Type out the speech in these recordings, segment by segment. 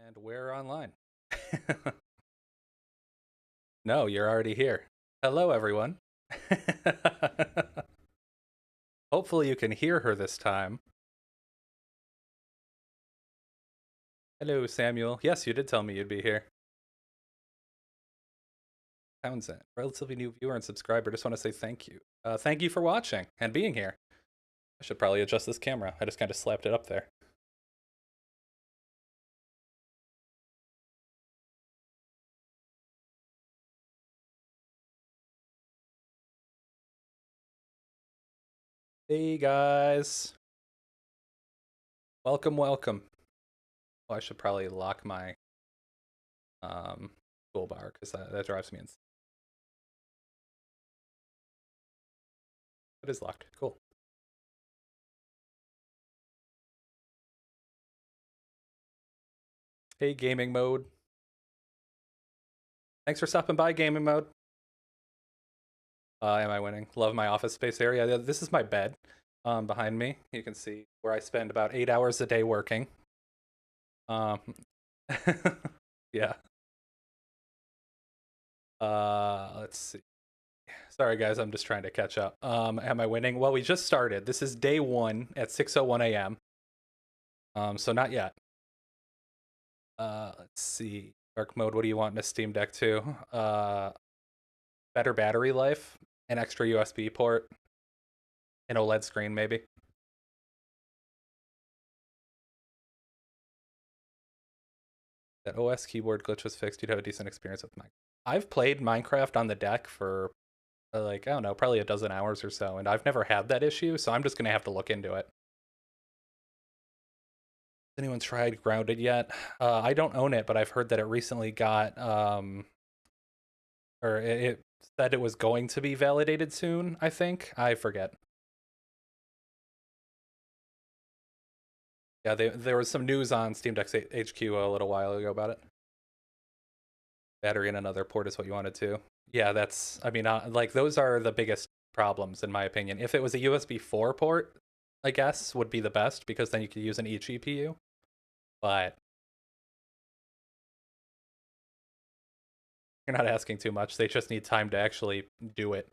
And we're online. No, you're already here. Hello, everyone. Hopefully, you can hear her this time. Hello, Samuel. Yes, you did tell me you'd be here. Townsend, relatively new viewer and subscriber. Just want to say thank you. Thank you for watching and being here. I should probably adjust this camera. I just kind of slapped it up there. Hey, guys. Welcome, welcome. Well, I should probably lock my toolbar because that drives me insane. It is locked. Cool. Hey, gaming mode. Thanks for stopping by, gaming mode. Am I winning? Love my office space area. This is my bed behind me. You can see where I spend about 8 hours a day working. Um, yeah. Let's see. Sorry, guys. I'm just trying to catch up. Am I winning? Well, we just started. This is day 1 at 6:01 a.m. So not yet. Let's see. Dark mode. What do you want in a Steam Deck too? Better battery life, an extra USB port, an OLED screen, maybe. That OS keyboard glitch was fixed. You'd have a decent experience with Minecraft. I've played Minecraft on the deck for like, I don't know, probably a dozen hours or so, and I've never had that issue, so I'm just gonna have to look into it. Has anyone tried Grounded yet? I don't own it, but I've heard that it recently got or it said it was going to be validated soon, I think. I forget. Yeah, there was some news on Steam Deck HQ a little while ago about it. Battery and another port is what you wanted to. Yeah, that's, I mean, like, those are the biggest problems, in my opinion. If it was a USB 4 port, I guess, would be the best, because then you could use an eGPU. But you're not asking too much. They just need time to actually do it.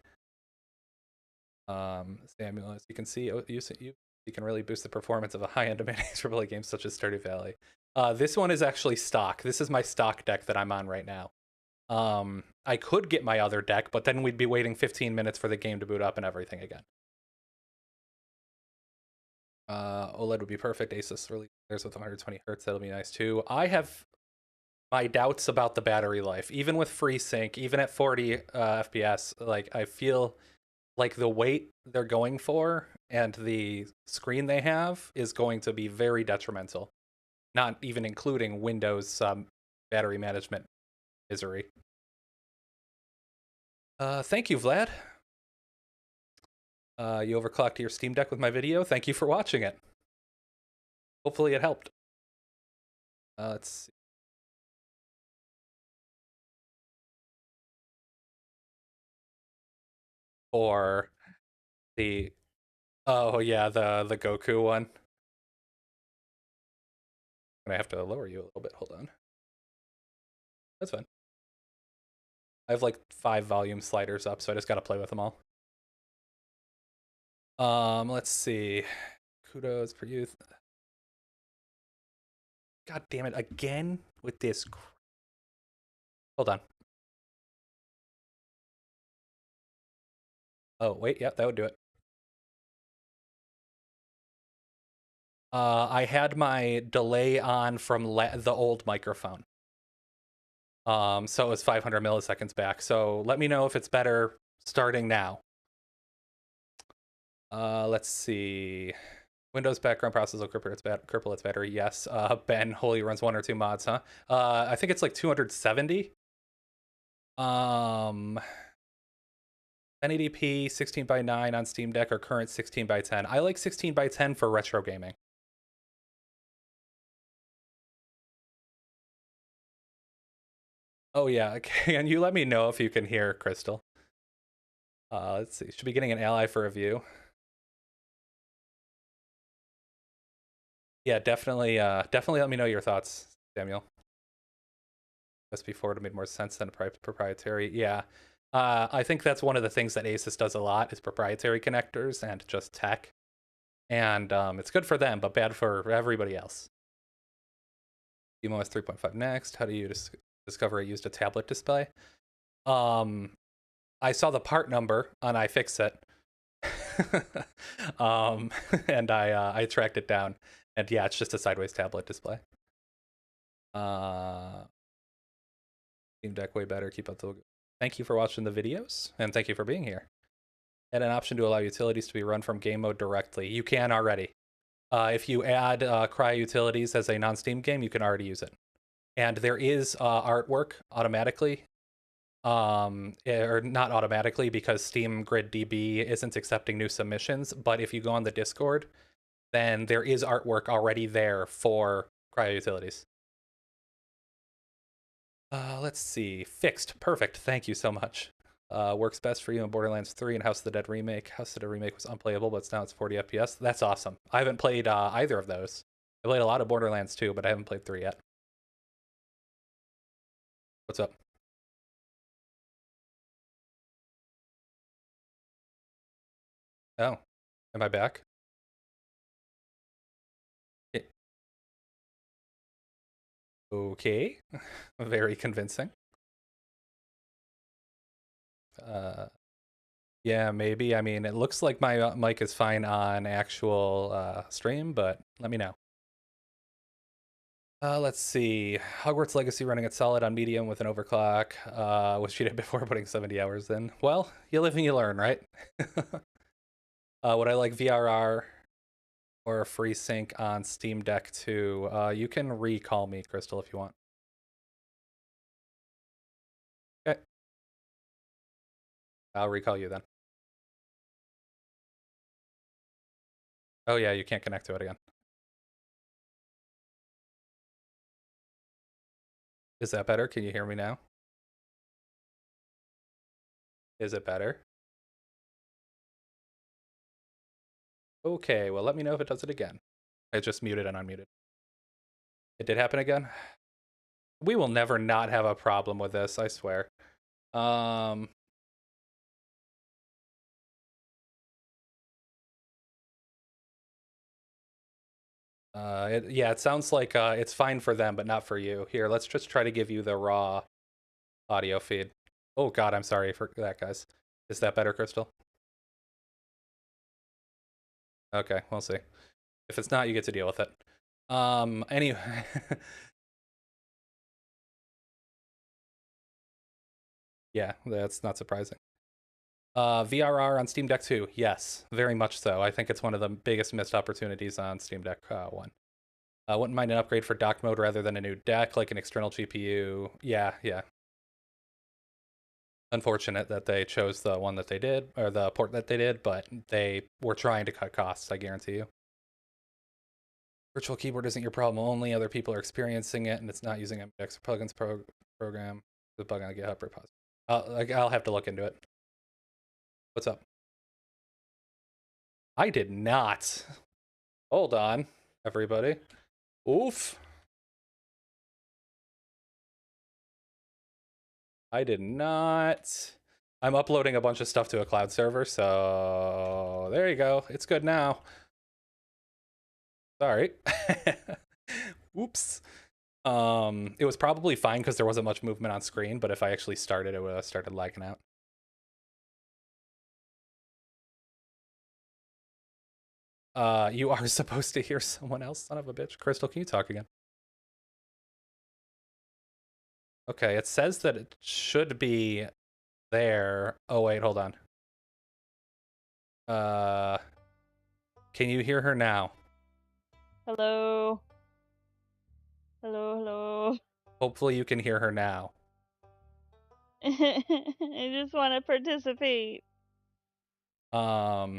Samuel, as you can see, you can really boost the performance of a high-end AAA game such as Stardew Valley. This one is actually stock. This is my stock deck that I'm on right now. I could get my other deck, but then we'd be waiting 15 minutes for the game to boot up and everything again. OLED would be perfect. Asus really there's with 120 hertz. That'll be nice too. I have my doubts about the battery life, even with FreeSync, even at 40 FPS. Like, I feel like the weight they're going for and the screen they have is going to be very detrimental. Not even including Windows battery management misery. Thank you, Vlad. You overclocked your Steam Deck with my video. Thank you for watching it. Hopefully it helped. Let's see. Or the oh yeah, the Goku one. I have to lower you a little bit. Hold on. That's fine. I have like 5 volume sliders up, so I just gotta play with them all. Let's see. Kudos for youth. God damn it, again with this. Hold on. Oh, wait, yeah, that would do it. I had my delay on from the old microphone. So it was 500 milliseconds back. So let me know if it's better starting now. Let's see. Windows background process will cripple its battery. Yes. Ben, holy runs 1 or 2 mods, huh? I think it's like 270. 1080p 16:9 on Steam Deck or current 16:10. I like 16:10 for retro gaming. Oh yeah, can you let me know if you can hear Crystal? Let's see. Should be getting an ally for review. Yeah, definitely let me know your thoughts, Samuel. USB forward made more sense than proprietary. Yeah. I think that's one of the things that Asus does a lot is proprietary connectors and just tech. And it's good for them, but bad for everybody else. EMOS 3.5 next. How do you discover I used a tablet display? I saw the part number on iFixit. And I tracked it down. And yeah, it's just a sideways tablet display. Steam Deck way better. Keep up the... Thank you for watching the videos, and thank you for being here. Add an option to allow utilities to be run from game mode directly. You can already. If you add Cryo Utilities as a non-Steam game, you can already use it. And there is artwork automatically, or not automatically because Steam Grid DB isn't accepting new submissions. But if you go on the Discord, then there is artwork already there for Cryo Utilities. Let's see. Fixed. Perfect. Thank you so much. Works best for you in Borderlands 3 and House of the Dead Remake. House of the Dead Remake was unplayable, but now it's 40 FPS. That's awesome. I haven't played either of those. I played a lot of Borderlands 2, but I haven't played 3 yet. What's up? Oh, am I back? Okay. Very convincing. Yeah, maybe. I mean, it looks like my mic is fine on actual stream, but let me know. Let's see. Hogwarts Legacy running it solid on medium with an overclock. Was cheated before putting 70 hours in. Well, you live and you learn, right? Would I like VRR or a free sync on Steam Deck 2? You can recall me, Crystal, if you want. Okay. I'll recall you then. Oh yeah, you can't connect to it again. Is that better? Can you hear me now? Is it better? Okay, well, let me know if it does it again. I just muted and unmuted. It did happen again? We will never not have a problem with this, I swear. Yeah, it sounds like it's fine for them, but not for you. Here, let's just try to give you the raw audio feed. Oh god, I'm sorry for that, guys. Is that better, Crystal? Okay, we'll see. If it's not, you get to deal with it. Anyway. Yeah, that's not surprising. VRR on Steam Deck 2, yes, very much so. I think it's one of the biggest missed opportunities on Steam Deck 1. Wouldn't mind an upgrade for dock mode rather than a new deck, like an external GPU. Yeah. Unfortunate that they chose the one that they did, or the port that they did, but they were trying to cut costs, I guarantee you. Virtual keyboard isn't your problem only. Other people are experiencing it, and it's not using MX plugins program. The bug on GitHub repository. I'll have to look into it. What's up? I did not. Hold on, everybody. Oof. I did not. I'm uploading a bunch of stuff to a cloud server, so there you go. It's good now. Sorry. Oops. It was probably fine because there wasn't much movement on screen, but if I actually started, it would have started lagging out. You are supposed to hear someone else, son of a bitch. Crystal, can you talk again? Okay, it says that it should be there. Oh, wait, hold on. Can you hear her now? Hello. Hello. Hopefully you can hear her now. I just want to participate. Yeah,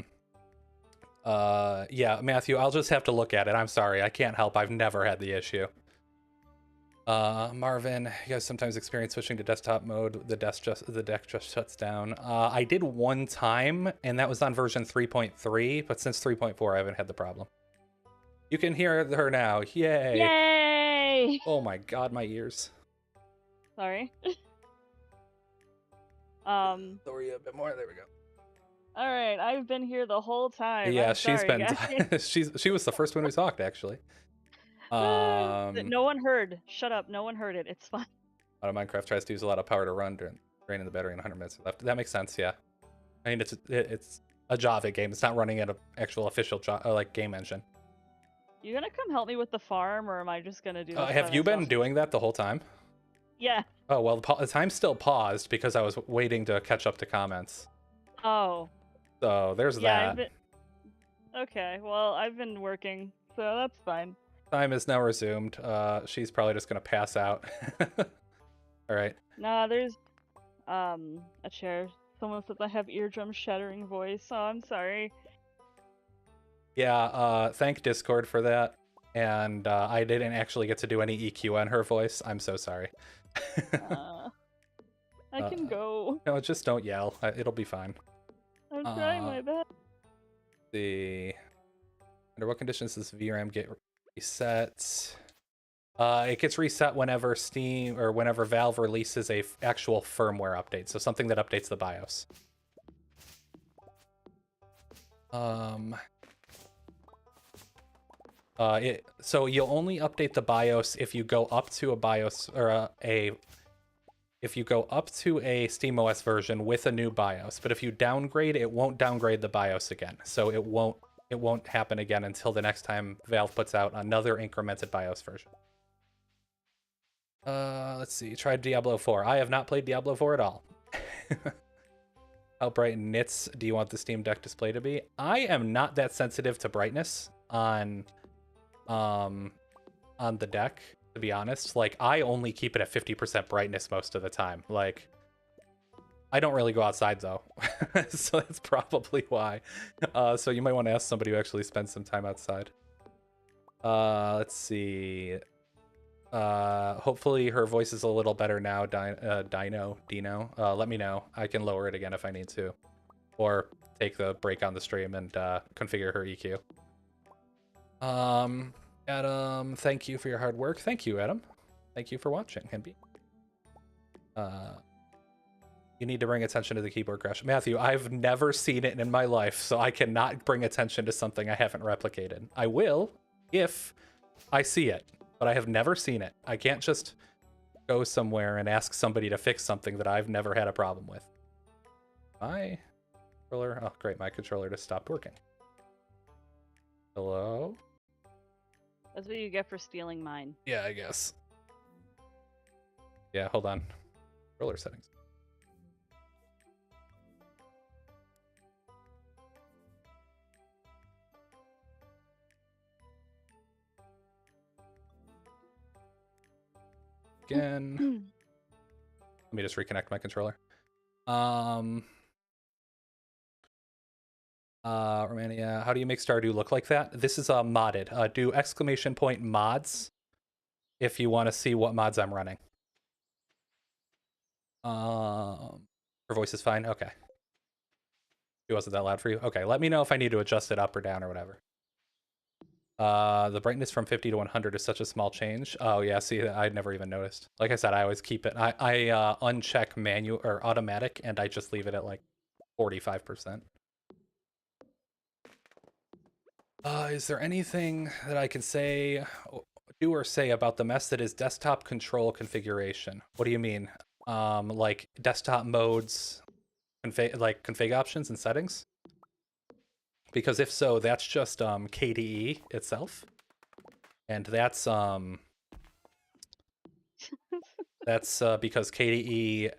Matthew, I'll just have to look at it. I'm sorry, I can't help. I've never had the issue. Marvin, you guys sometimes experience switching to desktop mode. The deck just shuts down. I did one time, and that was on version 3.3, but since 3.4, I haven't had the problem. You can hear her now. Yay! Yay! Oh my god, my ears. Sorry. Lower you a bit more. There we go. All right. I've been here the whole time. Yeah, I'm she's sorry, been. guys. She was the first one who talked actually. No one heard. Shut up. No one heard it. It's fine. A lot of Minecraft tries to use a lot of power to run during draining the battery in 100 minutes left. That makes sense. Yeah, I mean it's a Java game. It's not running at an actual official like game engine. You gonna come help me with the farm, or am I just gonna do this by Have you been myself? doing that the whole time? Yeah. Oh well, the time's still paused because I was waiting to catch up to comments. Oh. So there's Yeah. that. Okay. Well, I've been working, so that's fine. Time is now resumed. She's probably just gonna pass out. All right. Nah, there's a chair. Someone says I have eardrum shattering voice. Oh, I'm sorry. Yeah. Thank Discord for that. And I didn't actually get to do any EQ on her voice. I'm so sorry. I can go. No, just don't yell. It'll be fine. I'm trying my best. Under what conditions does VRAM get reset? It gets reset whenever Steam or whenever Valve releases a actual firmware update. So something that updates the BIOS. So you'll only update the BIOS if you go up to a BIOS or if you go up to a SteamOS version with a new BIOS. But if you downgrade, it won't downgrade the BIOS again. So it won't happen again until the next time Valve puts out another incremented BIOS version. Let's see. Tried Diablo 4. I have not played Diablo 4 at all. How bright and nits do you want the Steam Deck display to be? I am not that sensitive to brightness on the deck, to be honest. Like, I only keep it at 50% brightness most of the time. Like, I don't really go outside though, so that's probably why. So you might want to ask somebody who actually spends some time outside. Let's see. Hopefully her voice is a little better now. Dino. Let me know. I can lower it again if I need to, or take the break on the stream and configure her EQ. Adam, thank you for your hard work. Thank you, Adam. Thank you for watching. You need to bring attention to the keyboard crash. Matthew, I've never seen it in my life, so I cannot bring attention to something I haven't replicated. I will if I see it, but I have never seen it. I can't just go somewhere and ask somebody to fix something that I've never had a problem with. My controller, oh great, my controller just stopped working. Hello? That's what you get for stealing mine. Yeah, I guess. Yeah, hold on. Controller settings. Again. Let me just reconnect my controller. Romania, how do you make Stardew look like that? This is modded. Do !point mods if you want to see what mods I'm running. Her voice is fine. Okay. It wasn't that loud for you. Okay, let me know if I need to adjust it up or down or whatever. The brightness from 50 to 100 is such a small change. Oh yeah, see, I'd never even noticed. Like I said, I always keep it. I uncheck manual or automatic, and I just leave it at like 45%. Is there anything that I can do or say about the mess that is desktop control configuration? What do you mean? Like desktop modes, config options and settings? Because if so, that's just KDE itself, and that's because KDE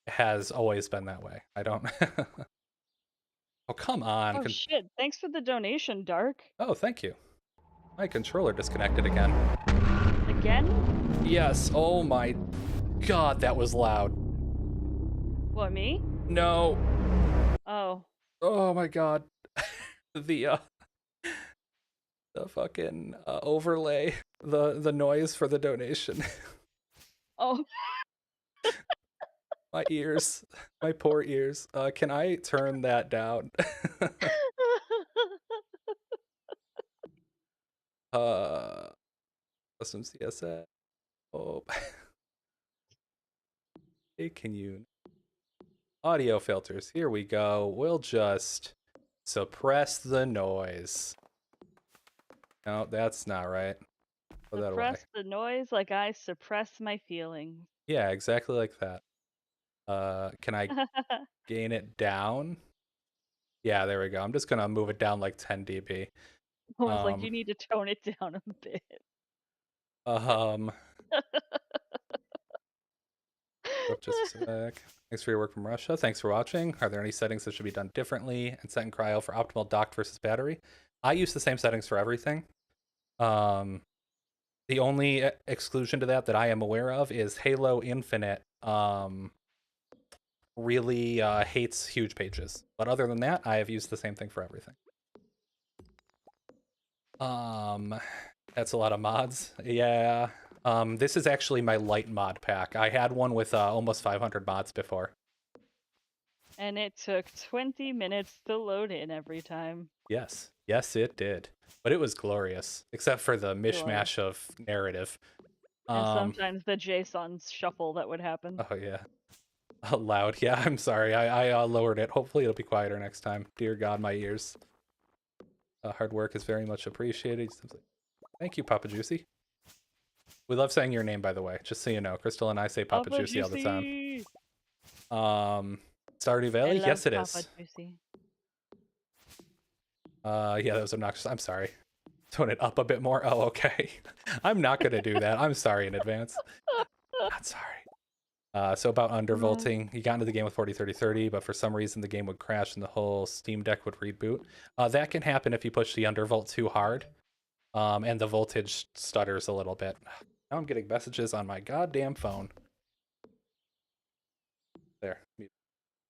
has always been that way. I don't. Oh come on! Oh shit! Thanks for the donation, Dark. Oh, thank you. My controller disconnected again. Again? Yes. Oh my god, that was loud. What, me? No. Oh. Oh my god. The fucking overlay, the noise for the donation. Oh. My ears, my poor ears. Can I turn that down? Custom CSS. Oh. Hey, can you audio filters? Here we go. We'll just suppress the noise. No, that's not right. Throw that away. Suppress the noise like I suppress my feelings. Yeah, exactly like that. Can I gain it down? Yeah, there we go. I'm just gonna move it down like 10 dB. I was like, Um, you need to tone it down a bit. um, Whoop, just a sec. Thanks for your work from Russia. Thanks for watching. Are there any settings that should be done differently? And set in cryo for optimal docked versus battery. I use the same settings for everything. Um, the only exclusion to that I am aware of is Halo Infinite. Really hates huge pages. But other than that, I have used the same thing for everything. That's a lot of mods. Yeah. This is actually my light mod pack. I had one with almost 500 mods before. And it took 20 minutes to load in every time. Yes. Yes, it did. But it was glorious, except for the It was. mishmash of narrative. And sometimes the JSON shuffle that would happen. Oh, yeah. Loud. Yeah, I'm sorry. I lowered it. Hopefully it'll be quieter next time. Dear God, my ears. Hard work is very much appreciated. Thank you, Papa Juicy. We love saying your name, by the way. Just so you know, Crystal and I say Papa Juicy all the time. Stardew Valley? Yes, it is. Papa Juicy. Yeah, that was obnoxious. I'm sorry. Tone it up a bit more. Oh, okay. I'm not gonna do that. I'm sorry in advance. Not sorry. So about undervolting, you got into the game with 40, 30, 30, but for some reason the game would crash and the whole Steam Deck would reboot. That can happen if you push the undervolt too hard, and the voltage stutters a little bit. Now I'm getting messages on my goddamn phone. There, mute.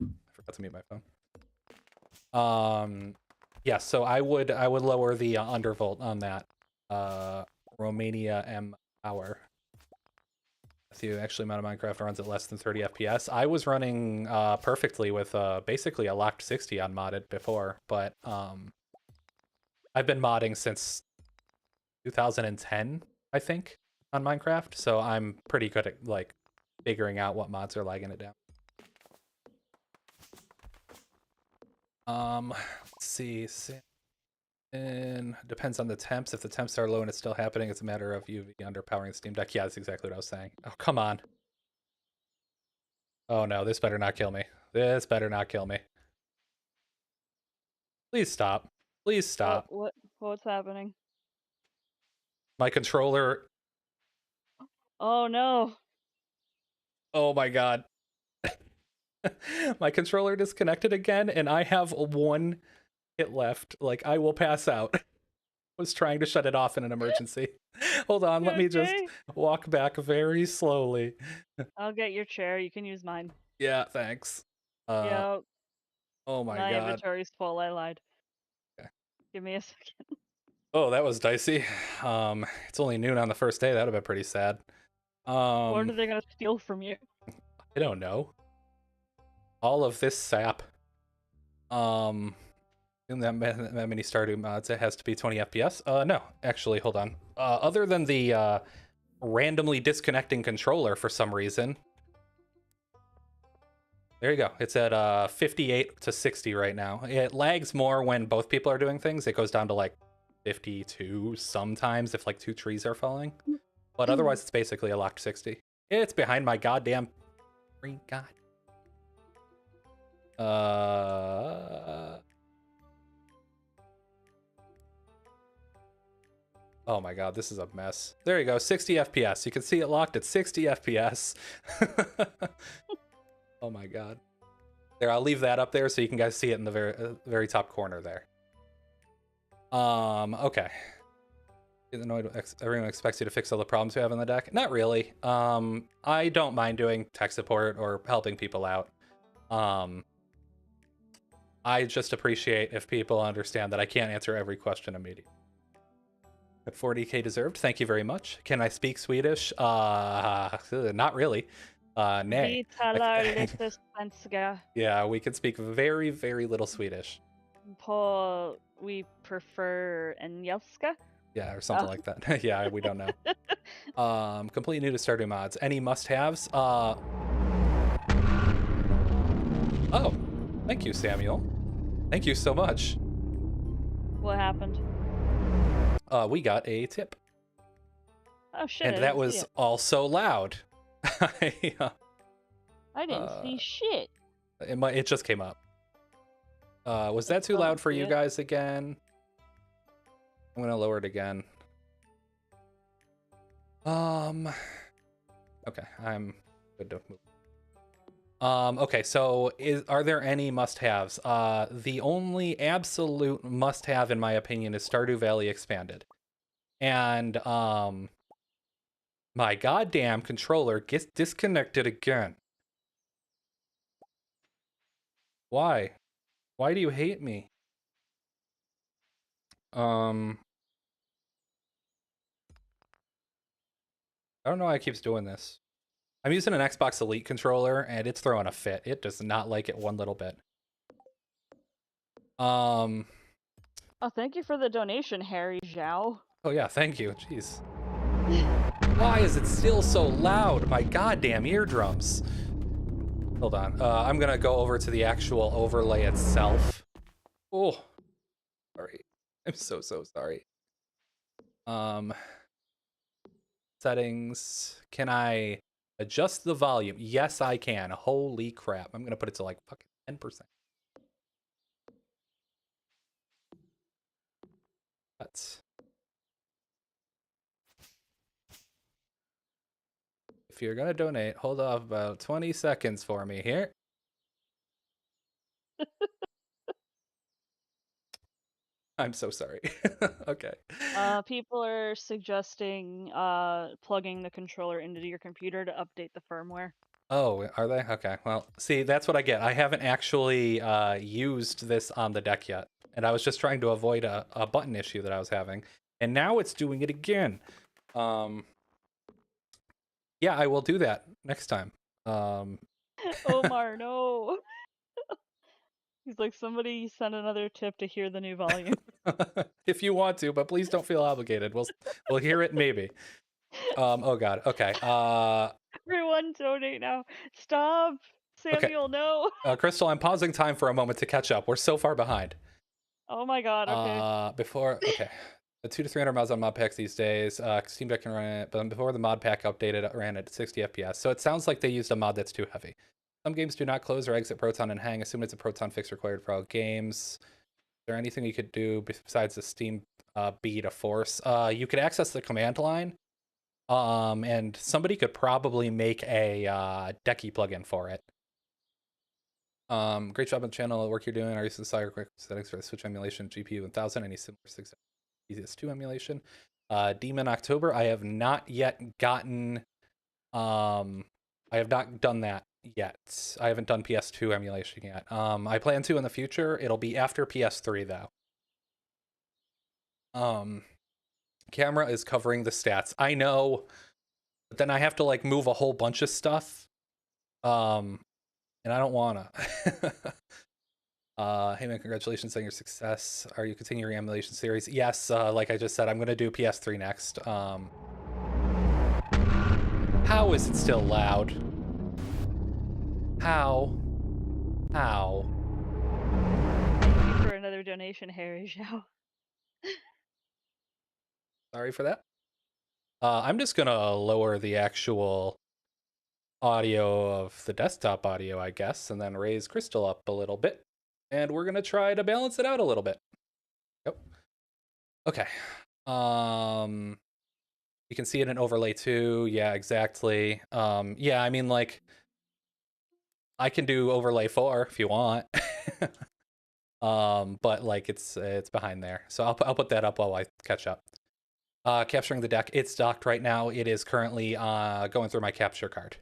I forgot to mute my phone. Yeah, so I would lower the undervolt on that. Romania M hour. If you actually amount of Minecraft runs at less than 30 FPS. I was running perfectly with basically a locked 60 on modded before, but I've been modding since 2010, I think, on Minecraft, so I'm pretty good at like figuring out what mods are lagging it down. Let's see. And depends on the temps. If the temps are low and it's still happening, it's a matter of UV underpowering the Steam Deck. Yeah, that's exactly what I was saying. Oh, come on. Oh no, this better not kill me. This better not kill me. Please stop. Please stop. What's happening? My controller. Oh no. Oh my god. My controller disconnected again, and I have one hit left. Like, I will pass out. I was trying to shut it off in an emergency. Hold on, let me just walk back very slowly. I'll get your chair. You can use mine. Yeah, thanks. Yep. Oh my My god. inventory's full. I lied. Okay. Give me a second. Oh, that was dicey. It's only noon on the first day. That would have been pretty sad. What are they gonna steal from you? I don't know. All of this sap. In that many Stardew mods, it has to be 20 FPS. No, actually, hold on. Other than the randomly disconnecting controller for some reason. There you go. It's at 58 to 60 right now. It lags more when both people are doing things. It goes down to like 52 sometimes if like two trees are falling. But otherwise, it's basically a locked 60. It's behind my goddamn green god. Oh my god, this is a mess. There you go, 60 FPS. You can see it locked at 60 FPS. Oh my god. There, I'll leave that up there so you can guys see it in the very top corner there. Okay. Everyone expects you to fix all the problems you have in the deck. Not really. I don't mind doing tech support or helping people out. I just appreciate if people understand that I can't answer every question immediately. At 40k deserved, thank you very much. Can I speak Swedish? Not really. Nay. Yeah, we can speak very, very little Swedish. We prefer engelska. Yeah, or something like that. Yeah, we don't know. Completely new to Stardew mods. Any must-haves? Oh, thank you, Samuel. Thank you so much. What happened? We got a tip. Oh shit! And I that didn't see was it. also loud. I didn't see shit. It just came up. Was I that too still loud don't for see you it. guys again? I'm gonna lower it again. Okay, I'm good to move. Okay, so are there any must-haves? The only absolute must-have, in my opinion, is Stardew Valley Expanded. And, my goddamn controller gets disconnected again. Why? Why do you hate me? I don't know why it keeps doing this. I'm using an Xbox Elite controller, and it's throwing a fit. It does not like it one little bit. Um, Oh, thank you for the donation, Harry Zhao. oh yeah, thank you. Jeez. Why is it still so loud? My goddamn eardrums. Hold on. I'm gonna go over to the actual overlay itself. Oh, sorry. I'm so sorry. Settings. Can I adjust the volume? Yes, I can. Holy crap. I'm gonna put it to like fucking 10%. That's if you're gonna donate, hold off about 20 seconds for me here. I'm so sorry. Okay. People are suggesting plugging the controller into your computer to update the firmware. Oh, are they? Okay. Well, see, that's what I get. I haven't actually used this on the deck yet. And I was just trying to avoid a button issue that I was having. And now it's doing it again. Um, yeah, I will do that next time. Omar, no. He's like, somebody send another tip to hear the new volume. If you want to, but please don't feel obligated. We'll hear it maybe. Oh god. Okay. Everyone donate now. Stop. Okay. Samuel, no. Crystal, I'm pausing time for a moment to catch up. We're so far behind. Oh my god, okay. Okay. The 2 to 300 mods on mod packs these days. Steam Deck can run it, but before the mod pack updated, it ran at 60 FPS. So it sounds like they used a mod that's too heavy. Some games do not close or exit Proton and hang. Assume it's a Proton fix required for all games. Is there anything you could do besides the Steam B to force? You could access the command line. And somebody could probably make a Decky plugin for it. Great job on the channel. The work you're doing. Are you the quick settings for the Switch emulation GPU 1000? Any similar PS2 emulation? Demon October. I have not yet gotten. I have not done that yet. I haven't done PS2 emulation yet. I plan to in the future. It'll be after PS3 though. Camera is covering the stats. I know, but then I have to like move a whole bunch of stuff. And I don't wanna. Hey man, congratulations on your success. Are you continuing your emulation series? Yes, like I just said, I'm gonna do PS3 next. How is it still loud? How? How? Thank you for another donation, Harry Zhao. Sorry for that. I'm just gonna lower the actual audio of the desktop audio, I guess, and then raise Crystal up a little bit. And we're gonna try to balance it out a little bit. Yep. Okay. You can see it in overlay too. Yeah, exactly. Yeah, I mean, like, I can do overlay 4 if you want. But like it's behind there. So I'll put that up while I catch up. Capturing the deck. It's docked right now. It is currently going through my capture card.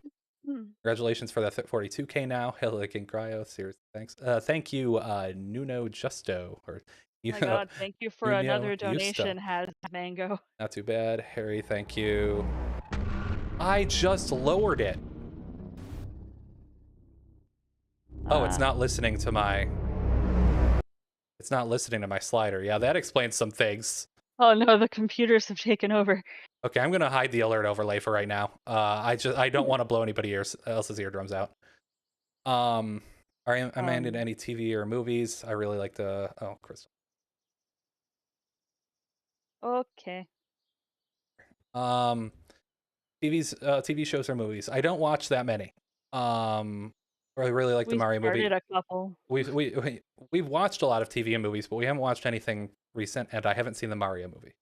Congratulations for the 42K now. Hillick and Cryo. Seriously, thanks. Thank you, Nuno Justo. Or Oh my god, thank you for Nuno another Justo. donation, has mango. Not too bad. Harry, thank you. I just lowered it. Oh, it's not listening to my... It's not listening to my slider. Yeah, that explains some things. Oh no, the computers have taken over. Okay, I'm gonna hide the alert overlay for right now. I don't want to blow anybody else's eardrums out. Am I into any TV or movies? I really like the Crystal. Okay. Um, TV shows or movies. I don't watch that many. Um, I really like the We Mario movie. started a couple. We've watched a lot of TV and movies, but we haven't watched anything recent, and I haven't seen the Mario movie.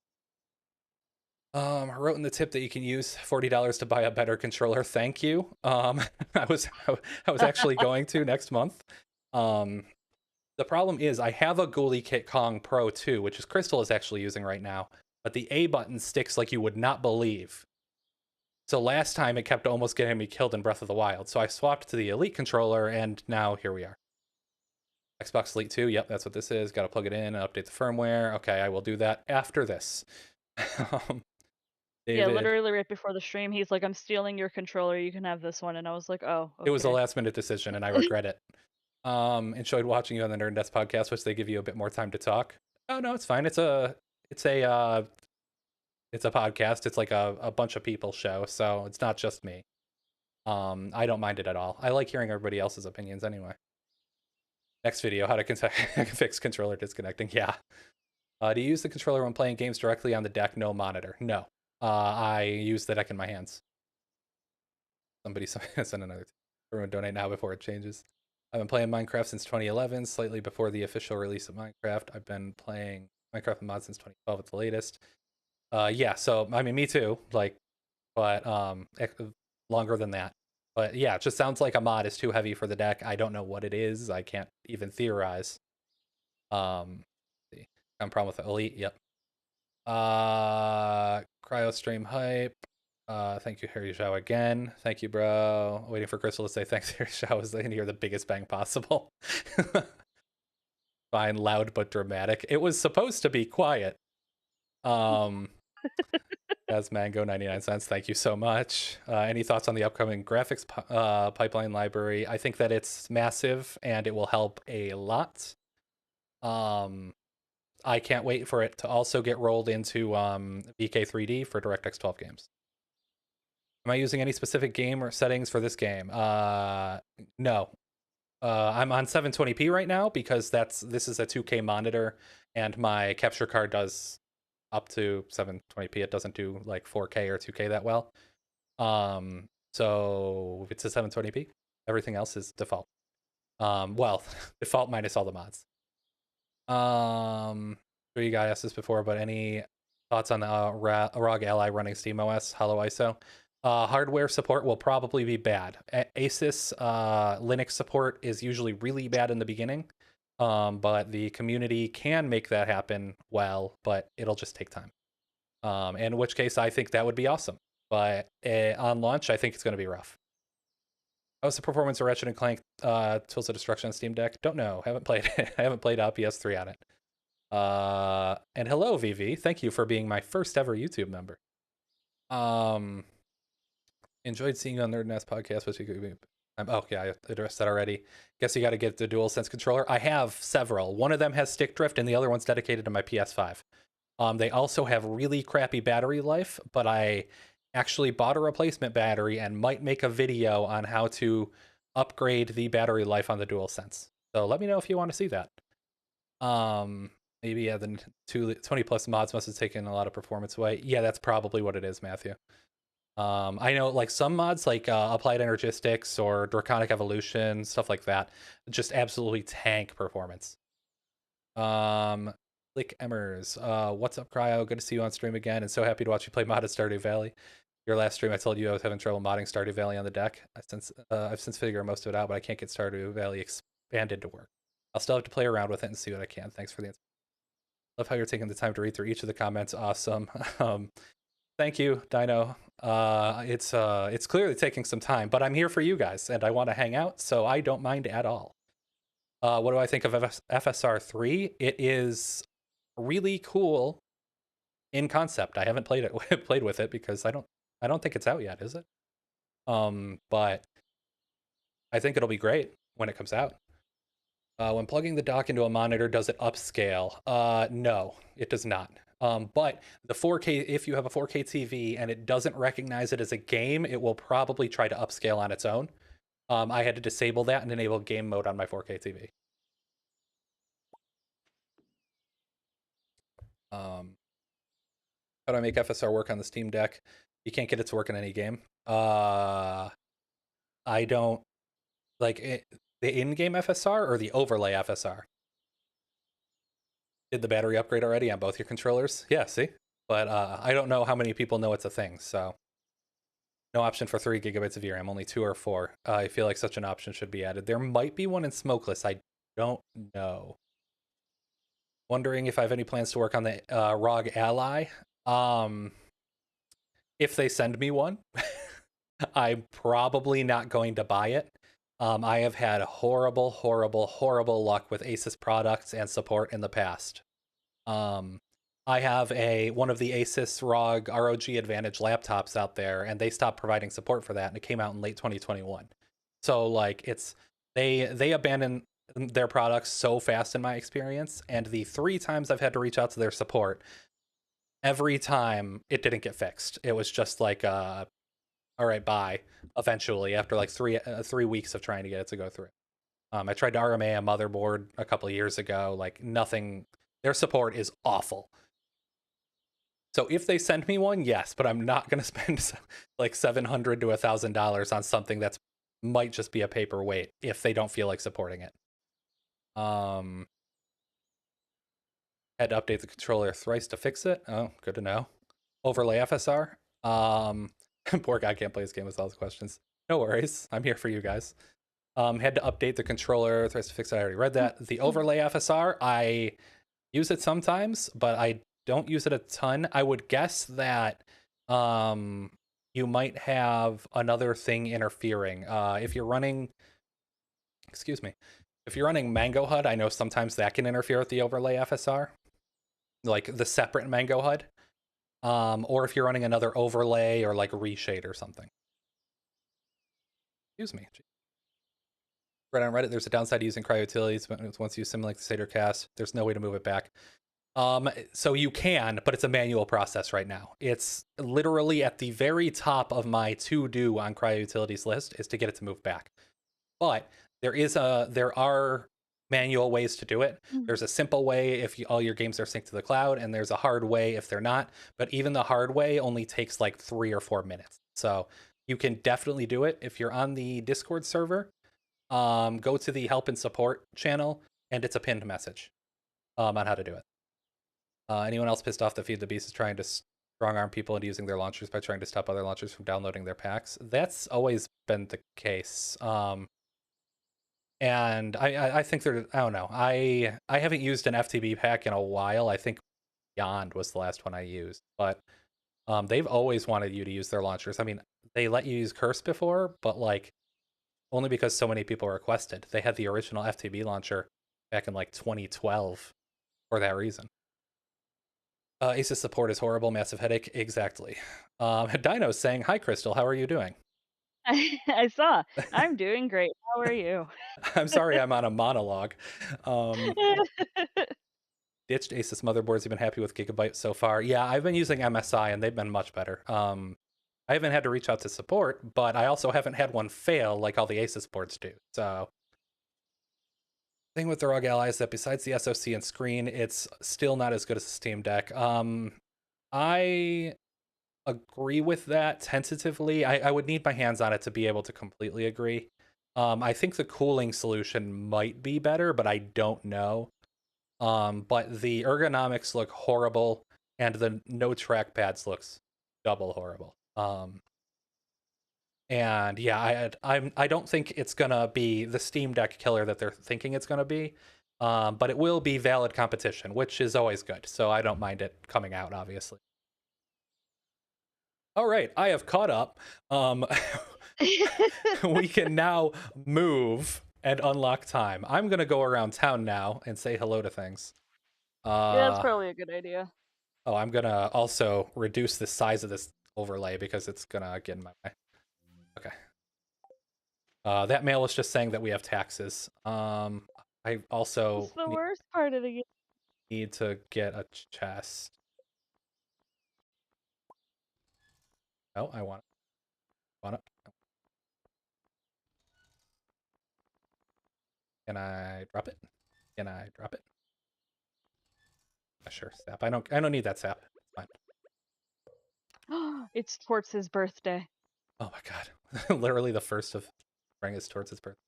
I wrote in the tip that you can use $40 to buy a better controller. Thank you. I was I was actually going to next month. Um, the problem is I have a Ghoulie Kit Kong Pro 2, which is Crystal is actually using right now, but the A button sticks like you would not believe. So last time it kept almost getting me killed in Breath of the Wild. So I swapped to the Elite controller, and now here we are. Xbox Elite 2, yep, that's what this is. Got to plug it in and update the firmware. Okay, I will do that after this. um, Yeah, David, literally right before the stream, he's like, "I'm stealing your controller. You can have this one." And I was like, "Oh, it was a okay." last minute decision, and I regret it. Enjoyed watching you on the Nerd Desk podcast, which they give you a bit more time to talk. Oh no, it's fine. It's a it's a podcast. It's like a bunch of people show, so it's not just me. I don't mind it at all. I like hearing everybody else's opinions anyway. Next video, how to fix controller disconnecting. Yeah. Do you use the controller when playing games directly on the deck? No monitor. No. I use the deck in my hands. Somebody send another. Everyone donate now before it changes. I've been playing Minecraft since 2011, slightly before the official release of Minecraft. I've been playing Minecraft and mods since 2012 at the latest. Yeah, so I mean, me too. Like, but longer than that. But yeah, it just sounds like a mod is too heavy for the deck. I don't know what it is. I can't even theorize. See. I'm problem with the Elite. Yep. Cryo stream hype. Thank you, Harry Zhao again. Thank you, bro. Waiting for Crystal to say thanks, Harry Zhao. Is in here the biggest bang possible. Fine, loud but dramatic. It was supposed to be quiet. Um, as Mango 99 cents. Thank you so much. Any thoughts on the upcoming graphics pipeline library? I think that it's massive and it will help a lot. I can't wait for it to also get rolled into VK3D for DirectX 12 games. Am I using any specific game or settings for this game? No. I'm on 720p right now because this is a 2K monitor and my capture card does up to 720p. It doesn't do like 4K or 2K that well. So it's a 720p. Everything else is default. Well, default minus all the mods. Sure you guys asked this before, but any thoughts on the ROG Ally running SteamOS Hollow ISO? Hardware support will probably be bad. Asus Linux support is usually really bad in the beginning, but the community can make that happen well, but it'll just take time. In which case, I think that would be awesome. But on launch, I think it's going to be rough. How's the performance of Ratchet and Clank Tools of Destruction on Steam Deck? Don't know. Haven't played it. I haven't played PS3 on it. And hello, VV. Thank you for being my first ever YouTube member. Enjoyed seeing you on Nerd Nest podcast, which you could be. Oh, yeah, I addressed that already. Guess you got to get the DualSense controller. I have several. One of them has stick drift, and the other one's dedicated to my PS5. They also have really crappy battery life, but I actually bought a replacement battery and might make a video on how to upgrade the battery life on the DualSense. So let me know if you want to see that. Maybe yeah, the 20 plus mods must have taken a lot of performance away. Yeah, that's probably what it is, Matthew. I know like some mods like Applied Energistics or Draconic Evolution, stuff like that, just absolutely tank performance. Lick Emmers, what's up, Cryo? Good to see you on stream again, and so happy to watch you play modded Stardew Valley. Your last stream, I told you I was having trouble modding Stardew Valley on the deck. I've since figured most of it out, but I can't get Stardew Valley expanded to work. I'll still have to play around with it and see what I can. Thanks for the answer. Love how you're taking the time to read through each of the comments. Awesome. Thank you, Dino. It's clearly taking some time, but I'm here for you guys, and I want to hang out, so I don't mind at all. What do I think of FSR 3? It is really cool in concept. I haven't played with it because I don't think it's out yet, is it? But I think it'll be great when it comes out. When plugging the dock into a monitor, does it upscale? No, it does not. But the 4K, if you have a 4K TV and it doesn't recognize it as a game, it will probably try to upscale on its own. I had to disable that and enable game mode on my 4K TV. How do I make FSR work on the Steam Deck? You can't get it to work in any game. I don't like it, the in-game FSR or the overlay FSR. Did the battery upgrade already on both your controllers? Yeah, see? But I don't know how many people know it's a thing, so no option for 3 gigabytes of VRAM, only 2 or 4. I feel like such an option should be added. There might be one in Smokeless, I don't know. Wondering if I have any plans to work on the ROG Ally. Um, if they send me one, I'm probably not going to buy it. I have had horrible, horrible, horrible luck with Asus products and support in the past. Um, I have one of the Asus ROG Advantage laptops out there, and they stopped providing support for that, and it came out in late 2021. So like they abandon their products so fast in my experience, and the 3 times I've had to reach out to their support, every time it didn't get fixed. It was just like all right, bye. Eventually, after like 3 weeks of trying to get it to go through. I tried to RMA a motherboard a couple of years ago. Like nothing. Their support is awful. So if they send me one, yes, but I'm not going to spend like $700 to $1,000 on something that's might just be a paperweight if they don't feel like supporting it. Um, had to update the controller thrice to fix it. Oh, good to know. Overlay FSR. Poor guy can't play this game with all the questions. No worries. I'm here for you guys. Had to update the controller thrice to fix it. I already read that. The overlay FSR, I use it sometimes, but I don't use it a ton. I would guess that you might have another thing interfering. If you're running, excuse me, if you're running Mango HUD, I know sometimes that can interfere with the overlay FSR, like the separate Mango HUD. Or if you're running another overlay or like reshade or something. Excuse me. Right on Reddit, there's a downside to using cryo-utilities. Once you simulate the Seder cast, there's no way to move it back. So you can, but it's a manual process right now. It's literally at the very top of my to-do on cryo-utilities list is to get it to move back. But there are manual ways to do it. There's a simple way if all your games are synced to the cloud, and there's a hard way if they're not. But even the hard way only takes like 3 or 4 minutes. So you can definitely do it if you're on the Discord server. Go to the help and support channel, and it's a pinned message on how to do it. Anyone else pissed off that Feed the Beast is trying to strong arm people into using their launchers by trying to stop other launchers from downloading their packs? That's always been the case. And I think I don't know. I haven't used an FTB pack in a while. I think Beyond was the last one I used, but they've always wanted you to use their launchers. I mean, they let you use Curse before, but like only because so many people requested. They had the original FTB launcher back in like 2012 for that reason. Asus support is horrible, massive headache. Exactly. Dino's saying, "Hi, Crystal. How are you doing?" I saw. I'm doing great. How are you? I'm sorry, I'm on a monologue. Ditched Asus motherboards. You've been happy with Gigabyte so far? Yeah, I've been using MSI, and they've been much better. I haven't had to reach out to support, but I also haven't had one fail like all the Asus boards do. So, thing with the ROG Ally is that besides the SoC and screen, it's still not as good as the Steam Deck. I agree with that tentatively. I would need my hands on it to be able to completely agree. I think the cooling solution might be better, but I don't know. But the ergonomics look horrible, and the no trackpads looks double horrible. And yeah, I don't think it's gonna be the Steam Deck killer that they're thinking it's gonna be. But it will be valid competition, which is always good. So I don't mind it coming out, obviously. All right, I have caught up. We can now move and unlock time. I'm gonna go around town now and say hello to things. Yeah, that's Uh, probably a good idea. oh, I'm gonna also reduce the size of this overlay because it's gonna get in my way. Okay. That mail was just saying that we have taxes. I also That's the worst part of the game. need to get a chest. Oh, I want it. Want it. Can I drop it? Can I drop it? Sure, sap. I don't need that sap. It's fine. It's towards his birthday. Oh my god. Literally the first of spring is towards his birthday.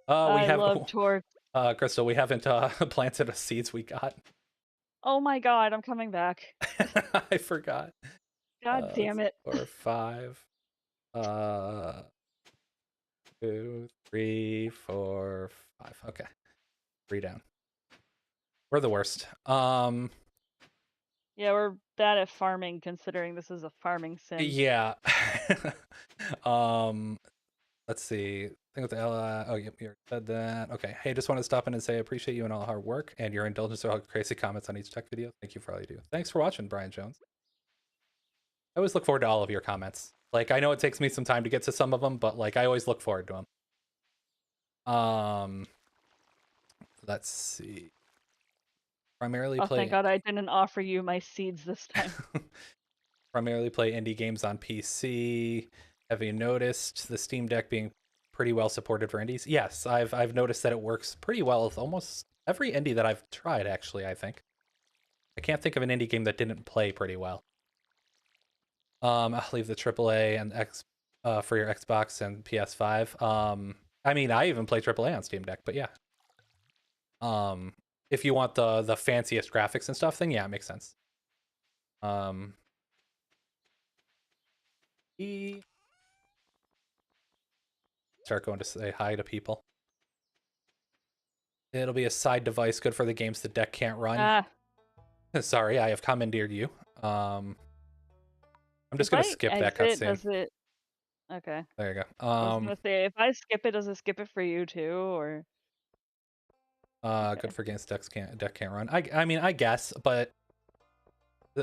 We I have love torts. Crystal, we haven't planted the seeds we got. Oh my god, I'm coming back. I forgot. God damn it. 4, 5. 2, 3, 4, 5. Okay. 3 down. We're the worst. Yeah, we're bad at farming considering this is a farming sim. Yeah. Let's see. Thing with the oh, yep, you already said that. Okay. Hey, just want to stop in and say I appreciate you and all the hard work and your indulgence for all the crazy comments on each tech video. Thank you for all you do. Thanks for watching, Brian Jones. I always look forward to all of your comments. Like, I know it takes me some time to get to some of them, but like, I always look forward to them. Let's see. Primarily Oh, play. thank God I didn't offer you my seeds this time. Primarily play indie games on PC. Have you noticed the Steam Deck being pretty well supported for indies? Yes, I've noticed that it works pretty well with almost every indie that I've tried, actually, I think. I can't think of an indie game that didn't play pretty well. I'll leave the AAA and for your Xbox and PS5. I mean, I even play AAA on Steam Deck, but yeah. If you want the fanciest graphics and stuff, then yeah, it makes sense. Start going to say hi to people. It'll be a side device good for the games the deck can't run. Ah. Sorry, I have commandeered you. I'm just gonna skip that cutscene. Does it? Okay. There you go. I was gonna say, if I skip it, does it skip it for you too, or? Okay. Good for games deck can't run. I mean, I guess, but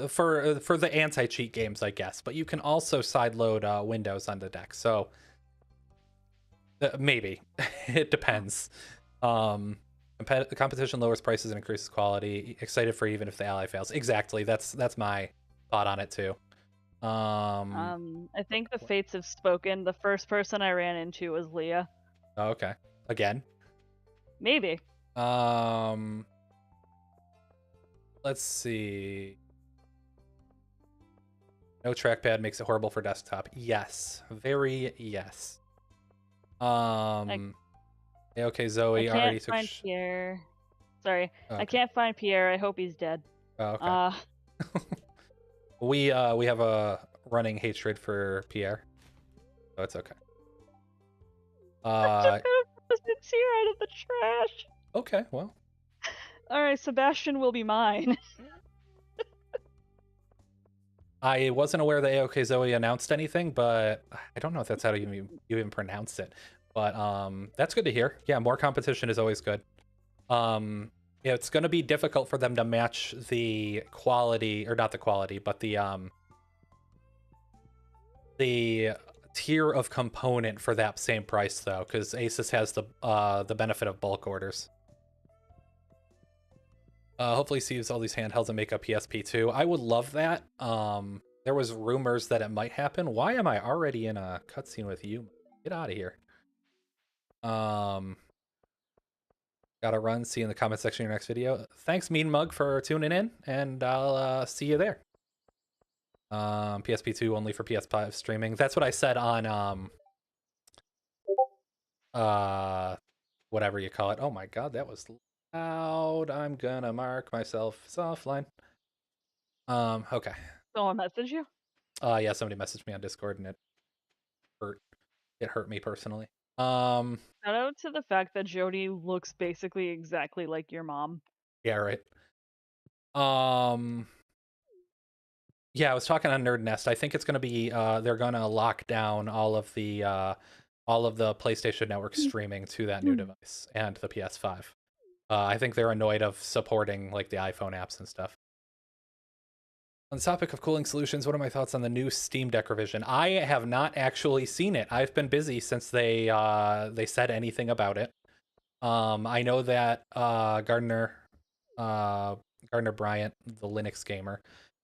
for the anti-cheat games, I guess. But you can also sideload Windows on the deck, so maybe it depends. The competition lowers prices and increases quality. Excited for even if the ally fails. Exactly. That's my thought on it too. I think the fates have spoken. The first person I ran into was Leah. Oh, okay. Again. Maybe. Let's see. No trackpad makes it horrible for desktop. Yes. Very yes. Okay, Zoe I already can't took find Pierre. Sorry. Okay. I can't find Pierre. I hope he's dead. Oh, okay. We have a running hatred for Pierre. So it's okay. I took a tear out of the trash. Okay, well. Alright, Sebastian will be mine. I wasn't aware that AOK Zoe announced anything, but I don't know if that's how you even pronounce it. But that's good to hear. Yeah, more competition is always good. Yeah, it's going to be difficult for them to match the quality, or not the quality, but the tier of component for that same price though, because Asus has the benefit of bulk orders. Hopefully sees all these handhelds and make a PSP too. I would love that. There was rumors that it might happen. Why am I already in a cutscene with you? Get out of here. Gotta run. See you in the comment section of your next video. Thanks, Mean Mug, for tuning in, and I'll see you there. PSP2 only for PS5 streaming. That's what I said on whatever you call it. Oh my god, that was loud. I'm gonna mark myself as offline. Okay. Someone message you? Yeah, somebody messaged me on Discord and it hurt me personally. Shout out to the fact that Jody looks basically exactly like your mom. Yeah, right. Yeah, I was talking on Nerd Nest. I think it's gonna be they're gonna lock down all of the PlayStation Network streaming to that new device and the PS5. I think they're annoyed of supporting like the iPhone apps and stuff. On the topic of cooling solutions, what are my thoughts on the new Steam Deck revision? I have not actually seen it. I've been busy since they said anything about it. I know that Gardner Bryant, the Linux gamer,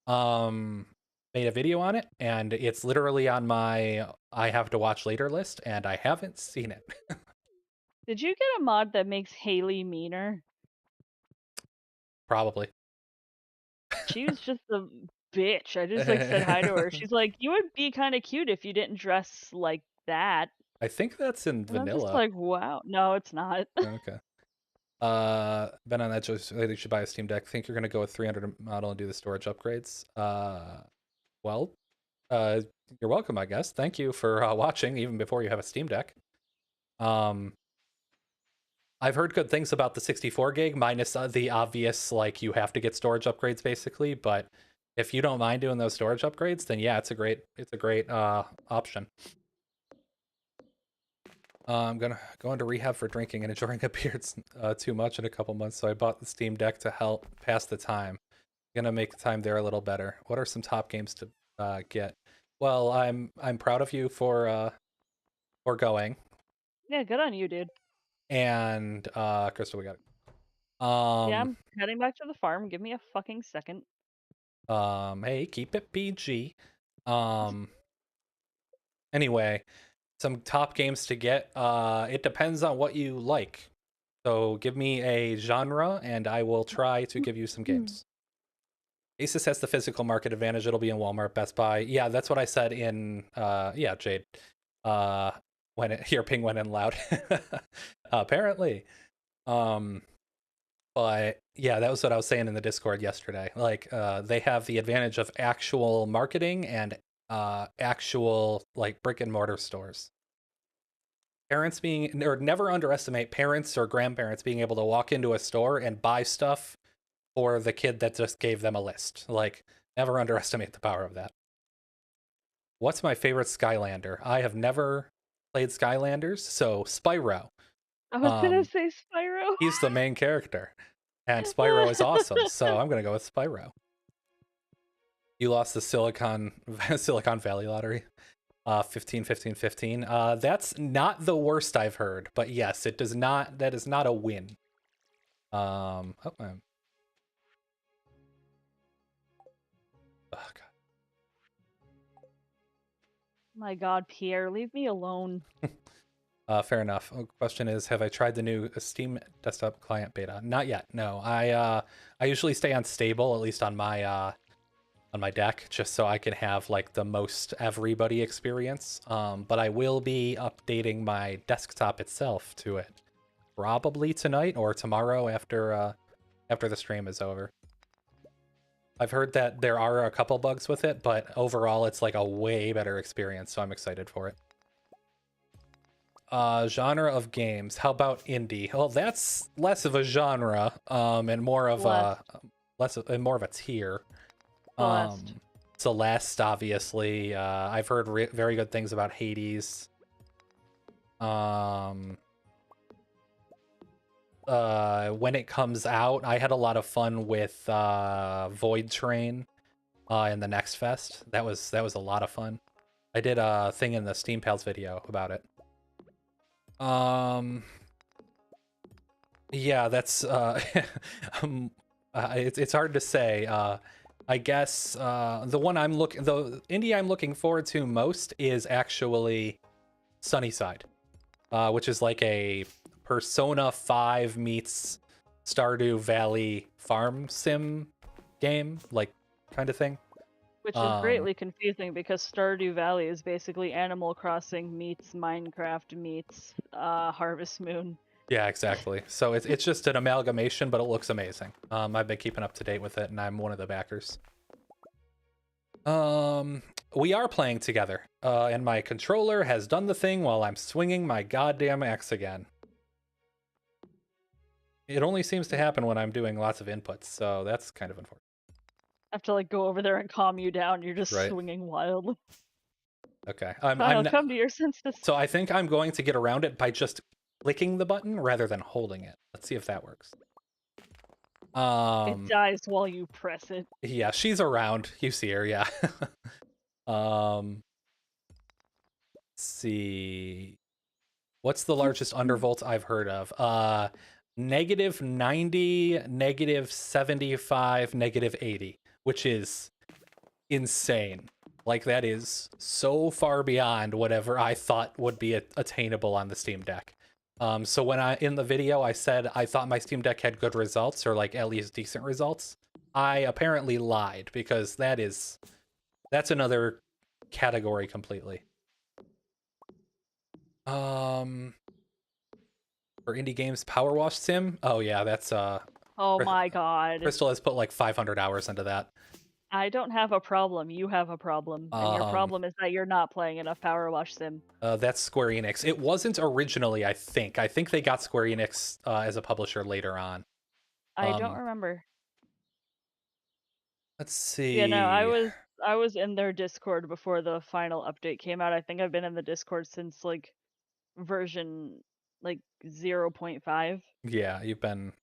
made a video on it, and it's literally on my I have to watch later list, and I haven't seen it. Did you get a mod that makes Haley meaner? Probably. She was just a bitch. I just like said hi to her. She's like, "You would be kind of cute if you didn't dress like that." I think that's in And I'm just vanilla. like, "Wow, no, it's not." Okay. Ben on that just you should buy a Steam Deck. Think you're gonna go with 300 model and do the storage upgrades? Well, uh, you're welcome, I guess. Thank you for watching, even before you have a Steam Deck. Um, I've heard good things about the 64 gig, minus the obvious, like, you have to get storage upgrades, basically. But if you don't mind doing those storage upgrades, then yeah, it's a great option. I'm gonna go into rehab for drinking and enjoying a beer too much in a couple months, so I bought the Steam Deck to help pass the time. Gonna make the time there a little better. What are some top games to get? Well, I'm proud of you for going. Yeah, good on you, dude. And Crystal, we got it. Yeah, I'm heading back to the farm. Give me a fucking second. Hey, keep it PG. Um, anyway, some top games to get. It depends on what you like. So give me a genre, and I will try to give you some games. Asus has the physical market advantage. It'll be in Walmart, Best Buy. Yeah, that's what I said in yeah, Jade. When your ping went in loud. Apparently. Um but yeah, that was what I was saying in the Discord yesterday. Like they have the advantage of actual marketing and actual like brick and mortar stores. Parents being or never underestimate parents or grandparents being able to walk into a store and buy stuff or the kid that just gave them a list. Like, never underestimate the power of that. What's my favorite Skylander? I have never played Skylanders, so Spyro. I was gonna Um, say Spyro. he's the main character, and Spyro is awesome, so I'm gonna go with Spyro. You lost the Silicon Valley lottery. 15, 15, 15. That's not the worst I've heard, but yes, it does not. That is not a win. Oh, oh God. My God, Pierre, leave me alone. Fair enough. Question is, have I tried the new Steam desktop client beta? Not yet. No. I usually stay on stable, at least on my deck, just so I can have like the most everybody experience. But I will be updating my desktop itself to it probably tonight or tomorrow after the stream is over. I've heard that there are a couple bugs with it, but overall it's like a way better experience, so I'm excited for it. Genre of games. How about indie? Well, that's less of a genre, and more of Blessed. more of a tier. Blessed. Celeste, obviously. I've heard very good things about Hades. When it comes out, I had a lot of fun with Void Train in the Next Fest. That was a lot of fun. I did a thing in the Steam Pals video about it. Yeah, that's it's hard to say. I guess the indie I'm looking forward to most is actually Sunnyside, which is like a Persona 5 meets Stardew Valley farm sim game, like kind of thing. Which is greatly confusing because Stardew Valley is basically Animal Crossing meets Minecraft meets Harvest Moon. Yeah, exactly. So it's just an amalgamation, but it looks amazing. I've been keeping up to date with it, and I'm one of the backers. We are playing together, and my controller has done the thing while I'm swinging my goddamn axe again. It only seems to happen when I'm doing lots of inputs, so that's kind of unfortunate. I have to like go over there and calm you down. You're just Right. swinging wildly. Okay. Kyle, come to your senses. So I think I'm going to get around it by just clicking the button rather than holding it. Let's see if that works. It dies while you press it. Yeah, she's around. You see her, yeah. Let's see. What's the largest undervolt I've heard of? -90, -75, -80, which is insane. Like, that is so far beyond whatever I thought would be attainable on the Steam Deck. So when in the video I said I thought my Steam Deck had good results, or like at least decent results, I apparently lied, because that's another category completely. For indie games, Power Wash Sim. Oh yeah, that's Oh my god. Crystal has put like 500 hours into that. I don't have a problem, you have a problem, and your Um, problem is that you're not playing enough Power Wash Sim. that's Square Enix. It wasn't originally, I think. I think they got Square Enix as a publisher later on. I don't Um, remember. let's Yeah, no, see. I was in their Discord before the final update came out. I think I've been in the Discord since like version like 0.5. Yeah, you've been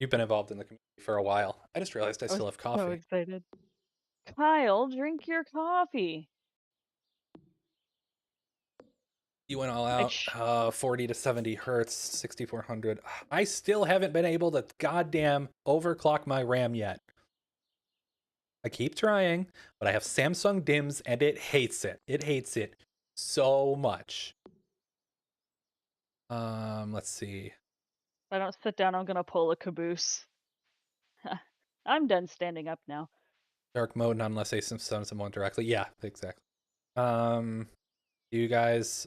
involved in the community for a while. I just realized I I was still have so coffee. excited. Kyle, drink your coffee. You went all Like, out. 40 to 70 hertz, 6400. I still haven't been able to goddamn overclock my RAM yet. I keep trying, but I have Samsung DIMMs and it hates it. It hates it so much. Let's see. if I don't sit down, I'm gonna pull a caboose. I'm done standing up now. Dark mode, not unless they summon someone directly. Yeah, exactly. Do you guys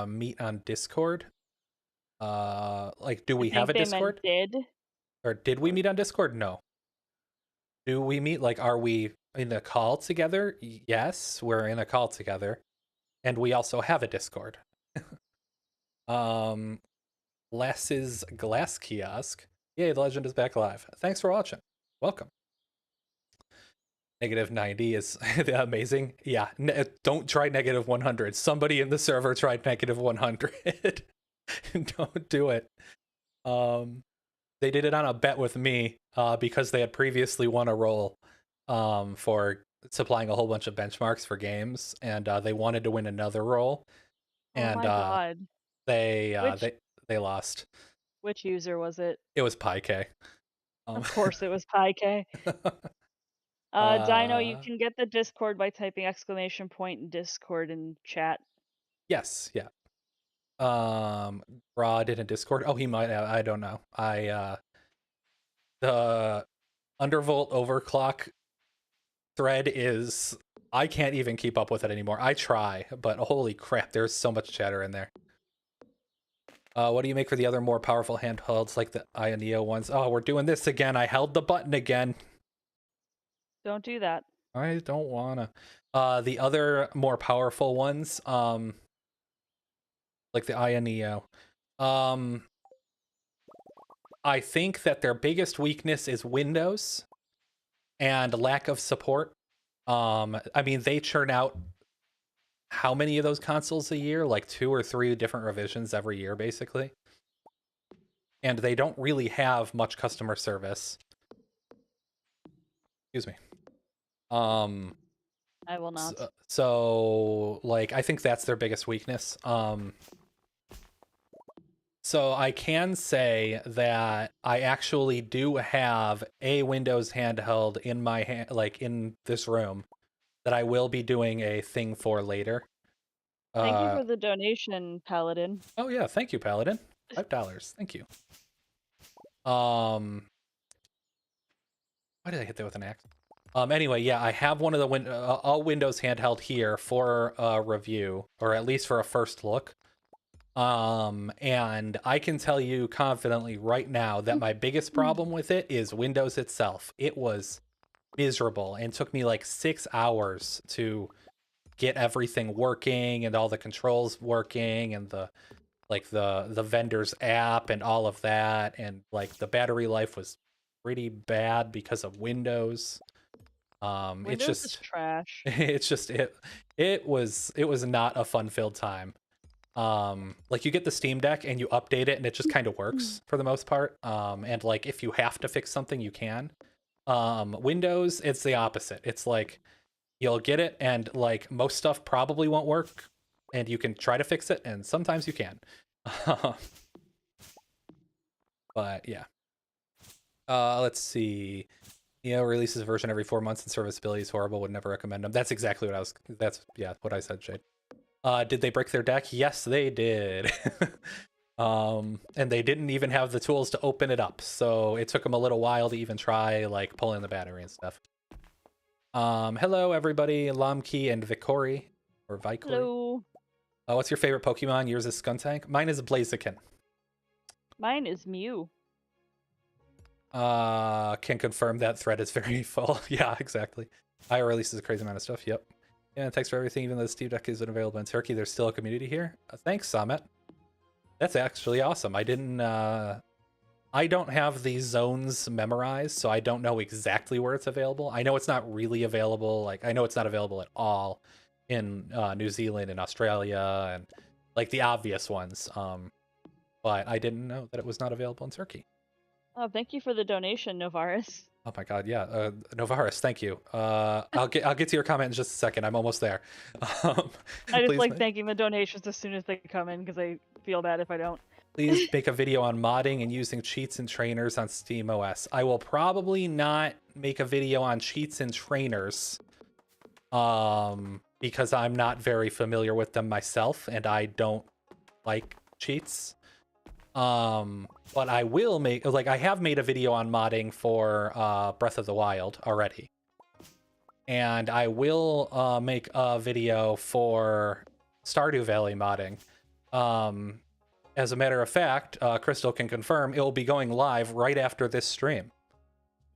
meet on Discord? Like, do I we have think a they meant Discord? did. Or did we meet on Discord? No. Do we meet? Like, are we in a call together? Yes, we're in a call together. And we also have a Discord. um, Lass's Glass Kiosk. Yay, the legend is back live. Thanks for watching. Welcome. Negative 90 is amazing. Yeah, don't try negative 100. Somebody in the server tried negative 100. Don't do it. They did it on a bet with me because they had previously won a roll for supplying a whole bunch of benchmarks for games, and they wanted to win another roll, Oh and my god. they Which they lost. which user was it? It was PyK. Of course it was PyK. Dino, you uh, can get the Discord by typing exclamation point Discord in chat. yes, yeah. Raw did a Discord. Oh, he might. I don't know. The undervolt overclock thread is, I can't even keep up with it anymore. I try, but holy crap, there's so much chatter in there. What do you make for the other more powerful handhelds like the Aya Neo ones? Oh, we're doing this again. I held the button again. Don't do that. I don't wanna. The other more powerful ones, like the Aya Neo, I think that their biggest weakness is Windows and lack of support. I mean, they churn out how many of those consoles a year? Like 2 or 3 different revisions every year, basically. And they don't really have much customer service. Excuse me. I will not. So like, I think that's their biggest weakness. So I can say that I actually do have a Windows handheld in my hand, like in this room, that I will be doing a thing for later. Thank you Uh, for the donation, Paladin. oh yeah, thank you, Paladin. $5. Thank you. Why did I hit that with an axe? Anyway, yeah, I have one of the all Windows handheld here for a review, or at least for a first look. And I can tell you confidently right now that my biggest problem with it is Windows itself. It was miserable and took me like 6 hours to get everything working and all the controls working and the vendor's app and all of that, and like the battery life was pretty bad because of Windows. It's Windows is just trash. it's just it was not a fun-filled time. Like you get the Steam Deck and you update it and it just kind of works for the most part. And like if you have to fix something, you can. Windows, it's the opposite. It's like you'll get it and like most stuff probably won't work, and you can try to fix it and sometimes you can. But yeah. Let's see. Releases a version every 4 months and serviceability is horrible. Would never recommend them. That's exactly what I was. That's, yeah, what I said, Shade. Did they break their deck? Yes, they did. And they didn't even have the tools to open it up, so it took them a little while to even try like pulling the battery and stuff. Hello everybody, Lamki and Vikori or Vikori. Hello. What's your favorite Pokemon? Yours is Skuntank. Mine is Blaziken. Mine is Mew. Can confirm that thread is very full. Yeah, exactly. IO releases a crazy amount of stuff. Yep. Yeah, thanks for everything. Even though the Steam Deck isn't available in Turkey, there's still a community here. Thanks, Summit. That's actually awesome. I didn't. I don't have these zones memorized, so I don't know exactly where it's available. I know it's not really available. Like, I know it's not available at all in New Zealand and Australia and like the obvious ones. But I didn't know that it was not available in Turkey. Oh, thank you for the donation, Novaris. Oh my god, yeah. Novaris, thank you. I'll get to your comment in just a second. I'm almost there. I just Please like thanking the donations as soon as they come in because I feel bad if I don't. please make a video on modding and using cheats and trainers on SteamOS. I will probably not make a video on cheats and trainers because I'm not very familiar with them myself and I don't like cheats. But I will make, like, I have made a video on modding for Breath of the Wild already. And I will make a video for Stardew Valley modding. As a matter of fact, Crystal can confirm it will be going live right after this stream.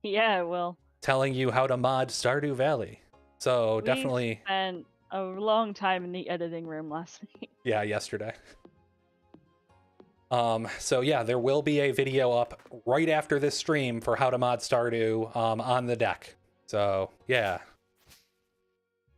Yeah, well. Telling you how to mod Stardew Valley. So definitely. We spent a long time in the editing room last night. Yeah, yesterday. So yeah, there will be a video up right after this stream for how to mod Stardew on the deck. So yeah.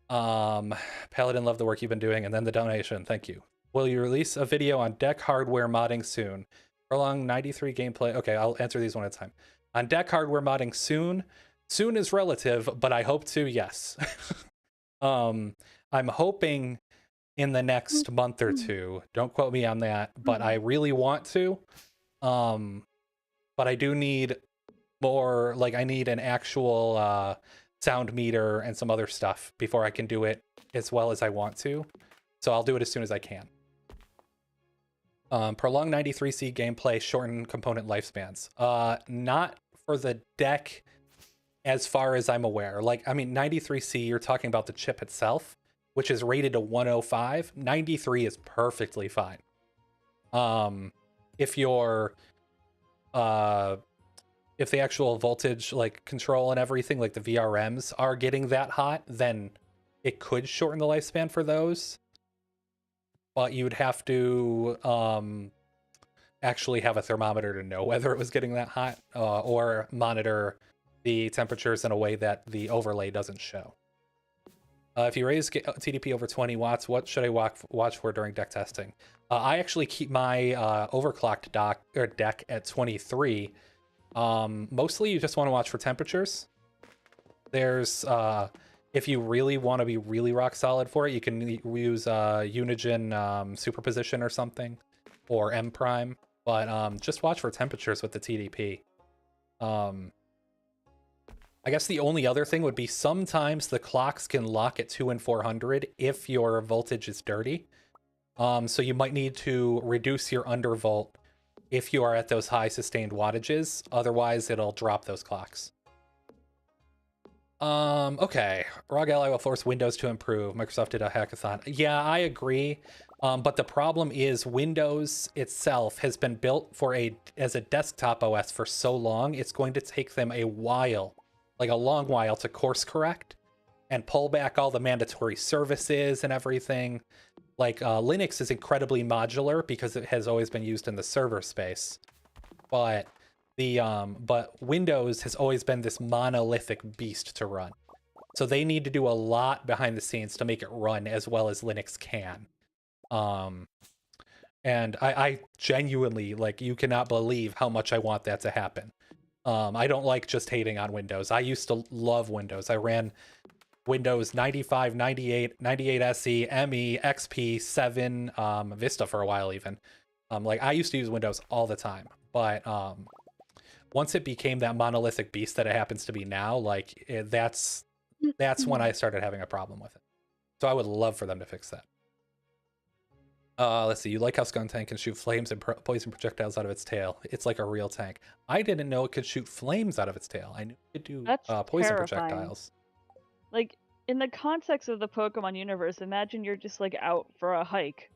Paladin, love the work you've been doing, and then the donation. Thank you. Will you release a video on deck hardware modding soon? Prolonged 93 gameplay. Okay, I'll answer these one at a time. On deck hardware modding soon. Soon is relative, but I hope to, yes. I'm hoping in the next month or two. Don't quote me on that, but I really want to. But I do need more, like I need an actual sound meter and some other stuff before I can do it as well as I want to. So I'll do it as soon as I can. Prolonged 93C gameplay, shorten component lifespans. Not for the deck as far as I'm aware. Like, I mean, 93C, you're talking about the chip itself, which is rated to 105. 93 is perfectly fine. If you're if the actual voltage like control and everything, like the VRMs are getting that hot, then it could shorten the lifespan for those. But you would have to actually have a thermometer to know whether it was getting that hot, or monitor the temperatures in a way that the overlay doesn't show. If you raise TDP over 20 watts, what should I watch for during deck testing? I actually keep my overclocked deck at 23. Mostly you just want to watch for temperatures. There's if you really want to be really rock solid for it, you can use Unigen superposition or something, or M prime, but just watch for temperatures with the TDP. I guess the only other thing would be sometimes the clocks can lock at 2 and 400 if your voltage is dirty. So you might need to reduce your undervolt if you are at those high sustained wattages. Otherwise, it'll drop those clocks. Okay. ROG Ally will force Windows to improve. Microsoft did a hackathon. Yeah, I agree. But the problem is Windows itself has been built as a desktop OS for so long, it's going to take them a while, like a long while, to course correct and pull back all the mandatory services and everything. Like Linux is incredibly modular because it has always been used in the server space, but Windows has always been this monolithic beast to run. So they need to do a lot behind the scenes to make it run as well as Linux can. And I genuinely, like, you cannot believe how much I want that to happen. I don't like just hating on Windows. I used to love Windows. I ran Windows 95, 98, 98 SE, ME, XP, 7, Vista for a while even. Like, I used to use Windows all the time. But once it became that monolithic beast that it happens to be now, like, that's when I started having a problem with it. So I would love for them to fix that. Let's see. You like how Skuntank can shoot flames and poison projectiles out of its tail. It's like a real tank. I didn't know it could shoot flames out of its tail. I knew it could do That's poison terrifying. projectiles. Like, in the context of the Pokemon universe, imagine you're just like out for a hike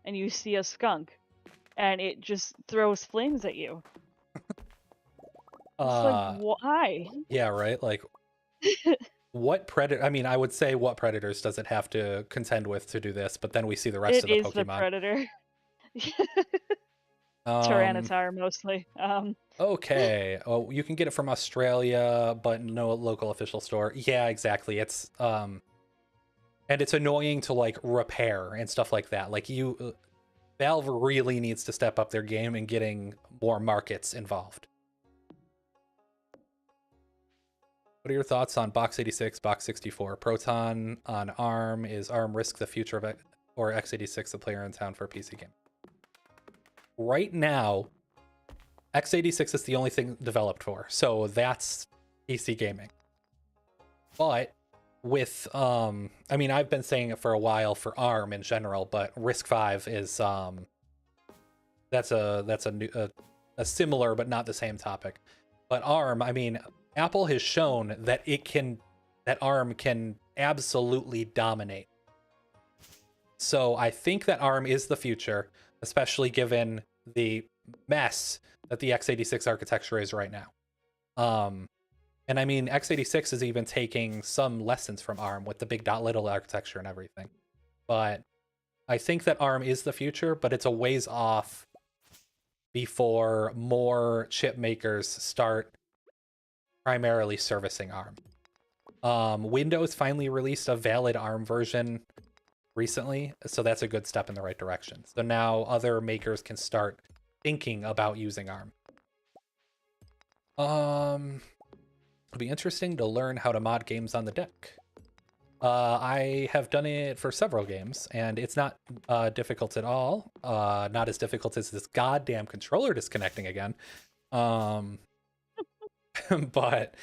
and you see a skunk and it just throws flames at you. It's like, why? Yeah, right. Like, what predator? I mean, I would say what predators does it have to contend with to do this? But then we see the rest It of the is the Pokemon. predator. Um, Tyranitar mostly. okay. Oh, you can get it from Australia, but no local official store. Yeah, exactly. It's and it's annoying to like repair and stuff like that. Like Valve really needs to step up their game and getting more markets involved. What are your thoughts on Box 86, Box 64? Proton on ARM. Is ARM risk the future of or x86 the player in town for a PC game? Right now, x86 is the only thing developed for, so that's PC gaming. But with I mean, I've been saying it for a while for ARM in general, but RISC-V is that's a similar but not the same topic. But ARM, I mean, Apple has shown that that ARM can absolutely dominate. So I think that ARM is the future, especially given the mess that the x86 architecture is right now. And I mean, x86 is even taking some lessons from ARM with the big dot little architecture and everything. But I think that ARM is the future, but it's a ways off before more chip makers start primarily servicing ARM. Windows finally released a valid ARM version recently, so that's a good step in the right direction. So now other makers can start thinking about using ARM. It'll be interesting to learn how to mod games on the deck. I have done it for several games, and it's not difficult at all. Not as difficult as this goddamn controller disconnecting again. But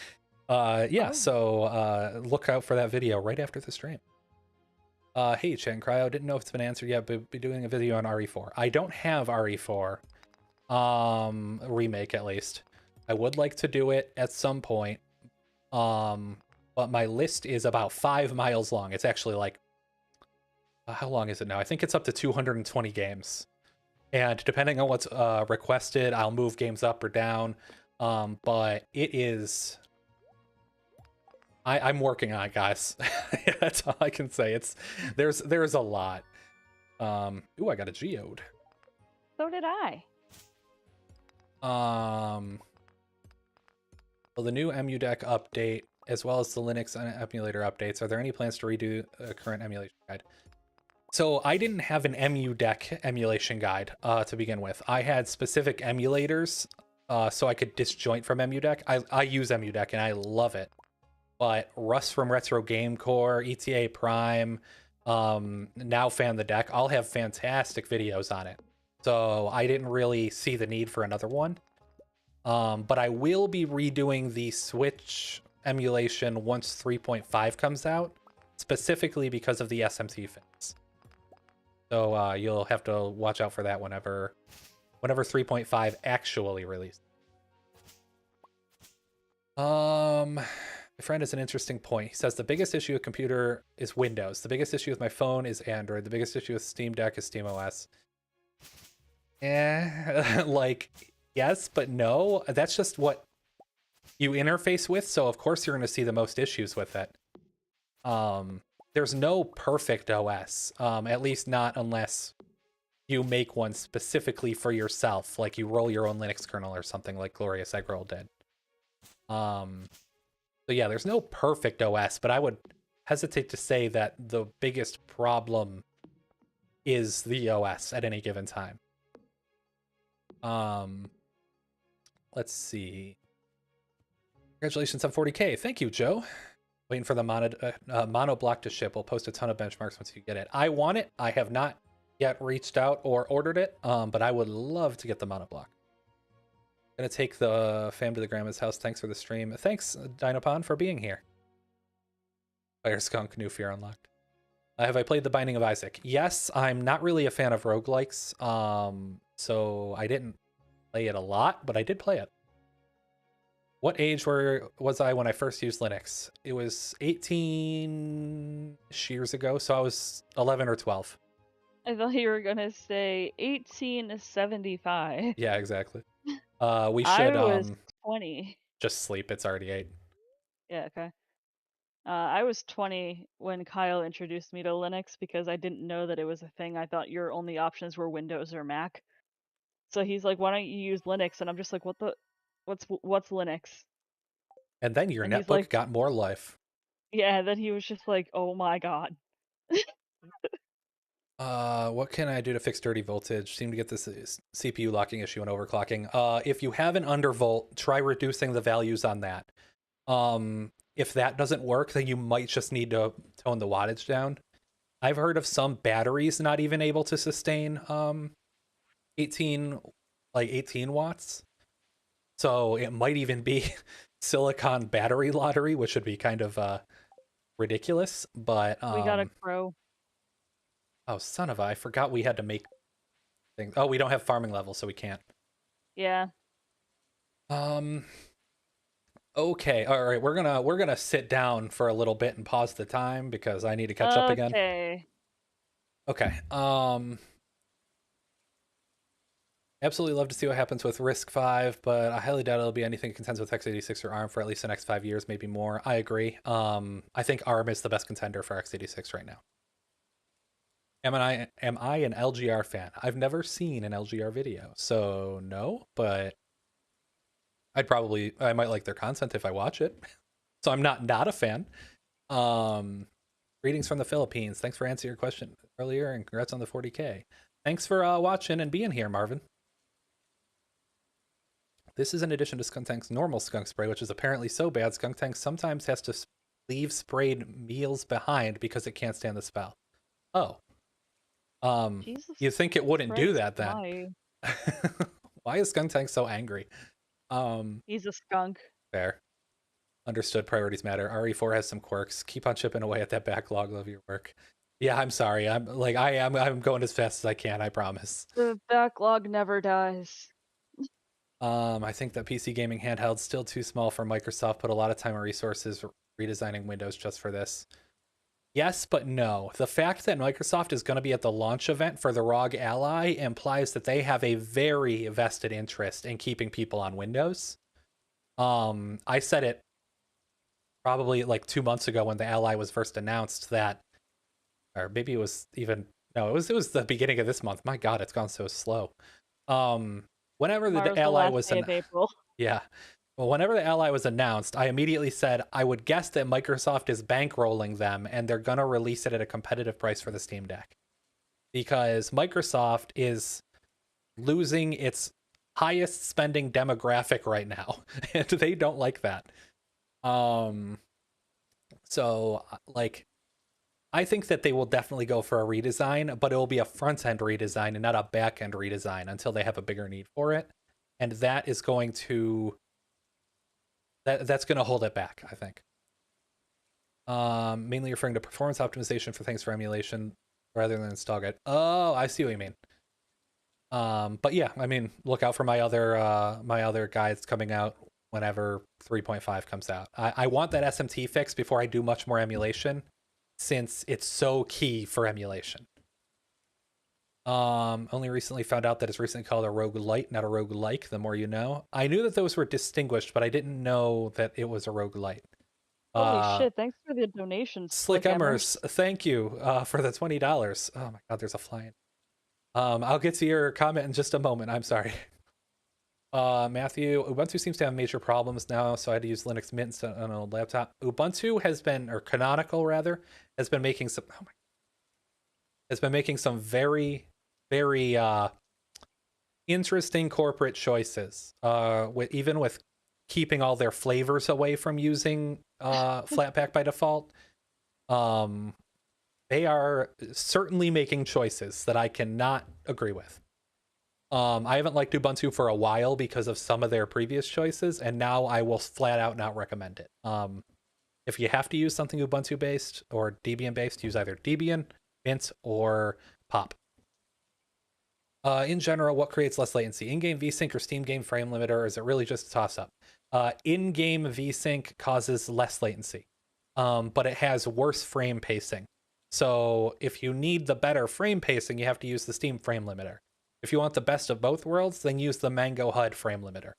yeah, so look out for that video right after the stream. Hey, Chen Cryo, didn't know if it's been answered yet, but be doing a video on RE4. I don't have RE4 remake, at least. I would like to do it at some point. But my list is about 5 miles long. It's actually like, how long is it now? I think it's up to 220 games. And depending on what's requested, I'll move games up or down. But it is... I'm working on it, guys. That's all I can say. There's a lot. Ooh, I got a geode. So did I. Well, the new EmuDeck update, as well as the Linux emulator updates, are there any plans to redo a current emulation guide? So I didn't have an EmuDeck emulation guide to begin with. I had specific emulators so I could disjoint from EmuDeck. I use EmuDeck and I love it. But Russ from Retro Game Core, ETA Prime, now Fan the Deck, all have fantastic videos on it. So I didn't really see the need for another one. But I will be redoing the Switch emulation once 3.5 comes out, specifically because of the SMT fix. So you'll have to watch out for that whenever 3.5 actually releases. My friend has an interesting point. He says the biggest issue with computer is Windows. The biggest issue with my phone is Android. The biggest issue with Steam Deck is SteamOS. Like, yes, but no. That's just what you interface with, so of course you're going to see the most issues with it. There's no perfect OS, at least not unless you make one specifically for yourself, like you roll your own Linux kernel or something like Glorious Eggroll did. So yeah, there's no perfect OS, but I would hesitate to say that the biggest problem is the OS at any given time. Let's see. Congratulations on 40K. Thank you, Joe. Waiting for the mono block to ship. We'll post a ton of benchmarks once you get it. I want it. I have not yet reached out or ordered it, but I would love to get the mono block. Gonna take the fam to the grandma's house. Thanks for the stream. Thanks, Dinopon, for being here. Fire Skunk, new fear unlocked. Have I played The Binding of Isaac? Yes, I'm not really a fan of roguelikes, so I didn't play it a lot, but I did play it. What age was I when I first used Linux? It was 18 years ago, so I was 11 or 12. I thought you were gonna say 1875. Yeah, exactly. We I should was 20. just sleep. It's already 8. Yeah, okay. I was 20 when Kyle introduced me to Linux because I didn't know that it was a thing. I thought your only options were Windows or Mac. So he's like, "Why don't you use Linux?" And I'm just like, what's Linux?" And then your And he's netbook like, got more life. "Yeah." Then he was just like, "Oh my god." What can I do to fix dirty voltage? Seem to get this CPU locking issue and overclocking. If you have an undervolt, try reducing the values on that. If that doesn't work, then you might just need to tone the wattage down. I've heard of some batteries not even able to sustain 18 18 watts. So it might even be silicon battery lottery, which would be kind of ridiculous. But We got a crow. oh son of a, I forgot we had to make things. Oh, we don't have farming level, so we can't. Yeah. Um okay, all right, we're gonna sit down for a little bit and pause the time because I need to catch up again. Okay. Okay. Absolutely love to see what happens with Risk 5, but I highly doubt it'll be anything contends with x86 or ARM for at least the next 5 years, maybe more. I agree. I think ARM is the best contender for x86 right now. Am I an LGR fan? I've never seen an LGR video, so no, but I might like their content if I watch it. So I'm not a fan. Um Greetings from the Philippines. Thanks for answering your question earlier and congrats on the 40K. Thanks for watching and being here, Marvin. This is in addition to Skunk Tank's normal skunk spray, which is apparently so bad Skunk Tank sometimes has to leave sprayed meals behind because it can't stand the smell. Oh. Jesus You'd think it wouldn't do Christ, that then. why? Why is Skunk Tank so angry? He's a skunk. Fair. Understood, priorities matter. RE4 has some quirks. Keep on chipping away at that backlog. Love your work. Yeah, I'm sorry. I'm going as fast as I can, I promise. The backlog never dies. I think that PC gaming handheld's still too small for Microsoft, put a lot of time and resources redesigning Windows just for this. Yes, but no. The fact that Microsoft is going to be at the launch event for the ROG Ally implies that they have a very vested interest in keeping people on Windows. I said it probably like 2 months ago when the Ally was first announced that, or maybe it was even, no, it was the beginning of this month. My God, it's gone so slow. Whenever the Tomorrow's the Ally last was day of April. yeah. Well, whenever the Ally was announced, I immediately said I would guess that Microsoft is bankrolling them and they're going to release it at a competitive price for the Steam Deck. Because Microsoft is losing its highest spending demographic right now, and they don't like that. So like I think that they will definitely go for a redesign, but it will be a front end redesign and not a back end redesign until they have a bigger need for it. And that is going to that's going to hold it back, I think. Mainly referring to performance optimization for things for emulation rather than install guide. Oh, I see what you mean. But yeah, I mean, look out for my other guides coming out whenever 3.5 comes out. I want that SMT fix before I do much more emulation, since it's so key for emulation. Only recently found out that it's recently called a roguelite, not a roguelike. The more you know. I knew that those were distinguished, but I didn't know that it was a roguelite. Holy shit, thanks for the donations, Slick Slick Emmers, Emmers. thank you for the $20. Oh my God, there's a fly in. I'll get to your comment in just a moment. I'm sorry. Matthew, Ubuntu seems to have major problems now, so I had to use Linux Mint on an old laptop. Ubuntu has been, or Canonical rather, has been making some. Oh my, has been making some very, very interesting corporate choices. Even with keeping all their flavors away from using Flatpak by default. They are certainly making choices that I cannot agree with. I haven't liked Ubuntu for a while because of some of their previous choices, and now I will flat out not recommend it. If you have to use something Ubuntu based or Debian based, use either Debian, Mint, or Pop. In general, what creates less latency? In-game VSync or Steam game frame limiter, or is it really just a toss-up? In-game VSync causes less latency, but it has worse frame pacing. So if you need the better frame pacing, you have to use the Steam frame limiter. If you want the best of both worlds, then use the Mango HUD frame limiter.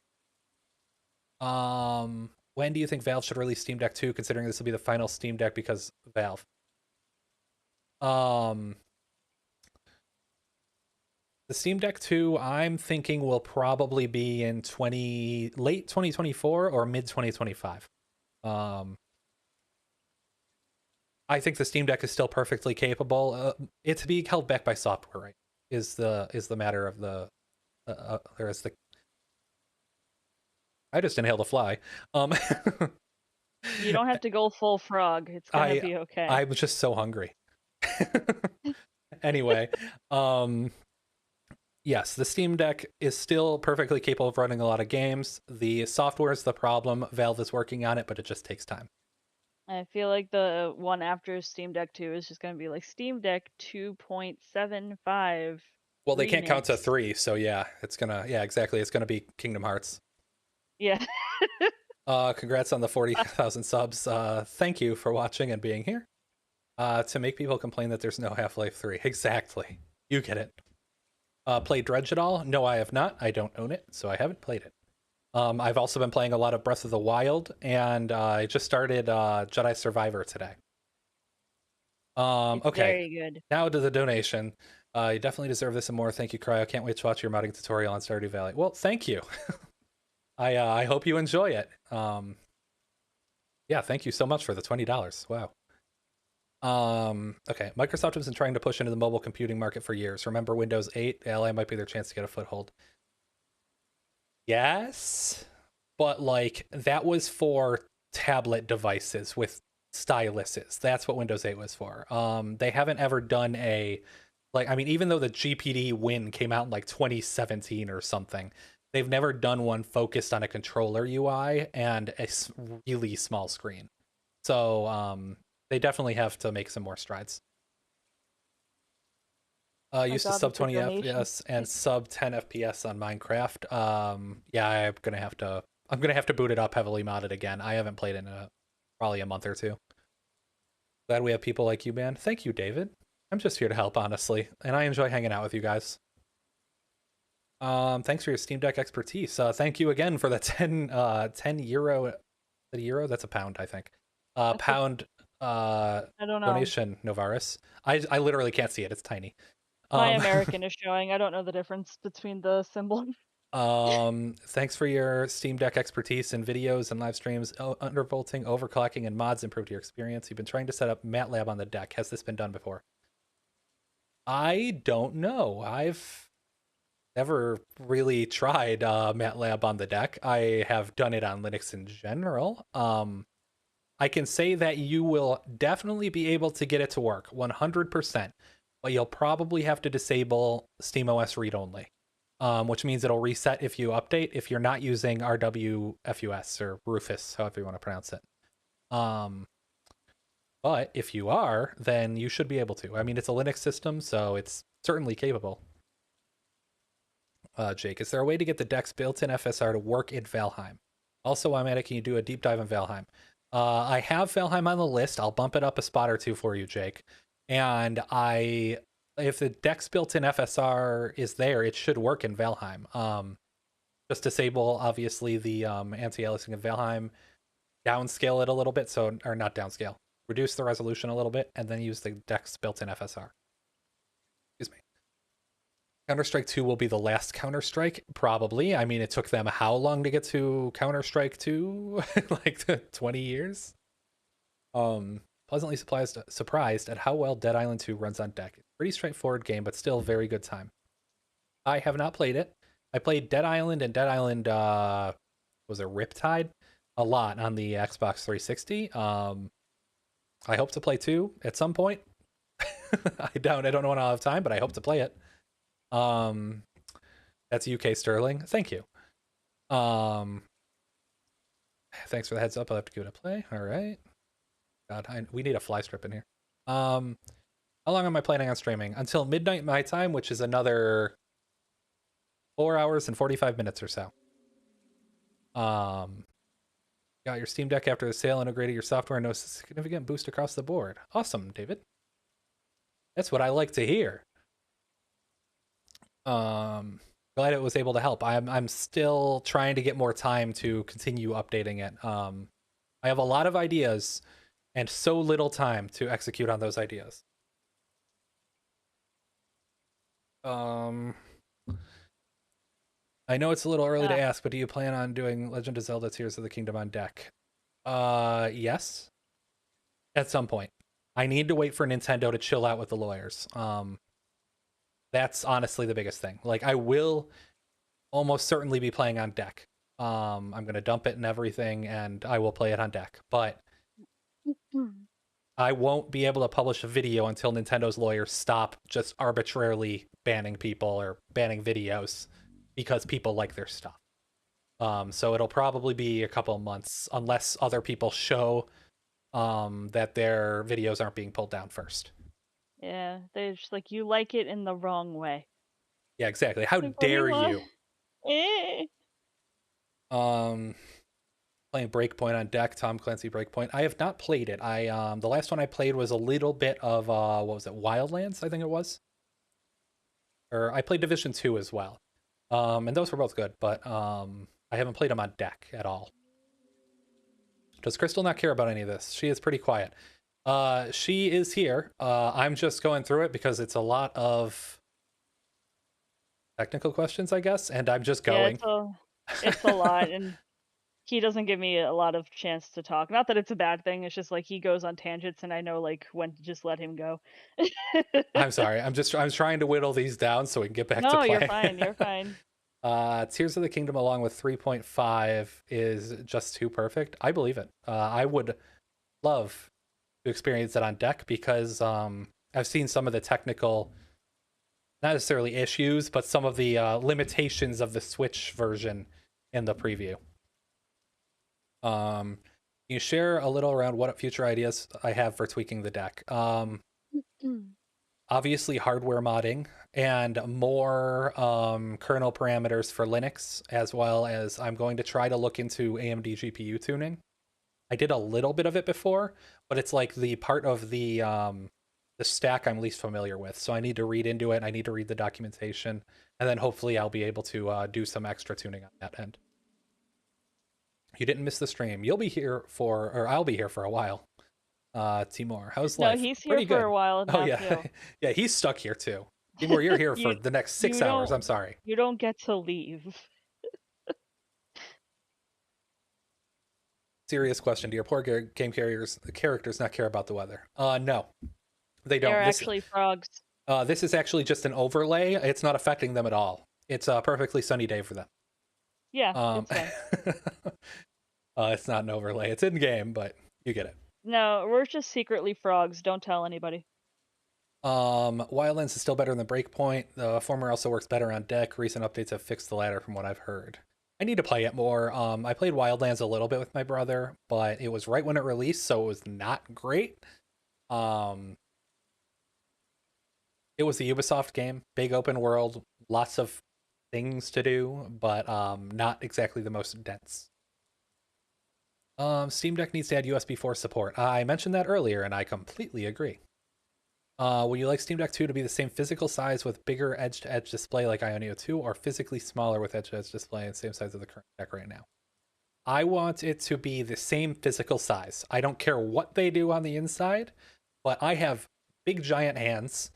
When do you think Valve should release Steam Deck 2, considering this will be the final Steam Deck because Valve? The Steam Deck 2, I'm thinking will probably be in late 2024 or mid 2025. I think the Steam Deck is still perfectly capable. It's being held back by software, right? Is the matter of the there is the. I just inhaled a fly. You don't have to go full frog. It's gonna be okay. I'm just so hungry. Anyway, yes, the Steam Deck is still perfectly capable of running a lot of games. The software is the problem. Valve is working on it, but it just takes time. I feel like the one after Steam Deck 2 is just gonna be like Steam Deck 2.75. Well, they can't count to remix. 3, so yeah, exactly. It's gonna be Kingdom Hearts. Yeah. Congrats on the 40,000 subs. Thank you for watching and being here. To make people complain that there's no Half-Life 3. Exactly. You get it. Played Dredge at all? No, I have not. I don't own it, so I haven't played it. I've also been playing a lot of Breath of the Wild, and I just started Jedi Survivor today. It's Okay. very good. Now to the donation. You definitely deserve this and more. Thank you, Cryo. Can't wait to watch your modding tutorial on Stardew Valley. Well, thank you. I hope you enjoy it. Yeah, thank you so much for the $20. Wow. Okay. Microsoft has been trying to push into the mobile computing market for years. Remember Windows 8? LA might be their chance to get a foothold. Yes, but like that was for tablet devices with styluses. That's what Windows 8 was for. They haven't ever done I mean, even though the GPD Win came out in like 2017 or something, they've never done one focused on a controller UI and a really small screen. So they definitely have to make some more strides. Used to sub 20 FPS and sub 10 FPS on Minecraft. Yeah, I'm gonna have to boot it up heavily modded again. I haven't played in probably a month or two. Glad we have people like you, man. Thank you, David. I'm just here to help, honestly, and I enjoy hanging out with you guys. Thanks for your Steam Deck expertise. Thank you again for the 10 euro. The euro? That's a pound, I think. Pound I don't know. Donation, Novaris. I literally can't see it. It's tiny. My American is showing. I don't know the difference between the symbol. Thanks for your Steam Deck expertise in videos and live streams. Undervolting, overclocking, and mods improved your experience. You've been trying to set up MATLAB on the deck. Has this been done before? I don't know. I've never really tried MATLAB on the deck. I have done it on Linux in general. I can say that you will definitely be able to get it to work 100%, but you'll probably have to disable SteamOS read-only, which means it'll reset if you update, if you're not using RWFUS or Rufus, however you want to pronounce it. But if you are, then you should be able to. I mean, it's a Linux system, so it's certainly capable. Jake, is there a way to get the deck's built-in FSR to work in Valheim? Also, I'm at it. Can you do a deep dive in Valheim? I have Valheim on the list. I'll bump it up a spot or two for you, Jake. And if the deck's built-in FSR is there, it should work in Valheim. Just disable, obviously, the anti-aliasing of Valheim, downscale it a little bit, or not downscale, reduce the resolution a little bit, and then use the deck's built-in FSR. Excuse me. Counter-Strike 2 will be the last Counter-Strike, probably. I mean, it took them how long to get to Counter-Strike 2? Like 20 years? Pleasantly surprised at how well Dead Island 2 runs on deck. Pretty straightforward game, but still very good time. I have not played it. I played Dead Island and Dead Island, was it Riptide? A lot on the Xbox 360. I hope to play 2 at some point. I don't know when I'll have time, but I hope to play it. That's UK Sterling. Thank you. Thanks for the heads up. I'll have to give it a play. All right. God, we need a fly strip in here. Um, how long am I planning on streaming? Until midnight my time, which is another 4 hours and 45 minutes or so. Um, got your Steam Deck after the sale, integrated your software, no significant boost across the board. Awesome, David. That's what I like to hear. Glad it was able to help. I'm still trying to get more time to continue updating it. I have a lot of ideas and so little time to execute on those ideas. Um, I know it's a little early to Ah, ask, but do you plan on doing Legend of Zelda Tears of the Kingdom on deck? Yes, at some point. I need to wait for Nintendo to chill out with the lawyers. That's honestly the biggest thing. Like, I will almost certainly be playing on deck. I'm gonna dump it and everything, and I will play it on deck. But I won't be able to publish a video until Nintendo's lawyers stop just arbitrarily banning people or banning videos because people like their stuff. So it'll probably be a couple of months unless other people show that their videos aren't being pulled down first. yeah, they're just like, you like it in the wrong way. Yeah, exactly. How Like, what do you dare want? you? Eh. Um, playing Breakpoint on deck, Tom Clancy Breakpoint. I have not played it. I the last one I played was a little bit of what was it, Wildlands, I think it was. Or I played Division 2 as well. And those were both good, but I haven't played them on deck at all. Does Crystal not care about any of this? She is pretty quiet. She is here. I'm just going through it because it's a lot of technical questions, I guess, and I'm just Yeah, going. it's a lot, and he doesn't give me a lot of chance to talk. Not that it's a bad thing, it's just like he goes on tangents and I know like when to just let him go. I'm sorry. I'm trying to whittle these down so we can get back to No, you're playing. fine. You're fine. Tears of the Kingdom along with 3.5 is just too perfect. I believe it. I would love to experience it on deck because I've seen some of the technical, not necessarily issues, but some of the limitations of the Switch version in the preview. Can you share a little around what future ideas I have for tweaking the deck? Obviously hardware modding and more kernel parameters for Linux, as well as I'm going to try to look into AMD GPU tuning. I did a little bit of it before, but it's like the part of the stack I'm least familiar with. So I need to read into it. I need to read the documentation, and then hopefully I'll be able to do some extra tuning on that end. You didn't miss the stream. You'll be here for, or I'll be here for a while. Timur, how's No, life? he's here Pretty for a good. while Oh now yeah, too. yeah, he's stuck here too. Timur, you're here for You the next you 6 hours. I'm don't sorry. you don't get to leave. Serious question: do your poor game characters not care about the weather? No, they They're don't. actually frogs. This is actually just an overlay. It's not affecting them at all. It's a perfectly sunny day for them. Yeah, Um, it's fine. it's not an overlay. It's in game, but you get it. No, we're just secretly frogs. Don't tell anybody. Wildlands is still better than Breakpoint. The former also works better on deck. Recent updates have fixed the latter, from what I've heard. I need to play it more. I played Wildlands a little bit with my brother, but it was right when it released, so it was not great. Um, it was the Ubisoft game, big open world, lots of things to do, but not exactly the most dense. Steam Deck needs to add USB 4 support. I mentioned that earlier, and I completely agree. Would you like Steam Deck 2 to be the same physical size with bigger edge-to-edge display like Ionio 2, or physically smaller with edge-to-edge display and same size of the current deck right now? I want it to be the same physical size. I don't care what they do on the inside, but I have big giant hands,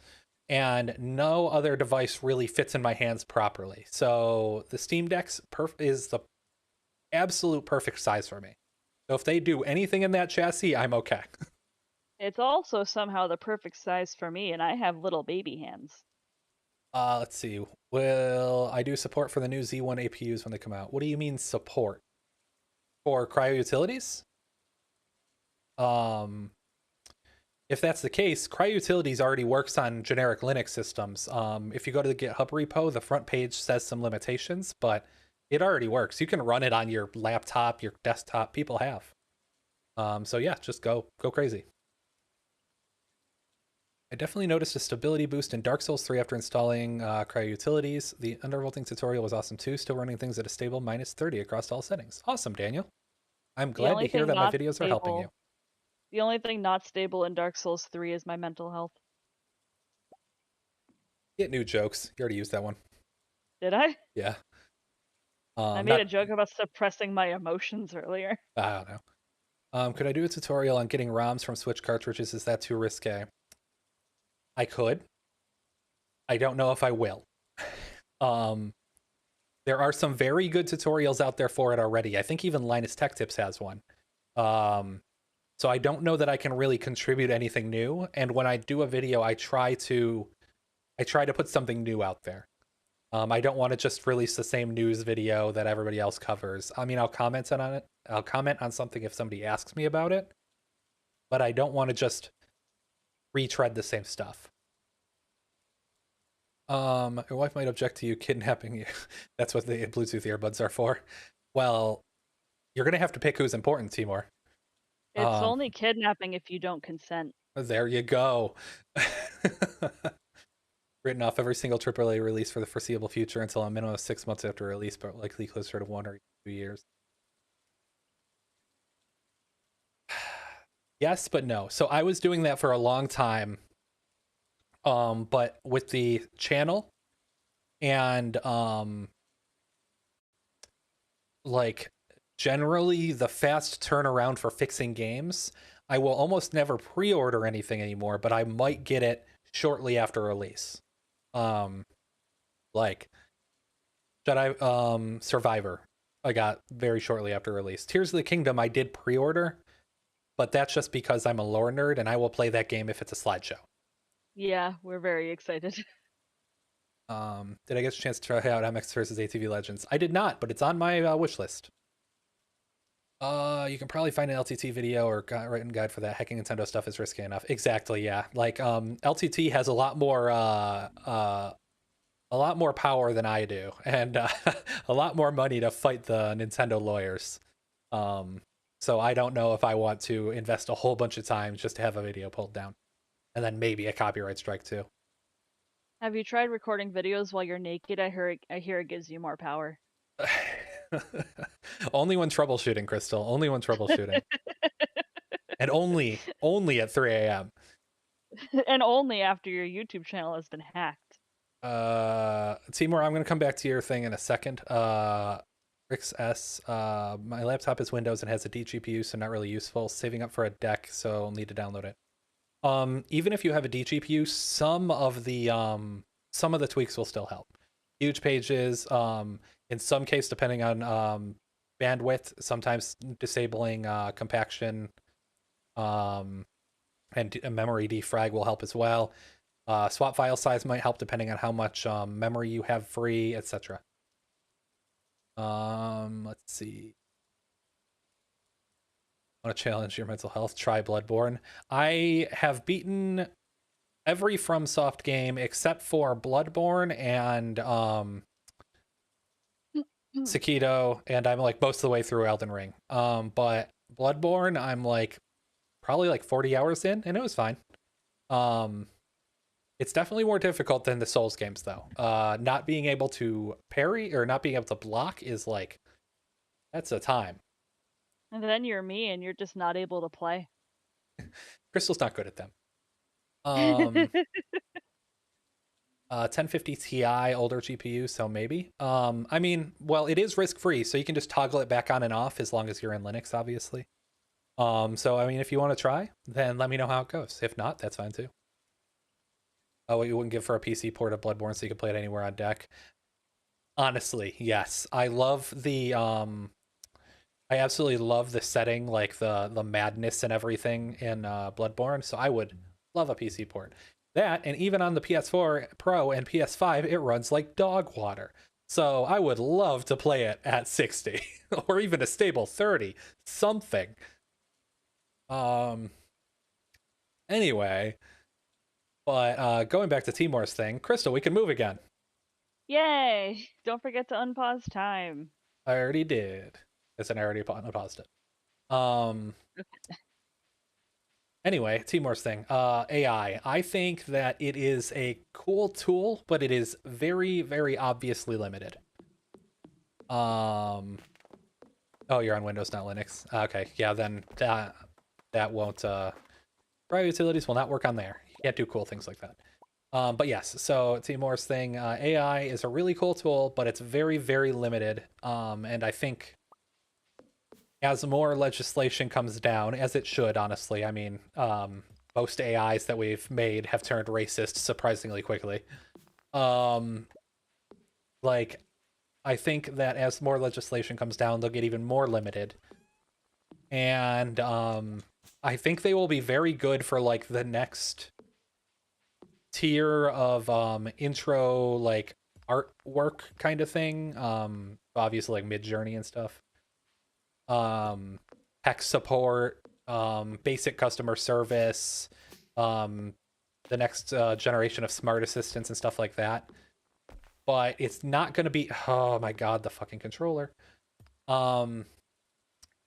and no other device really fits in my hands properly. So the Steam Deck's is the absolute perfect size for me. So if they do anything in that chassis, I'm okay. It's also somehow the perfect size for me, and I have little baby hands. Let's see. Will I do support for the new Z1 APUs when they come out? What do you mean support? For cryo utilities? Um, if that's the case, cryo utilities already works on generic Linux systems. If you go to the GitHub repo, the front page says some limitations, but it already works. You can run it on your laptop, your desktop. People have. So yeah, just go crazy. I definitely noticed a stability boost in Dark Souls 3 after installing Cryo Utilities. The undervolting tutorial was awesome too, still running things at a stable minus 30 across all settings. Awesome, Daniel. I'm The glad to only hear thing that my not videos are helping you. stable the only thing not stable in Dark Souls 3 is my mental health. Get new jokes. You already used that one. Did I? Yeah. I made a Not, joke about suppressing my emotions earlier. I don't know. Could I do a tutorial on getting ROMs from Switch cartridges? Is that too risque? I could. I don't know if I will. Um, there are some very good tutorials out there for it already. I think even Linus Tech Tips has one. Um, so I don't know that I can really contribute anything new. And when I do a video, I try to put something new out there. I don't want to just release the same news video that everybody else covers. I mean, I'll comment on it. I'll comment on something if somebody asks me about it, but I don't want to just retread the same stuff. Your wife might object to you kidnapping you. That's what the Bluetooth earbuds are for. Well, you're gonna have to pick who's important, Timur. It's Um, only kidnapping if you don't consent. there you go. Written off every single AAA release for the foreseeable future until a minimum of 6 months after release, but likely closer to 1 or 2 years. Yes, but no. So I was doing that for a long time. But with the channel and like generally the fast turnaround for fixing games, I will almost never pre-order anything anymore, but I might get it shortly after release. Um like Jedi Survivor I got very shortly after release. Tears of the Kingdom I did pre-order, but that's just because I'm a lore nerd and I will play that game if it's a slideshow. Yeah, we're very excited. Did I get a chance to try out MX versus ATV Legends? I did not, but it's on my wish list. You can probably find an LTT video or written guide for that. Hacking Nintendo stuff is risky enough. Exactly, yeah. Like, LTT has a lot more power than I do, and a lot more money to fight the Nintendo lawyers. Um, so I don't know if I want to invest a whole bunch of time just to have a video pulled down, and then maybe a copyright strike too. Have you tried recording videos while you're naked? I hear it gives you more power. Only when troubleshooting, Crystal. Only when troubleshooting, and only at 3 a.m. And only after your YouTube channel has been hacked. Timur, I'm gonna come back to your thing in a second. Rix S. My laptop is Windows and has a D GPU, so not really useful. Saving up for a deck, so I'll need to download it. Even if you have a D GPU, some of the tweaks will still help. Huge pages, in some case, depending on bandwidth, sometimes disabling compaction, um, and memory defrag will help as well. Swap file size might help depending on how much memory you have free, etc. Let's see. Want to challenge your mental health? Try Bloodborne. I have beaten every FromSoft game except for Bloodborne and Sekiro, and I'm like most of the way through Elden Ring. But Bloodborne, I'm like probably like 40 hours in, and it was fine. Um, it's definitely more difficult than the Souls games, though. Not being able to parry or not being able to block is like that's a time. And then you're me and you're just not able to play. Crystal's not good at them. Um, 1050 Ti, older GPU, so maybe. I mean, well, it is risk free, so you can just toggle it back on and off as long as you're in Linux, obviously. So I mean, if you want to try, then let me know how it goes. If not, that's fine too. Oh, what you wouldn't give for a PC port of Bloodborne so you can play it anywhere on deck? Honestly, yes. I absolutely love the setting, like the madness and everything in Bloodborne. So I would love a PC port. That, and even on the PS4 Pro and PS5, it runs like dog water. So I would love to play it at 60 or even a stable 30, something. Um. Anyway, but going back to Timor's thing, Crystal, we can move again. Yay! Don't forget to unpause time. I already did. It's an already paused it. Um, anyway, Timor's thing. AI. I think that it is a cool tool, but it is very, very obviously limited. Um, oh, you're on Windows, not Linux. Okay, yeah, then that won't. Private utilities will not work on there. You can't do cool things like that. But yes, so Timor's thing, AI is a really cool tool, but it's very, very limited. And I think as more legislation comes down, as it should, honestly, I mean, most AIs that we've made have turned racist surprisingly quickly. Um, like, I think that as more legislation comes down, they'll get even more limited. And I think they will be very good for like the next tier of intro like artwork kind of thing. Obviously like mid journey and stuff. Um Tech support, basic customer service, um the next generation of smart assistants and stuff like that. But it's not going to be, oh my god, the fucking controller. Um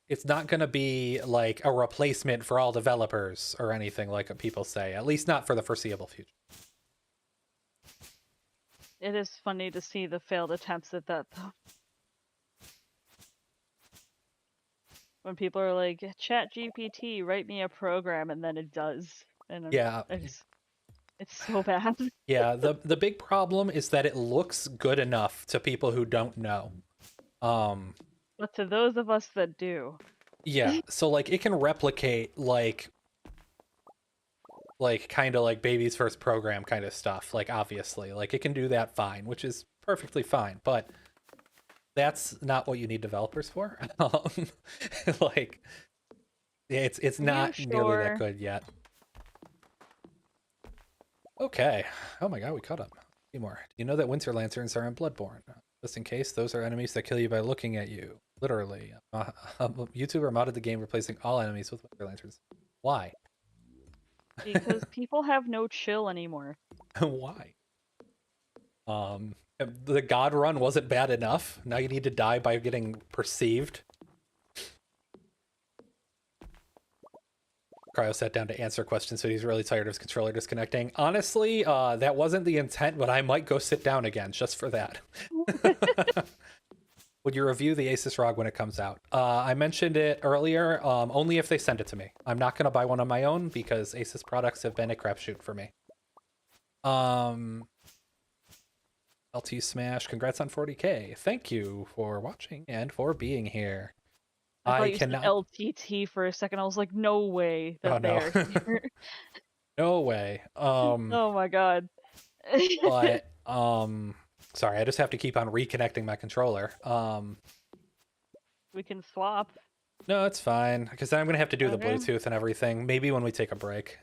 it's not going to be like a replacement for all developers or anything like people say, at least not for the foreseeable future. It is funny to see the failed attempts at that, though. When people are like, Chat GPT, write me a program, and then it does. And Yeah. it's so bad. Yeah, the big problem is that it looks good enough to people who don't know. Um But to those of us that do. yeah, so like it can replicate like kind of like baby's first program kind of stuff, like obviously. Like it can do that fine, which is perfectly fine, but that's not what you need developers for. Like it's Are you not nearly that sure? good yet. Okay. Oh my god, we caught up. A few more. Do you know that winter lanterns are in Bloodborne? Just in case, those are enemies that kill you by looking at you. Literally. A YouTuber modded the game replacing all enemies with winter lanterns. Why? Because people have no chill anymore. Why? The god run wasn't bad enough. Now you need to die by getting perceived. Cryo sat down to answer questions, so he's really tired of his controller disconnecting. Honestly, that wasn't the intent, but I might go sit down again just for that. Would you review the Asus ROG when it comes out? I mentioned it earlier, only if they send it to me. I'm not going to buy one on my own because Asus products have been a crapshoot for me. LT Smash, congrats on 40K. Thank you for watching and for being here. I thought I you said cannot. LTT for a second. I was like, no way Oh that they no. are here. No way. Oh my god. But sorry, I just have to keep on reconnecting my controller. We can swap. No, it's fine because then I'm gonna have to do the Okay. Bluetooth and everything. Maybe when we take a break.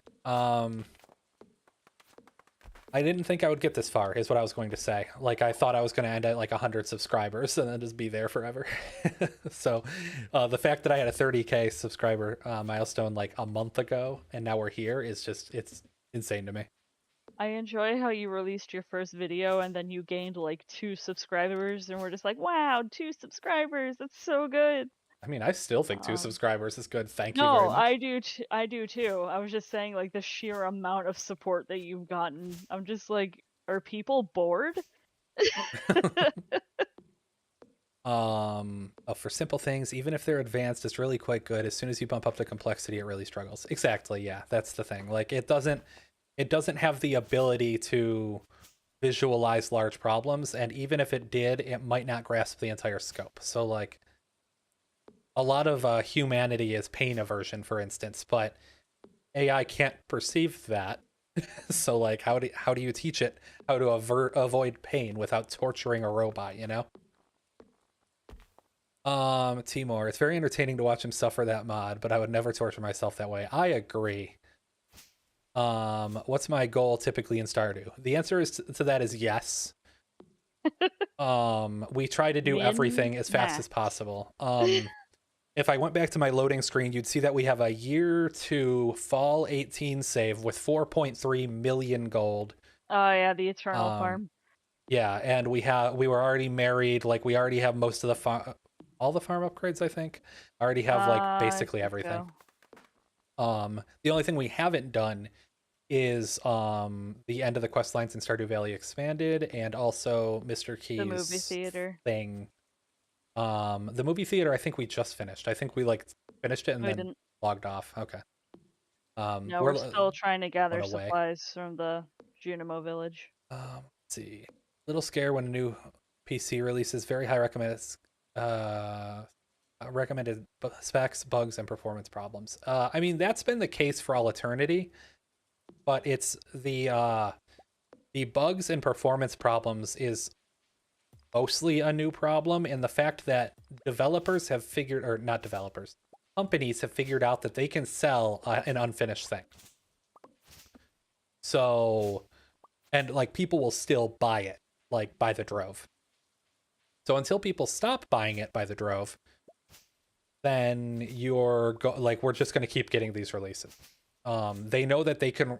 I didn't think I would get this far, is what I was going to say. Like, I thought I was going to end at like 100 subscribers and then just be there forever. So, the fact that I had a 30K subscriber milestone like a month ago and now we're here is just, it's insane to me. I enjoy how you released your first video and then you gained like 2 subscribers and we're just like, wow, 2 subscribers. That's so good. I mean, I still think 2 Um, subscribers is good. Thank you very no, much. I do too. I was just saying like the sheer amount of support that you've gotten. I'm just like, are people bored? For simple things, even if they're advanced, it's really quite good. As soon as you bump up the complexity, it really struggles. Exactly, yeah, that's the thing. Like it doesn't have the ability to visualize large problems, and even if it did, it might not grasp the entire scope. So like a lot of humanity is pain aversion, for instance, but AI can't perceive that. So like how do you teach it how to avoid pain without torturing a robot, you know? Timor, it's very entertaining to watch him suffer that mod, but I would never torture myself that way. I agree. What's my goal typically in Stardew? The answer is to that is yes. We try to do Min everything as fast as max. possible. If I went back to my loading screen, you'd see that we have a year to fall 18 save with 4.3 million gold. Oh yeah, the Eternal Um, Farm. yeah, and we were already married, like we already have most of the all the farm upgrades, I think. I already have like I basically think everything. so. The only thing we haven't done is the end of the quest lines in Stardew Valley expanded, and also Mr. The movie Key's theater. thing. The movie theater, I think we just finished. I think we like finished it and We then didn't. logged off. Okay. No, We're we're still trying to gather one away. supplies from the Junimo village. Let's see. Little scare when a new PC releases very high recommended specs, bugs, and performance problems. I mean that's been the case for all eternity, but it's the bugs and performance problems is mostly a new problem, and the fact that developers have figured, or not developers, companies have figured out that they can sell an unfinished thing. So, and like people will still buy it, like by the drove. So until people stop buying it by the drove, then like we're just going to keep getting these releases. They know that they can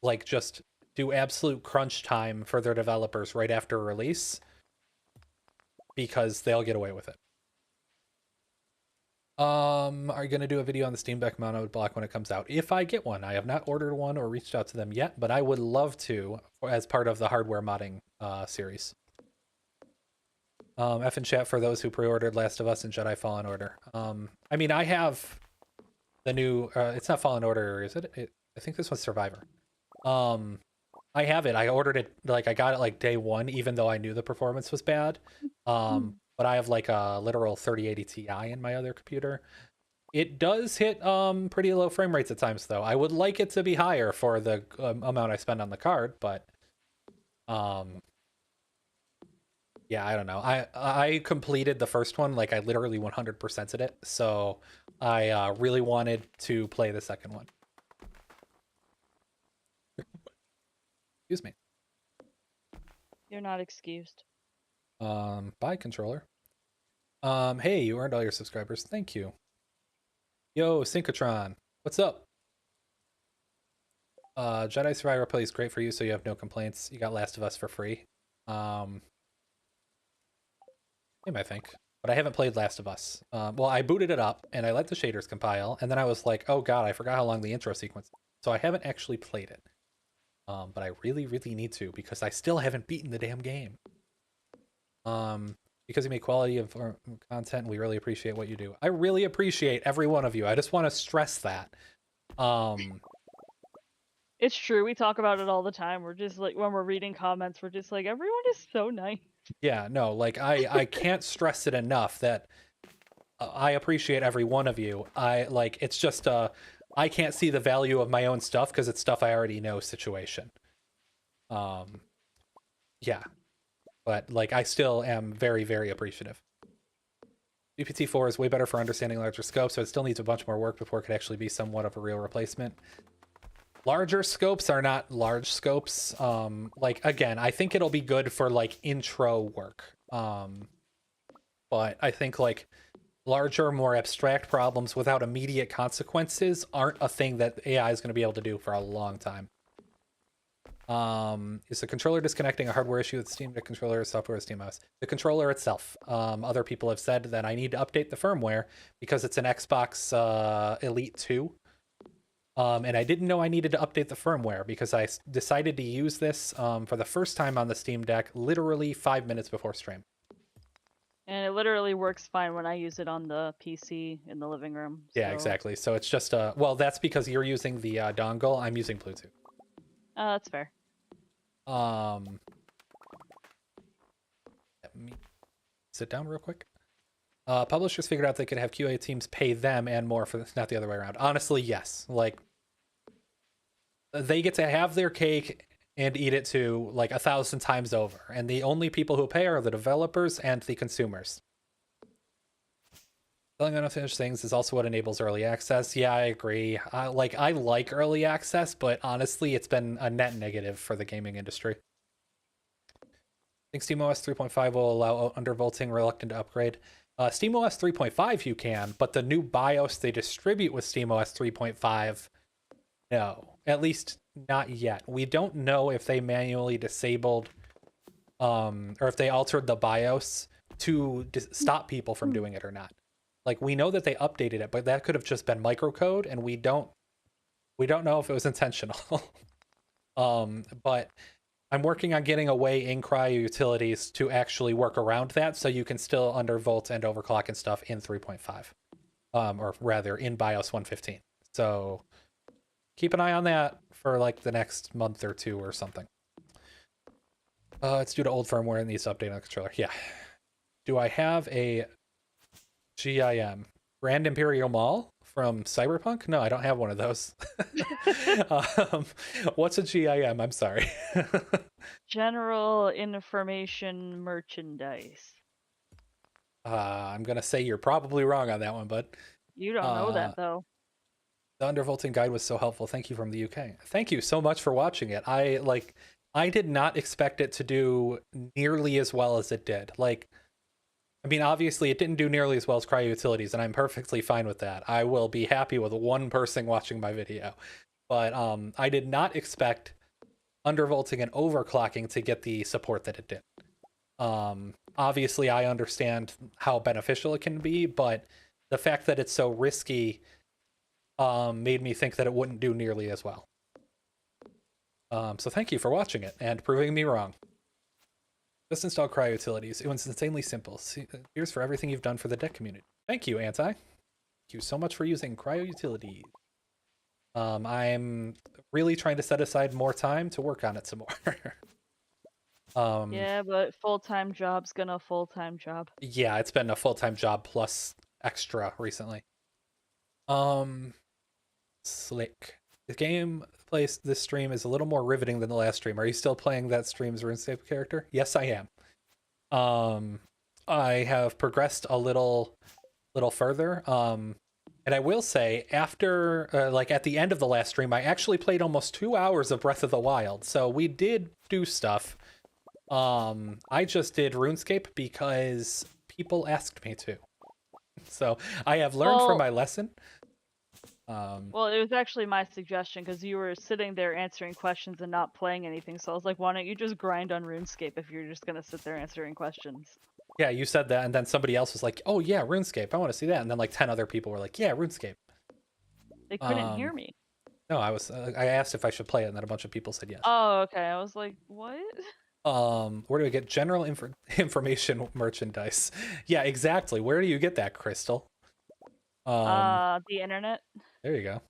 like just do absolute crunch time for their developers right after release because they'll get away with it. Are you gonna do a video on the Steam Deck mono block when it comes out? If I get one, I have not ordered one or reached out to them yet, but I would love to as part of the hardware modding series. F in chat for those who pre-ordered Last of Us and Jedi Fallen Order. I mean, I have the new. It's not Fallen Order, is it? I think this was Survivor. I have it. I ordered it like I got it like day one, even though I knew the performance was bad. But I have like a literal 3080 Ti in my other computer. It does hit pretty low frame rates at times, though. I would like it to be higher for the amount I spend on the card, but yeah, I don't know. I completed the first one, like I literally 100%ed it, so I really wanted to play the second one. Excuse me. You're not excused. Bye, controller. Hey, you earned all your subscribers. Thank you. Yo, Synchrotron. What's up? Jedi Survivor plays great for you, so you have no complaints. You got Last of Us for free. Same, I think. But I haven't played Last of Us. Well, I booted it up, and I let the shaders compile, and then I was like, oh god, I forgot how long the intro sequence is. So I haven't actually played it. But I really, really need to, because I still haven't beaten the damn game. Because you make quality of content, we really appreciate what you do. I really appreciate every one of you. I just want to stress that. It's true. We talk about it all the time. We're just like, when we're reading comments, we're just like, everyone is so nice. Yeah, no, like I can't stress it enough that I appreciate every one of you. It's just I can't see the value of my own stuff because it's stuff I already know situation. Yeah. But like I still am very, very appreciative. GPT-4 is way better for understanding larger scopes, so it still needs a bunch more work before it could actually be somewhat of a real replacement. Larger scopes are not large scopes. Like again, I think it'll be good for like intro work. But I think like larger, more abstract problems without immediate consequences aren't a thing that AI is going to be able to do for a long time. Is the controller disconnecting a hardware issue with the Steam Deck controller or software with SteamOS? The controller itself. Other people have said that I need to update the firmware because it's an Xbox Elite 2. And I didn't know I needed to update the firmware because I decided to use this for the first time on the Steam Deck literally 5 minutes before stream. And it literally works fine when I use it on the PC in the living room. Yeah, exactly. So it's just well, that's because you're using the dongle. I'm using Bluetooth. That's fair. Let me sit down real quick. Publishers figured out they could have QA teams pay them and more for this, not the other way around. Honestly, yes. Like they get to have their cake and eat it too, like 1,000 times over. And the only people who pay are the developers and the consumers. Selling unfinished things is also what enables early access. Yeah, I agree. I like early access, but honestly, it's been a net negative for the gaming industry. I think SteamOS 3.5 will allow undervolting reluctant to upgrade. SteamOS 3.5 you can, but the new BIOS they distribute with SteamOS 3.5, no. At least not yet. We don't know if they manually disabled or if they altered the BIOS to stop people from doing it or not. Like, we know that they updated it, but that could have just been microcode, and we don't know if it was intentional. But I'm working on getting a way in Cryo Utilities to actually work around that, so you can still undervolt and overclock and stuff in 3.5, or rather in BIOS 115. So keep an eye on that for like the next month or two or something. It's due to old firmware and needs to update on the controller. Yeah. Do I have a GIM? Grand Imperial Mall from Cyberpunk? No, I don't have one of those. um, what's a GIM? I'm sorry. General information merchandise. I'm gonna say you're probably wrong on that one, but You don't know uh, that though. the undervolting guide was so helpful. Thank you from the UK. Thank you so much for watching it. I did not expect it to do nearly as well as it did. Like, I mean, obviously it didn't do nearly as well as Cryo Utilities, and I'm perfectly fine with that. I will be happy with one person watching my video. But I did not expect undervolting and overclocking to get the support that it did. Obviously I understand how beneficial it can be, but the fact that it's so risky made me think that it wouldn't do nearly as well. So thank you for watching it and proving me wrong. Just install Cryo Utilities. It was insanely simple. Here's for everything you've done for the deck community. Thank you, Anti. Thank you so much for using Cryo Utilities. I'm really trying to set aside more time to work on it some more. Yeah, but full-time job's gonna full-time job. Yeah, it's been a full-time job plus extra recently. Slick. The game place this stream is a little more riveting than the last stream. Are you still playing that stream's RuneScape character? Yes, I am. I have progressed a little further. And I will say, after like at the end of the last stream, I actually played almost 2 hours of Breath of the Wild. So we did do stuff. I just did RuneScape because people asked me to. So I have learned from my lesson. Well, it was actually my suggestion because you were sitting there answering questions and not playing anything. So I was like, why don't you just grind on RuneScape if you're just gonna sit there answering questions? Yeah, you said that, and then somebody else was like, "Oh yeah, RuneScape, I want to see that." And then like 10 other people were like, "Yeah, RuneScape." They couldn't hear me. No, I asked if I should play it, and then a bunch of people said yes. Oh, okay. I was like, what? Where do we get general information merchandise? Yeah, exactly. Where do you get that, Crystal? The internet. There you go.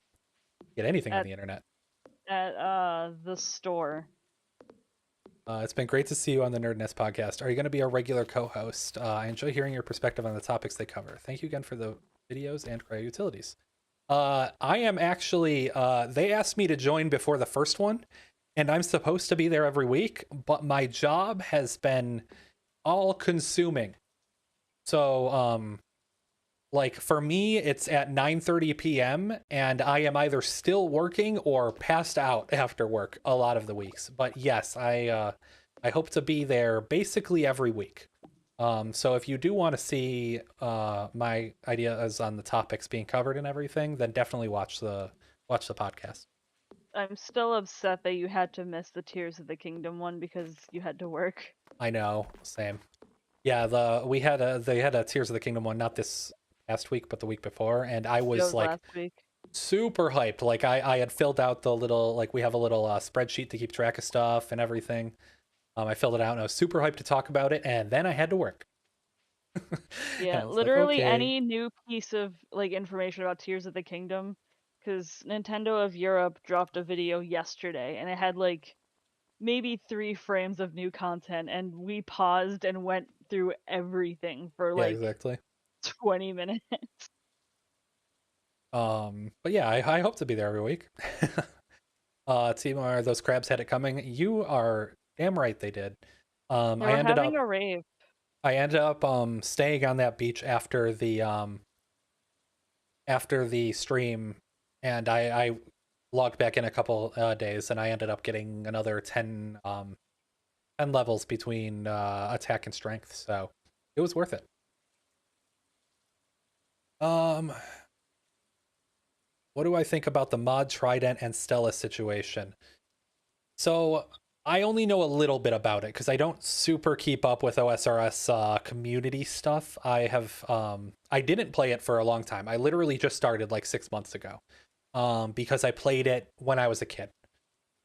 Get anything on the internet. At the store. It's been great to see you on the Nerd Nest podcast. Are you going to be a regular co-host? I enjoy hearing your perspective on the topics they cover. Thank you again for the videos and Cryo Utilities. I am actually, they asked me to join before the first one, and I'm supposed to be there every week, but my job has been all consuming. So, like for me, it's at 9:30 p.m. and I am either still working or passed out after work a lot of the weeks. But yes, I hope to be there basically every week. So if you do want to see my ideas on the topics being covered and everything, then definitely watch the podcast. I'm still upset that you had to miss the Tears of the Kingdom one because you had to work. I know, same. Yeah, they had a Tears of the Kingdom one, not this past week, but the week before, and I was like last week. super hyped. Like I had filled out the little, like we have a little spreadsheet to keep track of stuff and everything. I filled it out and I was super hyped to talk about it, and then I had to work. Yeah, literally any new piece of like information about Tears of the Kingdom, because Nintendo of Europe dropped a video yesterday and it had like maybe 3 frames of new content, and we paused and went through everything for Yeah, like exactly. 20 minutes. But yeah, I hope to be there every week. Timur, those crabs had it coming. You are damn right they did. They were having a rave. I ended up staying on that beach after the stream, and I logged back in a couple days, and I ended up getting another 10 levels between attack and strength, so it was worth it. What do I think about the mod Trident and Stella situation? So I only know a little bit about it because I don't super keep up with OSRS community stuff. I didn't play it for a long time. I literally just started like 6 months ago, because I played it when I was a kid,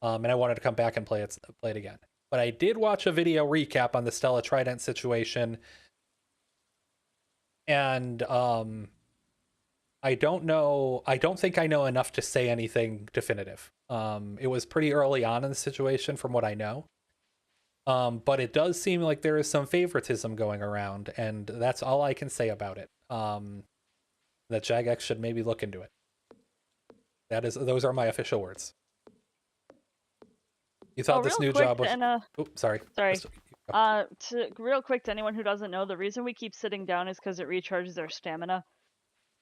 and I wanted to come back and play it again. But I did watch a video recap on the Stella Trident situation, and I don't know. I don't think I know enough to say anything definitive. It was pretty early on in the situation, from what I know. But it does seem like there is some favoritism going around, and that's all I can say about it. That Jagex should maybe look into it. Those are my official words. You Oh, thought this real new quick, job was? and Oops, sorry. sorry. Real quick to anyone who doesn't know, the reason we keep sitting down is because it recharges our stamina.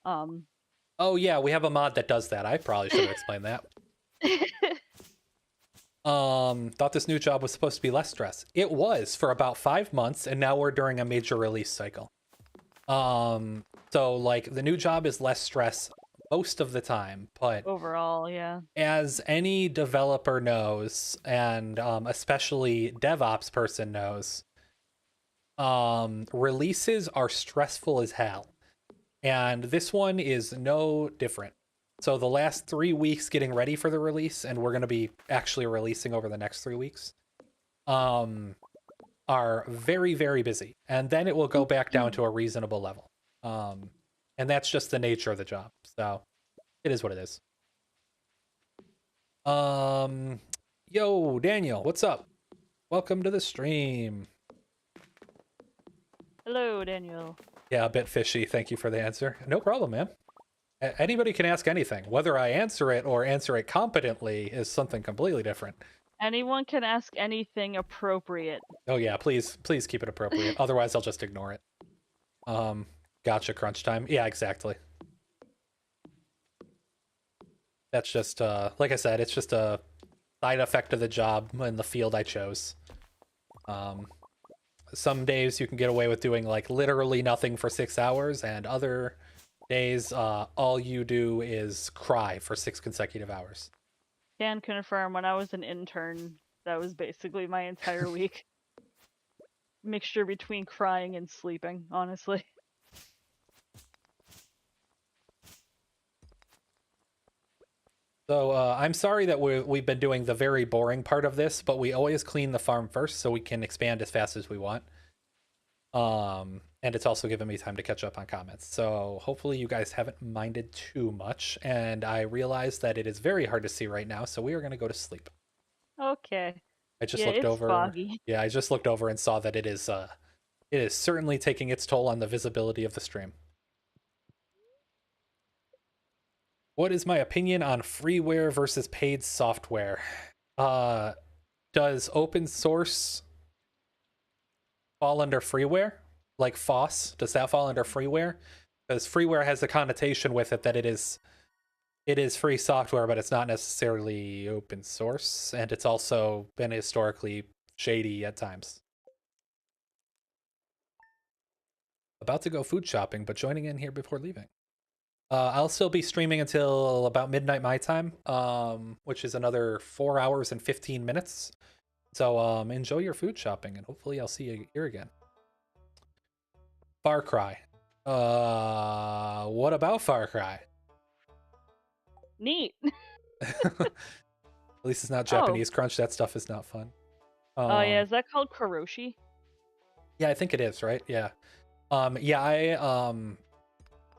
Oh yeah, we have a mod that does that. I probably should have explained that. Thought this new job was supposed to be less stress. It was for about 5 months, and now we're during a major release cycle. So like the new job is less stress most of the time, but Overall, yeah. as any developer knows, and especially DevOps person knows, releases are stressful as hell. And this one is no different. So the last 3 weeks getting ready for the release, and we're going to be actually releasing over the next 3 weeks, are very, very busy. And then it will go back down to a reasonable level. And that's just the nature of the job. So it is what it is. Yo, Daniel, what's up? Welcome to the stream. Hello, Daniel. Yeah, a bit fishy. Thank you for the answer. No problem, man. Anybody can ask anything. Whether I answer it or answer it competently is something completely different. Anyone can ask anything appropriate. Oh yeah, please keep it appropriate. Otherwise, I'll just ignore it. Gotcha, crunch time. Yeah, exactly. That's just like I said, it's just a side effect of the job in the field I chose. Some days you can get away with doing like literally nothing for 6 hours, and other days all you do is cry for 6 consecutive hours. Can confirm, when I was an intern, that was basically my entire week. Mixture between crying and sleeping, honestly. So I'm sorry that we've been doing the very boring part of this, but we always clean the farm first so we can expand as fast as we want. And it's also given me time to catch up on comments. So hopefully you guys haven't minded too much. And I realize that it is very hard to see right now, so we are going to go to sleep. Okay. I just Yeah, looked it's over. foggy. Yeah, I just looked over and saw that it is certainly taking its toll on the visibility of the stream. What is my opinion on freeware versus paid software? Does open source fall under freeware? Like FOSS, does that fall under freeware? Because freeware has a connotation with it that it is free software, but it's not necessarily open source, and it's also been historically shady at times. About to go food shopping, but joining in here before leaving. I'll still be streaming until about midnight my time, which is another 4 hours and 15 minutes. So enjoy your food shopping, and hopefully I'll see you here again. Far Cry. What about Far Cry? Neat. At least it's not Japanese crunch. That stuff is not fun. Oh yeah, is that called karoshi? Yeah, I think it is, right? Yeah.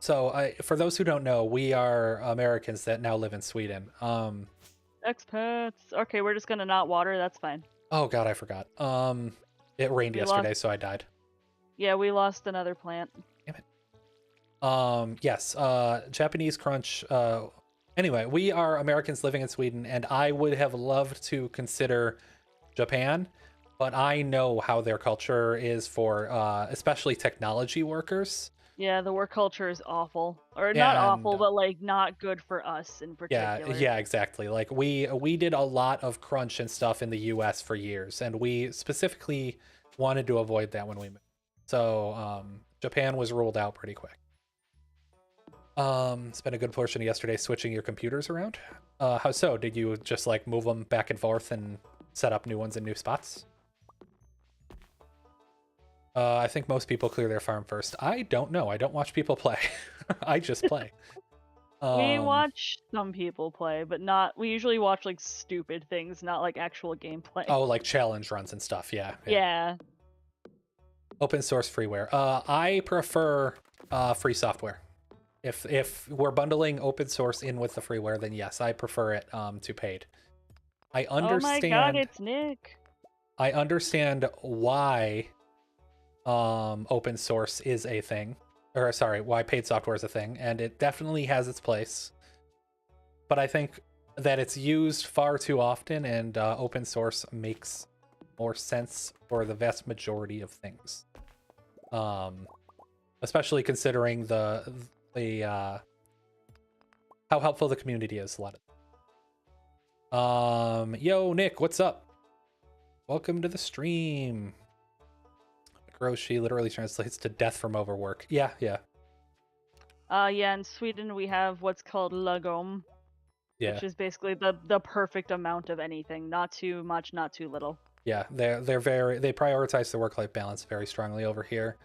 So for those who don't know, we are Americans that now live in Sweden. Expats. Okay, we're just gonna not water, that's fine. Oh god, I forgot. It rained yesterday, so I died. Yeah, we lost another plant. Damn it. Yes, Japanese crunch. Anyway, we are Americans living in Sweden, and I would have loved to consider Japan, but I know how their culture is for especially technology workers. Yeah, the work culture is awful. Or not awful, but like not good for us in particular. Yeah, exactly. Like we did a lot of crunch and stuff in the US for years, and we specifically wanted to avoid that when we moved. So Japan was ruled out pretty quick. Spent a good portion of yesterday switching your computers around. How so? Did you just like move them back and forth and set up new ones in new spots. I think most people clear their farm first. I don't know. I don't watch people play. I just play. We watch some people play, but not. We usually watch like stupid things, not like actual gameplay. Oh, like challenge runs and stuff. Yeah. Yeah. Open source freeware. I prefer free software. If we're bundling open source in with the freeware, then yes, I prefer it to paid. I understand. Oh my god, it's Nick. I understand why open source is a thing, or sorry, why paid software is a thing, and it definitely has its place. But I think that it's used far too often, and open source makes more sense for the vast majority of things. Especially considering the how helpful the community is. A lot of yo Nick, what's up? Welcome to the stream. Groshi literally translates to death from overwork. Yeah. Yeah, in Sweden we have what's called lagom, which is basically the perfect amount of anything. Not too much, not too little. Yeah, they prioritize the work-life balance very strongly over here.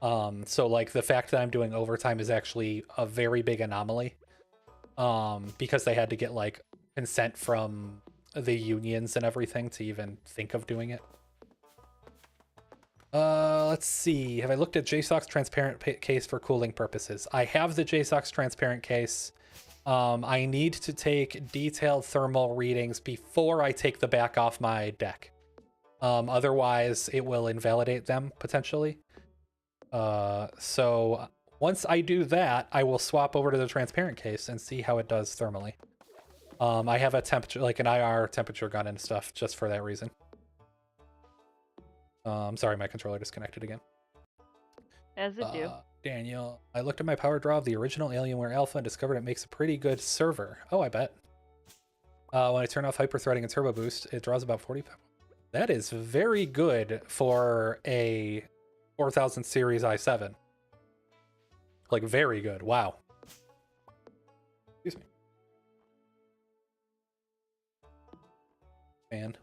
So like the fact that I'm doing overtime is actually a very big anomaly. Because they had to get like consent from the unions and everything to even think of doing it. Let's see. Have I looked at JSOC's transparent case for cooling purposes? I have the JSOC's transparent case. I need to take detailed thermal readings before I take the back off my deck. Otherwise, it will invalidate them potentially. So once I do that, I will swap over to the transparent case and see how it does thermally. I have a temperature, like an IR temperature gun and stuff just for that reason. Sorry, my controller disconnected again. As it do. Daniel, I looked at my power draw of the original Alienware Alpha and discovered it makes a pretty good server. Oh, I bet. When I turn off hyperthreading and turbo boost, it draws about 45. That is very good for a 4000 series i7. Like, very good. Wow. Excuse me. Man.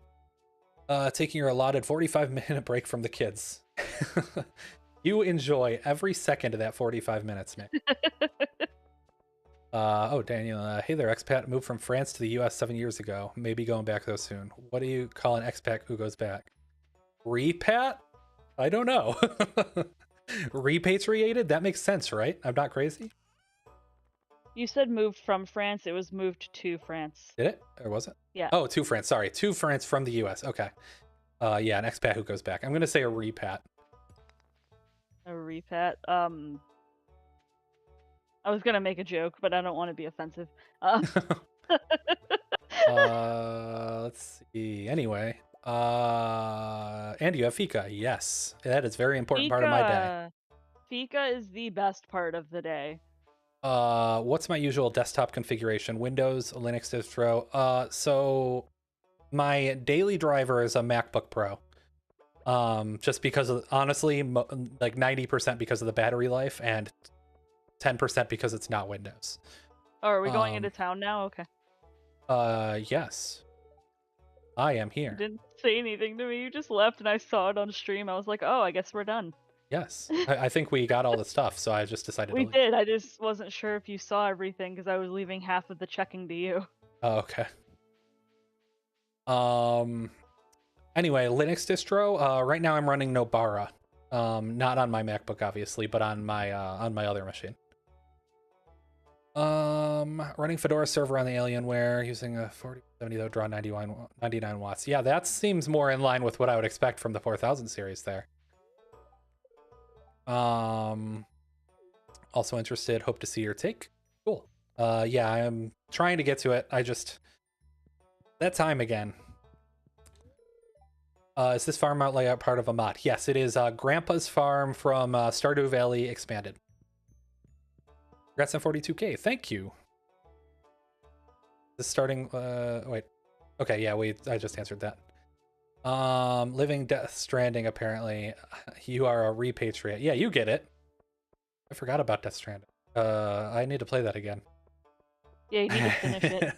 Taking your allotted 45-minute break from the kids. You enjoy every second of that 45 minutes, Nick. Oh, Daniel. Hey there, expat moved from France to the US 7 years ago. Maybe going back though soon. What do you call an expat who goes back? Repat? I don't know. Repatriated? That makes sense, right? I'm not crazy. You said moved from France. It was moved to France. Did it? Or was it? Yeah. Oh, to France. Sorry. To France from the US. Okay. Yeah, an expat who goes back. I'm going to say a repat. A repat. I was going to make a joke, but I don't want to be offensive. Let's see. Anyway. And you have Fika. Yes. That is a very important part of my day. Fika is the best part of the day. What's my usual desktop configuration? Windows, Linux distro. So my daily driver is a MacBook Pro. Just because of, honestly, like 90% because of the battery life and 10% because it's not Windows. Oh, are we going into town now? Okay. Yes. I am here. You didn't say anything to me. You just left and I saw it on stream. I was like, oh, I guess we're done. Yes. I think we got all the stuff, so I just decided to leave. We did. I just wasn't sure if you saw everything because I was leaving half of the checking to you. Oh, okay. Anyway, Linux distro. Right now I'm running Nobara. Not on my MacBook, obviously, but on my other machine. Running Fedora server on the Alienware using a 4070 though, draw 99 watts. Yeah, that seems more in line with what I would expect from the 4000 series there. Also interested, hope to see your take. Cool. Yeah, I am trying to get to it. That time again. Is this farm out layout part of a mod? Yes, it is. Grandpa's Farm from Stardew Valley expanded. Congrats on 42K. Thank you. This starting. Wait. Okay, yeah. I just answered that. Living Death Stranding. Apparently, you are a repatriate. Yeah, you get it. I forgot about Death Stranding. I need to play that again. Yeah, you need to finish it.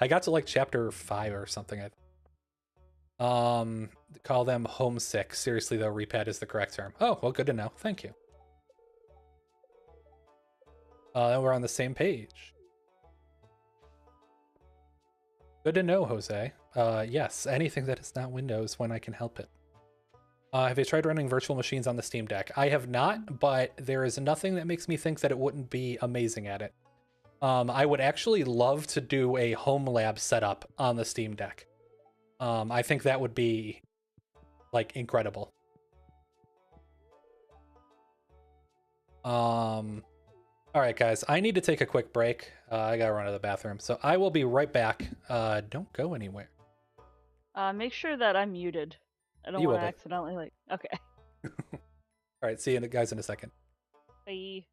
I got to like chapter 5 or something. Um, call them homesick. Seriously, though, repad is the correct term. Oh, well, good to know. Thank you. Then we're on the same page. Good to know, Jose. Yes, anything that is not Windows when I can help it. Have you tried running virtual machines on the Steam Deck? I have not, but there is nothing that makes me think that it wouldn't be amazing at it. I would actually love to do a home lab setup on the Steam Deck. I think that would be like incredible. All right, guys, I need to take a quick break. I gotta run to the bathroom, so I will be right back. Don't go anywhere. Make sure that I'm muted. I don't You want will to be. accidentally like. Okay. All right, see you guys in a second. Bye.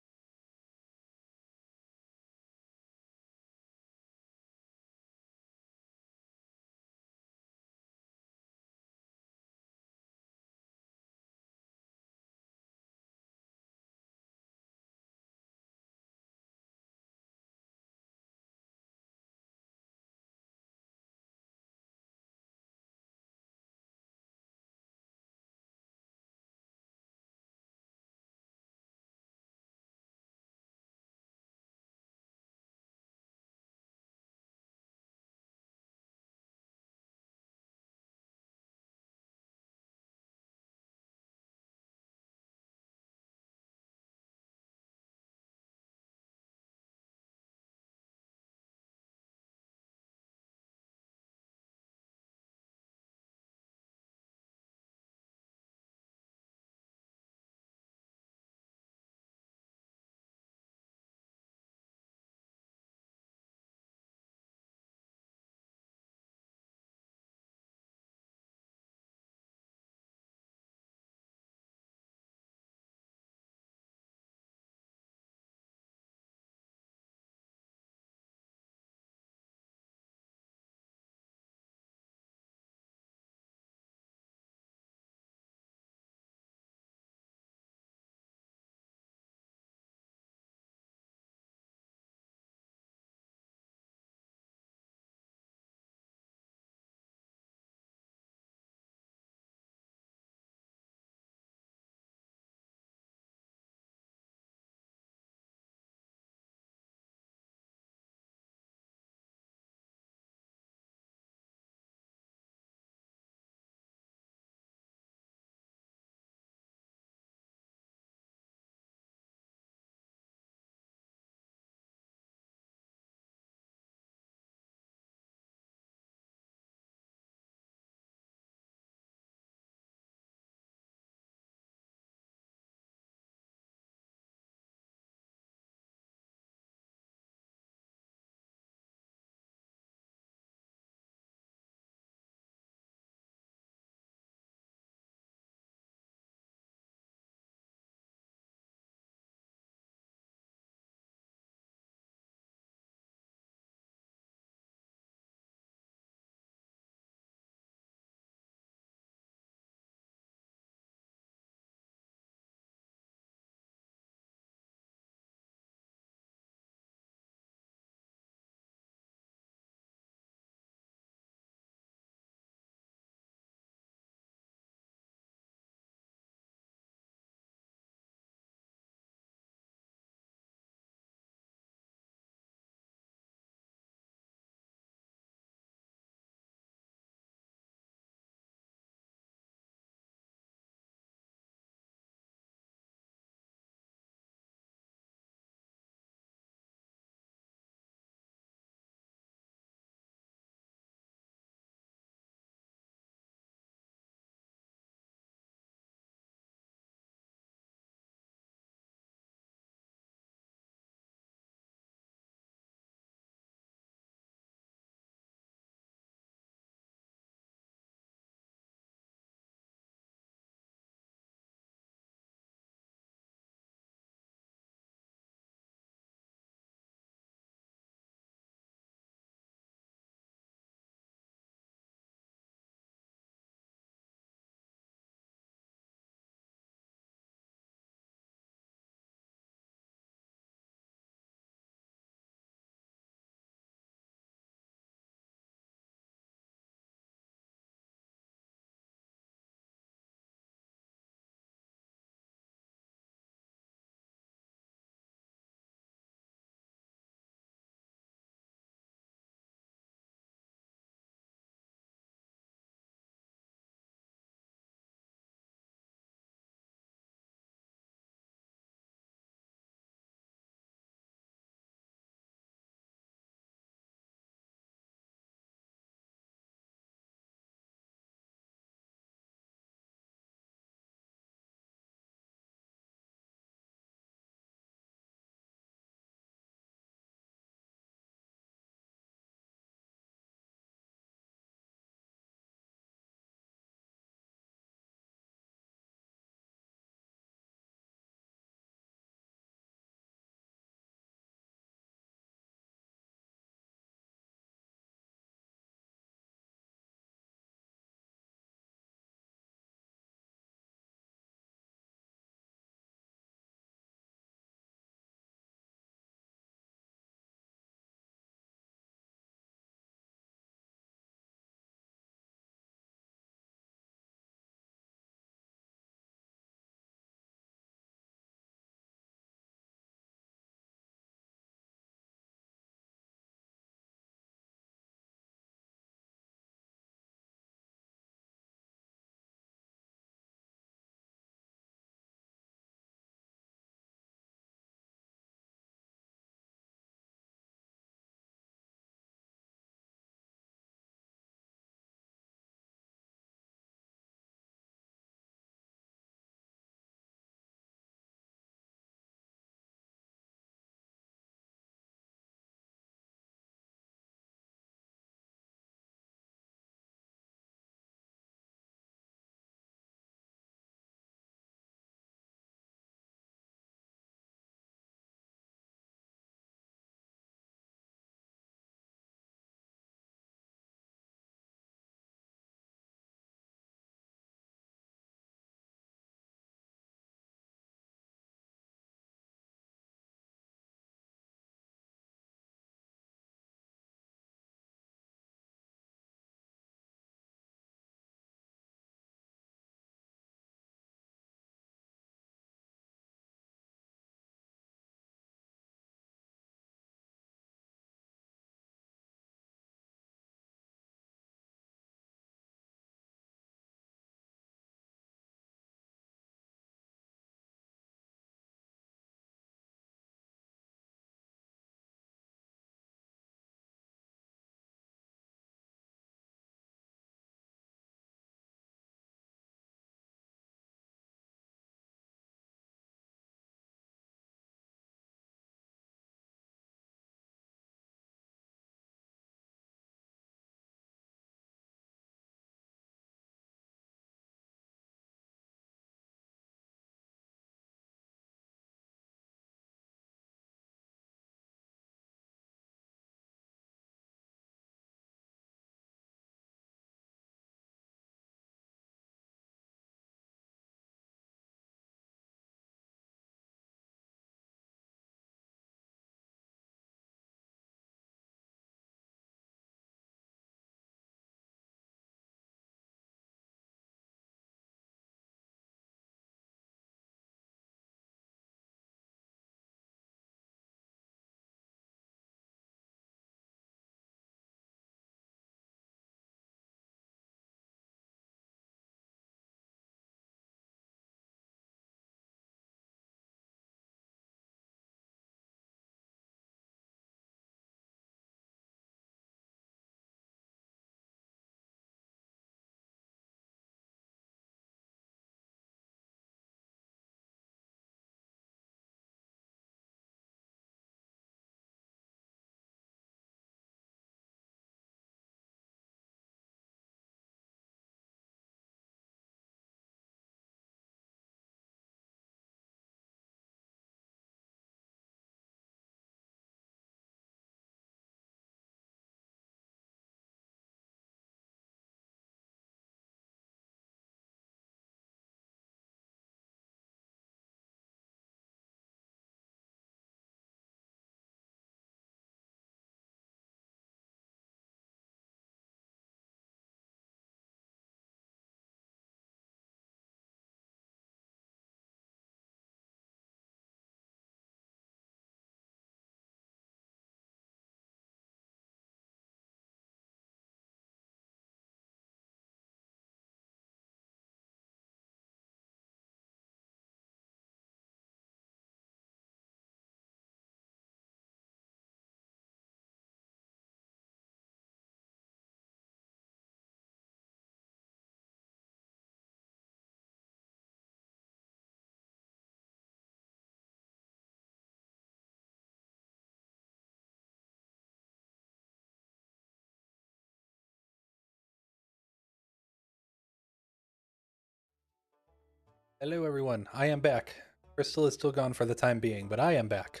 Hello, everyone. I am back. Crystal is still gone for the time being, but I am back.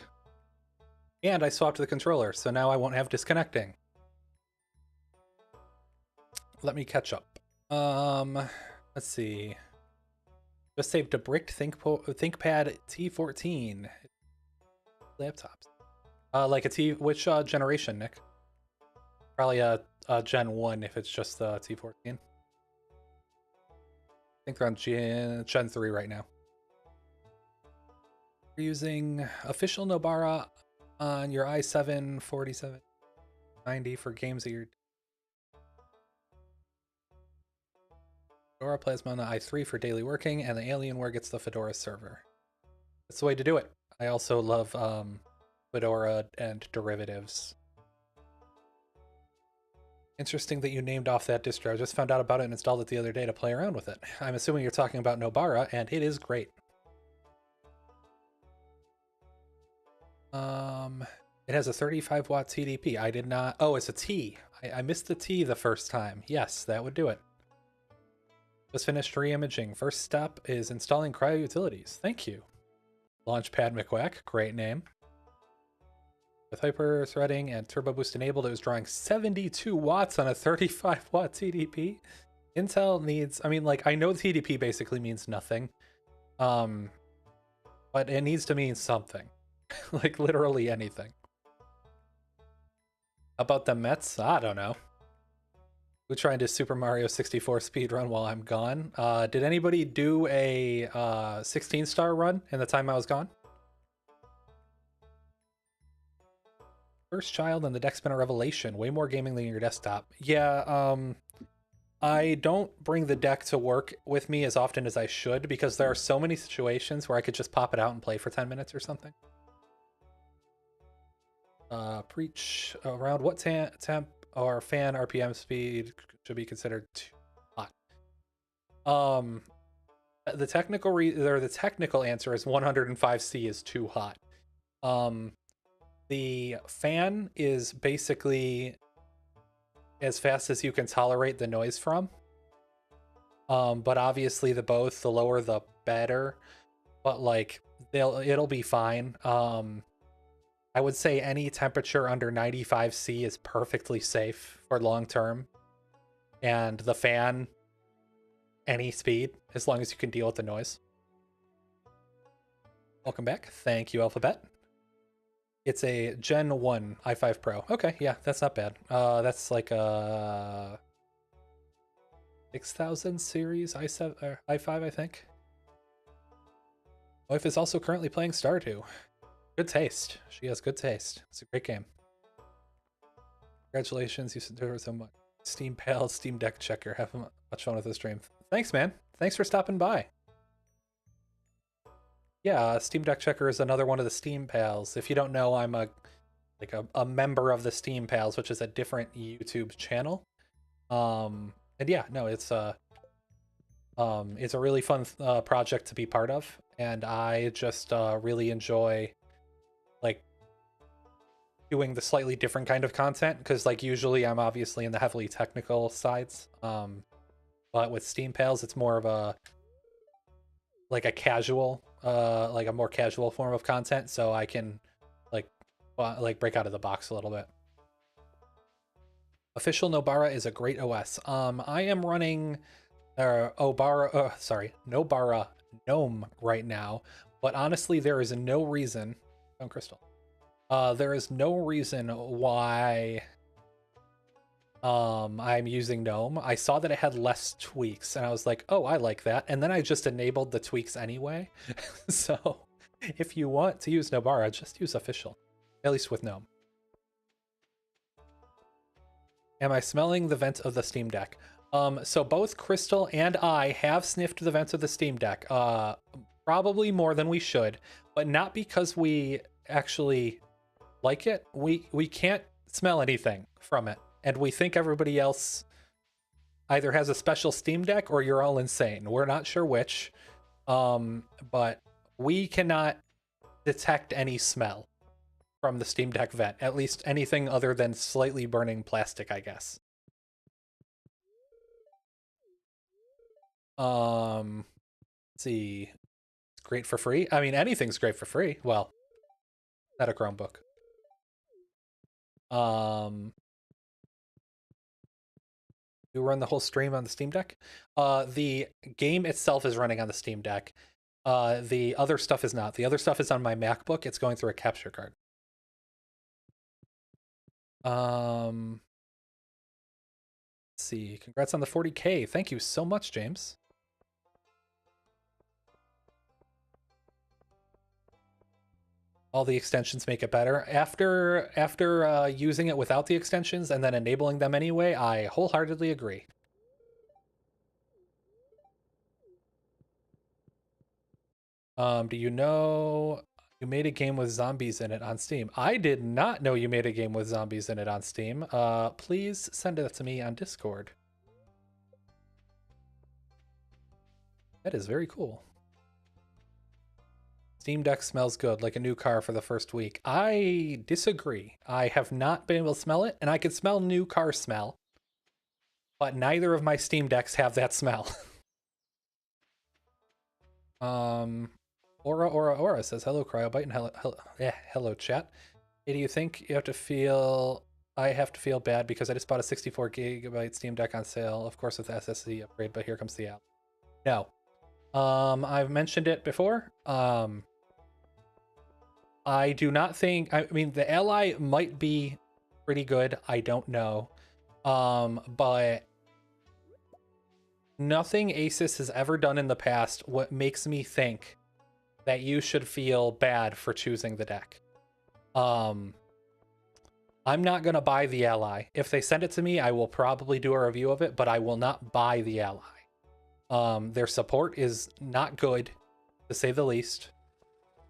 And I swapped the controller, so now I won't have disconnecting. Let me catch up. Let's see. Just saved a bricked ThinkPad T14 laptops. Like a T. Which generation, Nick? Probably a Gen 1 if it's just the T14. I think they're on Gen 3 right now. We're using official Nobara on your i7 4790 for games that you're Fedora Plasma on the i3 for daily working, and the Alienware gets the Fedora server. That's the way to do it. I also love Fedora and derivatives. Interesting that you named off that distro. I just found out about it and installed it the other day to play around with it. I'm assuming you're talking about Nobara, and it is great. It has a 35 watt TDP. I did not. Oh, it's a T. I missed the T the first time. Yes, that would do it. Just finished re-imaging. First step is installing Cryo Utilities. Thank you. Launchpad McQuack, great name. With hyper threading and turbo boost enabled, it was drawing 72 watts on a 35 watt TDP. Intel needs, I mean, like, I know TDP basically means nothing. But it needs to mean something. Like, literally anything. About the Mets? I don't know. We're trying to Super Mario 64 speedrun while I'm gone. Did anybody do a 16-star run in the time I was gone? First child and the deck spinner revelation. Way more gaming than your desktop. Yeah, I don't bring the deck to work with me as often as I should because there are so many situations where I could just pop it out and play for 10 minutes or something. Preach around what temp or fan RPM speed should be considered too hot. The technical answer is 105C is too hot. The fan is basically as fast as you can tolerate the noise from. But obviously the lower the better. But like it'll be fine. I would say any temperature under 95C is perfectly safe for long term. And the fan, any speed, as long as you can deal with the noise. Welcome back. Thank you, Alphabet. It's a Gen 1 i5 Pro. Okay, yeah, that's not bad. That's like a 6000 series i7 or i5, I think. Wife is also currently playing Stardew. Good taste. She has good taste. It's a great game. Congratulations, you deserve so much. Steam Pal, Steam Deck Checker. Have much fun with the stream. Thanks, man. Thanks for stopping by. Yeah, Steam Deck Checker is another one of the Steam Pals. If you don't know, I'm a member of the Steam Pals, which is a different YouTube channel. And yeah, no, it's a really fun project to be part of, and I just really enjoy like doing the slightly different kind of content because like usually I'm obviously in the heavily technical sides. But with Steam Pals, it's more of a casual, like a more casual form of content, so I can like break out of the box a little bit. Official Nobara is a great OS. I am running Nobara Gnome right now, but honestly, there is no reason. Stone Crystal. There is no reason why I'm using GNOME. I saw that it had less tweaks and I was like, oh, I like that. And then I just enabled the tweaks anyway. So if you want to use Nobara, just use official, at least with GNOME. Am I smelling the vent of the Steam Deck? So both Crystal and I have sniffed the vents of the Steam Deck. Probably more than we should, but not because we actually like it. We can't smell anything from it. And we think everybody else either has a special Steam Deck or you're all insane. We're not sure which. But we cannot detect any smell from the Steam Deck vent. At least anything other than slightly burning plastic, I guess. Let's see. It's great for free. I mean, anything's great for free. Well, not a Chromebook. You run the whole stream on the Steam Deck. The game itself is running on the Steam Deck. The other stuff is not. The other stuff is on my MacBook. It's going through a capture card. Let's see. Congrats on the 40K. Thank you so much, James. All the extensions make it better. After using it without the extensions and then enabling them anyway, I wholeheartedly agree. Do you know you made a game with zombies in it on Steam? I did not know you made a game with zombies in it on Steam. Please send it to me on Discord. That is very cool. Steam Deck smells good, like a new car for the first week. I disagree. I have not been able to smell it, and I can smell new car smell, but neither of my Steam Decks have that smell. Aura says, hello, Cryobite, and hello, chat. Hey, do you think you have to feel... I have to feel bad because I just bought a 64 gigabyte Steam Deck on sale, of course with the SSD upgrade, but here comes the app. No. I've mentioned it before. I do not think... I mean, the Ally might be pretty good. I don't know. But nothing Asus has ever done in the past what makes me think that you should feel bad for choosing the deck. I'm not going to buy the Ally. If they send it to me, I will probably do a review of it, but I will not buy the Ally. Their support is not good, to say the least.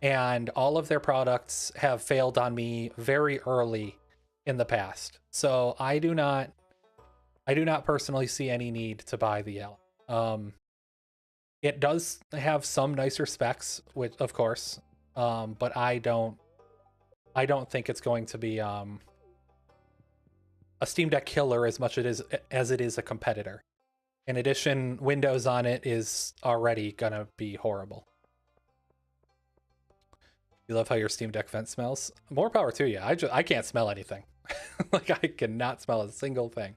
And all of their products have failed on me very early in the past. So I do not personally see any need to buy the Ally. It does have some nicer specs, which of course, but I don't think it's going to be a Steam Deck killer as much as it is a competitor. In addition, Windows on it is already gonna be horrible. You love how your Steam Deck vent smells? More power to you. I can't smell anything. Like, I cannot smell a single thing.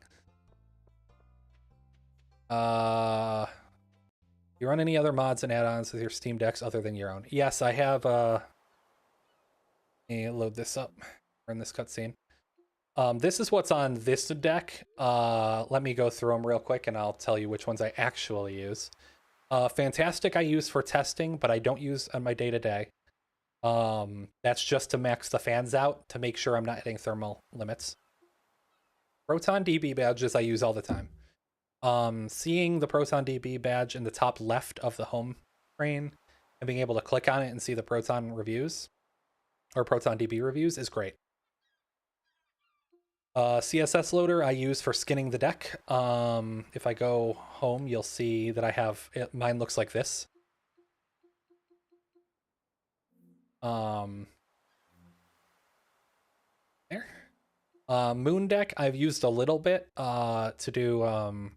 You run any other mods and add-ons with your Steam Decks other than your own? Yes, I have. Let me load this up. We're in this cutscene. This is what's on this deck. Let me go through them real quick and I'll tell you which ones I actually use. Fantastic I use for testing, but I don't use on my day-to-day. That's just to max the fans out to make sure I'm not hitting thermal limits. Proton DB badges I use all the time. Seeing the Proton DB badge in the top left of the home screen and being able to click on it and see the Proton reviews or Proton DB reviews is great. CSS loader I use for skinning the deck. If I go home, you'll see that I have it. Mine looks like this. There. Moon deck I've used a little bit to do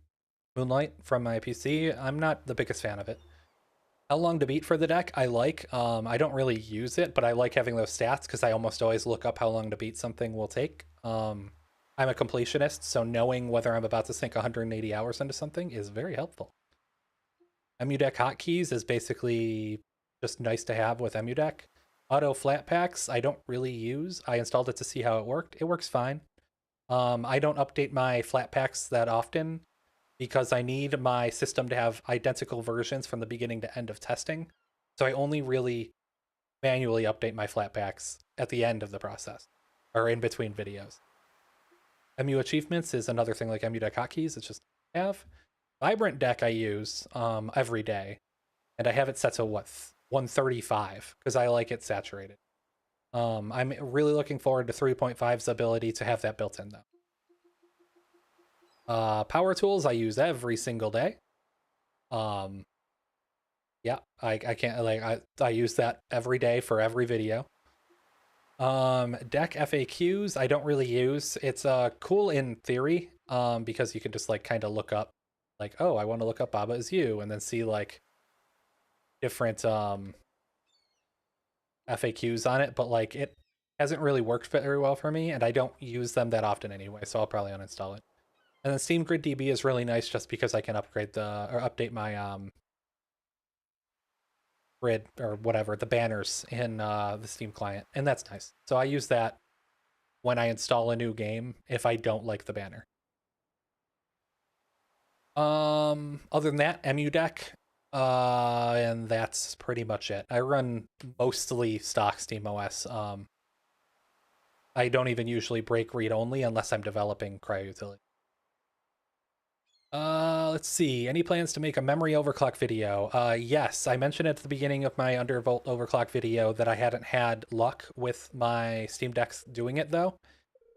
Moonlight from my PC. I'm not the biggest fan of it. How long to beat for the deck I like. I don't really use it, but I like having those stats because I almost always look up how long to beat something will take. I'm a completionist, so knowing whether I'm about to sink 180 hours into something is very helpful. EmuDeck hotkeys is basically just nice to have with EmuDeck. Auto flat packs I don't really use. I installed it to see how it worked. It works fine. I don't update my flat packs that often because I need my system to have identical versions from the beginning to end of testing. So I only really manually update my flat packs at the end of the process or in between videos. Emu achievements is another thing like EmuDeck hotkeys. It's just have. Vibrant deck I use every day, and I have it set to 135 because I like it saturated. I'm really looking forward to 3.5's ability to have that built in though. Power tools I use every single day. Yeah, I can't like I use that every day for every video. Deck FAQs I don't really use. It's cool in theory because you can just like kind of look up like, oh, I want to look up Baba is you and then see like different FAQs on it, but like it hasn't really worked very well for me, and I don't use them that often anyway, so I'll probably uninstall it. And then Steam Grid DB is really nice just because I can update my grid or whatever, the banners in the Steam client, and that's nice. So I use that when I install a new game if I don't like the banner. Other than that, EmuDeck, and that's pretty much it. I run mostly stock SteamOS. I don't even usually break read only unless I'm developing CryoUtility. Let's see. Any plans to make a memory overclock video? Yes, I mentioned at the beginning of my undervolt overclock video that I hadn't had luck with my Steam Decks doing it though,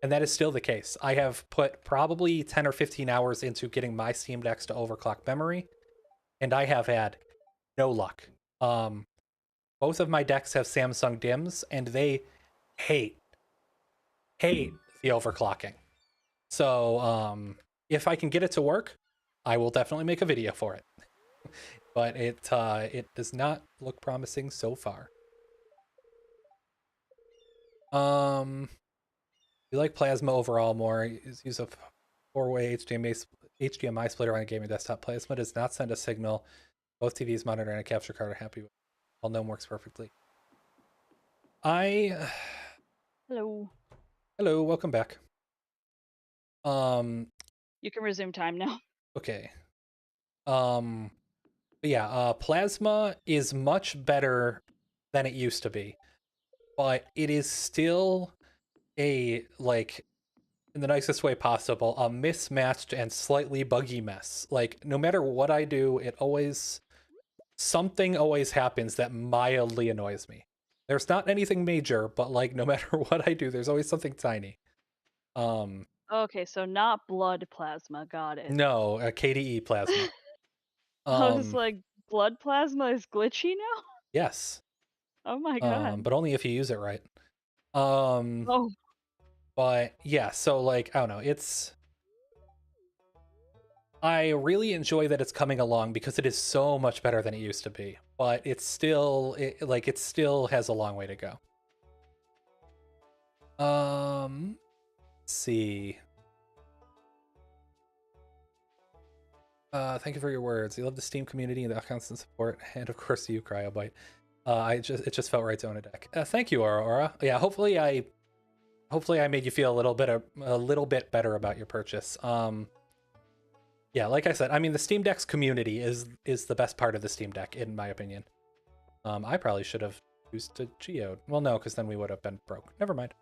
and that is still the case. I have put probably 10 or 15 hours into getting my Steam Decks to overclock memory, and I have had no luck. Both of my decks have Samsung DIMMs, and they hate hate the overclocking. So, if I can get it to work, I will definitely make a video for it. But it does not look promising so far. You like Plasma overall more. Use a four-way HDMI splitter on a gaming desktop. Plasma does not send a signal. Both TVs, monitor, and a capture card are happy with. All gnome works perfectly. Hello. Hello, welcome back. You can resume time now. Okay. Yeah, Plasma is much better than it used to be, but it is still a, like, in the nicest way possible, a mismatched and slightly buggy mess. Like, no matter what I do, something always happens that mildly annoys me. There's not anything major, but like, no matter what I do, there's always something tiny. Okay, so not blood plasma. Got it. No, a KDE Plasma. I was Um, like, blood plasma is glitchy now? yes. Oh my god. But only if you use it right. Um, Oh, but yeah, so like, I don't know, I really enjoy that it's coming along because it is so much better than it used to be, but it still has a long way to go. Let's see. Thank you for your words. You love the Steam community and the constant support, and of course you, Cryobite. It just felt right to own a deck. Thank you, Aurora. Yeah, hopefully I made you feel a little bit better about your purchase. Yeah, like I said, I mean the Steam Deck's community is the best part of the Steam Deck, in my opinion. I probably should have used a Geode. Well, no, because then we would have been broke. Never mind.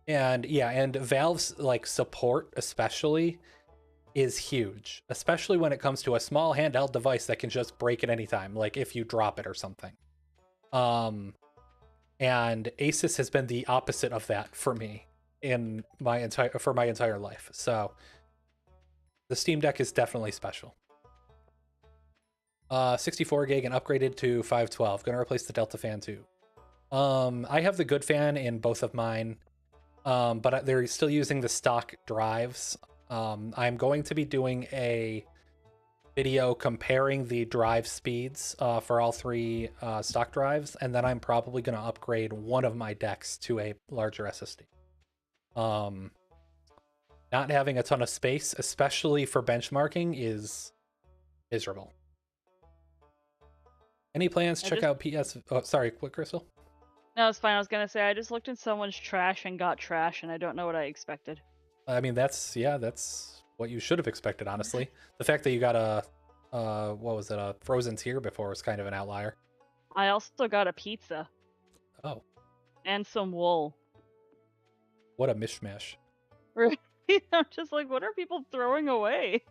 And yeah, and Valve's like support especially is huge, especially when it comes to a small handheld device that can just break at any time, like if you drop it or something. And Asus has been the opposite of that for me in my entire life. So the Steam Deck is definitely special. 64 gig and upgraded to 512. Gonna replace the Delta fan too. I have the good fan in both of mine, but they're still using the stock drives. I'm going to be doing a video comparing the drive speeds for all three stock drives, and then I'm probably going to upgrade one of my decks to a larger SSD. Not having a ton of space, especially for benchmarking, is miserable. Any plans to check out PS? Oh, sorry, what, Crystal? no, it's fine. I was gonna say I just looked in someone's trash and got trash, and I don't know what I expected. I mean, that's what you should have expected, honestly. The fact that you got what was it, a frozen tier before was kind of an outlier. I also got a pizza. Oh. And some wool. What a mishmash. Right? I'm just like, what are people throwing away?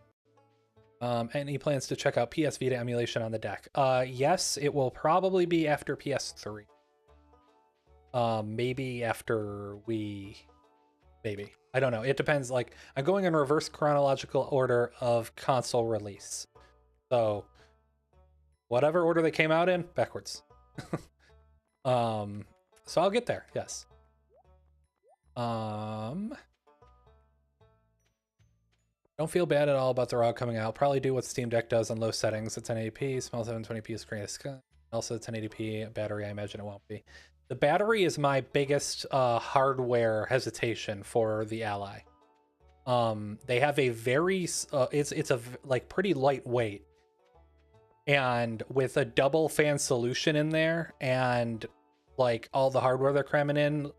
Any plans to check out PS Vita emulation on the deck? Yes, it will probably be after PS3. Maybe after maybe. I don't know. It depends. Like, I'm going in reverse chronological order of console release. So, whatever order they came out in, backwards. So I'll get there, yes. Don't feel bad at all about the ROG coming out. Probably do what Steam Deck does on low settings at 1080p. Small 720p screen is also 1080p battery. I imagine it won't be. The battery is my biggest hardware hesitation for the Ally. They have a very it's a like pretty lightweight, and with a double fan solution in there and like all the hardware they're cramming in,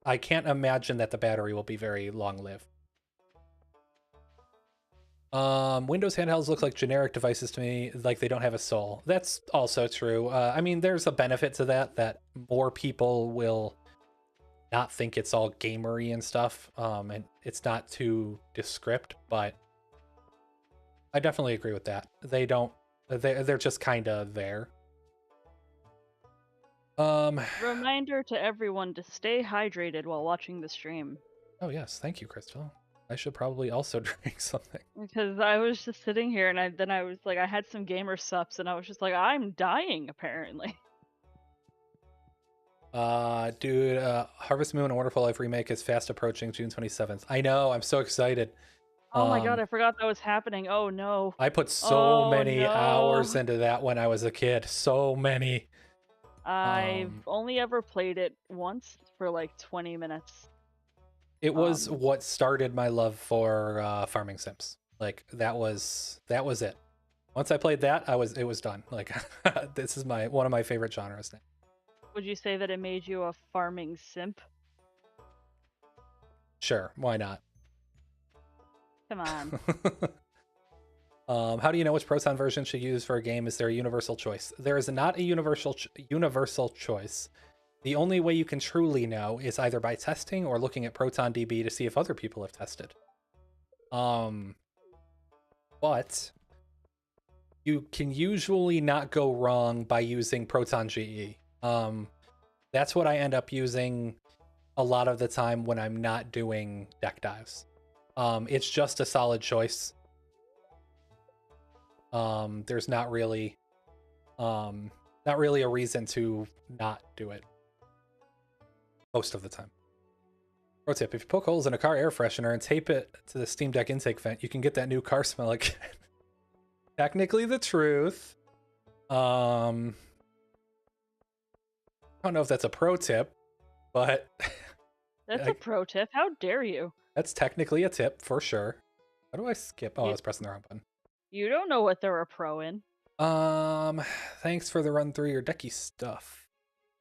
I can't imagine that the battery will be very long lived. Windows handhelds look like generic devices to me, like they don't have a soul. That's also true. I mean, there's a benefit to that more people will not think it's all gamery and stuff, and it's not too descript, but I definitely agree with that. They're just kind of there. Reminder to everyone to stay hydrated while watching the stream. Oh yes, thank you, Crystal. I should probably also drink something. Because I was just sitting here and I was like, I had some gamer sups and I was just like, I'm dying apparently. Dude, Harvest Moon: A Wonderful Life remake is fast approaching June 27th. I know, I'm so excited. Oh my god, I forgot that was happening. Oh no. I put so many no. hours into that when I was a kid. So many. I've only ever played it once for like 20 minutes. It was what started my love for farming sims. Like that was it. Once I played that, it was done. Like this is one of my favorite genres now. Would you say that it made you a farming simp? Sure, why not? Come on. How do you know which Proton version should use for a game? Is there a universal choice? There is not a universal choice. The only way you can truly know is either by testing or looking at ProtonDB to see if other people have tested. But you can usually not go wrong by using ProtonGE. That's what I end up using a lot of the time when I'm not doing deck dives. It's just a solid choice. There's not really a reason to not do it most of the time. Pro tip: if you poke holes in a car air freshener and tape it to the Steam Deck intake vent, you can get that new car smell again. Technically the truth. I don't know if that's a pro tip, but that's a pro tip. How dare you? That's technically a tip for sure. How do I skip? Oh, I was pressing the wrong button. You don't know what they're a pro in. Thanks for the run through your decky stuff.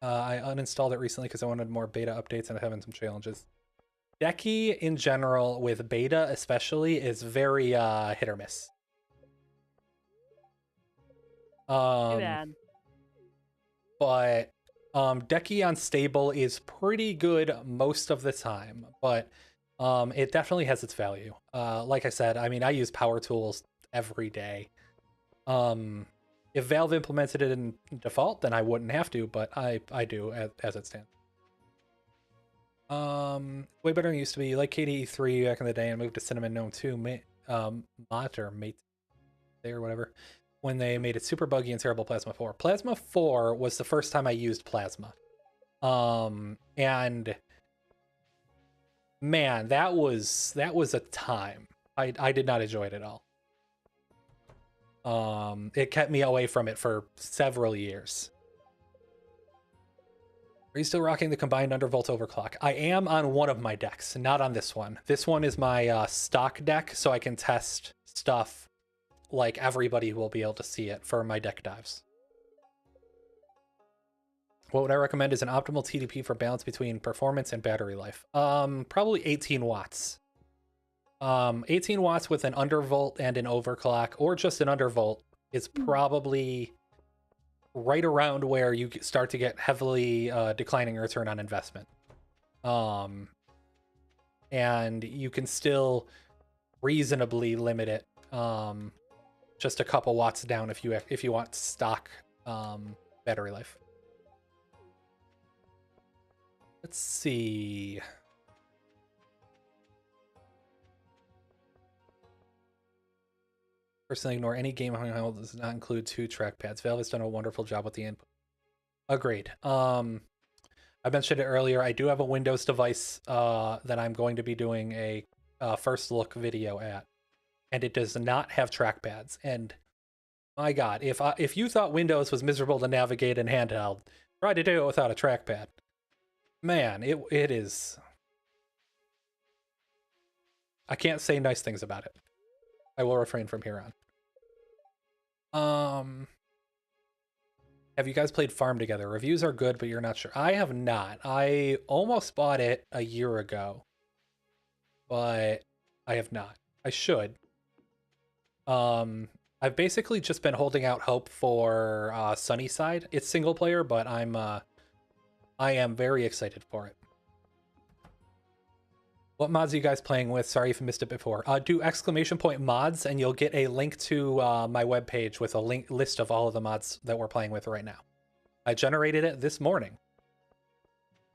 I uninstalled it recently because I wanted more beta updates and I'm having some challenges. Decky in general, with beta especially, is very hit or miss. Too bad. But Decky on stable is pretty good most of the time, but it definitely has its value. Like I said, I mean, I use power tools every day. If Valve implemented it in default, then I wouldn't have to, but I do as it stands. Way better than it used to be. Like KDE3 back in the day, and moved to Cinnamon Gnome 2, Mate or whatever, when they made it super buggy and terrible. Plasma 4. Plasma 4 was the first time I used Plasma. And man, that was a time. I did not enjoy it at all. It kept me away from it for several years. Are you still rocking the combined undervolt overclock? I am on one of my decks, not on this one. This one is my stock deck, so I can test stuff like everybody will be able to see it for my deck dives. What would I recommend is an optimal TDP for balance between performance and battery life? Probably 18 watts. 18 watts with an undervolt and an overclock, or just an undervolt, is probably right around where you start to get heavily declining return on investment. And you can still reasonably limit it just a couple watts down if you want stock battery life. Let's see. Personally, ignore any game handheld that does not include 2 trackpads. Valve has done a wonderful job with the input. Agreed. I mentioned it earlier. I do have a Windows device that I'm going to be doing a first look video at, and it does not have trackpads. And my God, if you thought Windows was miserable to navigate in handheld, try to do it without a trackpad. Man, it is. I can't say nice things about it. I will refrain from here on. Have you guys played Farm together? Reviews are good, but you're not sure. I have not. I almost bought it a year ago, but I have not. I should. I've basically just been holding out hope for Sunnyside. It's single player, but I am very excited for it. What mods are you guys playing with? Sorry if you missed it before. Do ! mods, and you'll get a link to my webpage with a list of all of the mods that we're playing with right now. I generated it this morning.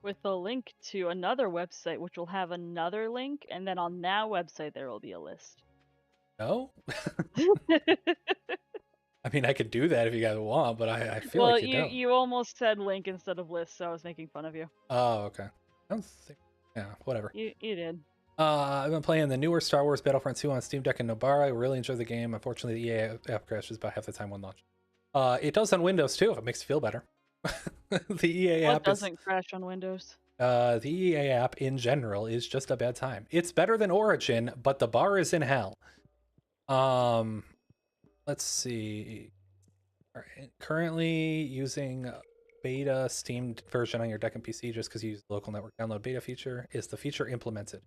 With a link to another website, which will have another link, and then on that website there will be a list. No? I mean, I could do that if you guys want, but I feel well, like you don't. you almost said link instead of list, so I was making fun of you. Oh, okay. I don't think... Yeah, whatever. You did. I've been playing the newer Star Wars Battlefront 2 on Steam Deck and Nobara. I really enjoy the game. Unfortunately, the EA app crashes about half the time when launched. It does on Windows too, if it makes you feel better. The EA app doesn't crash on Windows. The EA app in general is just a bad time. It's better than Origin, but the bar is in hell. Let's see. All right. Currently using beta Steam version on your deck and PC just because you use the local network download beta feature. Is the feature implemented?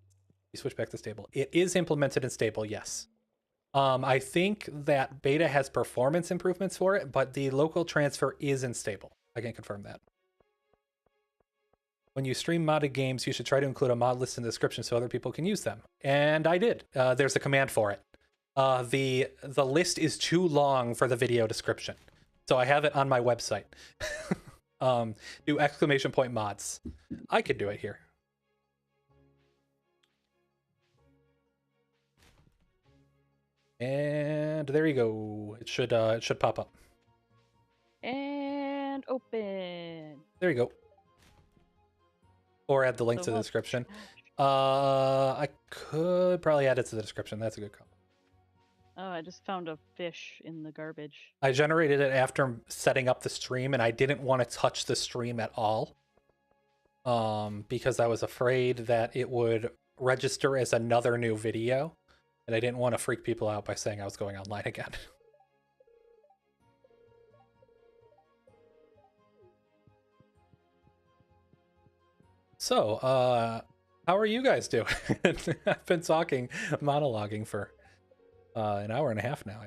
You switch back to stable. It is implemented in stable, yes. I think that beta has performance improvements for it, but the local transfer is in stable. I can confirm that. When you stream modded games, you should try to include a mod list in the description so other people can use them. And I did. There's a command for it. The list is too long for the video description, so I have it on my website. Do ! mods. I could do it here. And there you go. It should pop up. And open. There you go. Or add the link to the description. I could probably add it to the description. That's a good call. Oh, I just found a fish in the garbage. I generated it after setting up the stream, and I didn't want to touch the stream at all. Because I was afraid that it would register as another new video, and I didn't want to freak people out by saying I was going online again. So, how are you guys doing? I've been monologuing for an hour and a half now.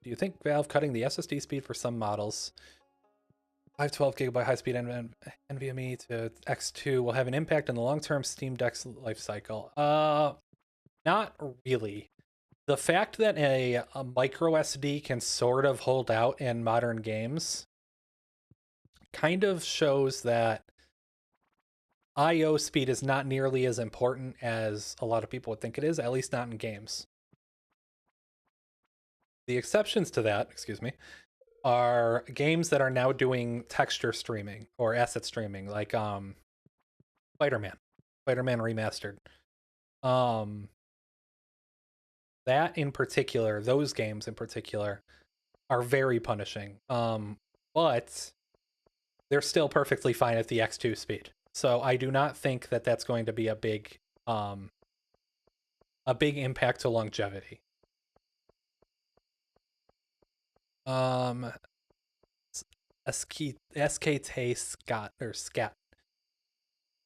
Do you think Valve cutting the SSD speed for some models, 512 gigabyte high-speed NVMe to X2, will have an impact on the long-term Steam Deck's life cycle? Not really. The fact that a micro SD can sort of hold out in modern games kind of shows that I/O speed is not nearly as important as a lot of people would think it is, at least not in games. The exceptions to that, excuse me, are games that are now doing texture streaming or asset streaming, like Spider-Man Remastered. That in particular, those games in particular, are very punishing. But they're still perfectly fine at the X2 speed. So I do not think that that's going to be a big impact to longevity. SKT Scott or Scat.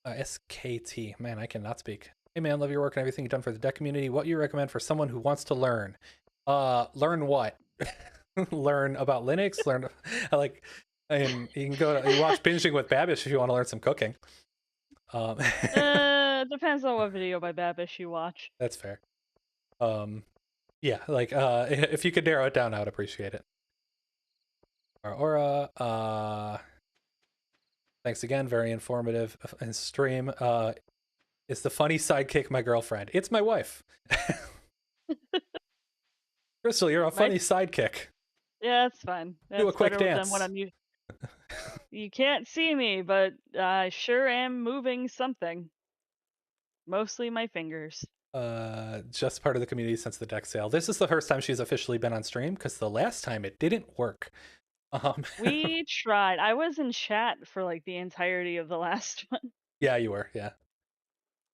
SKT. Man, I cannot speak. Hey man, love your work and everything you've done for the deck community. What you recommend for someone who wants to learn? Learn what? Learn about Linux? Learn and you can you watch Binging with Babish if you want to learn some cooking. Depends on what video by Babish you watch. That's fair. Yeah, if you could narrow it down, I would appreciate it. Aura, thanks again, very informative and stream. Is the funny sidekick my girlfriend? It's my wife. Crystal, you're a funny sidekick. Yeah, that's fine. That's do a quick dance. Than when you can't see me, but I sure am moving something. Mostly my fingers. Just part of the community since the deck sale. This is the first time she's officially been on stream because the last time it didn't work. We tried. I was in chat for like the entirety of the last one. Yeah, you were. Yeah.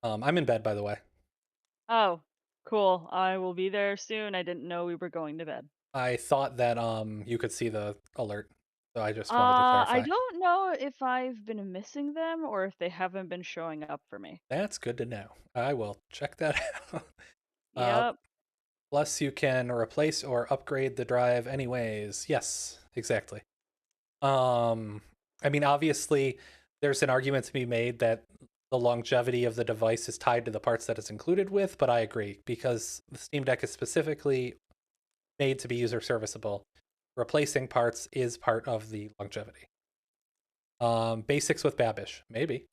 I'm in bed, by the way. Oh, cool. I will be there soon. I didn't know we were going to bed. I thought that you could see the alert, so I just wanted to I clarify. don't know if I've been missing them or if they haven't been showing up for me. That's good to know. I will check that out. uh, Yep. Plus, you can replace or upgrade the drive anyways. Yes, exactly. Um, I mean, obviously, there's an argument to be made that the longevity of the device is tied to the parts that it's included with, but I agree because the Steam Deck is specifically made to be user serviceable. Replacing parts is part of the longevity. Basics with Babish, maybe.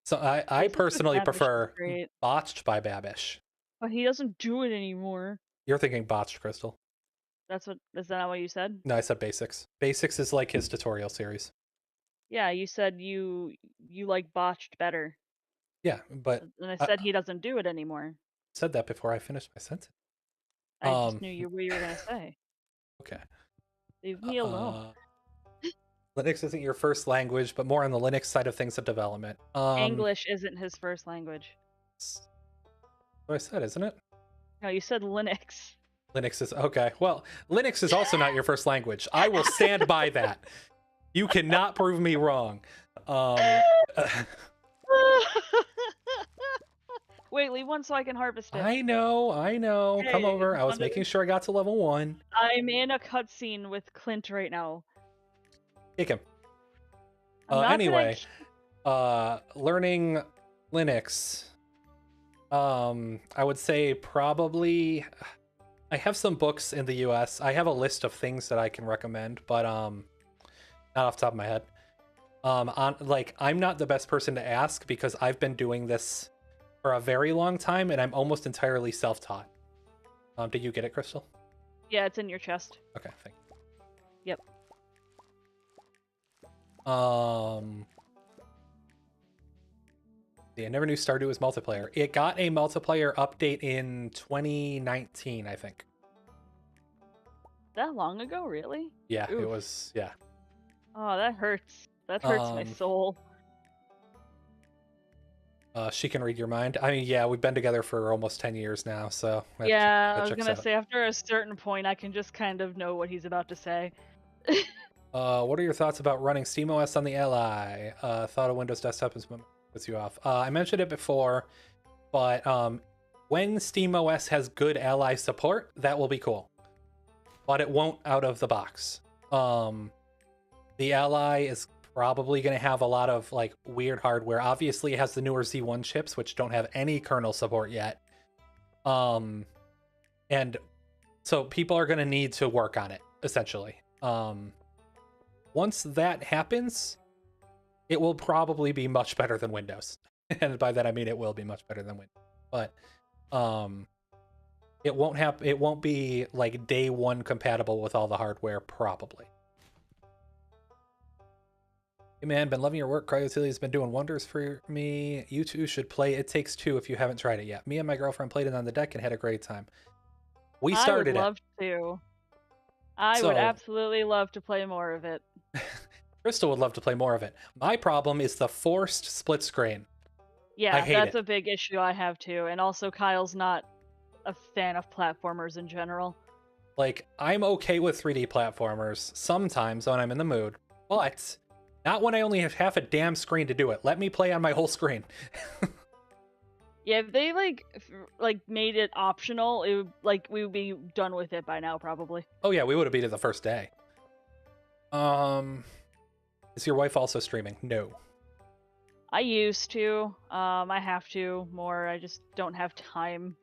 So I Basics with personally Babish is prefer great, botched by Babish. but he doesn't do it anymore. You're thinking botched, Crystal. Is that not what you said? No, I said basics. Basics is like his tutorial series. Yeah, you said you like botched better. Yeah, but And I I said he doesn't do it anymore. said that before I finished my sentence. I just knew what you were gonna say. Okay. Leave me alone. Linux isn't your first language, but more on the Linux side of things of development. English isn't his first language. That's what I said, isn't it? No, you said Linux. Linux is okay. Well, Linux is also not your first language. I will stand by that. You cannot prove me wrong. Wait, leave one so I can harvest it. I know. Hey, Come over. I was Wonder- making sure I got to level 1. I'm in a cutscene with Clint right now. Kick him. I'm not Anyway, gonna... learning Linux. I would say probably I have some books in the US. I have a list of things that I can recommend, but not off the top of my head. I'm not the best person to ask because I've been doing this for a very long time and I'm almost entirely self-taught. Did you get it, Crystal? Yeah, it's in your chest. Okay, thank you. Yep. I never knew Stardew was multiplayer. It got a multiplayer update in 2019, I think. That long ago, really? Yeah, Oof. it was. Yeah. Oh, that hurts. That hurts my soul. She can read your mind. I mean, yeah, we've been together for almost 10 years now, so Yeah, I was checks gonna out. say after a certain point, I can just kind of know what he's about to say. What are your thoughts about running SteamOS on the Ally? Thought a Windows desktop is what puts you off. I mentioned it before, but when SteamOS has good Ally support, that will be cool. But it won't out of the box. The Ally is probably going to have a lot of like weird hardware. Obviously, it has the newer Z1 chips, which don't have any kernel support yet. And so people are going to need to work on it, essentially. Once that happens, it will probably be much better than Windows. And by that I mean it will be much better than Windows. But it won't be like day one compatible with all the hardware, probably. Hey man, been loving your work. Cryotilia's been doing wonders for me. You two should play It Takes Two if you haven't tried it yet. Me and my girlfriend played it on the deck and had a great time. We started I would love to. I would absolutely love to play more of it. Crystal would love to play more of it. My problem is the forced split screen. Yeah, that's a big issue I have too. And also Kyle's not a fan of platformers in general. Like, I'm okay with 3D platformers sometimes when I'm in the mood, but not when I only have half a damn screen to do it. Let me play on my whole screen. Yeah, if they like made it optional, it would, we would be done with it by now probably. Oh yeah, we would have beat it the first day. Is your wife also streaming? No. I used to. I have to more. I just don't have time.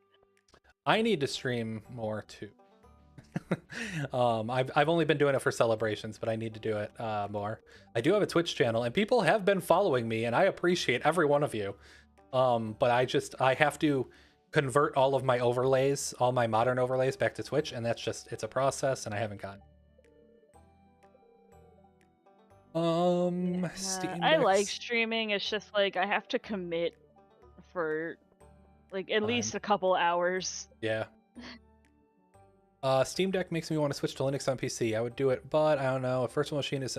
I need to stream more too. I've only been doing it for celebrations, but I need to do it more. I do have a Twitch channel, and people have been following me, and I appreciate every one of you. But I have to convert all of my overlays, all my modern overlays, back to Twitch, and it's a process, and I haven't gotten. I like streaming. It's just like I have to commit for like at Fine. least a couple hours. Yeah. Steam Deck makes me want to switch to Linux on PC. I would do it, but I don't know. A virtual machine is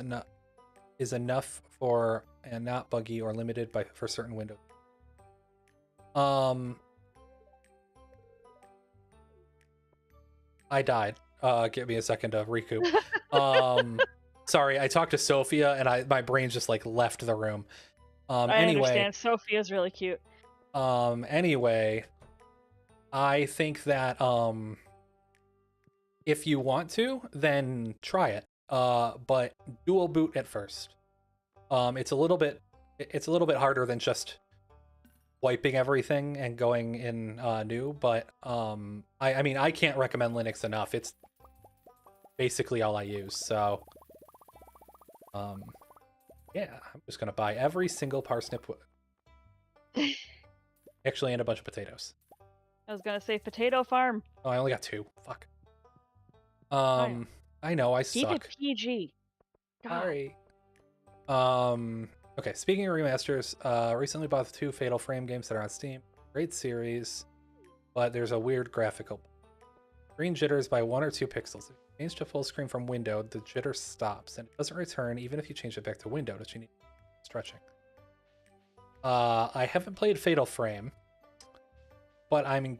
enough for and not buggy or limited for certain windows. I died. Give me a second to recoup. Sorry, I talked to Sophia and my brain just like left the room. I understand. Sophia's really cute. Anyway, I think that if you want to, then try it. But dual boot at first. It's a little bit harder than just wiping everything and going in new, but I mean, I can't recommend Linux enough. It's basically all I use. So yeah, I'm just gonna buy every single parsnip actually, and a bunch of potatoes. I was gonna say potato farm. Oh, I only got 2. Fuck. Fine. I know I Keep suck. it PG. God. Sorry. Okay, speaking of remasters, recently bought the 2 Fatal Frame games that are on Steam. Great series, but there's a weird graphical. Screen jitters by 1 or 2 pixels. If you change to full screen from window, the jitter stops, and it doesn't return even if you change it back to window. Does you need stretching? I haven't played Fatal Frame, but I'm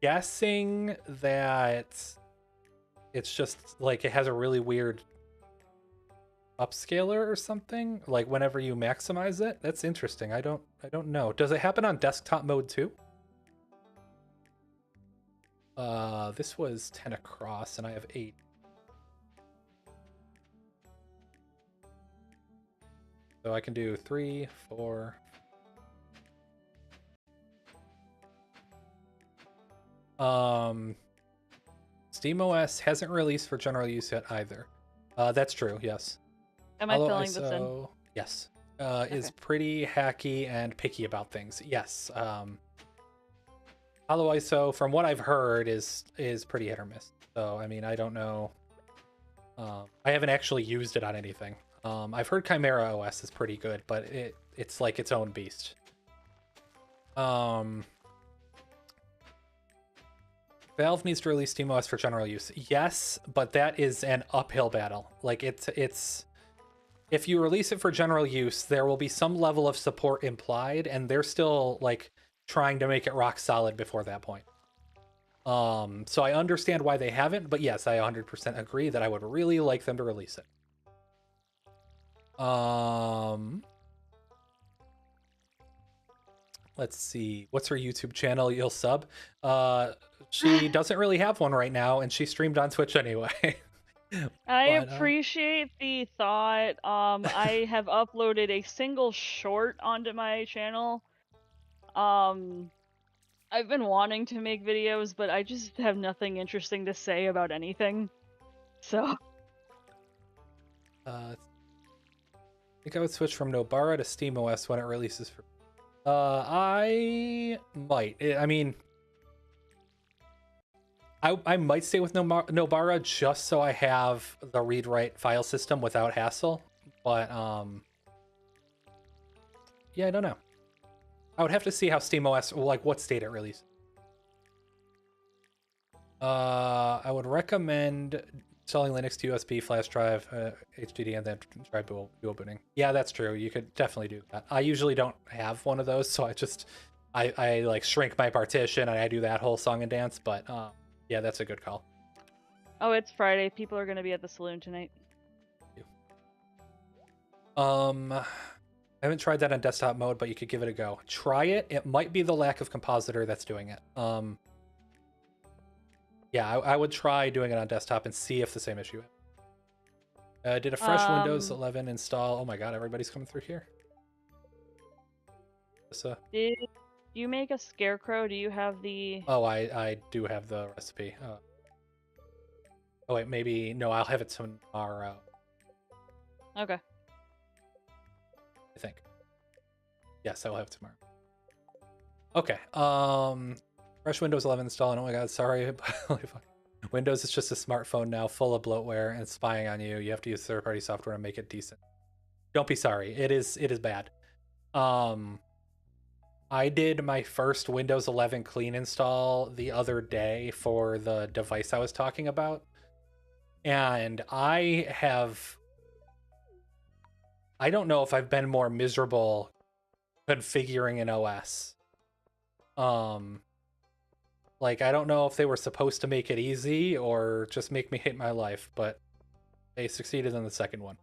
guessing that it's just like it has a really weird upscaler or something, like whenever you maximize it. That's interesting. I don't know. Does it happen on desktop mode too? This was 10 across and I have 8. So I can do 3, 4. SteamOS hasn't released for general use yet either. That's true, yes. Am I filling this in? Yes. Is pretty hacky and picky about things. Yes. Hollow ISO, from what I've heard, is pretty hit or miss. So, I mean, I don't know. I haven't actually used it on anything. I've heard Chimera OS is pretty good, but it's like its own beast. Valve needs to release SteamOS for general use. Yes, but that is an uphill battle. Like it's if you release it for general use, there will be some level of support implied, and they're still like trying to make it rock solid before that point. So I understand why they haven't, but yes, I 100% agree that I would really like them to release it. Let's see. What's her YouTube channel you'll sub? She doesn't really have one right now, and she streamed on Twitch anyway. I appreciate the thought. I have uploaded a single short onto my channel. I've been wanting to make videos, but I just have nothing interesting to say about anything. So. I think I would switch from Nobara to SteamOS when it releases for. I might. I mean, I might stay with Nobara just so I have the read-write file system without hassle. But yeah, I don't know. I would have to see how SteamOS, like what state it releases. I would recommend installing Linux to USB flash drive, HDD, and then try dual booting. Yeah, that's true. You could definitely do that. I usually don't have one of those, so I like shrink my partition and I do that whole song and dance. But yeah, that's a good call. Oh, it's Friday. People are going to be at the saloon tonight. I haven't tried that on desktop mode, but you could give it a go. Try it. It might be the lack of compositor that's doing it. Yeah, I would try doing it on desktop and see if the same issue. Did a fresh Windows 11 install? Oh my god, everybody's coming through here. Did you make a scarecrow? Do you have the... Oh, I do have the recipe. Oh wait, maybe... No, I'll have it tomorrow. Okay. I think. Yes, I will have it tomorrow. Okay, fresh Windows 11 install, and oh my god, sorry. Windows is just a smartphone now, full of bloatware and spying on you. You have to use third-party software to make it decent. Don't be sorry. It is bad. I did my first Windows 11 clean install the other day for the device I was talking about. And I don't know if I've been more miserable configuring an OS. Um, like, I don't know if they were supposed to make it easy or just make me hate my life, but they succeeded in the second one.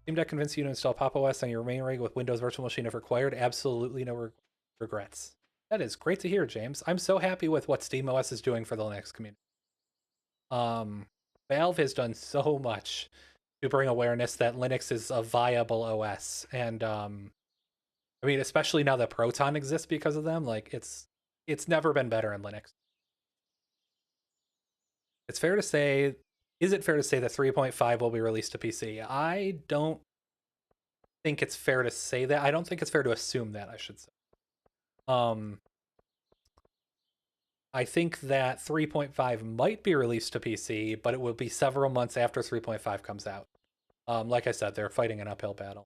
Steam Deck convinced you to install Pop! OS on your main rig with Windows Virtual Machine if required. Absolutely no regrets. That is great to hear, James. I'm so happy with what SteamOS is doing for the Linux community. Valve has done so much to bring awareness that Linux is a viable OS, and I mean, especially now that Proton exists because of them, like it's never been better in Linux. It's fair to say, is it fair to say that 3.5 will be released to PC? I don't think it's fair to say that. I don't think it's fair to assume that, I should say. Um, I think that 3.5 might be released to PC, but it will be several months after 3.5 comes out. Like I said, they're fighting an uphill battle.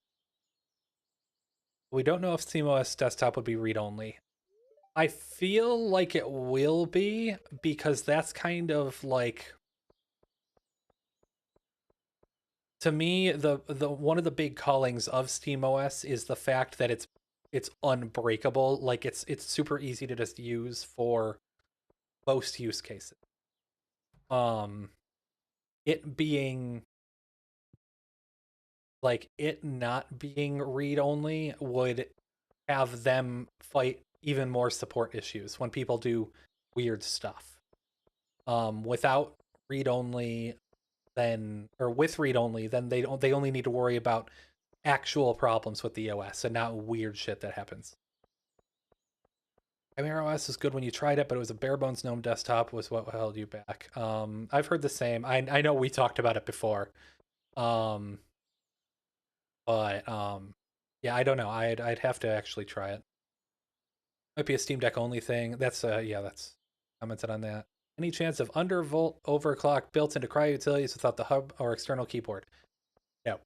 We don't know if SteamOS Desktop would be read-only. I feel like it will be, because that's kind of like, to me, the one of the big callings of SteamOS is the fact that it's unbreakable. Like it's super easy to just use for most use cases. It being like it not being read only would have them fight even more support issues when people do weird stuff. Without read only, then, or with read only, then they only need to worry about actual problems with the OS and not weird shit that happens. Chimera OS is good when you tried it, but it was a bare bones GNOME desktop was what held you back. I've heard the same. I know we talked about it before. Um, but yeah, I don't know. I'd have to actually try it. Might be a Steam Deck only thing. That's yeah, that's commented on that. Any chance of undervolt overclock built into Cryo utilities without the hub or external keyboard? No.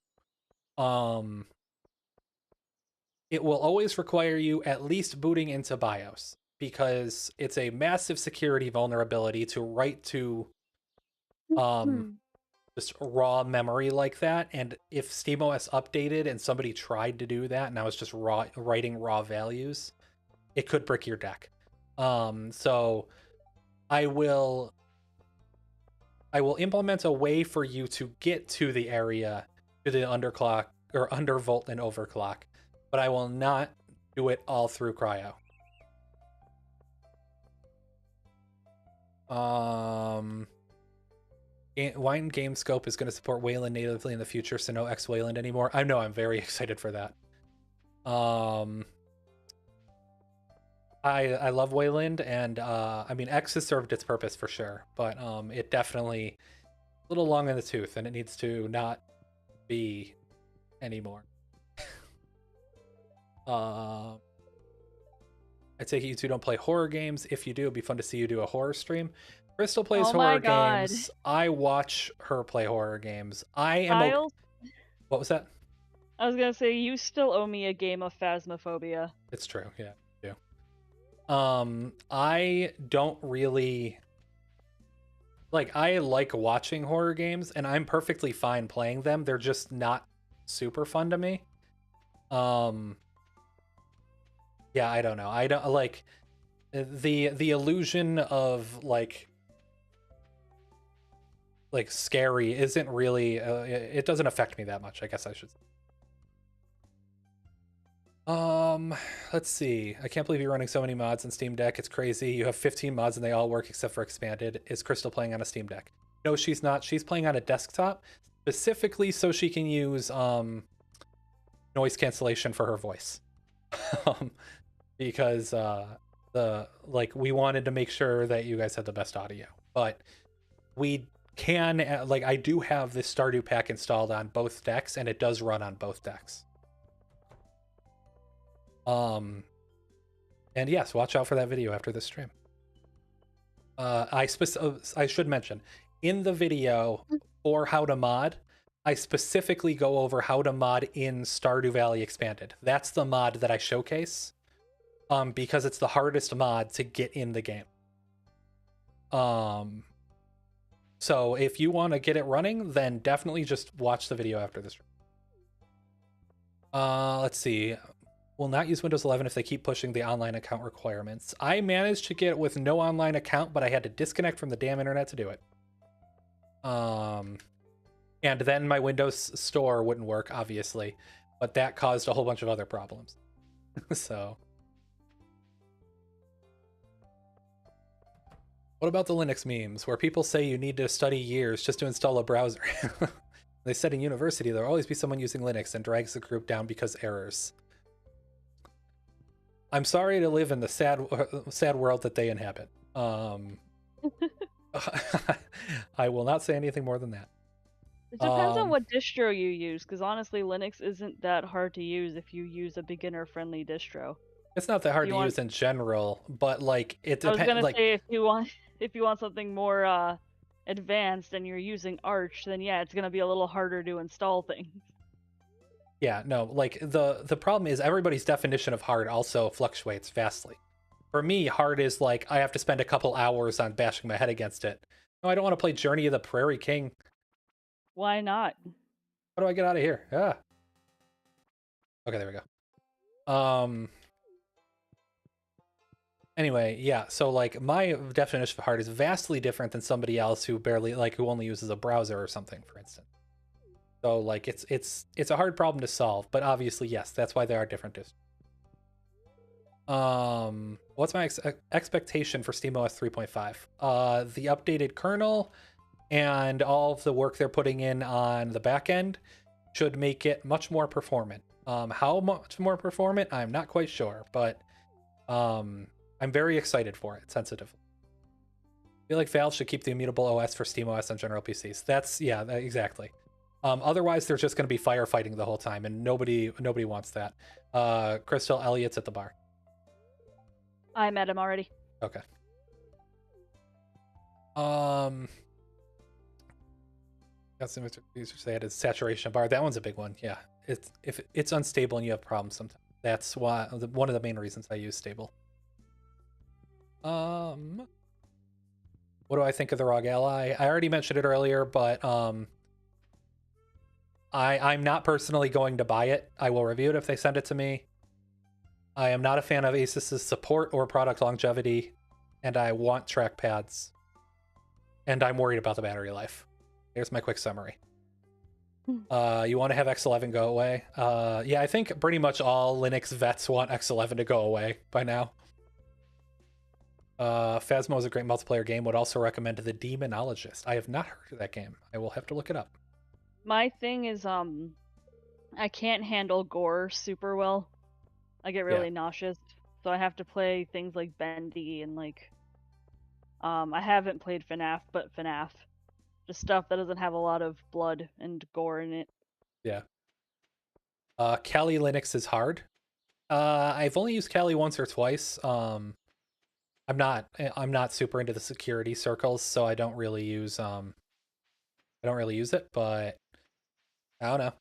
It will always require you at least booting into BIOS, because it's a massive security vulnerability to write to um just raw memory like that. And if SteamOS updated and somebody tried to do that and I was just writing raw values, it could brick your deck. So I will implement a way for you to get to the area, to the underclock or undervolt and overclock, but I will not do it all through Cryo. Wine Game Scope is going to support Wayland natively in the future, so no X Wayland anymore. I know, I'm very excited for that. I love Wayland, and I mean, X has served its purpose for sure, but it definitely a little long in the tooth, and it needs to not be anymore. I take it you two don't play horror games. If you do, it'd be fun to see you do a horror stream. Crystal plays horror games. I watch her play horror games. I am. What was that? I was gonna say, you still owe me a game of Phasmophobia. It's true, yeah, you do. I don't really like. I like watching horror games, and I'm perfectly fine playing them. They're just not super fun to me. Yeah, I don't know. I don't like the illusion of like scary isn't really it doesn't affect me that much, I guess I should say. Let's see. I can't believe you're running so many mods on Steam Deck. It's crazy. You have 15 mods and they all work except for expanded. Is Crystal playing on a Steam Deck? No, she's not. She's playing on a desktop specifically so she can use noise cancellation for her voice. Because we wanted to make sure that you guys had the best audio, but we can I do have this Stardew pack installed on both decks, and it does run on both decks. And yes, watch out for that video after this stream. I should mention, in the video for how to mod, I specifically go over how to mod in Stardew Valley Expanded. That's the mod that I showcase. because it's the hardest mod to get in the game. So if you want to get it running, then definitely just watch the video after this. Let's see. Will not use Windows 11 if they keep pushing the online account requirements. I managed to get it with no online account, but I had to disconnect from the damn internet to do it. And then my Windows Store wouldn't work, obviously, but that caused a whole bunch of other problems. So, what about the Linux memes where people say you need to study years just to install a browser? They said in university there'll always be someone using Linux and drags the group down because errors. I'm sorry to live in the sad world that they inhabit. I will not say anything more than that. It depends on what distro you use, because honestly, Linux isn't that hard to use if you use a beginner-friendly distro. It's not that hard to use in general, but like it depends. I was gonna say if you want something more advanced and you're using Arch, then yeah, it's gonna be a little harder to install things. Yeah, no, like the problem is everybody's definition of hard also fluctuates vastly. For me, hard is like I have to spend a couple hours on bashing my head against it. No, I don't want to play Journey of the Prairie King. Why not? How do I get out of here? Ah. Okay, there we go. Anyway, yeah, so like my definition of hard is vastly different than somebody else who who only uses a browser or something, for instance. So like it's a hard problem to solve, but obviously yes, that's why there are different distros. What's my expectation for SteamOS 3.5? The updated kernel and all of the work they're putting in on the back end should make it much more performant. How much more performant? I'm not quite sure, but I'm very excited for it, sensitively. I feel like Valve should keep the immutable OS for SteamOS on general PCs. That's, yeah, exactly. Otherwise, they're just going to be firefighting the whole time, and nobody wants that. Crystal, Elliott's at the bar. I met him already. Okay. Got some users say it is saturation bar. That one's a big one. Yeah, if it's unstable and you have problems sometimes. That's why one of the main reasons I use stable. What do I think of the ROG Ally? I already mentioned it earlier, but I'm not personally going to buy it. I will review it if they send it to me. I am not a fan of Asus's support or product longevity, and I want trackpads. And I'm worried about the battery life. Here's my quick summary. You want to have X11 go away? Yeah, I think pretty much all Linux vets want X11 to go away by now. Phasmo is a great multiplayer game. Would also recommend The Demonologist. I have not heard of that game. I will have to look it up. My thing is, I can't handle gore super well. I get really nauseous, so I have to play things like Bendy and like, I haven't played FNAF, but FNAF. Just stuff that doesn't have a lot of blood and gore in it. Yeah. Kali Linux is hard. I've only used Kali once or twice. I'm not super into the security circles, so I don't really use it, but I don't know.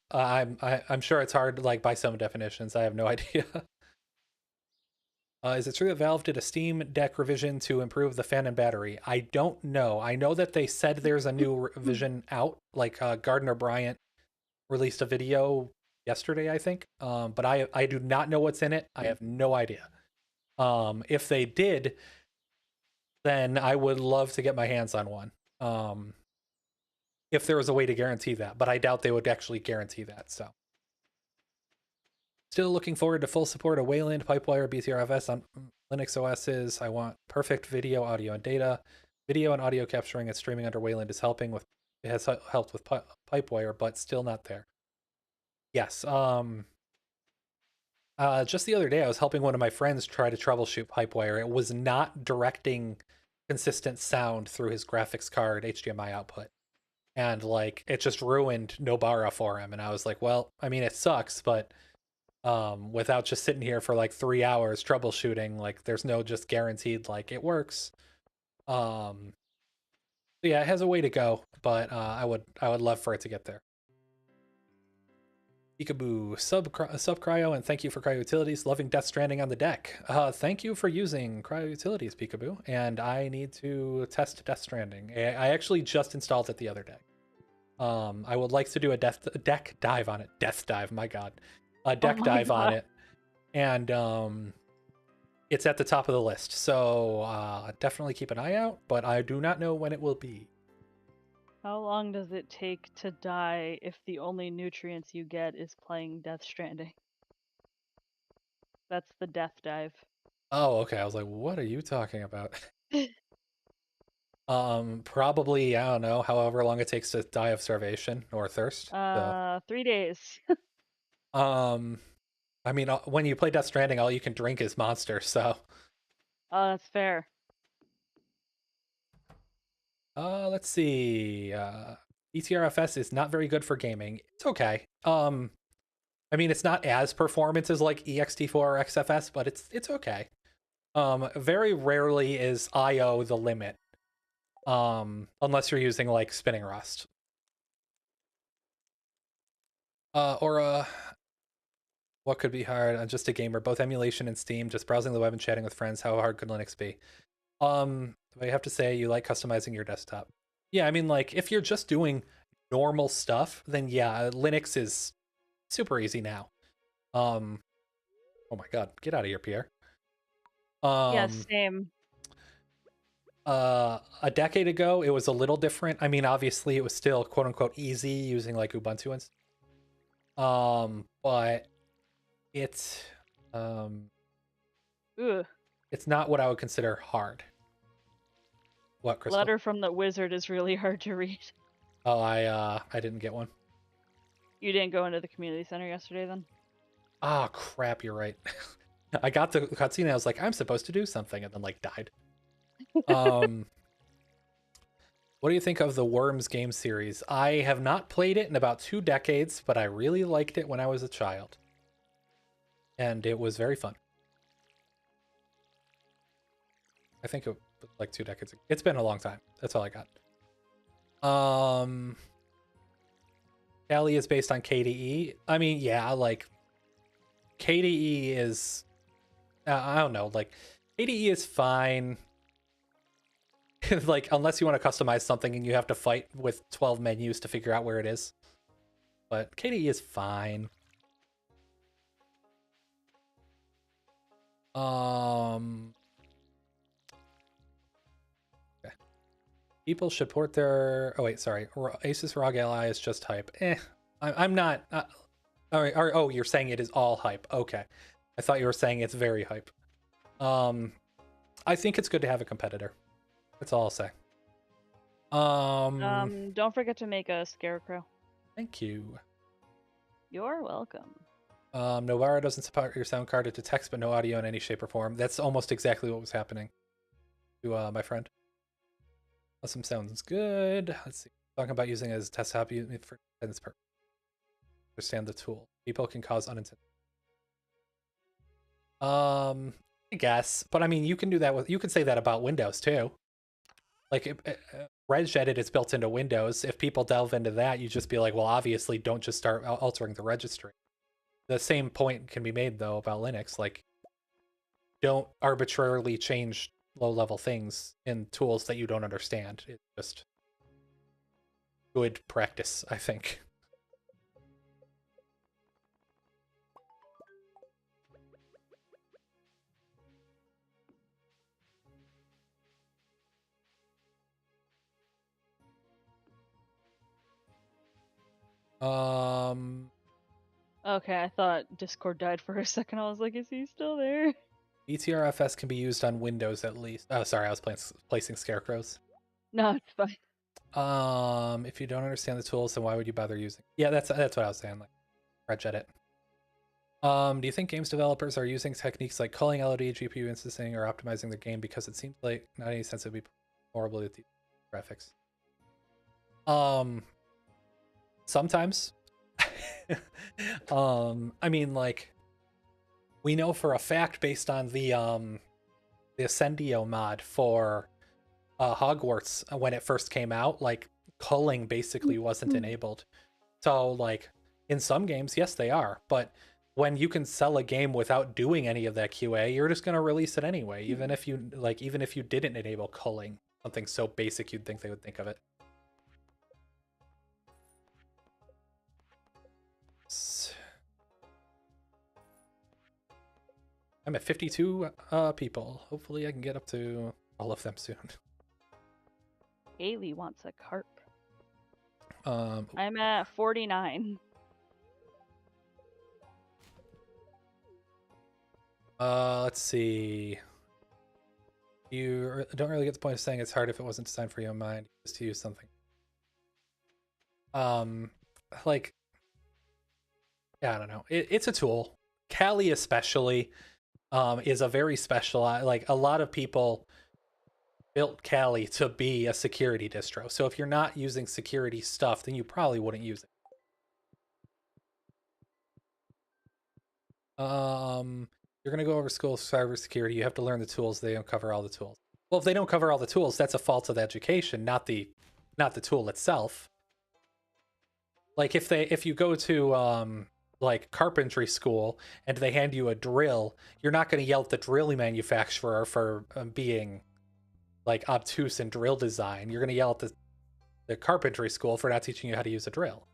I'm sure it's hard, like, by some definitions. I have no idea. Is it true that Valve did a Steam Deck revision to improve the fan and battery? I don't know. I know that they said there's a new revision out. Like Gardner Bryant released a video yesterday, I think. But I do not know what's in it. I have no idea. If they did, then I would love to get my hands on one. If there was a way to guarantee that, but I doubt they would actually guarantee that. So, still looking forward to full support of Wayland, Pipewire, BTRFS on Linux OSs. I want perfect video, audio, and data. Video and audio capturing and streaming under Wayland is helping with. It has helped with Pipewire, but still not there. Yes. Just the other day, I was helping one of my friends try to troubleshoot Pipewire. It was not directing consistent sound through his graphics card HDMI output. And like it just ruined Nobara for him. And I was like, well, I mean, it sucks, but without just sitting here for like 3 hours troubleshooting, like there's no just guaranteed like it works. So yeah, it has a way to go, but I would love for it to get there. Peekaboo, sub cryo, and thank you for cryo utilities. Loving Death Stranding on the deck. Thank you for using cryo utilities, Peekaboo. And I need to test Death Stranding. I actually just installed it the other day. I would like to do a deck dive on it. Death dive, my god, a Oh deck my dive on god. it, and it's at the top of the list. So definitely keep an eye out. But I do not know when it will be. How long does it take to die if the only nutrients you get is playing Death Stranding? That's the death dive. Oh, okay. I was like, what are you talking about? Probably, I don't know, however long it takes to die of starvation or thirst. So, 3 days. um, I mean, when you play Death Stranding, all you can drink is Monster. So, Oh, that's fair. let's see. ETRFS is not very good for gaming. It's okay. I mean, it's not as performant as like EXT4 or XFS, but it's okay. Very rarely is IO the limit. Unless you're using like Spinning Rust. Or what could be hard? I'm just a gamer. Both emulation and Steam, just browsing the web and chatting with friends. How hard could Linux be? I have to say you like customizing your desktop. Yeah, I mean, like if you're just doing normal stuff, then yeah, Linux is super easy now. Um, oh my god, get out of here, Pierre. Yeah, Um, same. a decade ago, it was a little different. I mean, obviously, it was still quote unquote easy using like Ubuntu and. But it's um Ugh. it's not what I would consider hard. What, Crystal? Letter from the Wizard is really hard to read. Oh, I didn't get one. You didn't go into the community center yesterday then? Ah, crap, you're right. I got the cutscene and I was like, I'm supposed to do something, and then like died. Um what do you think of the Worms game series? I have not played it in about 2 decades, but I really liked it when I was a child. And it was very fun. I think it was like 2 decades ago. It's been a long time. That's all I got. Callie is based on KDE. I mean, yeah, like KDE is I don't know, like KDE is fine. Like unless you want to customize something and you have to fight with 12 menus to figure out where it is. But KDE is fine. Okay. People should port their oh wait, sorry. Asus ROG Ally is just hype. I'm not all right, oh, you're saying it is all hype. Okay. I thought you were saying it's very hype. I think it's good to have a competitor. That's all I'll say. Don't forget to make a scarecrow. Thank you. You're welcome. Novara doesn't support your sound card to text, but no audio in any shape or form. That's almost exactly what was happening to my friend. Awesome, sounds good. Let's see. Talking about using it as a test hobby for this purpose. Understand the tool. People can cause unintended. I guess, but I mean, you can do that with. You can say that about Windows too. Like regedit is built into Windows. If people delve into that, you just be like, well, obviously, don't just start altering the registry. The same point can be made though about Linux. Like, don't arbitrarily change low-level things in tools that you don't understand. It's just good practice, I think. Okay, I thought Discord died for a second. I was like, is he still there? ETRFS can be used on Windows at least. Oh, sorry, I was placing scarecrows. No, it's fine. If you don't understand the tools, then why would you bother using? Yeah, that's what I was saying. Like, regedit. Do you think games developers are using techniques like culling LOD, GPU instancing, or optimizing the game because it seems like not any sense it would be horrible with the graphics? Sometimes. I mean, like, we know for a fact based on the Ascendio mod for Hogwarts when it first came out, like culling basically wasn't enabled. So like In some games, yes, they are. But when you can sell a game without doing any of that QA, you're just going to release it anyway, even if you didn't enable culling, something so basic you'd think they would think of it. I'm at 52 people. Hopefully I can get up to all of them soon. Haley wants a carp. I'm at 49. Let's see. You don't really get the point of saying it's hard if it wasn't designed for your mind, just to use something. Like, yeah, I don't know. It's a tool. Kali especially is a very special, like a lot of people built Kali to be a security distro. So if you're not using security stuff, then you probably wouldn't use it. You're going to go over school cybersecurity. You have to learn the tools. They don't cover all the tools. Well, if they don't cover all the tools, that's a fault of the education, not the tool itself. Like if you go to like carpentry school and they hand you a drill, you're not going to yell at the drill manufacturer for being like obtuse in drill design. You're going to yell at the carpentry school for not teaching you how to use a drill.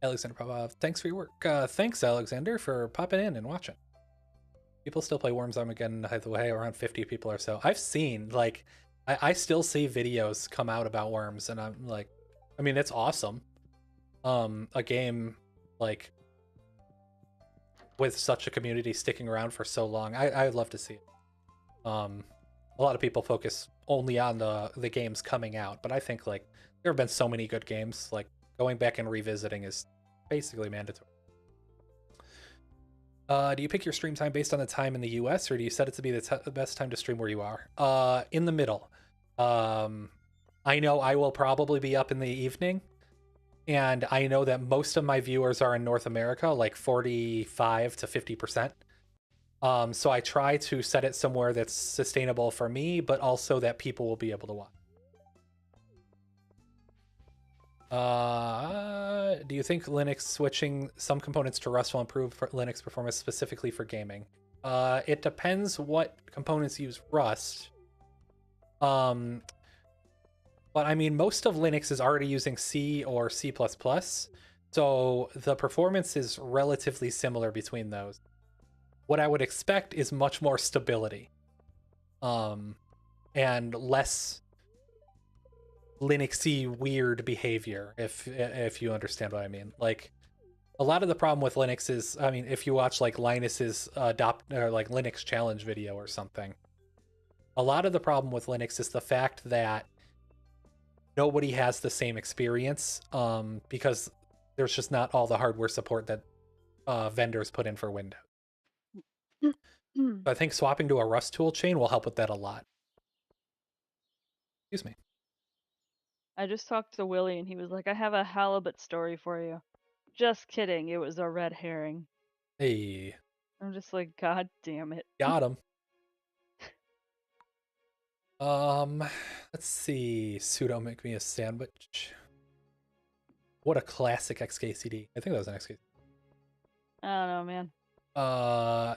Alexander Popov, thanks for your work. Thanks, Alexander, for popping in and watching. People still play Worms Armageddon, by the way, around 50 people or so. I've seen, like, I still see videos come out about Worms, and I'm like, I mean, it's awesome. A game, like, with such a community sticking around for so long, I'd love to see it. A lot of people focus only on the games coming out, but I think, like, there have been so many good games, like, going back and revisiting is basically mandatory. Do you pick your stream time based on the time in the US, or do you set it to be the best time to stream where you are? In the middle. I know I will probably be up in the evening, and I know that most of my viewers are in North America, like 45 to 50%. So I try to set it somewhere that's sustainable for me, but also that people will be able to watch. Do you think Linux switching some components to Rust will improve Linux performance specifically for gaming? It depends what components use Rust. But I mean, most of Linux is already using C or C++, so the performance is relatively similar between those. What I would expect is much more stability, and less Linuxy weird behavior, if you understand what I mean. Like, a lot of the problem with Linux is, I mean, if you watch like Linus's like Linux challenge video or something, a lot of the problem with Linux is the fact that nobody has the same experience, because there's just not all the hardware support that vendors put in for Windows. So I think swapping to a Rust tool chain will help with that a lot. Excuse me. I just talked to Willie and he was like, I have a halibut story for you. Just kidding, it was a red herring. Hey. I'm just like, God damn it. Got him. Let's see. Sudo make me a sandwich. What a classic XKCD. I think that was an XKCD. I don't know, man.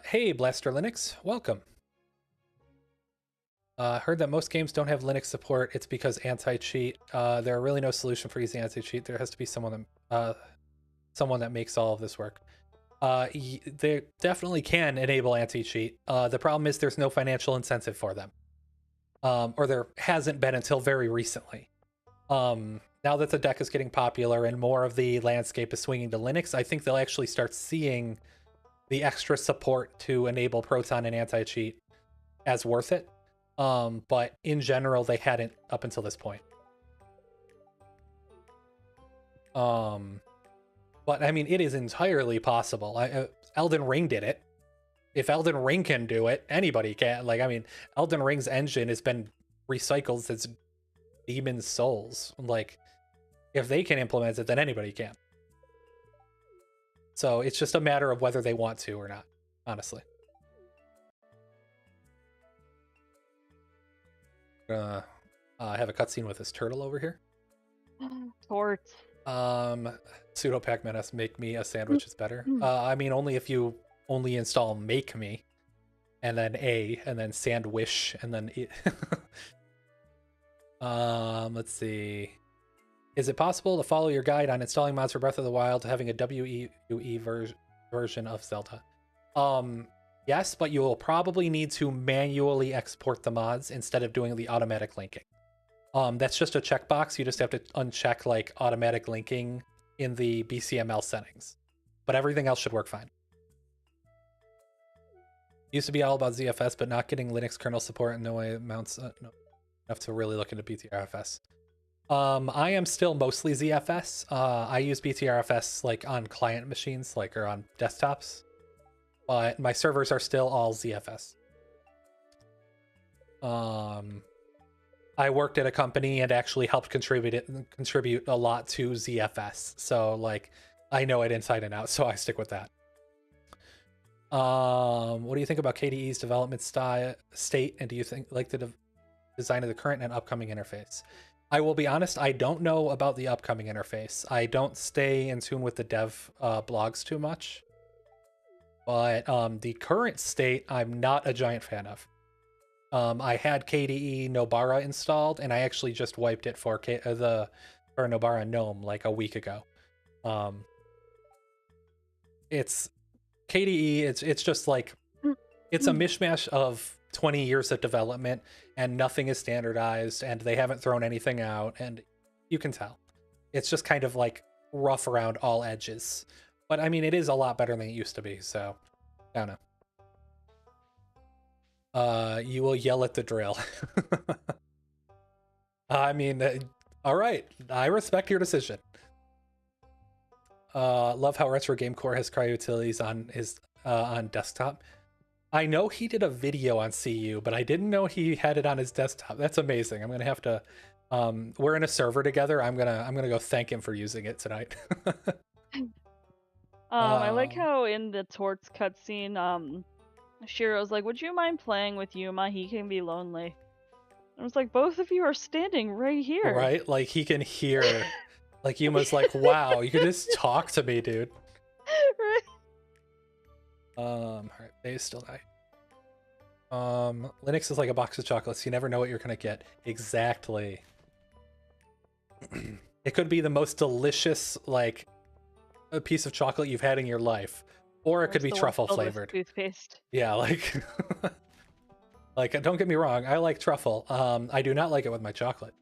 Hey, Blaster Linux. Welcome. Heard that most games don't have Linux support. It's because anti-cheat. There are really no solution for using anti-cheat. There has to be someone that makes all of this work. They definitely can enable anti-cheat. The problem is there's no financial incentive for them. Or there hasn't been until very recently. Now that the deck is getting popular and more of the landscape is swinging to Linux, I think they'll actually start seeing the extra support to enable Proton and anti-cheat as worth it. But in general, they hadn't up until this point. But I mean, it is entirely possible. Elden Ring did it. If Elden Ring can do it, anybody can. Like, I mean, Elden Ring's engine has been recycled since Demon's Souls. Like, if they can implement it, then anybody can. So it's just a matter of whether they want to or not, honestly. I have a cutscene with this turtle over here. Torts. Pseudo Pac-Man has make me a sandwich is better. I mean, only if you only install make me, and then a, and then sandwich, and then let's see. Is it possible to follow your guide on installing mods for Breath of the Wild, having a WEUE version of Zelda? Yes, but you will probably need to manually export the mods instead of doing the automatic linking. That's just a checkbox. You just have to uncheck like automatic linking in the BCML settings, but everything else should work fine. Used to be all about ZFS, but not getting Linux kernel support in no way amounts enough to really look into BTRFS. I am still mostly ZFS. I use BTRFS like on client machines, like or on desktops, but my servers are still all ZFS. I worked at a company and actually helped contribute a lot to ZFS, so like I know it inside and out, so I stick with that. What do you think about KDE's development state, and do you think like the design of the current and upcoming interface? I will be honest, I don't know about the upcoming interface. I don't stay in tune with the dev blogs too much, but the current state I'm not a giant fan of. I had KDE Nobara installed, and I actually just wiped it for Nobara GNOME like a week ago. It's KDE. It's just like it's a mishmash of 20 years of development, and nothing is standardized, and they haven't thrown anything out, and you can tell it's just kind of like rough around all edges. But I mean, it is a lot better than it used to be, so I don't know. You will yell at the drill. I mean, all right, I respect your decision. Love how Retro Game Core has Cryo Utilities on his on desktop. I know he did a video on CU, but I didn't know he had it on his desktop. That's amazing. I'm gonna have to. We're in a server together. I'm gonna go thank him for using it tonight. I like how in the Torts cutscene, Shiro's like, "Would you mind playing with Yuma? He can be lonely." I was like, "Both of you are standing right here." Right? Like he can hear. Like Yuma's like, "Wow, you can just talk to me, dude." Right. All right, they still die. Linux is like a box of chocolates. You never know what you're gonna get. Exactly. It could be the most delicious, like, a piece of chocolate you've had in your life, or it could be truffle flavored. Toothpaste. Yeah, like, like don't get me wrong, I like truffle. I do not like it with my chocolate.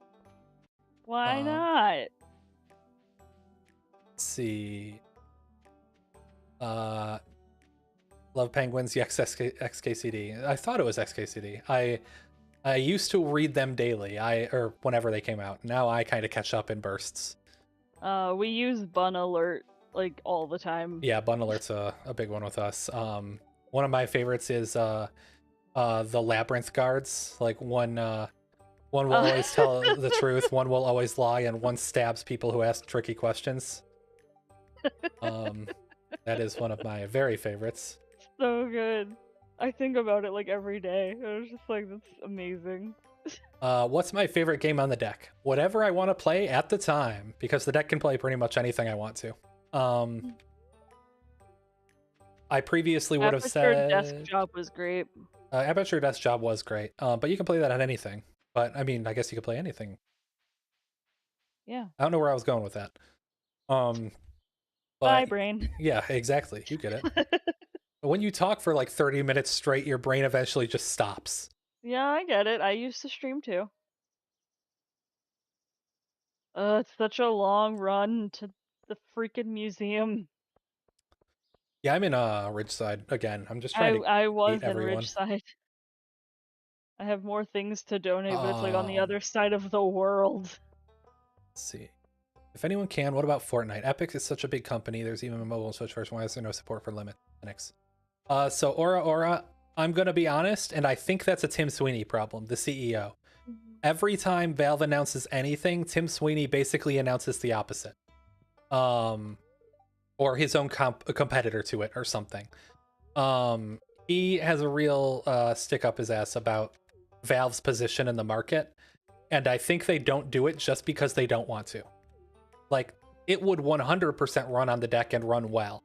Why not? Let's see. Love Penguins, yes, XKCD. I thought it was XKCD. I used to read them daily, or whenever they came out. Now I kind of catch up in bursts. We use Bun Alert like all the time. Yeah, Bun Alert's a big one with us. One of my favorites is the Labyrinth guards. Like one will always tell the truth, one will always lie, and one stabs people who ask tricky questions. That is one of my very favorites. So good. I think about it like every day. I was just like, that's amazing. What's my favorite game on the deck? Whatever I want to play at the time, because the deck can play pretty much anything I want to. I previously would have said Desk Job was great. Aperture Desk Job was great, but you can play that on anything. But I mean, I guess you could play anything. Yeah. I don't know where I was going with that. But, bye, brain. Yeah, exactly. You get it. When you talk for like 30 minutes straight, your brain eventually just stops. Yeah, I get it. I used to stream too. It's such a long run to the freaking museum. Yeah, I'm in Ridgeside again. I'm just trying to I was beat everyone. in Ridgeside. I have more things to donate, but it's like on the other side of the world. Let's see. If anyone can, what about Fortnite? Epic is such a big company. There's even a mobile Switch version. Why is there no support for Linux? So Aura, I'm going to be honest, and I think that's a Tim Sweeney problem, the CEO. Every time Valve announces anything, Tim Sweeney basically announces the opposite. Or his own competitor to it or something. He has a real stick up his ass about Valve's position in the market, and I think they don't do it just because they don't want to. Like, it would 100% run on the deck and run well.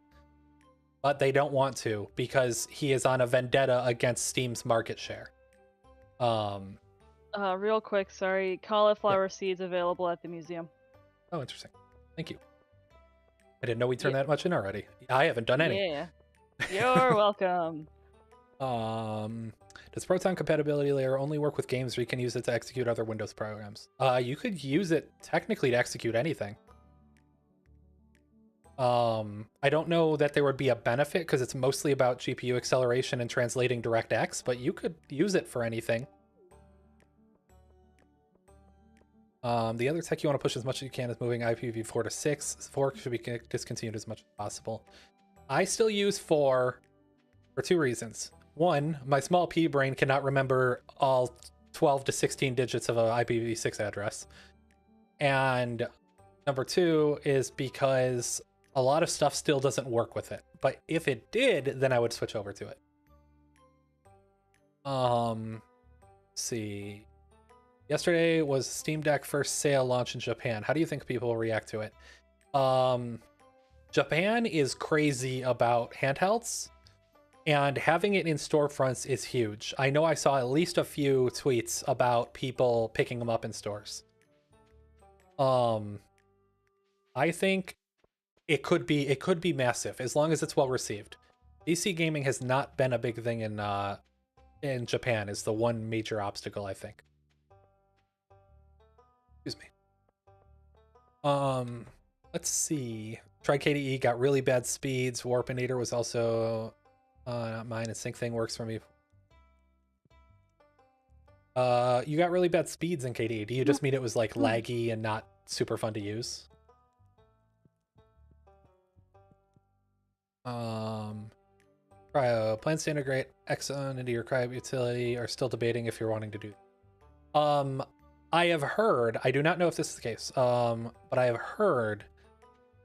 But they don't want to because he is on a vendetta against Steam's market share. Real quick, sorry. Cauliflower seeds available at the museum. Oh, interesting. Thank you. I didn't know we turned that much in already. I haven't done any. Yeah. You're welcome. Does Proton compatibility layer only work with games where you can use it to execute other Windows programs? You could use it technically to execute anything. I don't know that there would be a benefit because it's mostly about GPU acceleration and translating DirectX, but you could use it for anything. The other tech you want to push as much as you can is moving IPv4 to 6. 4 should be discontinued as much as possible. I still use 4 for 2 reasons. One, my small P brain cannot remember all 12 to 16 digits of an IPv6 address. And number 2 is because a lot of stuff still doesn't work with it. But if it did, then I would switch over to it. Let's see. Yesterday was Steam Deck first sale launch in Japan. How do you think people will react to it? Japan is crazy about handhelds, and having it in storefronts is huge. I know I saw at least a few tweets about people picking them up in stores. I think it could be massive as long as it's well received. PC gaming has not been a big thing in Japan. Is the one major obstacle, I think. Excuse me. Let's see. Try KDE, got really bad speeds. Warpinator was also not mine, and Sync Thing works for me. You got really bad speeds in KDE. Do you just mean it was like laggy and not super fun to use? Cryo plans to integrate Exxon into your cryo utility. Are still debating if you're wanting to do. I have heard, I do not know if this is the case, but I have heard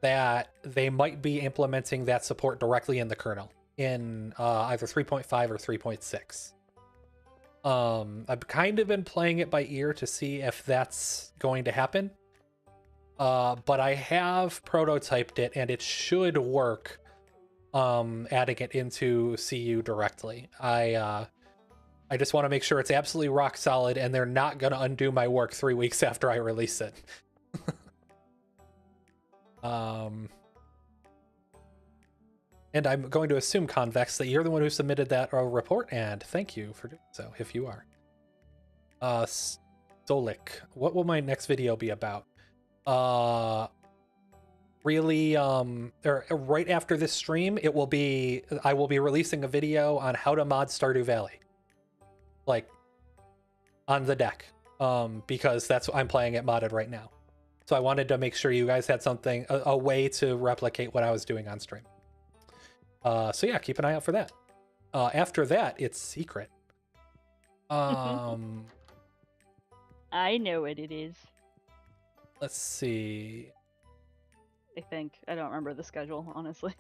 that they might be implementing that support directly in the kernel in either 3.5 or 3.6. I've kind of been playing it by ear to see if that's going to happen. But I have prototyped it and it should work adding it into CU directly. I just want to make sure it's absolutely rock solid and they're not going to undo my work 3 weeks after I release it. And I'm going to assume, Convex, that you're the one who submitted that report, and thank you for doing so, if you are. Stolik, what will my next video be about? Really, right after this stream, I will be releasing a video on how to mod Stardew Valley. Like, on the deck. Because that's what I'm playing it modded right now. So I wanted to make sure you guys had something, a way to replicate what I was doing on stream. So yeah, keep an eye out for that. After that, it's secret. I know what it is. Let's see. I think. I don't remember the schedule, honestly.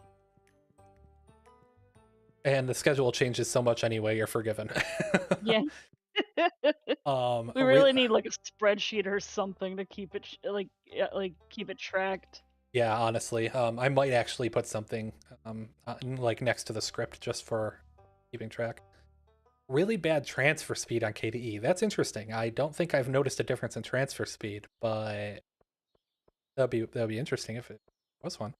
And the schedule changes so much anyway, you're forgiven. Yeah. We really need like a spreadsheet or something to keep it keep it tracked. Yeah, honestly, I might actually put something like next to the script just for keeping track. Really bad transfer speed on KDE. That's interesting. I don't think I've noticed a difference in transfer speed, but that'd be interesting if it was one.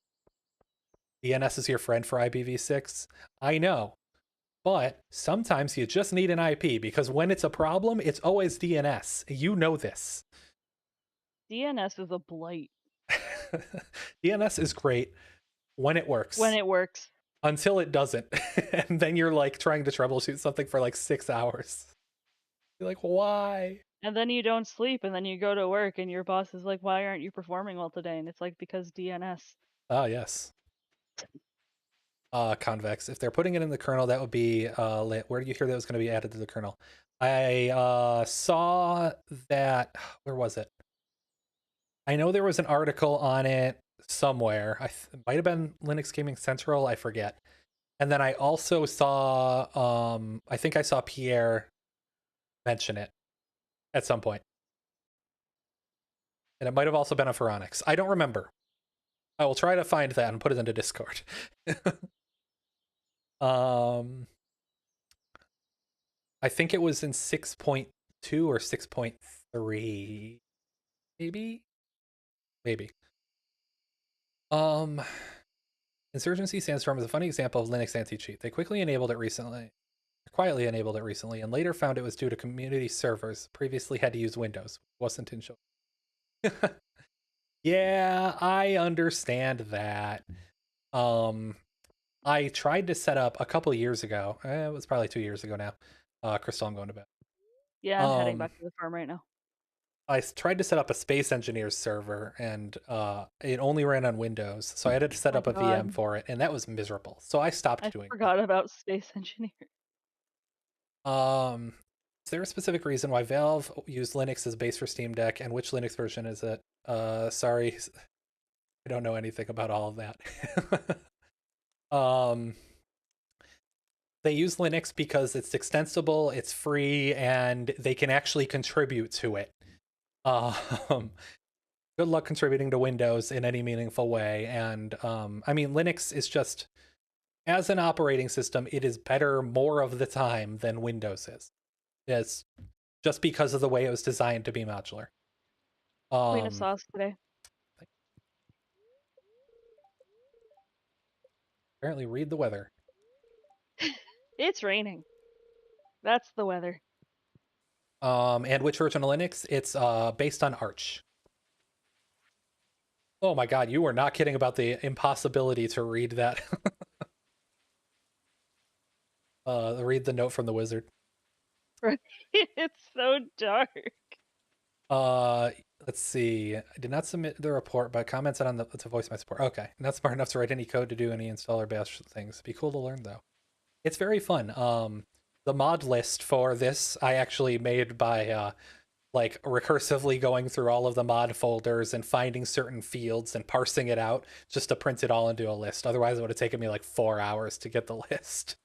DNS is your friend for IPv6. I know, but sometimes you just need an IP because when it's a problem, it's always DNS. You know this. DNS is a blight. DNS is great when it works. When it works. Until it doesn't. And then you're like trying to troubleshoot something for like 6 hours. You're like, why? And then you don't sleep and then you go to work and your boss is like, why aren't you performing well today? And it's like, because DNS. Oh, yes. Convex. If they're putting it in the kernel, that would be lit. Where do you hear that was going to be added to the kernel? I saw that. Where was it? I know there was an article on it somewhere. It might have been Linux Gaming Central. I forget. And then I also saw, I think I saw Pierre mention it at some point. And it might have also been a Phoronix. I don't remember. I will try to find that and put it into Discord. um, I think it was in 6.2 or 6.3, maybe. Maybe. Um, Insurgency Sandstorm is a funny example of Linux anti-cheat. They quietly enabled it recently, and later found it was due to community servers. Previously had to use Windows. Wasn't in show. Yeah, I understand that. Um, I tried to set up a couple of years ago. It was probably 2 years ago now. Crystal, I'm going to bed. Yeah, I'm heading Um, back to the farm right now. I tried to set up a Space Engineers server, and it only ran on Windows, so I had to set My up a VM God, for it, and that was miserable. So I stopped I doing that. forgot about Space Engineer. Is there a specific reason why Valve used Linux as base for Steam Deck, and which Linux version is it? Sorry, I don't know anything about all of that. um, they use Linux because it's extensible, it's free, and they can actually contribute to it. Um, Good luck contributing to Windows in any meaningful way. And I mean, Linux is just, as an operating system, it is better more of the time than Windows is. It's just because of the way it was designed to be modular. Queen of Um, Sauce today. Apparently, read the weather. It's raining. That's the weather. And which version of Linux? It's based on Arch. Oh my god, you were not kidding about the impossibility to read that. Read the note from the wizard. Right? It's so dark. Uh, let's see. I did not submit the report, but commented on the to voice my support. Okay, not smart enough to write any code to do any installer bash things. Be cool to learn though. It's very fun. The mod list for this I actually made by like recursively going through all of the mod folders and finding certain fields and parsing it out just to print it all into a list. Otherwise, it would have taken me like 4 hours to get the list.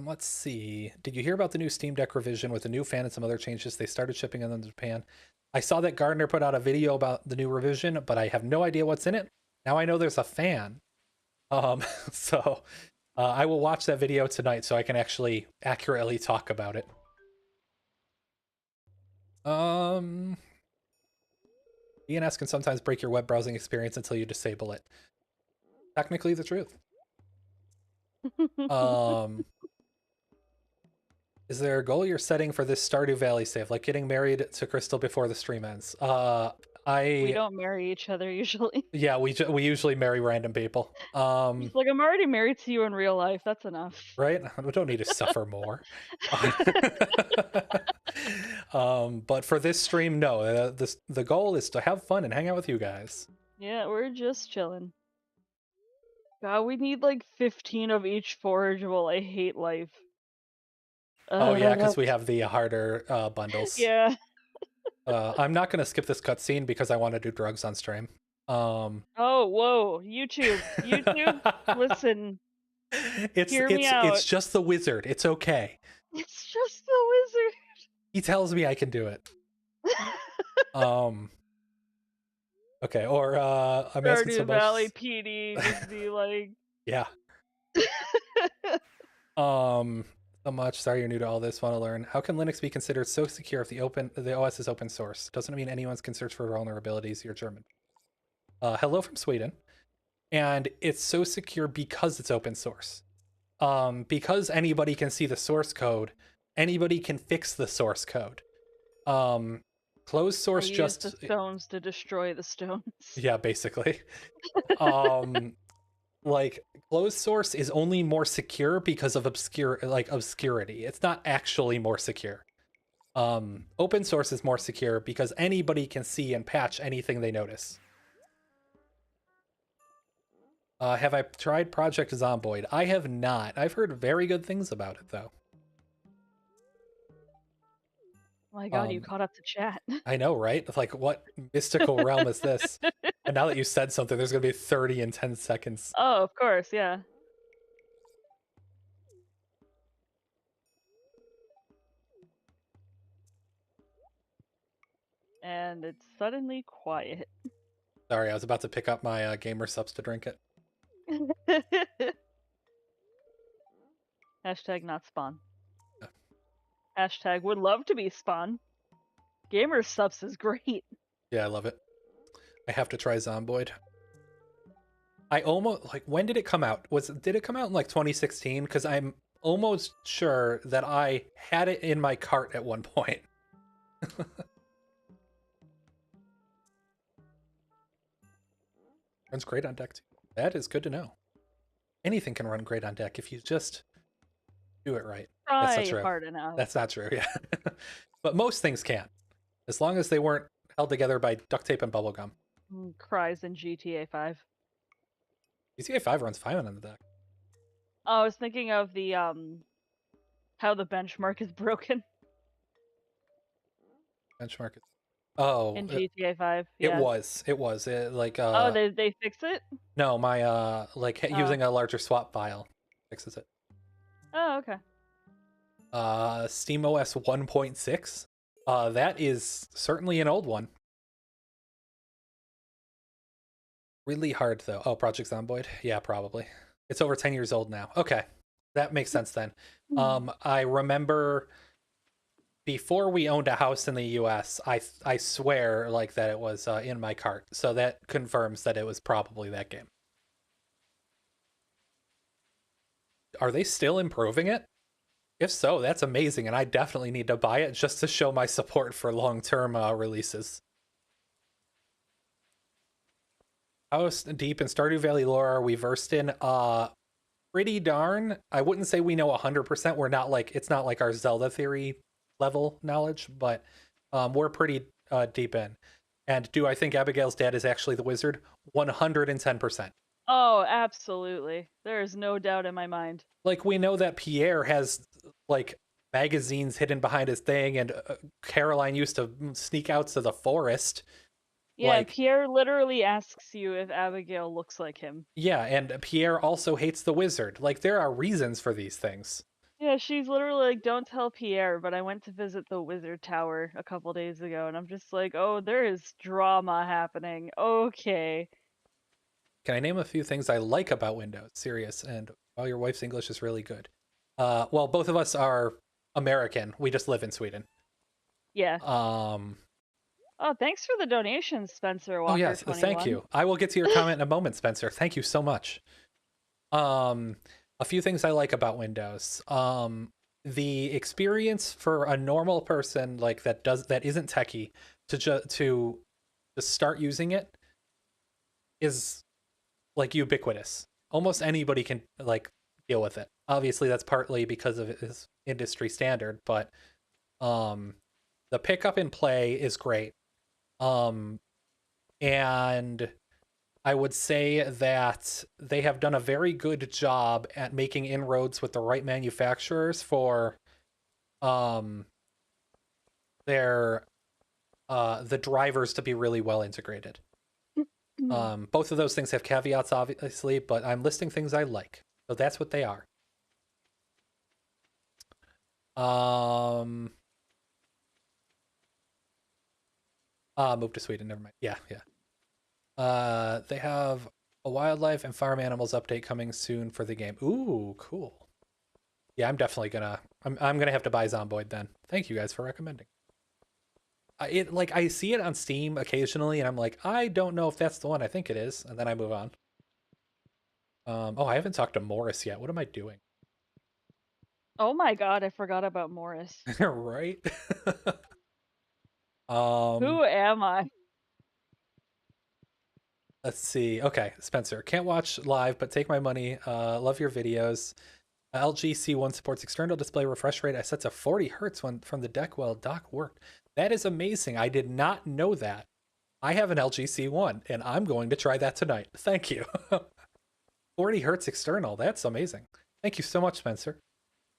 Let's see. Did you hear about the new Steam Deck revision with the new fan and some other changes? They started shipping them to Japan. I saw that Gardner put out a video about the new revision, but I have no idea what's in it. Now I know there's a fan. So I will watch that video tonight so I can actually accurately talk about it. DNS can sometimes break your web browsing experience until you disable it. Technically the truth. Um, Is there a goal you're setting for this Stardew Valley save, like getting married to Crystal before the stream ends? We don't marry each other usually. Yeah, we usually marry random people. Just like, I'm already married to you in real life. That's enough. Right? We don't need to suffer more. But for this stream, no. The goal is to have fun and hang out with you guys. Yeah, we're just chilling. God, we need like 15 of each forageable. I hate life. Oh yeah, because we have the harder bundles. Yeah. I'm not gonna skip this cutscene because I want to do drugs on stream. Oh, whoa. YouTube. YouTube, listen. Hear me out. It's just the wizard. It's okay. It's just the wizard. He tells me I can do it. Okay, or I'm asking Stardew Valley PD just be like, yeah. So much. Sorry you're new to all this. Want to learn. How can Linux be considered so secure if the OS is open source? Doesn't mean anyone can search for vulnerabilities. You're German. Hello from Sweden. And it's so secure because it's open source. Because anybody can see the source code, anybody can fix the source code. Closed source I just use the stones to destroy the stones. Yeah, basically. Like closed source is only more secure because of obscurity. It's not actually more secure. Open source is more secure because anybody can see and patch anything they notice. Have I tried Project Zomboid? I have not. I've heard very good things about it though. My God, you caught up to chat. I know, right? Like, what mystical realm is this? And now that you said something, there's gonna be 30 in 10 seconds. Oh, of course, yeah. and it's suddenly quiet. Sorry, I was about to pick up my gamer subs to drink it. Hashtag not spawn. Yeah. Hashtag would love to be spawn. Gamer subs is great. Yeah, I love it. I have to try Zomboid. I almost like, when did it come out? Did it come out in like 2016? Because I'm almost sure that I had it in my cart at one point. Runs great on deck too. That is good to know. Anything can run great on deck if you just do it right. That's not Try true. hard enough. That's not true, yeah. But most things can. As long as they weren't held together by duct tape and bubblegum. Cries in GTA 5. GTA 5 runs fine on the deck. Oh, I was thinking of the how the benchmark is broken Benchmark is... Oh, in GTA 5. it Yeah. was. It was. Like Oh, they fix it? no, my like Oh. using a larger swap file fixes it. Oh, okay. SteamOS 1.6. That is certainly an old one. Really hard though. Oh, Project Zomboid? Yeah, probably. It's over 10 years old now. Okay. That makes sense then. I remember before we owned a house in the US, I swear like that it was in my cart. So that confirms that it was probably that game. Are they still improving it? If so, that's amazing, and I definitely need to buy it just to show my support for long-term releases. How deep in Stardew Valley lore are we versed in? Pretty darn. I wouldn't say we know 100%. We're not like, it's not like our Zelda theory level knowledge, but we're pretty deep in. And do I think Abigail's dad is actually the wizard? 110%. Oh, absolutely. There is no doubt in my mind. Like, we know that Pierre has like magazines hidden behind his thing, and Caroline used to sneak out to the forest. Yeah, Like, Pierre literally asks you if Abigail looks like him. yeah, and Pierre also hates the wizard. Like, there are reasons for these things. Yeah, she's literally like, don't tell Pierre, but I went to visit the Wizard Tower a couple days ago, and I'm just like, oh, there is drama happening. Okay. Can I name a few things I like about Windows? Serious, and while your wife's English is really good. Well, both of us are American. We just live in Sweden. Yeah. Um. Oh, thanks for the donation, Spencer Walker. Oh yes, 21. thank you. I will get to your comment in a moment, Spencer. Thank you so much. A few things I like about Windows. The experience for a normal person like that isn't techie to start using it is like ubiquitous. Almost anybody can like deal with it. Obviously, that's partly because of its industry standard, but the pick up and play is great. And I would say that they have done a very good job at making inroads with the right manufacturers for their the drivers to be really well integrated. Both of those things have caveats, obviously, but I'm listing things I like, so that's what they are. Move to Sweden. Never mind. Yeah. They have a wildlife and farm animals update coming soon for the game. Ooh, cool. Yeah, I'm definitely gonna. I'm gonna have to buy Zomboid then. Thank you guys for recommending. I see it on Steam occasionally, and I'm like, I don't know if that's the one. I think it is, and then I move on. Oh, I haven't talked to Morris yet. What am I doing? Oh my god, I forgot about Morris. Right? Who am I? Let's see. Okay, Spencer. Can't watch live, but take my money. Love your videos. LG C1 supports external display refresh rate. I set to 40 hertz from the deck while dock worked. That is amazing. I did not know that. I have an LG C1, and I'm going to try that tonight. Thank you. 40 hertz external. That's amazing. Thank you so much, Spencer.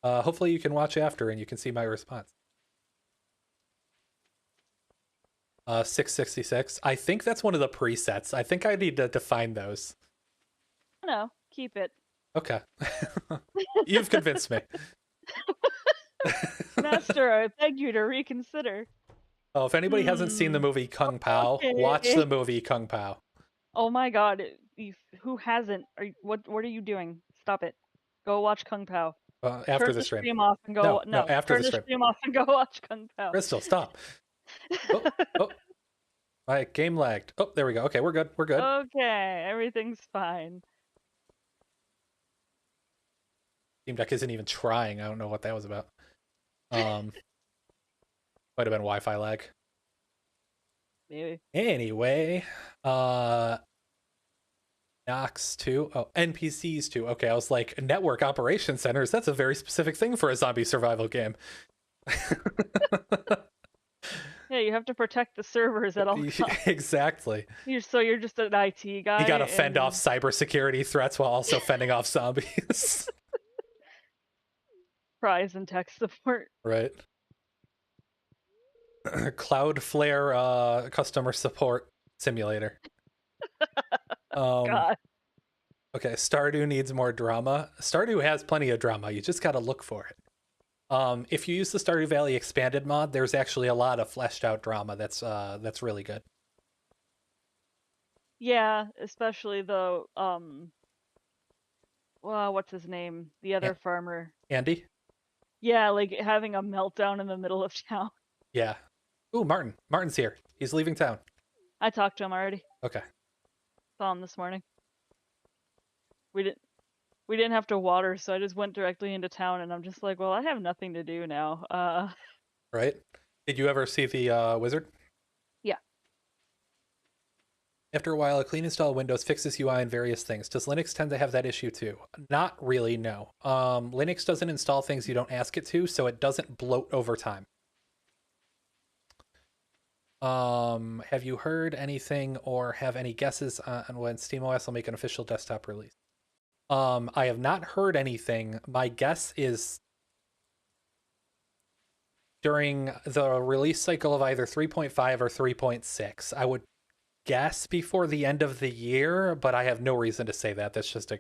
Hopefully you can watch after and you can see my response. 666. I think that's one of the presets. I think I need to define those. No, keep it. Okay. You've convinced me. Master, I beg you to reconsider. Oh, if anybody hasn't seen the Hmm. movie Kung Pao, watch Okay. the movie Kung Pao. Oh my god, who hasn't? What are you doing? Stop it. Go watch Kung Pao. Turn After the the stream. stream off and go No, no, after turn the the stream. stream off and go watch Kung Pao. Crystal, stop. Oh, oh, my game lagged. Oh, there we go. Okay, we're good. We're good. Okay, everything's fine. Steam Deck isn't even trying. I don't know what that was about. Um, might have been Wi-Fi lag. Maybe. Anyway, Nox too. Oh, NPCs too. Okay, I was like, network operation centers. That's a very specific thing for a zombie survival game. Yeah, you have to protect the servers at all costs. Exactly. You're just an IT guy You got to fend off and cybersecurity threats while also fending off zombies. prize and tech support. Right. Cloudflare customer support simulator. God. Okay, Stardew needs more drama. Stardew has plenty of drama. You just got to look for it. If you use the Stardew Valley expanded mod, there's actually a lot of fleshed out drama that's really good. Yeah, especially the well, what's his name? The other farmer. Andy? Yeah, like having a meltdown in the middle of town. Yeah. Ooh, Martin. Martin's here. He's leaving town. I talked to him already. Okay. Saw him this morning. We didn't have to water, so I just went directly into town and I'm just like, well, I have nothing to do now. Right? Did you ever see the wizard? Yeah. After a while, a clean install of Windows fixes UI and various things. Does Linux tend to have that issue too? Not really, no. Linux doesn't install things you don't ask it to, so it doesn't bloat over time. Have you heard anything or have any guesses on when SteamOS will make an official desktop release? I have not heard anything. My guess is during the release cycle of either 3.5 or 3.6. I would guess before the end of the year, but I have no reason to say that. That's just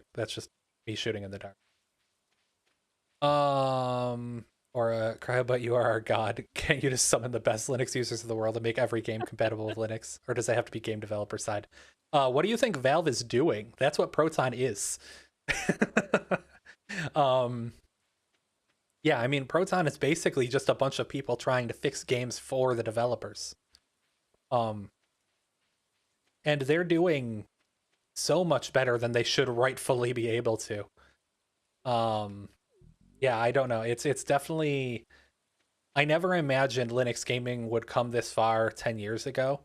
me shooting in the dark. Cry but you are our god. Can't you just summon the best Linux users in the world and make every game compatible with Linux? Or does that have to be game developer side? What do you think Valve is doing? That's what Proton is. Yeah, I mean, Proton is basically just a bunch of people trying to fix games for the developers. And they're doing so much better than they should rightfully be able to. Yeah, I don't know. It's definitely, I never imagined Linux gaming would come this far 10 years ago.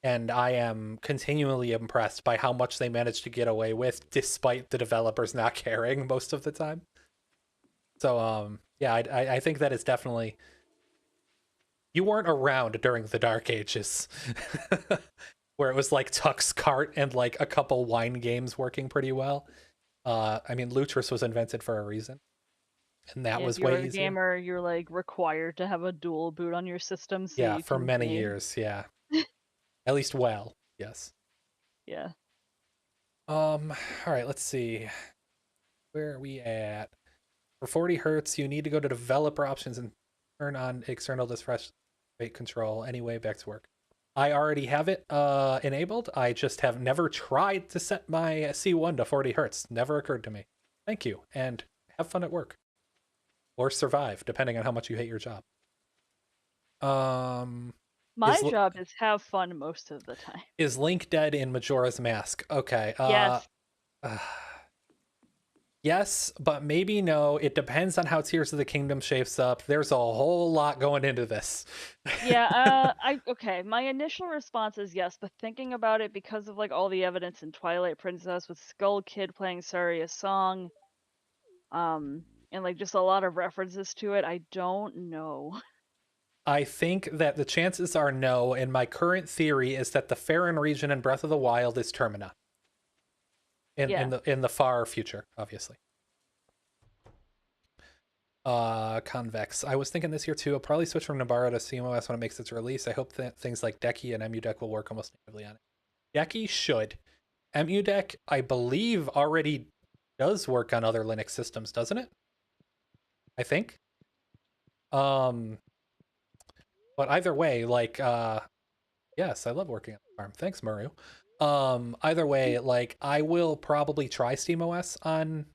And I am continually impressed by how much they managed to get away with despite the developers not caring most of the time. So yeah, I think that it's definitely, you weren't around during the Dark Ages where it was like Tux Kart and like a couple wine games working pretty well. I mean, Lutris was invented for a reason, and that was If you're way a easier. gamer, you're like required to have a dual boot on your system so Yeah, you for can many game. years. Yeah, at least well, yes. Yeah. All right, let's see. Where are we at? For 40 hertz, you need to go to developer options and turn on external refresh rate control. Anyway, back to work. I already have it enabled. I just have never tried to set my C1 to 40 hertz. Never occurred to me. Thank you, and have fun at work. Or survive, depending on how much you hate your job. My job is have fun most of the time. Is Link dead in Majora's Mask? Okay. Yes. Yes, but maybe no. It depends on how Tears of the Kingdom shapes up. There's a whole lot going into this. Yeah, okay, my initial response is yes, but thinking about it because of like all the evidence in Twilight Princess with Skull Kid playing Saria's song, and like just a lot of references to it, I don't know. I think that the chances are no, and my current theory is that the Farron region in Breath of the Wild is Termina. In the far future, obviously. Convex. I was thinking this year too. I'll probably switch from Nabarro to CMOS when it makes its release. I hope that things like Decky and EmuDeck will work almost natively on it. Decky should. EmuDeck, I believe, already does work on other Linux systems, doesn't it? I think. But But either way, like, yes, I love working on the farm. Thanks, Maru. Either way, like, I will probably try SteamOS on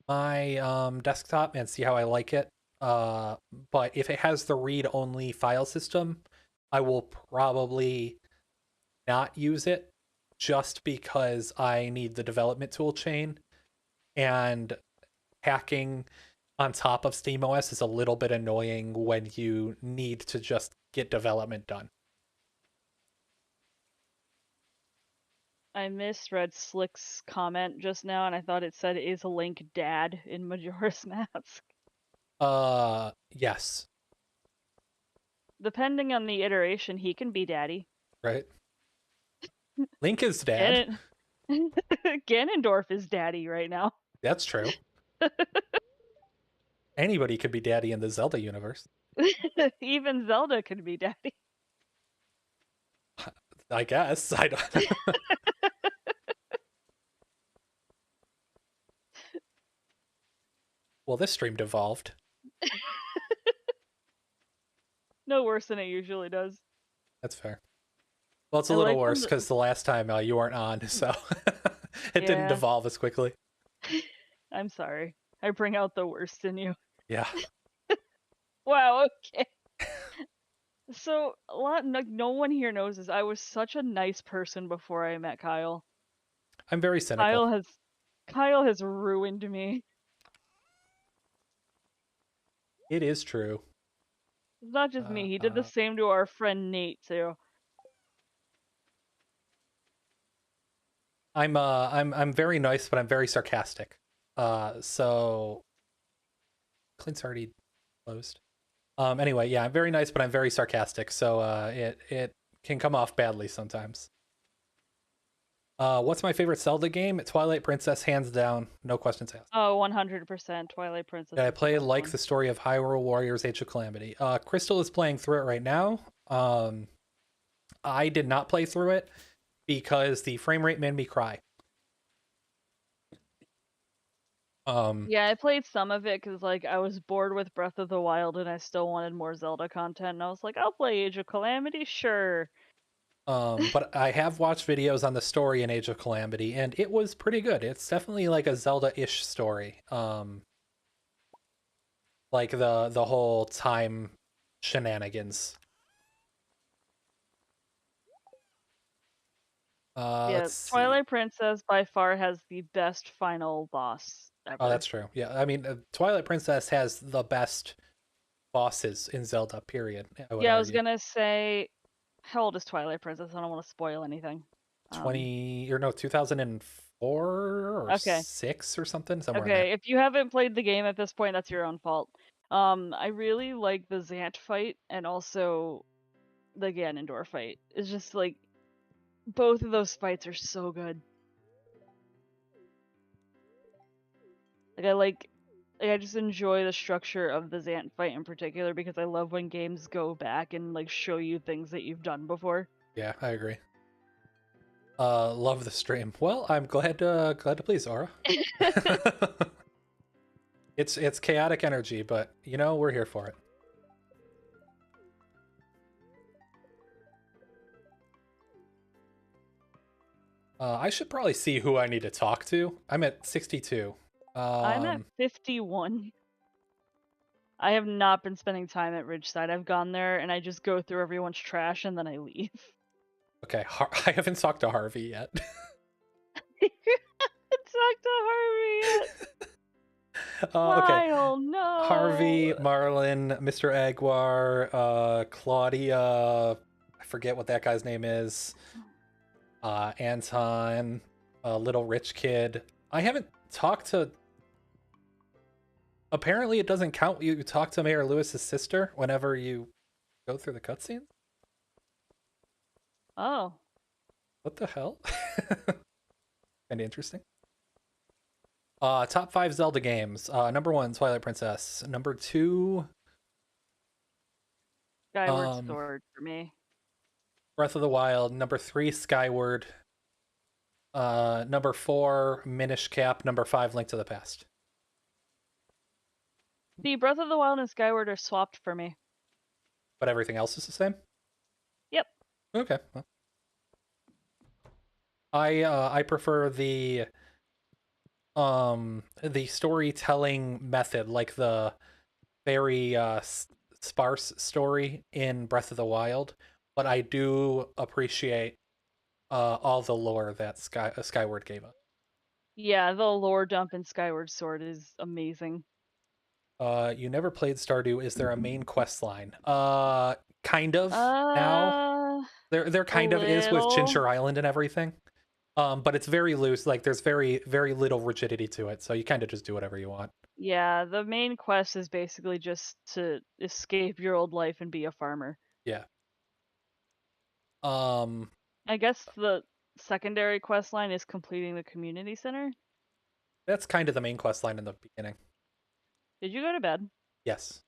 my desktop and see how I like it. Uh, but if it has the read-only file system, I will probably not use it just because I need the development tool chain, and hacking on top of SteamOS is a little bit annoying when you need to just get development done. I misread Slick's comment just now, and I thought it said is Link dad in Majora's Mask. Yes, Depending on the iteration, he can be daddy. right? Link is dad. Ganon- Ganondorf is daddy right now. That's true. Anybody could be daddy in the Zelda universe. Even Zelda could be daddy. I guess. I don't. Well, this stream devolved. No worse than it usually does. That's fair. Well, it's a I little like when worse because the last time you weren't on, so it didn't Yeah, devolve as quickly. I'm sorry. I bring out the worst in you. Yeah, Wow, okay. So, no one here knows this. I was such a nice person before I met Kyle. I'm very cynical. Kyle has Kyle has ruined me. It is true. It's not just Uh, me. He did the uh, same to our friend Nate too. I'm very nice, but I'm very sarcastic. So Clint's already closed. Anyway, yeah, I'm very nice, but I'm very sarcastic, so it can come off badly sometimes. What's my favorite Zelda game? Twilight Princess, hands down, no questions asked. Oh, 100% Twilight Princess Did I is the play best like one. the story of Hyrule Warriors: Age of Calamity? Crystal is playing through it right now. I did not play through it because the frame rate made me cry. Um, Yeah, I played some of it because like I was bored with Breath of the Wild and I still wanted more Zelda content. And I was like, I'll play Age of Calamity, sure. but I have watched videos on the story in Age of Calamity, and it was pretty good. It's definitely like a Zelda-ish story. Like the whole time shenanigans. Yeah, Let's see. Twilight Princess by far has the best final boss Oh, ever. that's true. Yeah, I mean, Twilight Princess has the best bosses in Zelda. Period. I would Yeah, I was argue. gonna say, how old is Twilight Princess? I don't want to spoil anything. 20 or no, 2004 or Okay, 6 or something, somewhere in there. okay. If you haven't played the game at this point, that's your own fault. I really like the Zant fight and also the Ganondorf fight. It's just like both of those fights are so good. Like I just enjoy the structure of the Zant fight in particular because I love when games go back and like show you things that you've done before. Yeah, I agree. Love the stream. Well, I'm glad to please, Aura. It's chaotic energy, but you know, we're here for it. I should probably see who I need to talk to. I'm at 62. I'm at Um, 51. I have not been spending time at Ridgeside. I've gone there and I just go through everyone's trash and then I leave. okay, I haven't talked to Harvey yet. Talk to Harvey yet. Okay, Kyle, Harvey, no. Marlin, Mr. Aguar, Claudia, I forget what that guy's name is. Anton, Little Rich Kid. I haven't talked to. Apparently, it doesn't count. You talk to Mayor Lewis's sister whenever you go through the cutscenes. Oh, What the hell? Kind of interesting. Top 5 Zelda games. Number 1, Twilight Princess. Number 2, Skyward um, Sword for me. Breath of the Wild. Number 3, Skyward. Number 4, Minish Cap. Number 5, Link to the Past. See, Breath of the Wild and Skyward are swapped for me. but everything else is the same. Yep. Okay. Well, I prefer the storytelling method, like the very sparse story in Breath of the Wild, but I do appreciate all the lore that Skyward gave us. Yeah, the lore dump in Skyward Sword is amazing. You never played Stardew. Is there a main quest line? Kind of now. Uh, There a kind of is with little. Chincher Island and everything. But it's very loose. Like there's very little rigidity to it, so you kind of just do whatever you want. Yeah, the main quest is basically just to escape your old life and be a farmer. Yeah. Um, I guess the secondary quest line is completing the community center. that's kind of the main quest line in the beginning. Did you go to bed? Yes.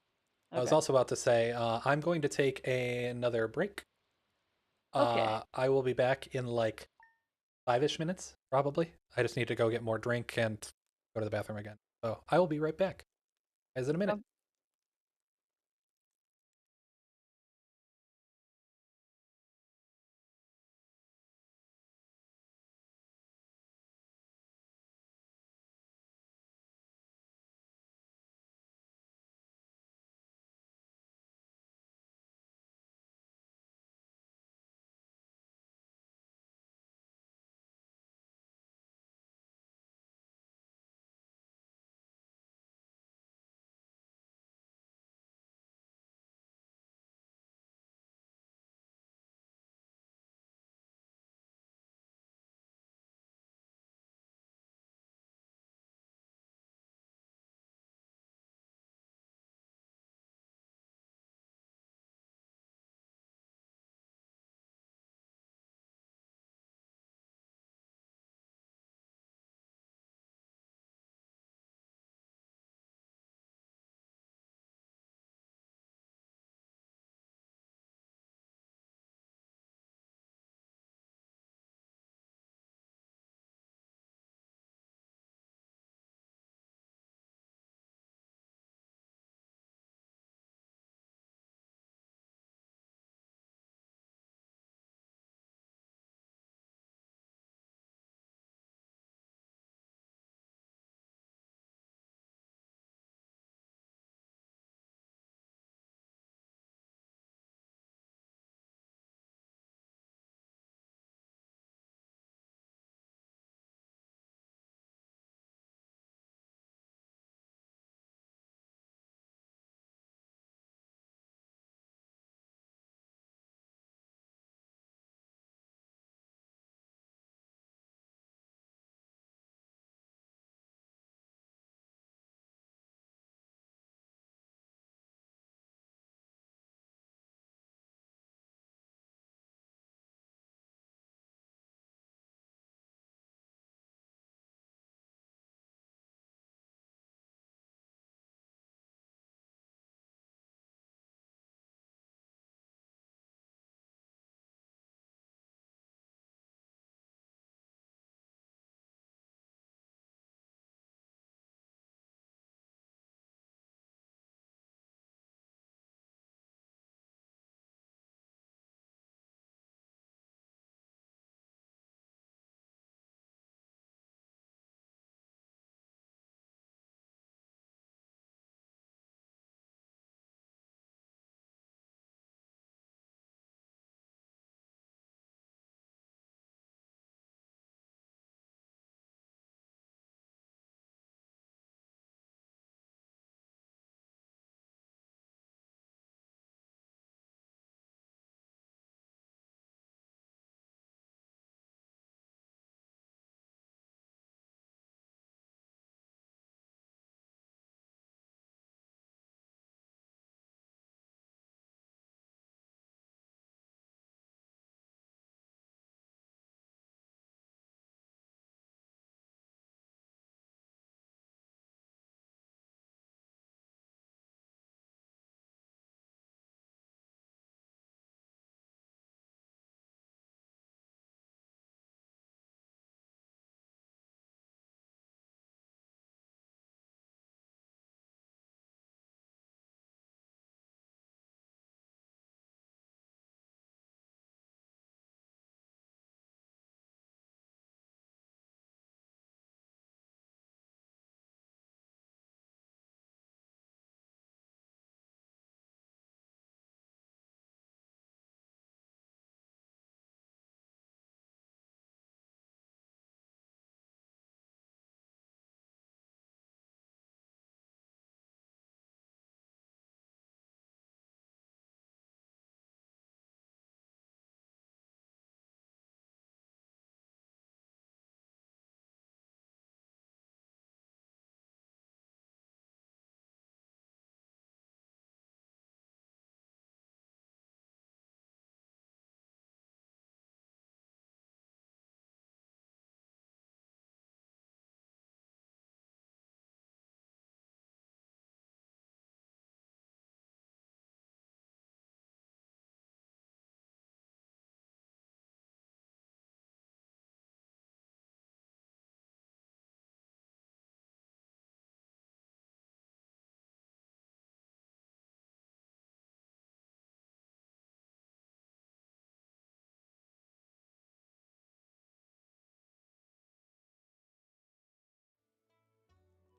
I was Okay. also about to say I'm going to take another break. Okay. I will be back in like 5-ish minutes, probably. I just need to go get more drink and go to the bathroom again. So I will be right back. As in a minute.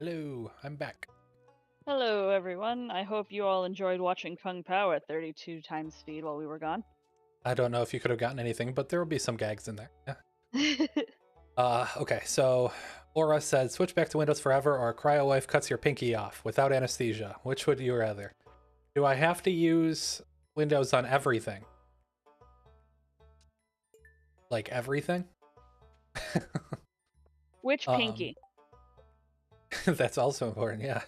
Hello, I'm back. Hello, everyone. I hope you all enjoyed watching Kung Pao at 32 times speed while we were gone. I don't know if you could have gotten anything, but there will be some gags in there. Yeah. Okay, so Aura said, switch back to Windows forever or Cryo Wife cuts your pinky off without anesthesia. Which would you rather? Do I have to use Windows on everything? Like everything? Which um, pinky? that's also important, yeah.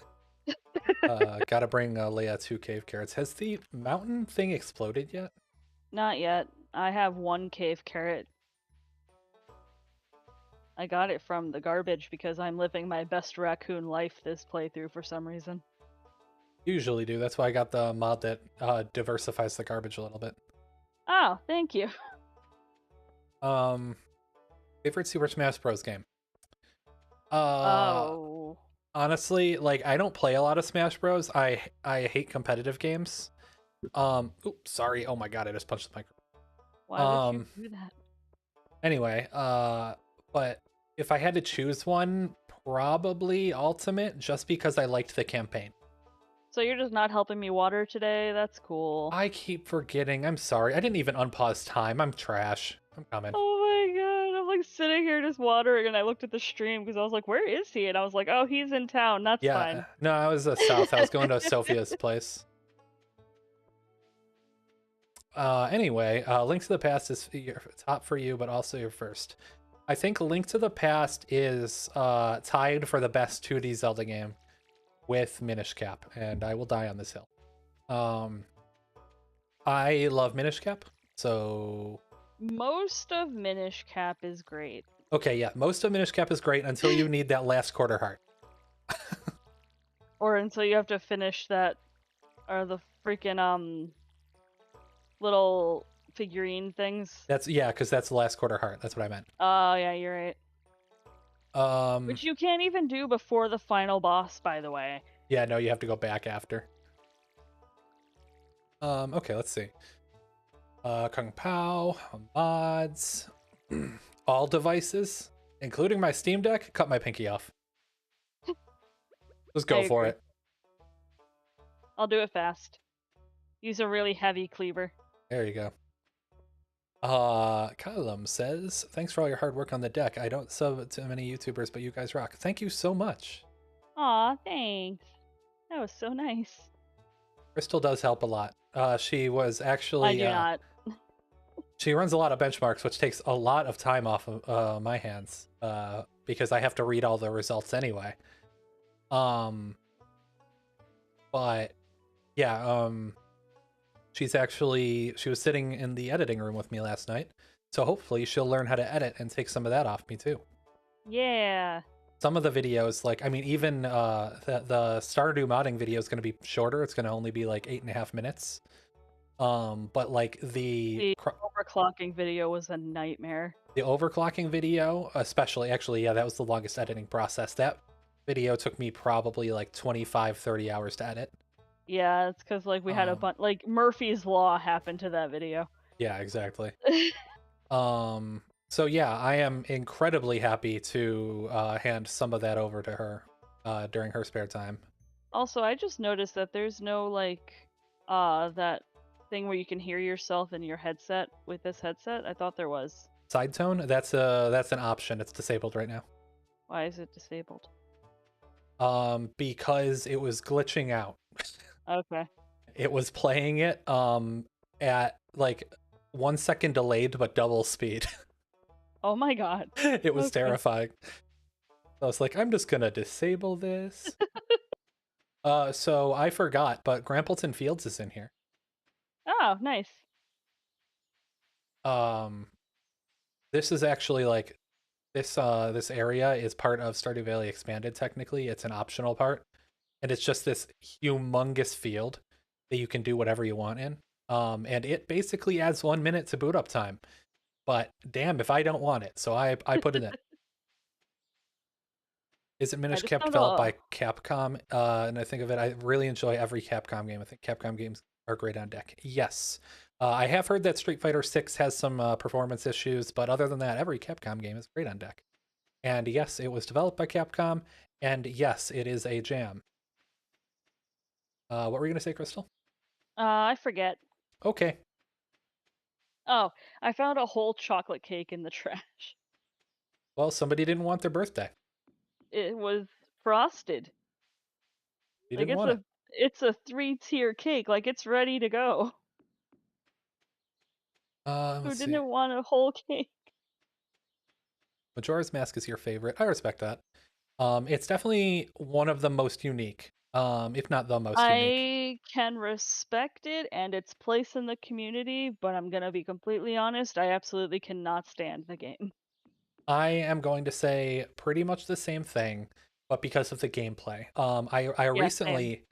Gotta bring Leia 2 cave carrots. Has the mountain thing exploded yet? Not yet. I have one cave carrot. I got it from the garbage because I'm living my best raccoon life this playthrough for some reason. Usually do. That's why I got the mod that diversifies the garbage a little bit. Oh, thank you. Favorite Super Smash Bros. Game? Oh. Honestly, like I don't play a lot of Smash Bros. I hate competitive games. Oops, sorry. Oh my god, I just punched the microphone. Why would you do that? Anyway, but if I had to choose one, probably Ultimate, just because I liked the campaign. So you're just not helping me water today? That's cool. I keep forgetting. I'm sorry. I didn't even unpause time. I'm trash. I'm coming. Oh my god, I'm like sitting here just watering and I looked at the stream because I was like, where is he? And I was like, oh, he's in town, that's Yeah, fine. no, I was south. I was going to Sophia's place. Anyway, Link to the Past is your top for you, but also your first. I think Link to the Past is tied for the best 2D Zelda game with Minish Cap, and I will die on this hill. I love Minish Cap, so... Most of Minish Cap is great. Okay, yeah, most of Minish Cap is great until you need that last quarter heart. Or until you have to finish that, or the freaking, little figurine things. Yeah, because that's the last quarter heart. That's what I meant. Oh, yeah, you're right. Um, Which you can't even do before the final boss, by the way. yeah, no, you have to go back after. Okay, let's see. Kung Pao, mods, all devices, including my Steam Deck, cut my pinky off. Just go for it. I'll do it fast. Use a really heavy cleaver. There you go. Callum says, thanks for all your hard work on the deck. I don't sub to many YouTubers, but you guys rock. Thank you so much. Aw, thanks. That was so nice. Crystal does help a lot. She was actually... I do not. She runs a lot of benchmarks, which takes a lot of time off of my hands, because I have to read all the results anyway. But yeah, she was sitting in the editing room with me last night, so hopefully she'll learn how to edit and take some of that off me too. Yeah. Some of the videos, like, I mean, even the Stardew modding video is going to be shorter. It's going to only be like 8.5 minutes. But like The overclocking video was a nightmare. The overclocking video, especially, actually, yeah, that was the longest editing process. That video took me probably like 25-30 hours to edit. Yeah, it's because like we had a bunch, like Murphy's Law happened to that video. Yeah, exactly. So yeah, I am incredibly happy to hand some of that over to her during her spare time. Also, I just noticed that there's no like that thing where you can hear yourself in your headset with this headset. I thought there was. Side tone, that's an option. It's disabled right now. Why is it disabled? Because it was glitching out. Okay. It was playing it at like 1 second delayed but double speed. Oh my god. It was terrifying. I was like, I'm just gonna disable this. So I forgot, but Grampleton Fields is in here. Oh, nice. This is actually like this area is part of Stardew Valley Expanded. Technically, it's an optional part, and it's just this humongous field that you can do whatever you want in. And it basically adds 1 minute to boot up time. But damn if I don't want it, so I put it in. Is it Minish Cap developed by Capcom? And I think of it, I really enjoy every Capcom game. I think Capcom games are great on deck. Yes. I have heard that Street Fighter 6 has some performance issues, but other than that, every Capcom game is great on deck. And yes, it was developed by Capcom, And yes, it is a jam. What were you gonna say, Crystal? I forget. Okay. Oh, I found a whole chocolate cake in the trash. Well, somebody didn't want their birthday. It was frosted. You Like didn't want it. it's a 3-tier cake, like it's ready to go. Who Let's see. didn't want a whole cake? Majora's Mask is your favorite. I respect that. It's definitely one of the most unique, if not the most unique. I can respect it and its place in the community, but I'm gonna be completely honest, I absolutely cannot stand the game. I am going to say pretty much the same thing, but because of the gameplay. I Yeah, same. recently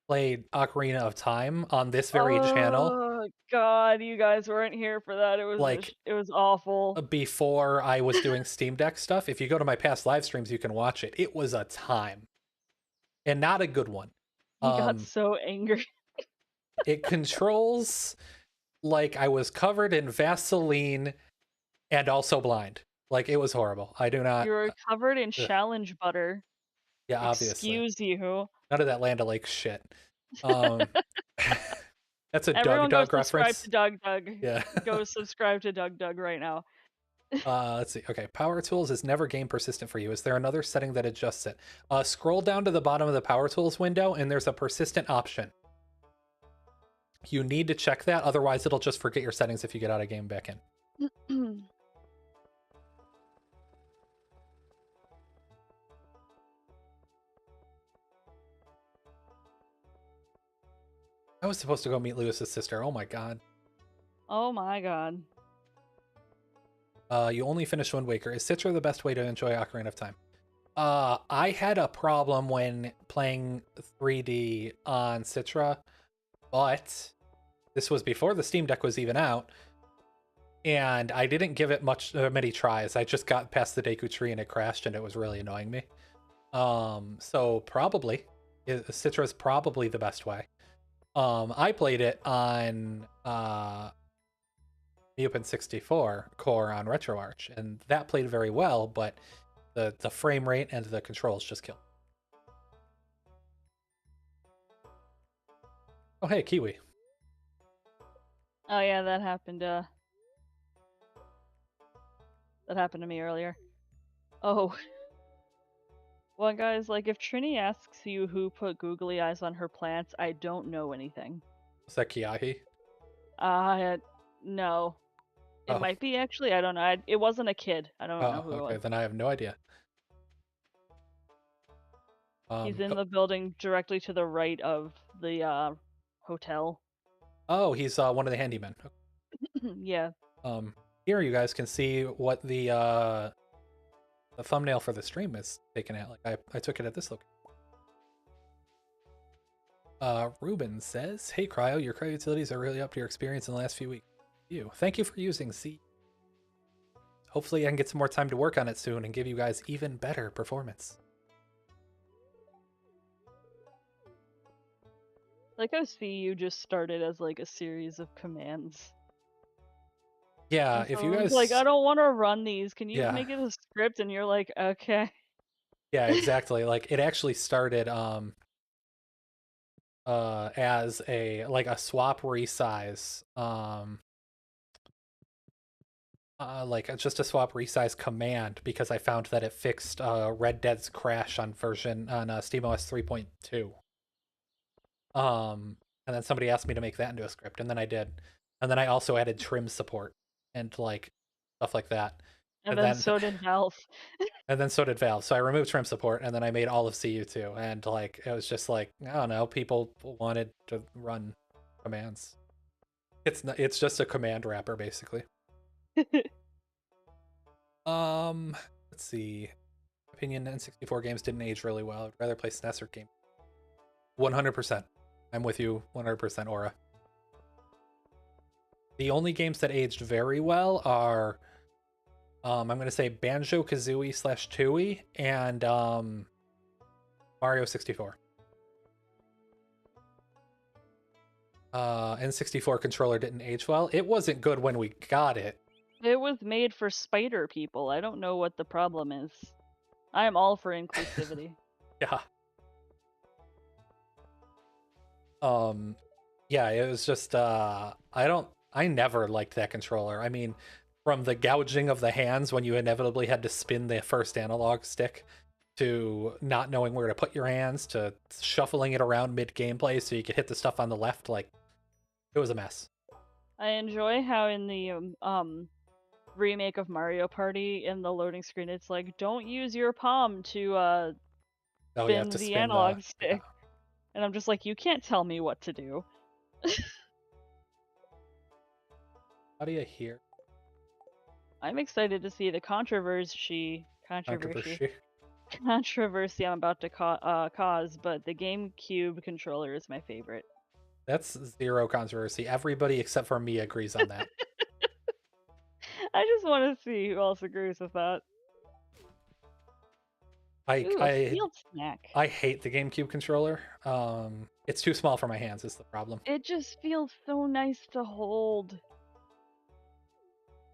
played Ocarina of Time on this very channel, Oh god, you guys weren't here for that. like It was awful. before I was doing Steam Deck stuff. If you go to my past live streams, you can watch it. It was a time, and not a good one. He got Um, so angry. it controls like I was covered in Vaseline and also blind. Like it was horrible. I do not. You were covered in Ugh. challenge butter. Yeah, obviously. Excuse you. None of that Land O'Lakes shit. Um, that's a Doug Everyone go Dog subscribe to reference. Doug Doug. Yeah. Go subscribe to Doug Doug right now. Let's see. Okay, Power Tools is never game persistent for you. Is there another setting that adjusts it? Scroll down to the bottom of the Power Tools window, and there's a persistent option. You need to check that, otherwise it'll just forget your settings if you get out of game back in. I was supposed to go meet Lewis's sister. Oh my god. Oh my god. You only finished Wind Waker. Is Citra the best way to enjoy Ocarina of Time? I had a problem when playing 3D on Citra, but this was before the Steam Deck was even out, and I didn't give it many tries. I just got past the Deku Tree and it crashed, and it was really annoying me. So probably Citra's probably the best way. I played it on Mupen 64 core on RetroArch, and that played very well, but the frame rate and the controls just killed. Oh hey, Kiwi. Oh yeah, that happened to me earlier. Oh. Well, guys, like if Trini asks you who put googly eyes on her plants, I don't know anything. Was that Kiahi? No. It Oh, might be actually. I don't know. It wasn't a kid. I don't know oh, who it okay. was. Then I have no idea. He's in Oh, the building directly to the right of the hotel. oh, he's one of the handymen. Yeah. Um, Here you guys can see what the thumbnail for the stream is taken at. Like I took it at this location. Ruben says, "Hey Cryo, your cryo utilities are really up to your experience in the last few weeks. Thank you for using C. Hopefully, I can get some more time to work on it soon and give you guys even better performance." Like I see you just started as like a series of commands. Yeah, And if you someone's like, I guys, don't want to run these. Can you yeah, make it a script? And you're like, okay. yeah, exactly. Like it actually started as a swap resize just a swap resize command because I found that it fixed Red Dead's crash on SteamOS 3.2. And then somebody asked me to make that into a script, and then I did. And then I also added trim support and like stuff like that. And And then then so did Valve. and then so did Valve. So I removed trim support, and then I made all of CU2. And like it was just like I don't know, people wanted to run commands. It's just a command wrapper basically. Let's see. Opinion N64 games didn't age really well. I'd rather play SNES or game. 100%. I'm with you 100%, Aura. The only games that aged very well are I'm going to say Banjo-Kazooie / Tooie and Mario 64. N64 controller didn't age well. It wasn't good when we got it. It was made for spider people. I don't know what the problem is. I am all for inclusivity. Yeah. Um, yeah, it was just I never liked that controller. I mean, from the gouging of the hands when you inevitably had to spin the first analog stick to not knowing where to put your hands to shuffling it around mid gameplay so you could hit the stuff on the left, like it was a mess. I enjoy how in the remake of Mario Party in the loading screen it's like don't use your palm to Oh, you have spin to the spin the analog yeah. stick. And I'm just like you can't tell me what to do. How do you hear I'm excited to see the controversy? controversy I'm about to cause, but the GameCube controller is my favorite. That's zero controversy. Everybody except for me agrees on that. I just want to see who else agrees with that. I Ooh, a I field snack. I hate the GameCube controller. It's too small for my hands is the problem. It just feels so nice to hold.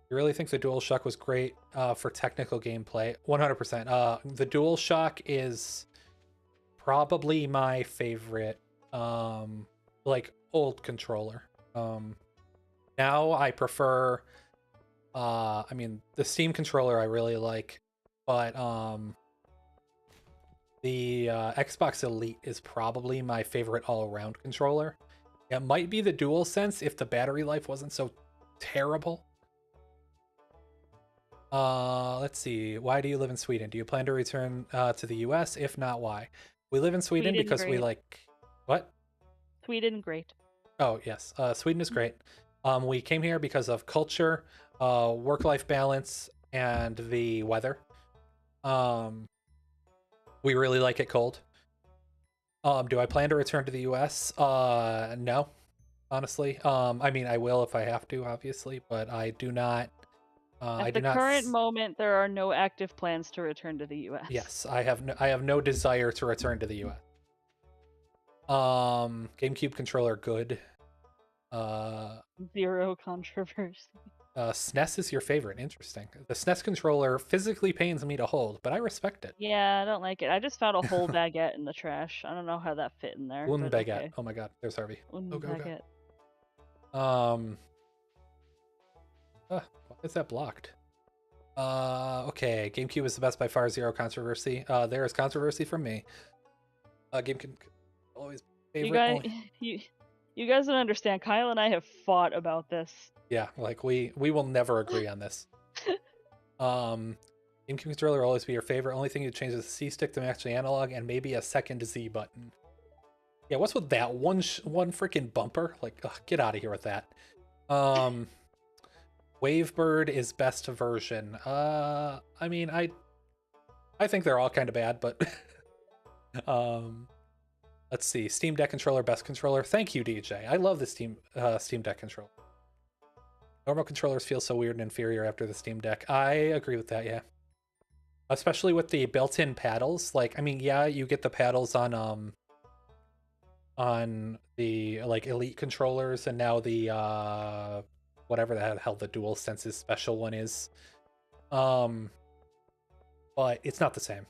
You really think the DualShock was great for technical gameplay? 100%. The DualShock is probably my favorite, like old controller. Now I prefer, I mean, the Steam controller I really like, but the Xbox Elite is probably my favorite all-around controller. It might be the DualSense if the battery life wasn't so terrible. Let's see. Why do you live in Sweden? Do you plan to return to the US? If not, why? We live in Sweden Sweden because we great. like what? Sweden great. Oh, yes. Sweden is great. We came here because of culture, work-life balance, and the weather. Um, we really like it cold. Do I plan to return to the US? No, honestly. I mean, I will if I have to, obviously, but I do not. I At do the not. current moment, there are no active plans to return to the US. Yes, I have no desire to return to the US. GameCube controller good. Uh, Zero controversy. SNES is your favorite. Interesting. The SNES controller physically pains me to hold, but I respect it. Yeah, I don't like it. I just found a whole baguette in the trash. I don't know how that fit in there, Un but baguette. okay. Oh my god, there's Harvey. Oh Un go go. baguette. Um, why is that blocked? Okay. GameCube is the best by far. Zero controversy. There is controversy from me. GameCube always You favorite. guys, Only. you guys don't understand. Kyle and I have fought about this. Yeah, like we will never agree on this. Um, GameCube controller will always be your favorite. Only thing you change is the C stick to match the analog, and maybe a second Z button. Yeah, what's with that one freaking bumper? Like, ugh, get out of here with that. Um, Wavebird is best version. I mean, I think they're all kind of bad, but um, let's see. Steam Deck controller, best controller. Thank you, DJ. I love the Steam Deck controller. Normal controllers feel so weird and inferior after the Steam Deck. I agree with that, yeah. Especially with the built-in paddles. Like, I mean, yeah, you get the paddles on the like Elite controllers, and now the whatever the hell the DualSense's special one is. But it's not the same.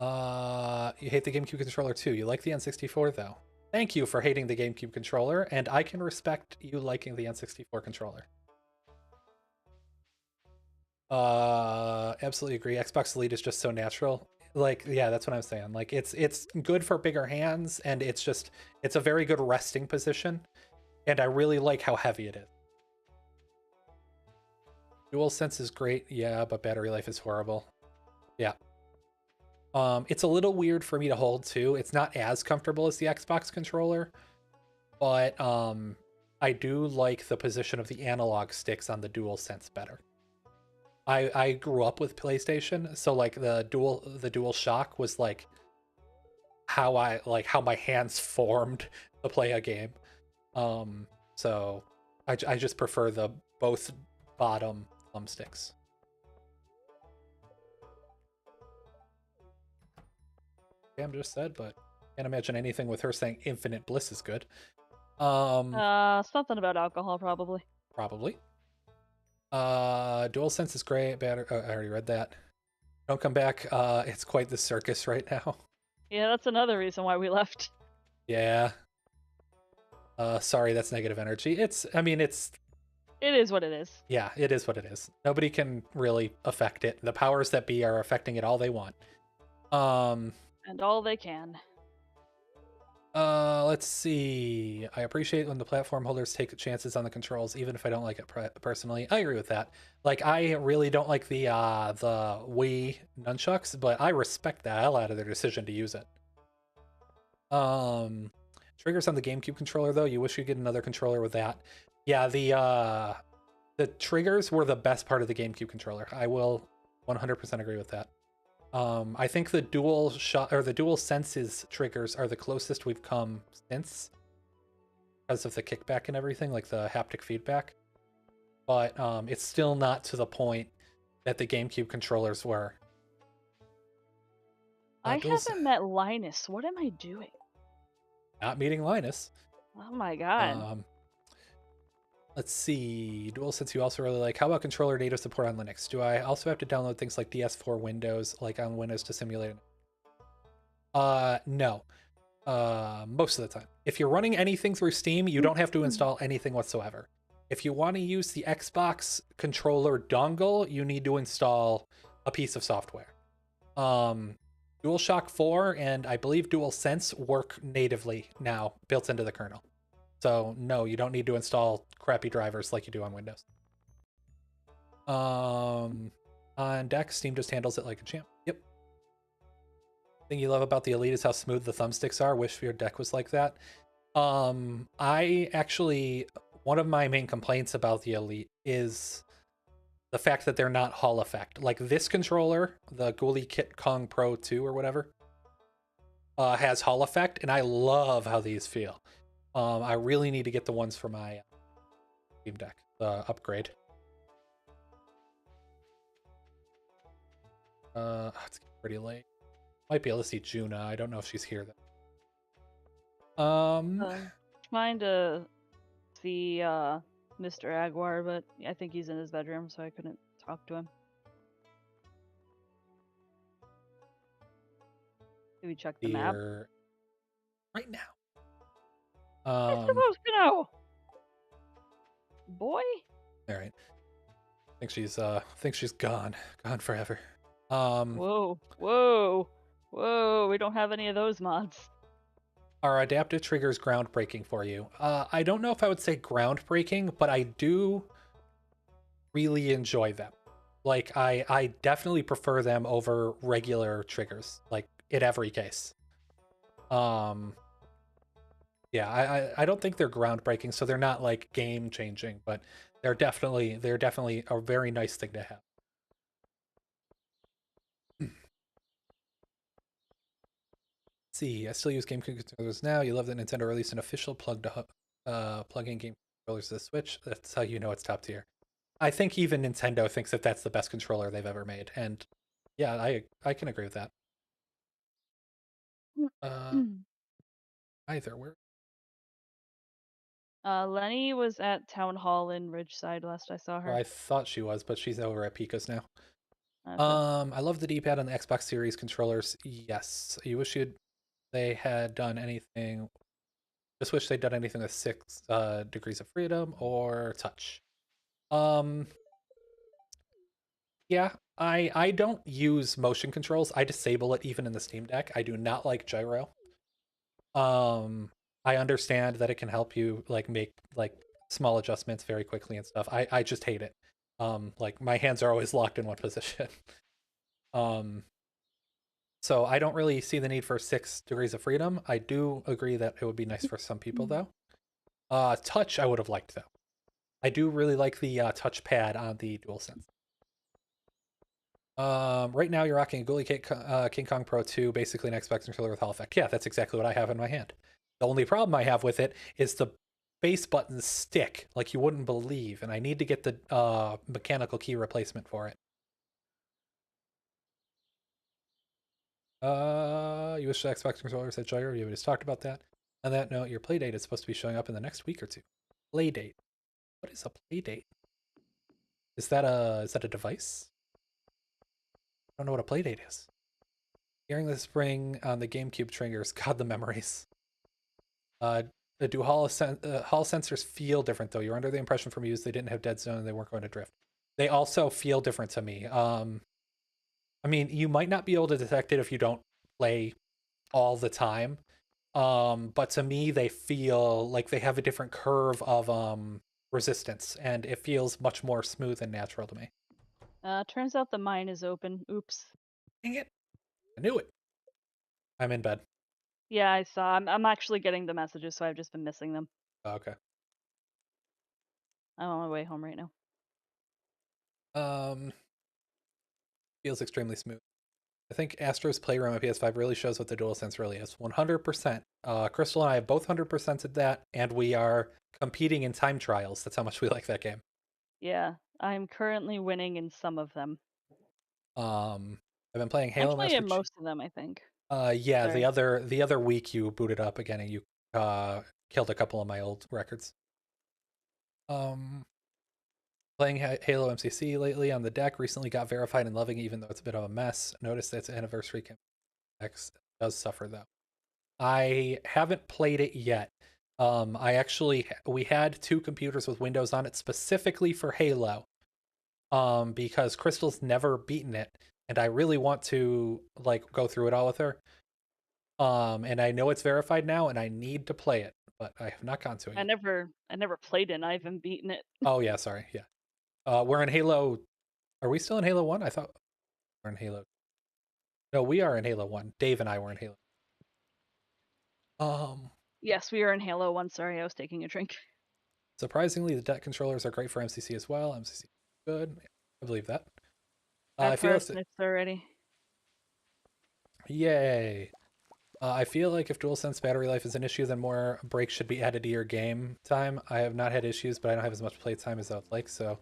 You hate the GameCube controller too. You like the N64 though. Thank you for hating the GameCube controller, and I can respect you liking the N64 controller. Absolutely agree. Xbox Elite is just so natural. Like, yeah, that's what I'm saying. Like, it's good for bigger hands, and it's a very good resting position, and I really like how heavy it is. DualSense is great, yeah, but battery life is horrible. Yeah. It's a little weird for me to hold too. It's not as comfortable as the Xbox controller, but I do like the position of the analog sticks on the DualSense better. I grew up with PlayStation, so like the DualShock was like how my hands formed to play a game. So I just prefer the both bottom thumbsticks. Cam just said, but can't imagine anything with her saying infinite bliss is good. Something about alcohol probably. Probably. DualSense is great. Better. Oh, I already read that. Don't come back. It's quite the circus right now. Yeah, that's another reason why we left. Yeah. Sorry, that's negative energy. I mean, It is what it is. yeah, it is what it is. Nobody can really affect it. The powers that be are affecting it all they want. Um, And all they can. let's see. I appreciate when the platform holders take chances on the controls, even if I don't like it personally. I agree with that. Like, I really don't like the Wii nunchucks, but I respect the hell out of their decision to use it. Um, triggers on the GameCube controller though. You wish you could get another controller with that. Yeah, the triggers were the best part of the GameCube controller. I will 100% agree with that. I think the dual shot or the dual senses triggers are the closest we've come since because of the kickback and everything, like the haptic feedback. But it's still not to the point that the GameCube controllers were. I Dual haven't met Linus. What am I doing? not meeting Linus. Oh my god. Um, let's see. DualSense you also really like. How about controller native support on Linux? Do I also have to download things like DS4 Windows, like on Windows to simulate it? No. Most of the time. If you're running anything through Steam, you don't have to install anything whatsoever. If you want to use the Xbox controller dongle, you need to install a piece of software. DualShock 4 and I believe DualSense work natively now, built into the kernel. So no, you don't need to install crappy drivers like you do on Windows. On deck, Steam just handles it like a champ. Yep. Thing you love about the Elite is how smooth the thumbsticks are. Wish your deck was like that. I actually, one of my main complaints about the Elite is the fact that they're not Hall effect. Like this controller, the Ghoulie Kit Kong Pro 2 or whatever, has Hall effect, and I love how these feel. I really need to get the ones for my Steam Deck, the upgrade. It's getting pretty late. Might be able to see Juna. I don't know if she's here though. Trying to see Mr. Aguar, but I think he's in his bedroom, so I couldn't talk to him. Did we check the map? Right now. I'm supposed to know. Boy. All right. Think she's gone forever. Whoa. We don't have any of those mods. Are adaptive triggers groundbreaking for you? I don't know if I would say groundbreaking, but I do really enjoy them. Like I definitely prefer them over regular triggers, like in every case. Yeah, I don't think they're groundbreaking, so they're not like game changing, but they're definitely a very nice thing to have. See, I still use game controllers now. You love that Nintendo released an official plug-in game controllers to the Switch. That's how you know it's top tier. I think even Nintendo thinks that that's the best controller they've ever made, and yeah, I can agree with that. Either where? Lenny was at Town Hall in Ridgeside last I saw her. I thought she was, but she's over at Pika's now. Okay. I love the D-pad on the Xbox Series controllers. Yes, you wish they had done anything. Just wish they'd done anything with 6 degrees of freedom or touch. Yeah, I don't use motion controls. I disable it even in the Steam Deck. I do not like gyro. I understand that it can help you like make like small adjustments very quickly and stuff. I just hate it. Like my hands are always locked in one position. So I don't really see the need for 6 degrees of freedom. I do agree that it would be nice for some people though. Touch I would have liked though. I do really like the touchpad on the DualSense. Right now you're rocking a Ghoulie King Kong Pro 2, basically an Xbox controller with Hall effect. Yeah, that's exactly what I have in my hand. The only problem I have with it is the base buttons stick like you wouldn't believe, and I need to get the mechanical key replacement for it. You wish the Xbox controller said gyro. You just talked about that. On that note, your playdate is supposed to be showing up in the next week or two. Playdate. What is a playdate? Is that a device? don't know what a playdate is. Hearing the spring on the GameCube triggers, God, the memories. Do hall sensors feel different though? You're under the impression from use they didn't have dead zone and they weren't going to drift. They also feel different to me. I mean, you might not be able to detect it if you don't play all the time. But to me, they feel like they have a different curve of resistance, and it feels much more smooth and natural to me. Turns out the mine is open. Oops. Dang it! I knew it. I'm in bed. Yeah, I saw. I'm actually getting the messages, so I've just been missing them. Oh, okay. I'm on my way home right now. Um, Feels extremely smooth. I think Astro's Playroom on PS5 really shows what the DualSense really is. 100%. Crystal and I have both 100%ed that, and we are competing in time trials. That's how much we like that game. Yeah, I'm currently winning in some of them. I've been playing Halo Actually, Master in Chief. most of them, I think. Yeah, Sorry. the other week you booted up again and you killed a couple of my old records. Um, Playing Halo MCC lately on the deck. Recently got verified and loving it, even though it's a bit of a mess. Noticed that its anniversary X does suffer though. I haven't played it yet. I actually we had two computers with Windows on it specifically for Halo. Because Crystal's never beaten it, and I really want to like go through it all with her. And I know it's verified now, and I need to play it, but I have not gone to it yet. I never played it and I haven't beaten it. Oh yeah, sorry, yeah. We're in Halo. Are we still in Halo 1? I thought we're in Halo. No, we are in Halo 1. Dave and I were in Halo. Um, Yes, we are in Halo 1. Sorry, I was taking a drink. Surprisingly, the deck controllers are great for MCC as well. MCC good. I believe that. I I've feel heard it's snips already. yay. I feel like if DualSense battery life is an issue, then more breaks should be added to your game time. I have not had issues, but I don't have as much play time as I would like. So,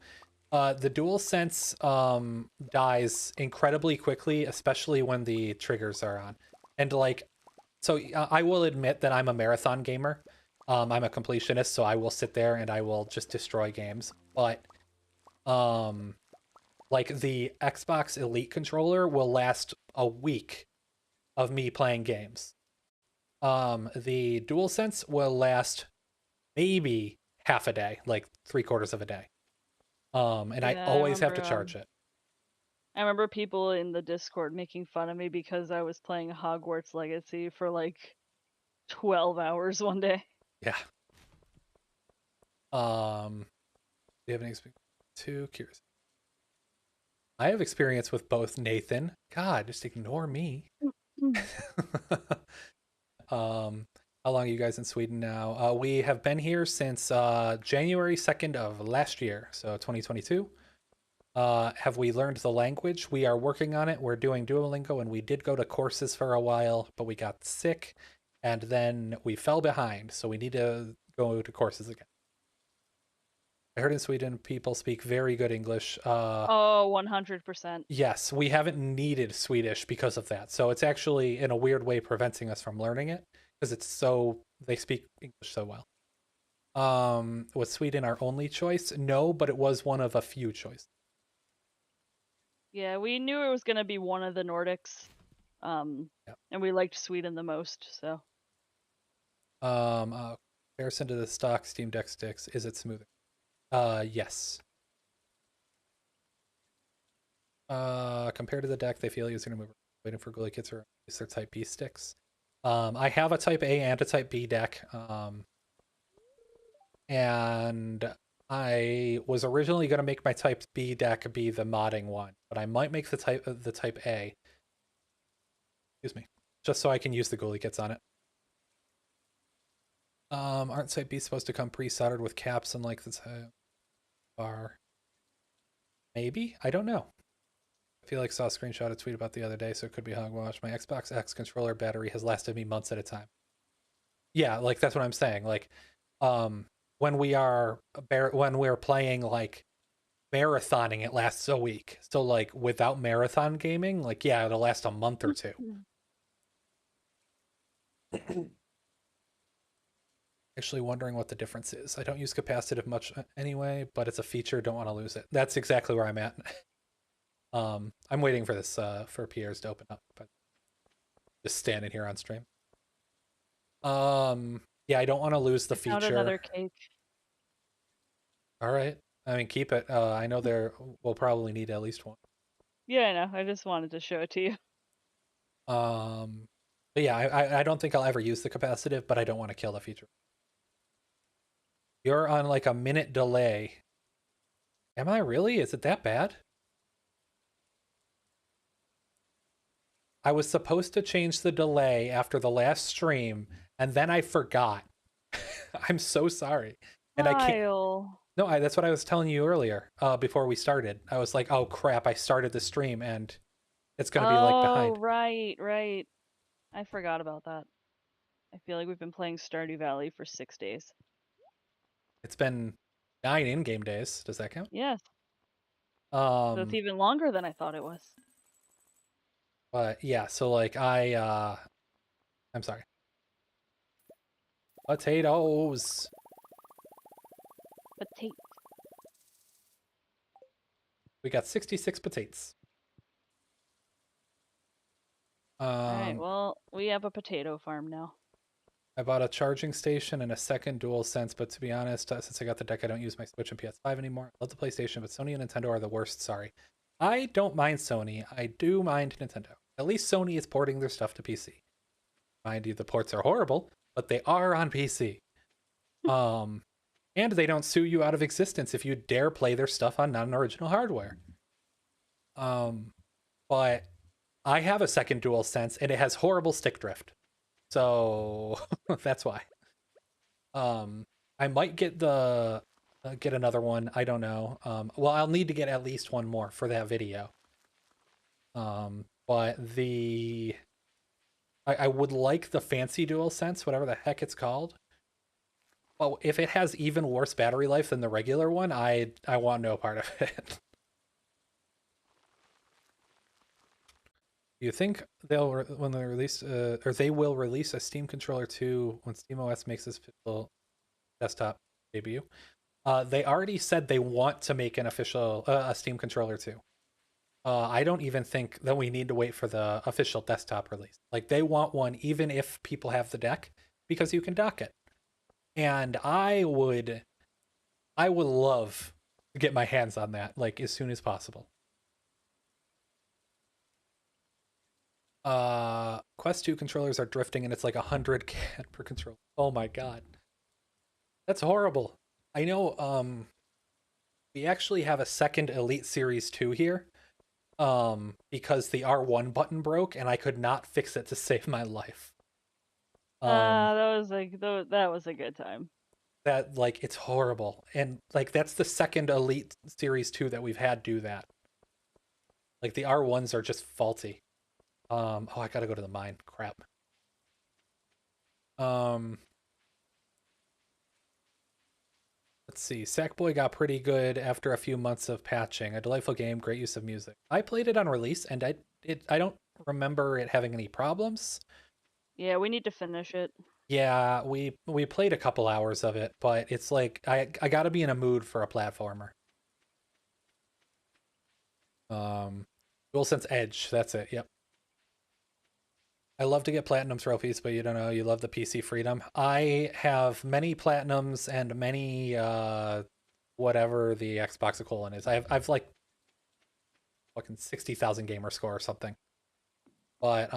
the DualSense dies incredibly quickly, especially when the triggers are on. And like, so I will admit that I'm a marathon gamer. I'm a completionist, so I will sit there and I will just destroy games. But um, like the Xbox Elite controller will last a week of me playing games. The DualSense will last maybe half a day, like 3/4 of a day. And I Yeah, always have to charge it. I remember people in the Discord making fun of me because I was playing Hogwarts Legacy for like 12 hours one day. Yeah. Do you have any experience? Too curious. I have experience with both, Nathan. God, just ignore me. Mm. How long are you guys in Sweden now? We have been here since January 2nd of last year, so 2022. Have we learned the language? We are working on it. We're doing Duolingo, and we did go to courses for a while, but we got sick, and then we fell behind, so we need to go to courses again. I heard in Sweden people speak very good English. Oh, 100%. Yes, we haven't needed Swedish because of that. So it's actually, in a weird way, preventing us from learning it because they speak English so well. Was Sweden our only choice? No, but it was one of a few choices. Yeah, we knew it was going to be one of the Nordics. Yeah. And we liked Sweden the most, so. Comparison to the stock Steam Deck sticks, is it smoother? Yes. Compared to the deck, they feel using a mover. Waiting for Gully Kits or use their Type B sticks. I have a Type A and a Type B deck. And I was originally going to make my Type B deck be the modding one, but I might make the Type A. Excuse me, just so I can use the Ghoulie kits on it. Aren't Type B supposed to come pre-soldered with caps and like the Type bar? Maybe, I don't know. I feel like saw a screenshot a tweet about the other day, so it could be hogwash. My Xbox X controller battery has lasted me months at a time. Yeah, like that's what I'm saying. Like, when we're playing like marathoning, it lasts a week. So like without marathon gaming, like yeah, it'll last a month or two. Actually wondering what the difference is. I don't use capacitive much anyway, but it's a feature. Don't want to lose it. That's exactly where I'm at. I'm waiting for this for Pierre's to open up, but just standing here on stream. Yeah, I don't want to lose the I found feature. another cake. All right. I mean, keep it. I know there will probably need at least one. Yeah, I know. I just wanted to show it to you. But yeah, I don't think I'll ever use the capacitive, but I don't want to kill the feature. You're on like a minute delay. Am I really? Is it that bad? I was supposed to change the delay after the last stream, and then I forgot. I'm so sorry. And I can't. Kyle. No, that's what I was telling you earlier, before we started. I was like, oh crap, I started the stream and it's going to be like Oh, behind. right. I forgot about that. I feel like we've been playing Stardew Valley for 6 days. It's been 9 in-game days. Does that count? Yes. That's Um, even longer than I thought it was. but yeah, so like I'm sorry. Potatoes. Potato. We got 66 potatoes. Alright, well, we have a potato farm now. I bought a charging station and a second DualSense, but to be honest, since I got the deck, I don't use my Switch and PS5 anymore. I love the PlayStation, but Sony and Nintendo are the worst, sorry. I don't mind Sony. I do mind Nintendo. At least Sony is porting their stuff to PC. Mind you, the ports are horrible, but they are on PC. And they don't sue you out of existence if you dare play their stuff on non-original hardware. But I have a second DualSense, and it has horrible stick drift. So that's why. I might get get another one. I don't know. Well, I'll need to get at least one more for that video. But I would like the fancy DualSense, whatever the heck it's called. Well, if it has even worse battery life than the regular one, I want no part of it. Do you think when they release or they will release a Steam controller 2 when SteamOS makes its official desktop debut? They already said they want to make an official a Steam controller 2. I don't even think that we need to wait for the official desktop release. Like they want one even if people have the deck because you can dock it. And I would love to get my hands on that like as soon as possible. Quest 2 controllers are drifting and it's like 100 CAD per controller. Oh my god. That's horrible. I know we actually have a second Elite Series 2 here. Because the R1 button broke and I could not fix it to save my life. That was a good time. That like it's horrible. And like that's the second Elite Series 2 that we've had do that. Like the R1s are just faulty. Oh, I gotta go to the mine. Crap. Let's see. Sackboy got pretty good after a few months of patching. A delightful game, great use of music. I played it on release, and I don't remember it having any problems. Yeah, we need to finish it. Yeah, we played a couple hours of it, but it's like I gotta be in a mood for a platformer. DualSense Edge, that's it. Yep. I love to get platinum trophies, but you don't know, you love the PC freedom. I have many platinums and many whatever the Xbox equivalent is. I've like fucking 60,000 gamer score or something. But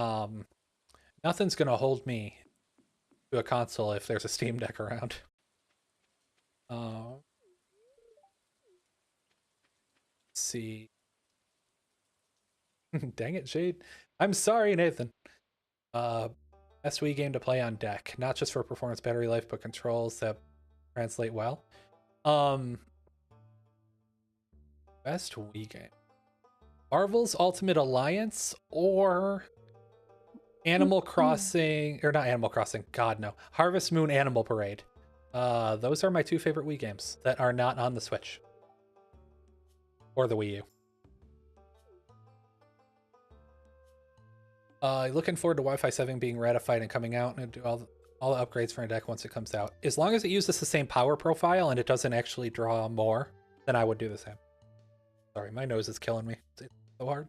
nothing's gonna hold me to a console if there's a Steam Deck around. Let's see. Dang it, Shade. I'm sorry, Nathan. Best Wii game to play on deck, not just for performance, battery life, but controls that translate well. Best Wii game. Marvel's Ultimate Alliance or Animal Crossing, or not Animal Crossing, God no. Harvest Moon Animal Parade. Those are my two favorite Wii games that are not on the Switch. Or the Wii U. Looking forward to Wi-Fi 7 being ratified and coming out and do all the upgrades for a deck once it comes out. As long as it uses the same power profile and it doesn't actually draw more, then I would do the same. Sorry, my nose is killing me. So hard.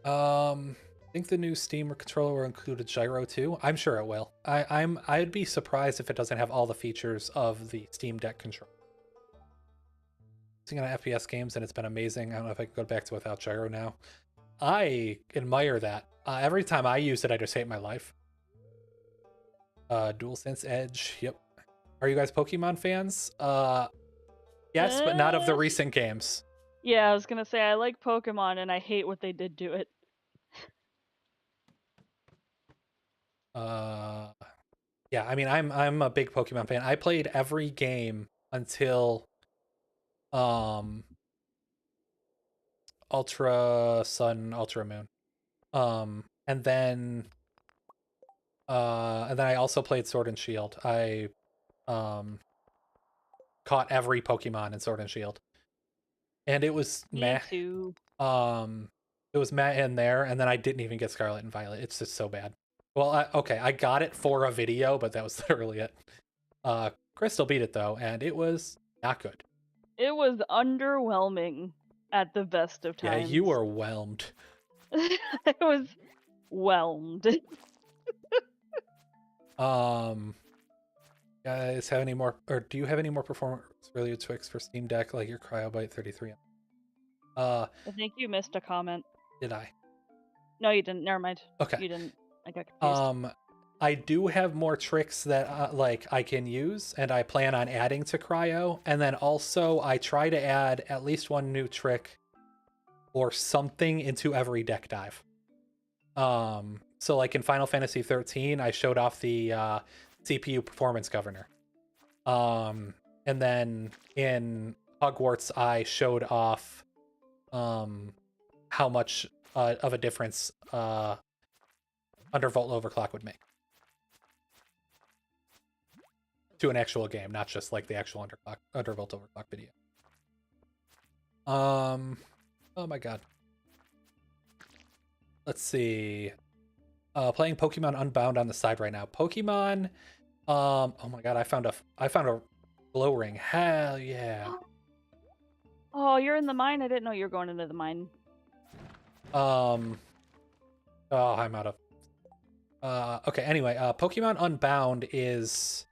I think the new Steam controller will include a gyro too. I'm sure it will. I'd be surprised if it doesn't have all the features of the Steam Deck controller. Using on FPS games and it's been amazing. I don't know if I can go back to without gyro now. I admire that. Every time I use it, I just hate my life. DualSense Edge. Yep. Are you guys Pokemon fans? Yes, but not of the Eh, recent games. yeah, I was gonna say I like Pokemon and I hate what they did to it. Uh, yeah, I mean, I'm a big Pokemon fan. I played every game until um Ultra Sun, Ultra Moon. And then I also played Sword and Shield. I um caught every Pokemon in Sword and Shield. And it was Me meh. too. Um it was meh in there, and then I didn't even get Scarlet and Violet. It's just so bad. Well, okay, I got it for a video, but that was literally it. Crystal beat it though, and it was not good. It was underwhelming at the best of Yeah, you times. were whelmed. It was whelmed. Um, guys, have any more, or do you have any more performance related tweaks for Steam Deck, like your Cryobite 33? I think you missed a comment. Did I? No, you didn't. Never mind. Okay. You didn't. I got confused. I do have more tricks that like I can use, and I plan on adding to Cryo, and then also I try to add at least one new trick or something into every deck dive. So like in Final Fantasy 13, I showed off the CPU performance governor. And then in Hogwarts, I showed off how much of a difference Undervolt Overclock would make to an actual game, not just like the actual Undervolt Overclock video. Oh my god. Let's see. Playing Pokemon Unbound on the side right now. Pokemon. Oh my god, I found a glow ring. Hell yeah. Oh, you're in the mine? I didn't know you were going into the mine. Oh, I'm out of. Okay. Anyway, Pokemon Unbound is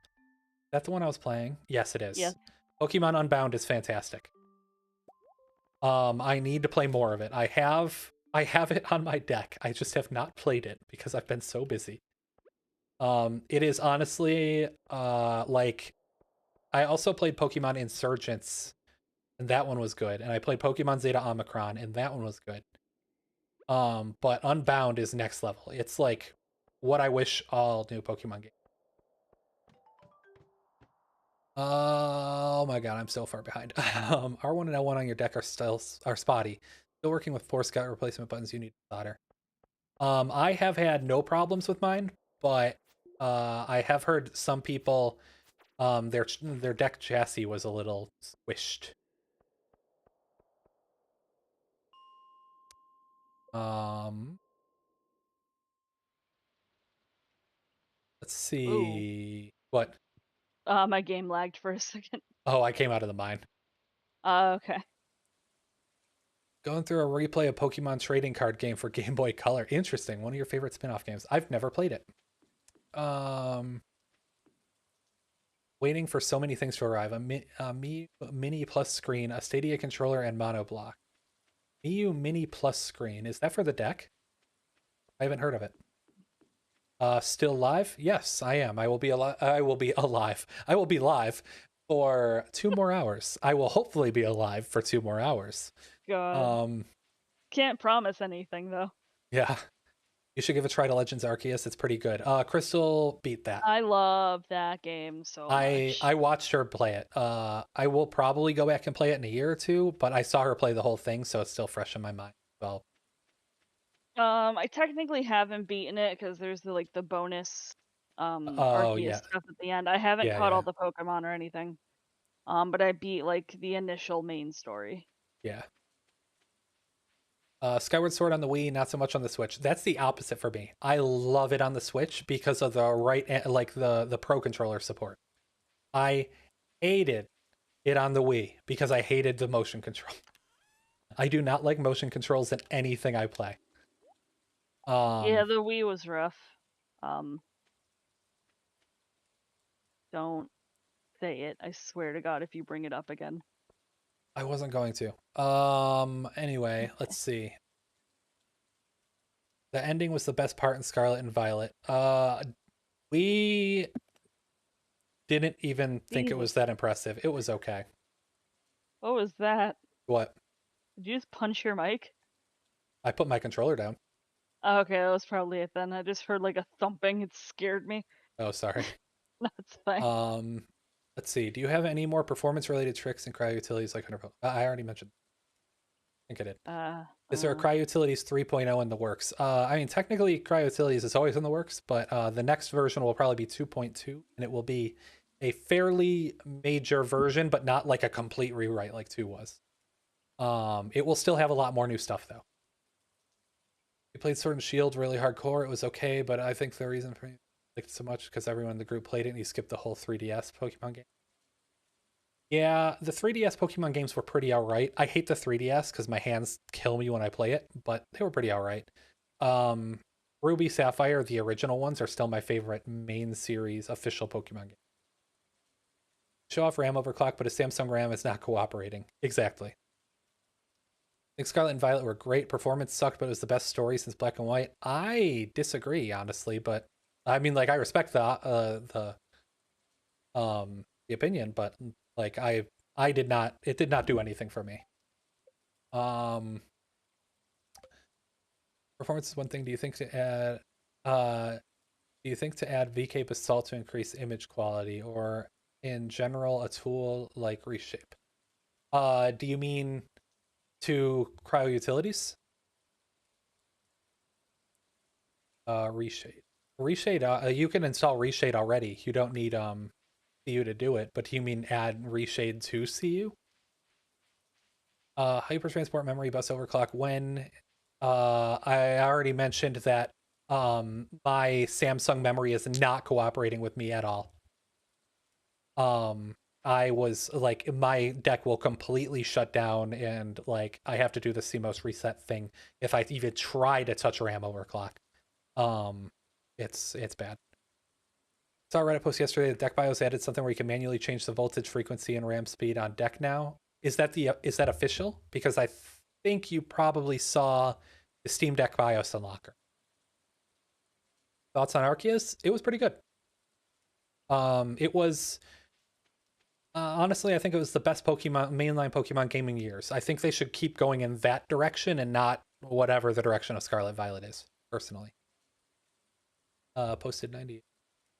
that the one I was playing? Yes, it is. Yes. Pokemon Unbound is fantastic. I need to play more of it. I have it on my deck. I just have not played it because I've been so busy. It is honestly like I also played Pokemon Insurgents, and that one was good. And I played Pokemon Zeta Omicron, and that one was good. But Unbound is next level. It's like what I wish all new Pokemon games. Oh my god, I'm so far behind. R1 and L1 on your deck are spotty. Still working with 4 Scout replacement buttons you need to solder. I have had no problems with mine, but I have heard some people their deck chassis was a little squished. Um, let's Ooh. see. What? My game lagged for a second. Oh, I came out of the mine. Okay. Going through a replay of Pokemon trading card game for Game Boy Color. Interesting. One of your favorite spin-off games. I've never played it. Waiting for so many things to arrive. A Mini Plus screen, a Stadia controller, and monoblock. Miu Mini Plus screen. Is that for the deck? I haven't heard of it. Still live? Yes, I am. I will be alive. I will be alive. I will be live for 2 more hours. I will hopefully be alive for 2 more hours. God. Can't promise anything though. Yeah. You should give a try to Legends Arceus. It's pretty good. Crystal beat that. I love that game so much. I watched her play it. I will probably go back and play it in a year or two, but I saw her play the whole thing, so it's still fresh in my mind. Well, I technically haven't beaten it because there's the bonus oh Arceus yeah, stuff at the end. I haven't yeah, caught yeah, all the Pokemon or anything. But I beat the initial main story. yeah. Skyward Sword on the Wii, not so much on the Switch. That's the opposite for me. I love it on the Switch because of the like the Pro controller support. I hated it on the Wii because I hated the motion control. I do not like motion controls in anything I play. Yeah, the Wii was rough. Um, don't say it. I swear to God if you bring it up again. I wasn't going to. Anyway, let's see. The ending was the best part in Scarlet and Violet. We didn't even think it was Jesus. that impressive. It was okay. What was that? What? Did you just punch your mic? I put my controller down. Oh, okay, that was probably it then. I just heard like a thumping. It scared me. Oh, sorry. That's fine. Let's see. Do you have any more performance-related tricks in cryo utilities like 100? I already mentioned. I think I did. Is there a Cryo Utilities 3.0 in the works? I mean, technically, Cryo Utilities is always in the works, but the next version will probably be 2.2, and it will be a fairly major version, but not like a complete rewrite like 2 was. It will still have a lot more new stuff, though. We played Sword and Shield really hardcore. It was okay, but I think the reason for me liked it so much because everyone in the group played it and you skipped the whole 3DS Pokemon game. Yeah, the 3DS Pokemon games were pretty alright. I hate the 3DS because my hands kill me when I play it, but they were pretty alright. Um, Ruby, Sapphire, the original ones, are still my favorite main series official Pokemon game. Show off RAM overclock, but a Samsung RAM is not cooperating. Exactly. I think Scarlet and Violet were great. Performance sucked, but it was the best story since Black and White. I disagree, honestly, but I mean, like, I respect the opinion, but like I did not it did not do anything for me. Um Performance is one thing. Do you think to add VK Basalt to increase image quality or in general a tool like Reshape? Do you mean to cryo utilities? Reshade. Reshade you can install Reshade already. You don't need CU to do it, but do you mean add Reshade to CU? Hypertransport memory bus overclock when I already mentioned that my Samsung memory is not cooperating with me at all. I was like my deck will completely shut down and like I have to do the CMOS reset thing if I even try to touch RAM overclock. Um it's bad. Saw a Reddit post yesterday that deck BIOS added something where you can manually change the voltage, frequency, and RAM speed on deck now. Is that official? Because I think you probably saw the Steam Deck BIOS unlocker. Thoughts on Arceus? It was pretty good. It was honestly, I think it was the best Pokemon mainline Pokemon gaming years. I think they should keep going in that direction and not whatever the direction of Scarlet Violet is. Personally, posted 90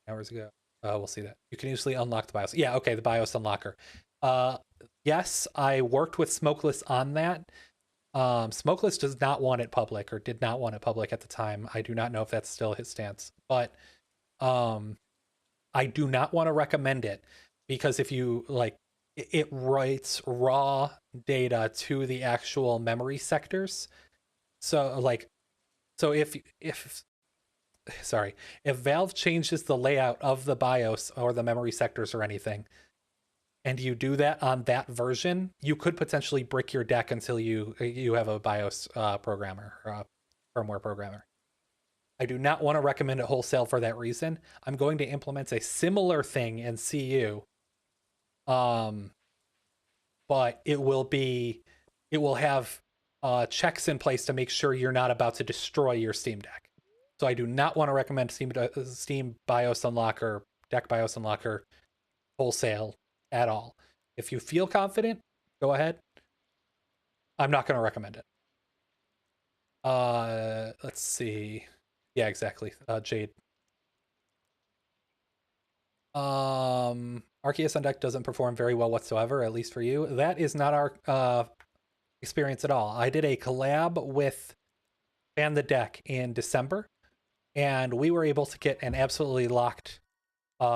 hours ago. We'll see that. You can usually unlock the BIOS. Yeah, okay, the BIOS unlocker. Uh, yes, I worked with Smokeless on that. Smokeless does not want it public or did not want it public at the time. I do not know if that's still his stance, but um, I do not want to recommend it because if you like, it writes raw data to the actual memory sectors. So like, so if sorry, if Valve changes the layout of the BIOS or the memory sectors or anything, and you do that on that version, you could potentially brick your deck until you have a BIOS programmer or a firmware programmer. I do not want to recommend it wholesale for that reason. I'm going to implement a similar thing in CU, um, but it will have checks in place to make sure you're not about to destroy your Steam Deck. So I do not want to recommend Steam BIOS Unlocker, Deck BIOS Unlocker wholesale at all. If you feel confident, go ahead. I'm not going to recommend it. Let's see. Yeah, exactly. Jade. Arceus on deck doesn't perform very well whatsoever, at least for you. That is not our experience at all. I did a collab with Ban the Deck in December, and we were able to get an absolutely locked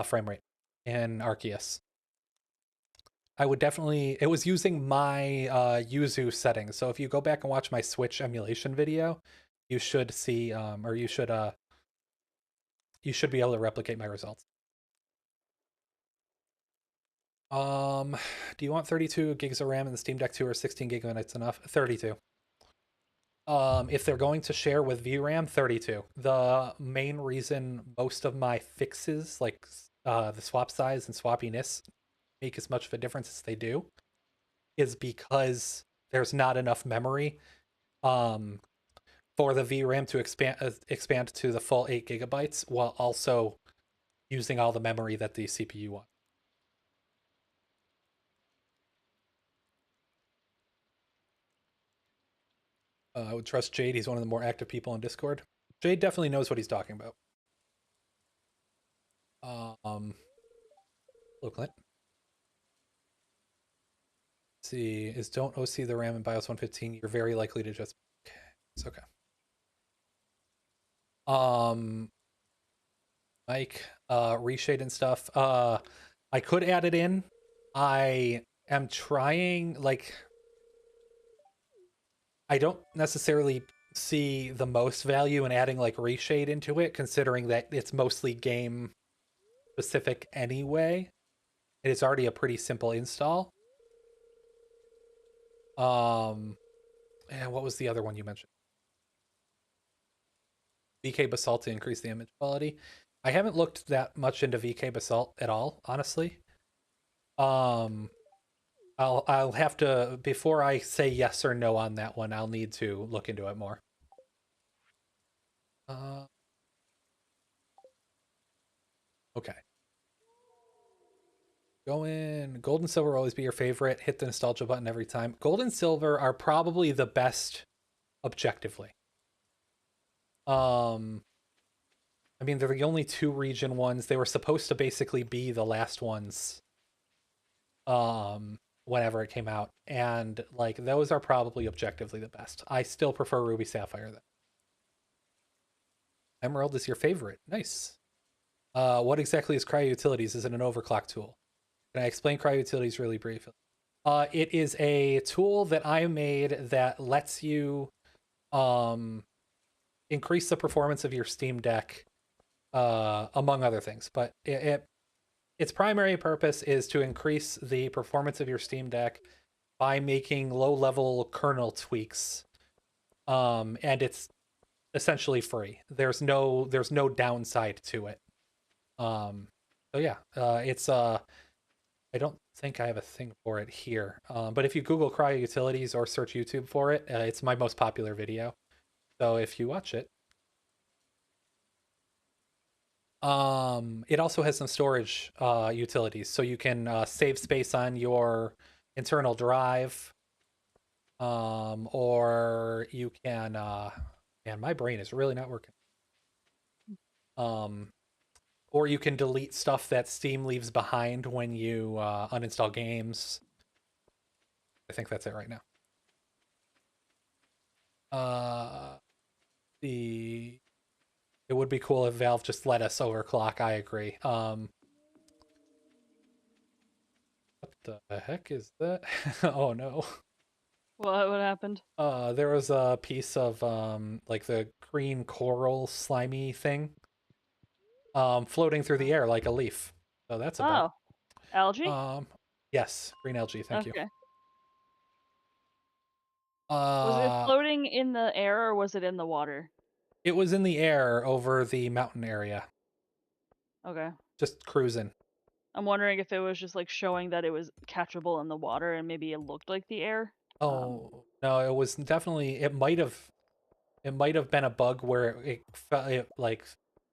frame rate in Arceus. I would definitely. It was using my Yuzu settings. So if you go back and watch my Switch emulation video, you should see, or you should be able to replicate my results. Do you want 32 gigs of RAM in the Steam Deck 2 or 16 gigabytes enough? 32. If they're going to share with VRAM, 32. The main reason most of my fixes, like the swap size and swappiness, make as much of a difference as they do, is because there's not enough memory um, for the VRAM to expand to the full 8 gigabytes while also using all the memory that the CPU wants. I would trust Jade. He's one of the more active people on Discord. Jade definitely knows what he's talking about. Hello, Clint. Let's see, is don't OC the RAM in BIOS 115. You're very likely to just. It's okay. Um, Mike, reshade and stuff. I could add it in. I am trying. Like, I don't necessarily see the most value in adding like reshade into it, considering that it's mostly game specific anyway. It is already a pretty simple install. And what was the other one you mentioned? VK Basalt to increase the image quality. I haven't looked that much into VK Basalt at all, honestly. Um, I'll have to, before I say yes or no on that one, I'll need to look into it more. Okay. Go in. Gold and silver will always be your favorite. Hit the nostalgia button every time. Gold and silver are probably the best objectively. I mean, they're the only two region ones. They were supposed to basically be the last ones whenever it came out, and like those are probably objectively the best. I still prefer Ruby Sapphire though. Emerald is your favorite. Nice. What exactly is Cryo Utilities? Is it an overclock tool? Can I explain Cryo Utilities really briefly? It is a tool that I made that lets you increase the performance of your Steam Deck, among other things. But its primary purpose is to increase the performance of your Steam Deck by making low-level kernel tweaks. And it's essentially free. There's no downside to it. So yeah, it's I don't think I have a thing for it here. But if you Google Cryo Utilities or search YouTube for it, it's my most popular video. So if you watch it, it also has some storage utilities, so you can save space on your internal drive, or you can. Man, my brain is really not working. Um, or you can delete stuff that Steam leaves behind when you uninstall games. I think that's it right now. The It would be cool if Valve just let us overclock. I agree. What the heck is that? Oh no. What happened? There was a piece of like the green coral slimy thing floating through the air like a leaf. So that's a bummer. Oh, algae? Yes, green algae, thank you. Okay. Was it Uh floating in the air or was it in the water? it was in the air over the mountain area, Okay. just cruising. I'm wondering if it was just like showing that it was catchable in the water and maybe it looked like the air. Oh, no, it was definitely it might have been a bug where it like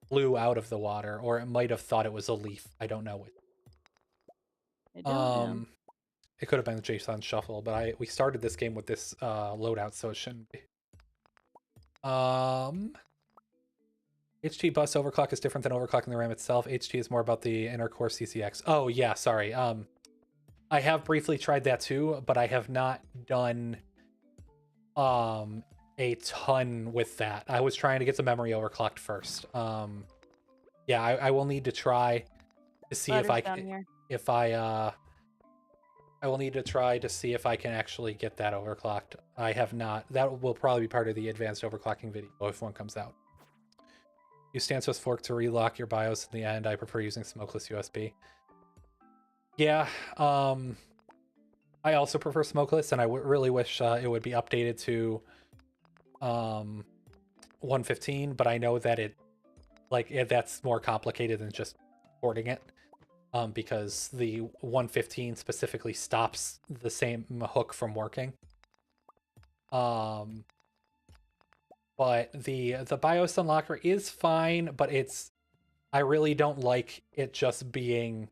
flew out of the water, or it might have thought it was a leaf. I don't know. I don't know. It could have been the JSON shuffle, but we started this game with this loadout, so it shouldn't be. HT bus overclock is different than overclocking the RAM itself. HT is more about the inner core CCX. Oh yeah, sorry. I have briefly tried that too, but I have not done a ton with that. I was trying to get the memory overclocked first. Yeah, I will need to try to see if I will need to try to see if I can actually get that overclocked. I have not. That will probably be part of the advanced overclocking video if one comes out. Use Stansos fork to relock your BIOS in the end. I prefer using smokeless USB. Yeah, I also prefer smokeless, and I really wish it would be updated to 115. But I know that that's more complicated than just porting it, because the 115 specifically stops the same hook from working. Um, but the BIOS unlocker is fine, but I really don't like it just being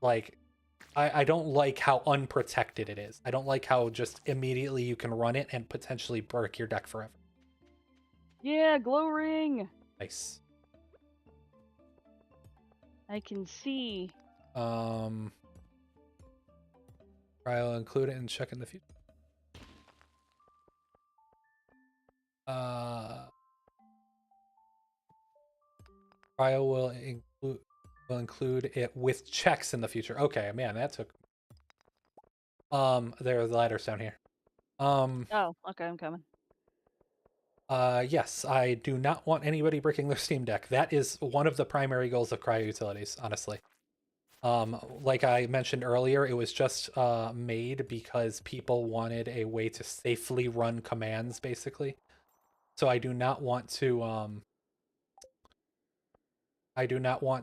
like I don't like how unprotected it is. I don't like how just immediately you can run it and potentially break your deck forever. Yeah, glow ring. Nice. I can see. Um, I'll include it and check in the future. Uh, Cryo will include it with checks in the future. Okay, man, that took. There are the ladders down here. Oh, okay, I'm coming. Yes, I do not want anybody breaking their Steam Deck. That is one of the primary goals of Cryo Utilities, honestly. Like I mentioned earlier, it was just made because people wanted a way to safely run commands, basically. So I do not want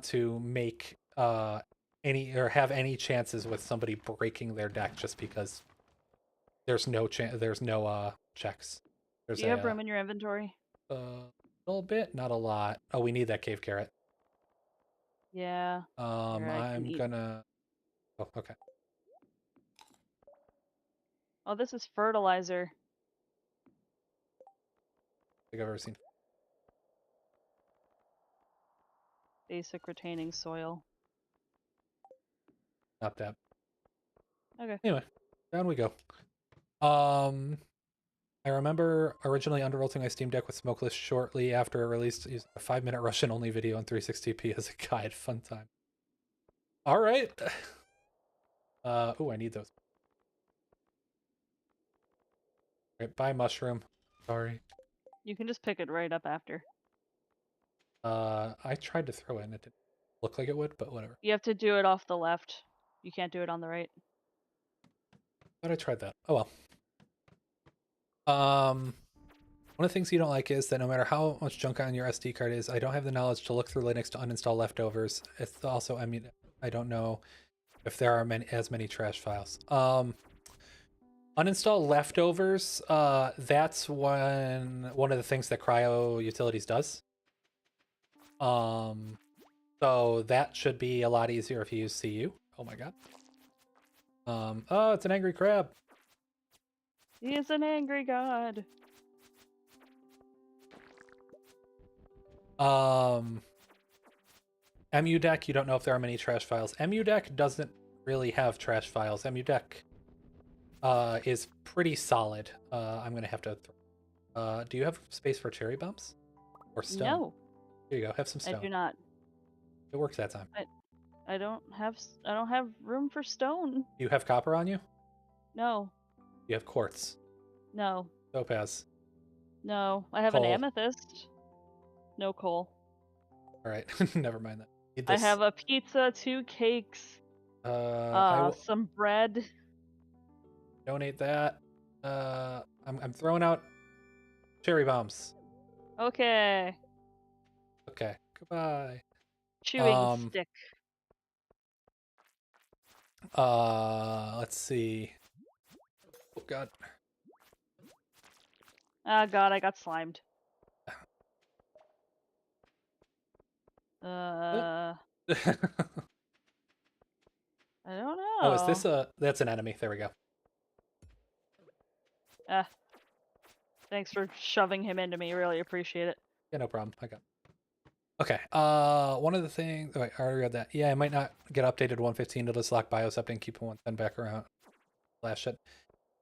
to make any or have any chances with somebody breaking their deck just because there's no checks. Do There's you have room in your inventory? little bit, not a lot. Oh, we need that cave carrot. Yeah. Here, I can I'm eat. gonna. Oh, okay. I Oh, this is fertilizer. think I've ever seen. Basic retaining soil. Not that. Okay. Anyway, down we go. Um, I remember originally undervolting my Steam Deck with Smokeless shortly after it released, using a 5-minute Russian only video on 360p as a guide. Fun time. All right. Oh, I need those. Right, bye, mushroom. Sorry. You can just pick it right up after. I tried to throw it and it didn't look like it would, but whatever. You have to do it off the left. You can't do it on the right. But I tried that. Oh well. One of the things you don't like is that no matter how much junk on your SD card is, I don't have the knowledge to look through Linux to uninstall leftovers. It's also, I mean, I don't know if there are as many trash files. Uninstall leftovers. That's one of the things that Cryo Utilities does. So that should be a lot easier if you use CU. Oh my god. Oh, it's an angry crab. He is an angry god. EmuDeck, you don't know if there are many trash files. EmuDeck doesn't really have trash files. EmuDeck is pretty solid. I'm gonna have to. Do you have space for cherry bumps or stone? No, Here you go. Have some I stone. do not. It works that time. I don't have room for stone. Do you have copper on you? No. You have quartz, No. topaz, No. I have an coal. amethyst. No coal. All right, never mind that. Need I this. have a pizza, 2 cakes, I will some bread. donate that. I'm throwing out cherry bombs. Okay. Okay, goodbye. Chewing stick. Let's see. Oh god. Ah, God, I got slimed. Oh. I don't Oh, is this know. that's an enemy. There we go. Ah, thanks for shoving him into me. Really appreciate it. Yeah, no problem. I got. Okay. One of the things. Oh, wait, I already read that. Yeah, it might not get updated 115. It'll just lock BIOS up and keep 110 back around. Last shit.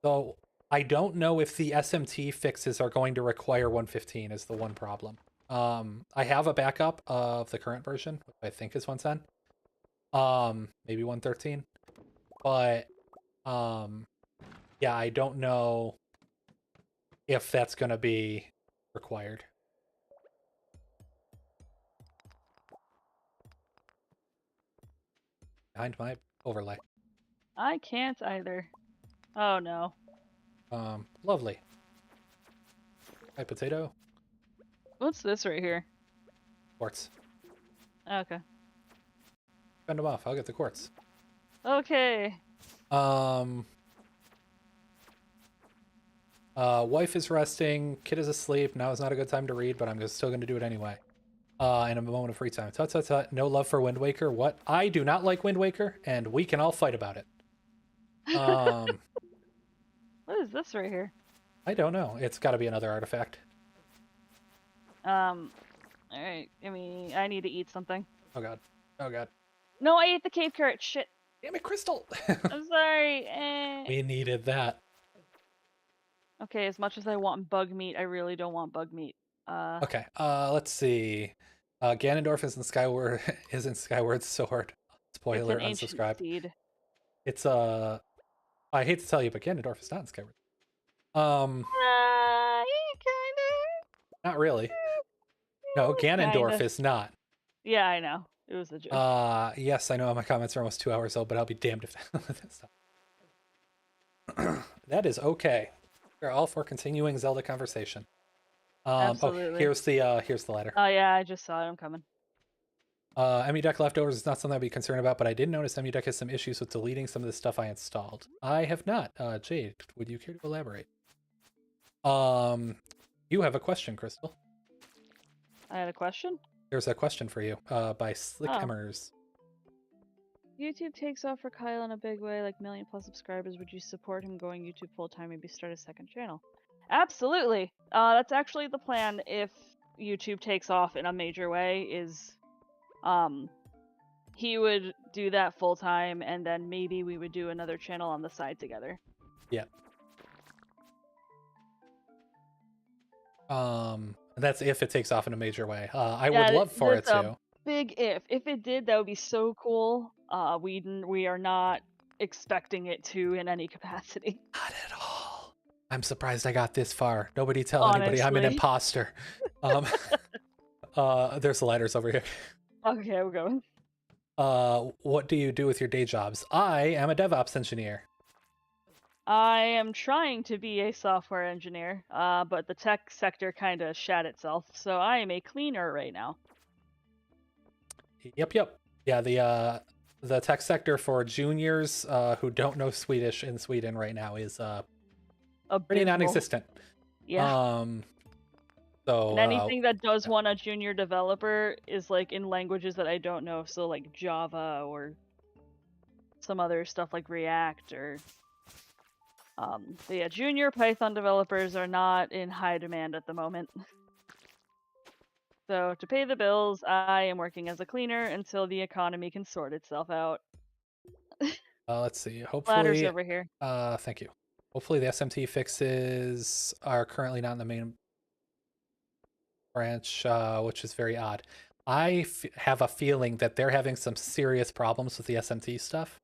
So I don't know if the SMT fixes are going to require 115. Is the one problem. I have a backup of the current version, which I think is 110. Maybe 113. But yeah, I don't know if that's going to be required. behind my overlay. I can't either. Oh no. Lovely. Hi, potato. What's this right here? Quartz. Okay. Fend them off. I'll get the quartz. Okay. Wife is resting. Kid is asleep. Now is not a good time to read, but I'm still going to do it anyway. In a moment of free time. Tut tut tut. No love for Wind Waker. What? I do not like Wind Waker, and we can all fight about it. What is this right here? I don't know. It's got to be another artifact. All right. I need to eat something. Oh god. Oh god. No, I ate the cave carrot. Shit. Damn it, Crystal. I'm sorry. We needed that. Okay, as much as I want bug meat, I really don't want bug meat. Okay. Let's see. Ganondorf is in Skyward is in Skyward Sword. It's an Spoiler. ancient Unsubscribe. seed. It's I hate to tell you, but Ganondorf is not in Skyward. Not really. No, Ganondorf Kinda. is not. Yeah, I know. It was a joke. Yes, I know my comments are almost 2 hours old, but I'll be damned if that's not. That is okay. We're all for continuing Zelda conversation. Oh, Absolutely. here's the letter. Oh yeah, I just saw it. I'm coming. EmuDeck leftovers is not something I'd be concerned about, but I did notice EmuDeck has some issues with deleting some of the stuff I installed. I have not. Jade, would you care to elaborate? You have a question, Crystal. I had a question. There's a question for you, by Slick Oh. Emmers. YouTube takes off for Kyle in a big way, like million+ subscribers. Would you support him going YouTube full time? Maybe start a second channel. Absolutely. That's actually the plan. If YouTube takes off in a major way, is he would do that full time, and then maybe we would do another channel on the side together. Yeah. That's if it takes off in a major way. I would love for it to. Big if. If it did, that would be so cool. We are not expecting it to in any capacity. Not at all. I'm surprised I got this far. Nobody tell anybody I'm an Honestly. imposter. There's the letters over here. Okay, we're going. What do you do with your day jobs? I am a DevOps engineer. I am trying to be a software engineer, but the tech sector kind of shat itself, so I am a cleaner right now. Yep. Yeah, the tech sector for juniors who don't know Swedish in Sweden right now is pretty non-existent. Yeah. So and anything that does want a junior developer is like in languages that I don't know, so like Java or some other stuff like React or but yeah, junior Python developers are not in high demand at the moment. So to pay the bills, I am working as a cleaner until the economy can sort itself out. let's see. Hopefully, Ladders over here. Thank you. Hopefully, the SMT fixes are currently not in the main branch, which is very odd. I have a feeling that they're having some serious problems with the SMT stuff.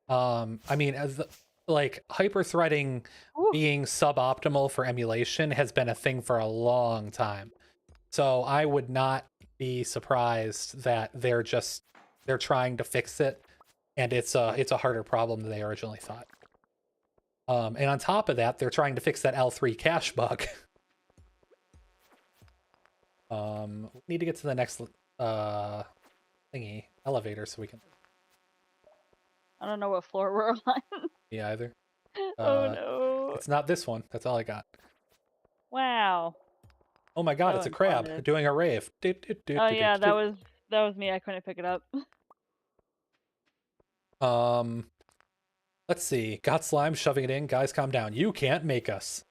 I mean, like hyper-threading being suboptimal for emulation has been a thing for a long time. So I would not be surprised that they're trying to fix it, and it's a harder problem than they originally thought. And on top of that, they're trying to fix that L3 cache bug. We need to get to the next thingy elevator so we can. I don't know what floor we're on. Me either. Oh no! It's not this one. That's all I got. Wow. Oh my god, it's a crab doing a rave. Oh yeah, that was me. I couldn't pick it up. Let's see. Got slime shoving it in. Guys, calm down. You can't make us.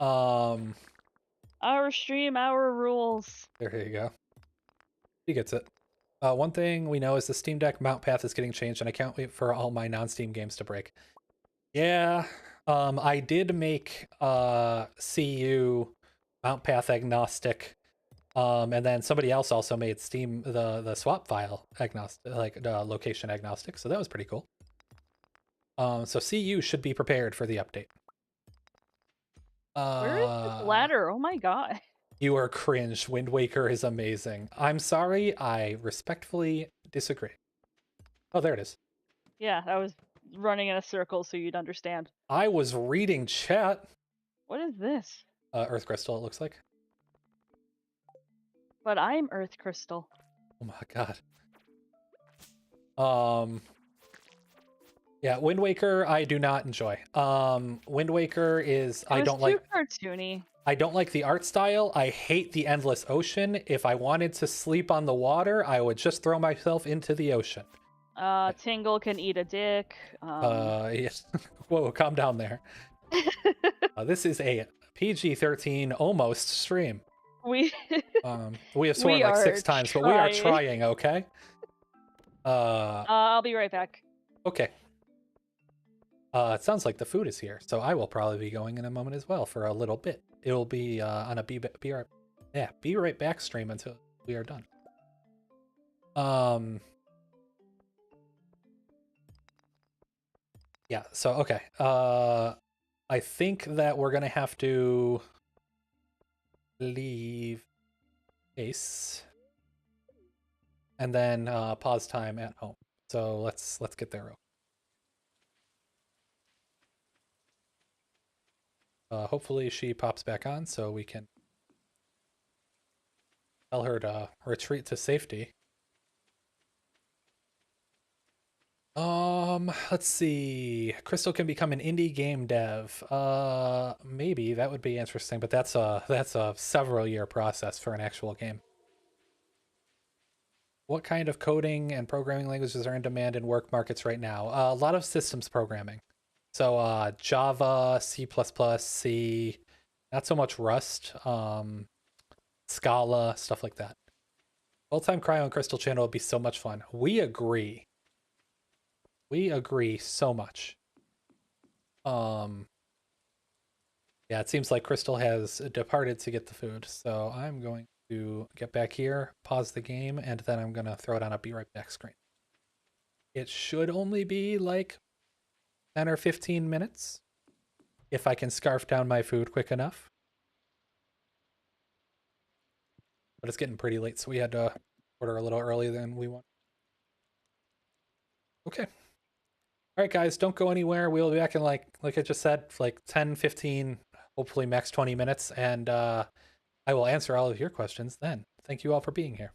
Our stream, our rules. There you go. He gets it. One thing we know is the Steam Deck mount path is getting changed, and I can't wait for all my non-Steam games to break. Yeah, I did make CU mount path agnostic, and then somebody else also made Steam the swap file agnostic, like location agnostic. So that was pretty cool. So CU should be prepared for the update. Where is this ladder? Oh my god. You are cringe. Wind Waker is amazing. I'm sorry, I respectfully disagree. Oh, there it is. Yeah, I was running in a circle so you'd understand. I was reading chat. What is this? Earth crystal, it looks like. But I'm Earth Crystal. Oh my god. Yeah, Wind Waker I do not enjoy. Wind Waker is It was too cartoony. I don't like the art style. I hate the endless ocean. If I wanted to sleep on the water, I would just throw myself into the ocean. Tingle can eat a dick. Yes. Whoa, calm down there. This is a PG-13 almost stream. we We have sworn we like are 6 times, but we are trying. trying, okay? I'll be right back. Okay. It sounds like the food is here, so I will probably be going in a moment as well for a little bit. It will be on a be right back stream until we are done. Yeah, so okay. I think that we're gonna have to leave Ace and then pause time at home. So let's get there. Hopefully she pops back on so we can tell her to retreat to safety. Let's see. Crystal can become an indie game dev. Maybe that would be interesting, but that's a several year process for an actual game. What kind of coding and programming languages are in demand in work markets right now? A lot of systems programming. So Java, C++, C, not so much Rust, Scala, stuff like that. Full-time Cryo and Crystal channel would be so much fun. We agree. We agree so much. Yeah, it seems like Crystal has departed to get the food, so I'm going to get back here, pause the game, and then I'm gonna throw it on a be right back screen. It should only be like 10 or 15 minutes if I can scarf down my food quick enough. But it's getting pretty late, so we had to order a little earlier than we want. Okay. All right, guys, don't go anywhere. We'll be back in like I just said, like 10, 15, hopefully max 20 minutes, and I will answer all of your questions then. Thank you all for being here.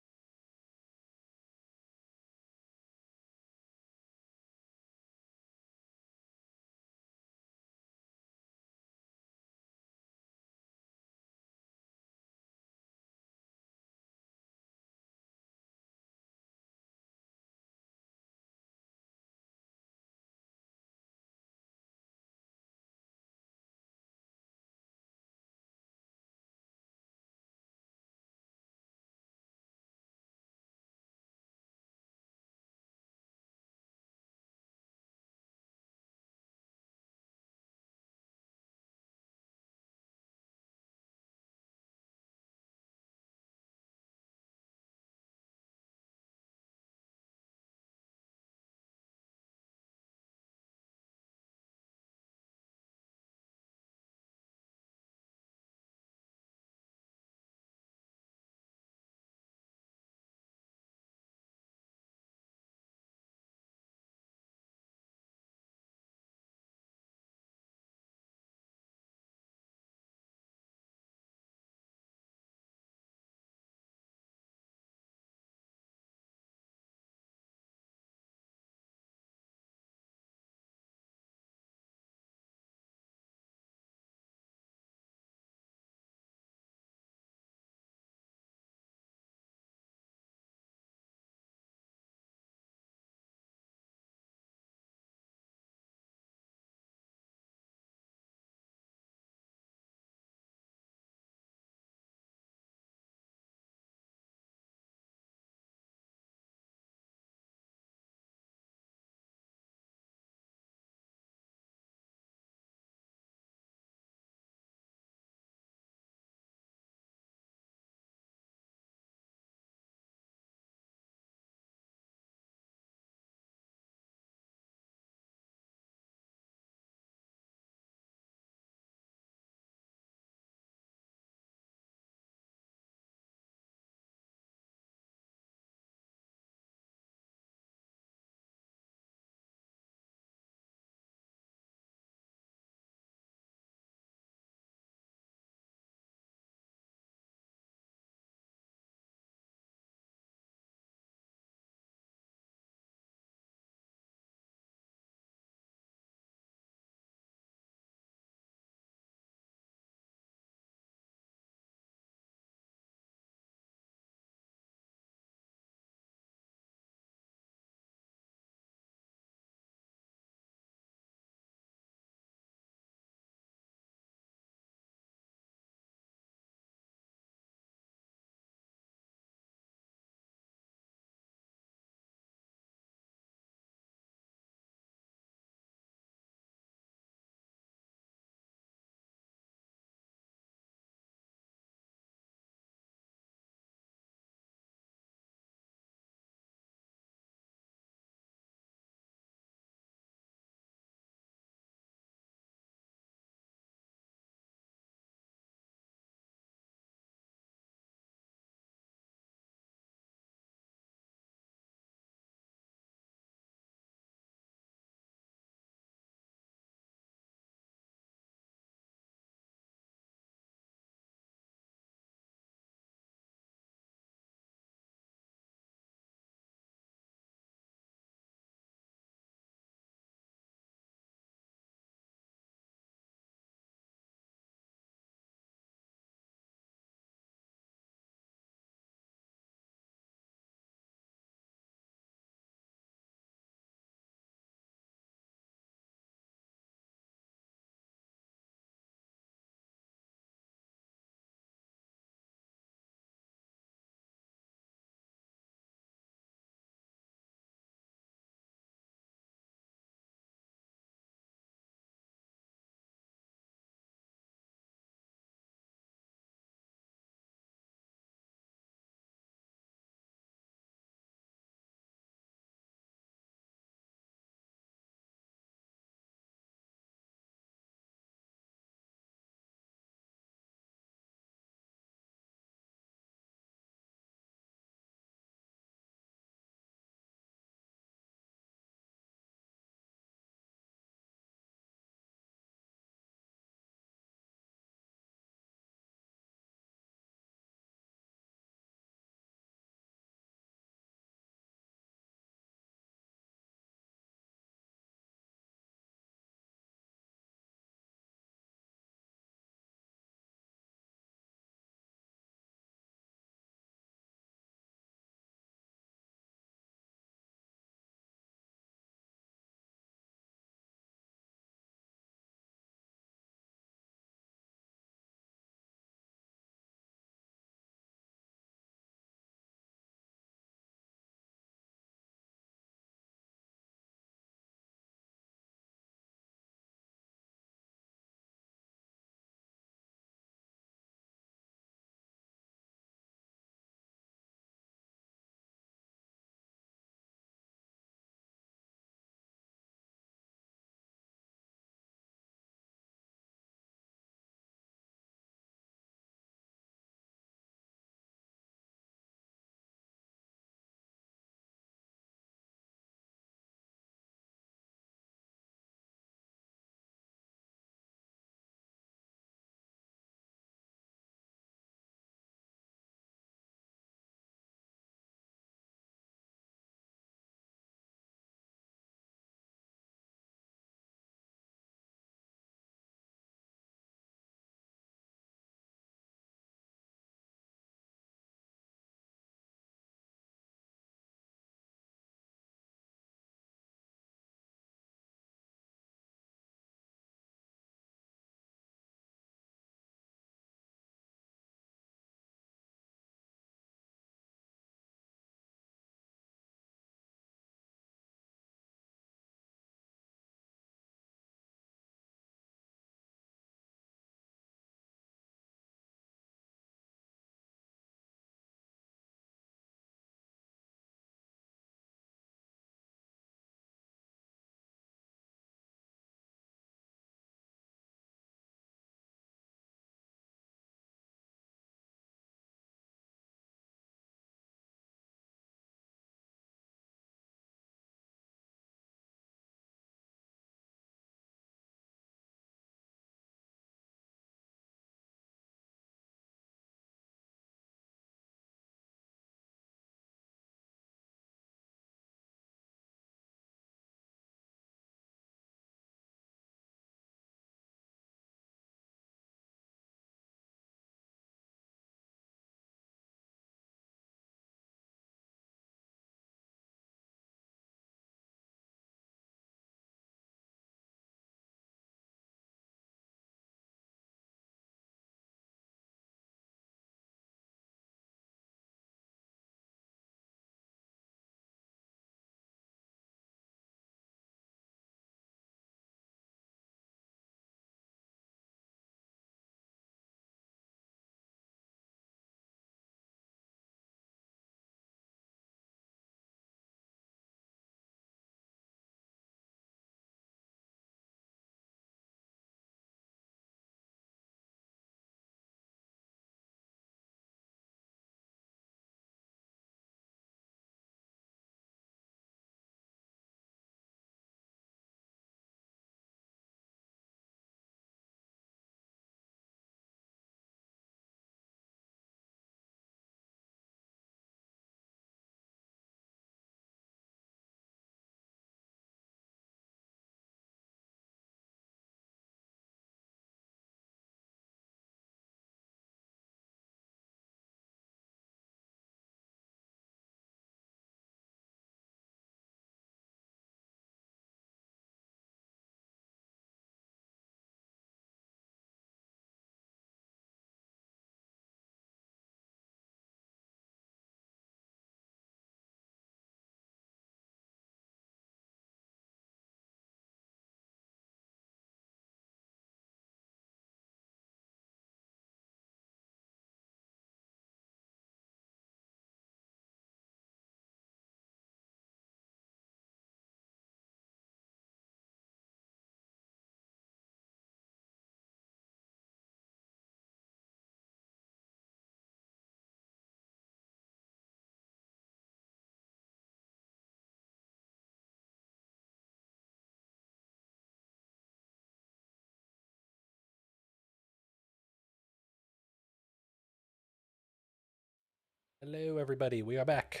Hello, everybody. We are back.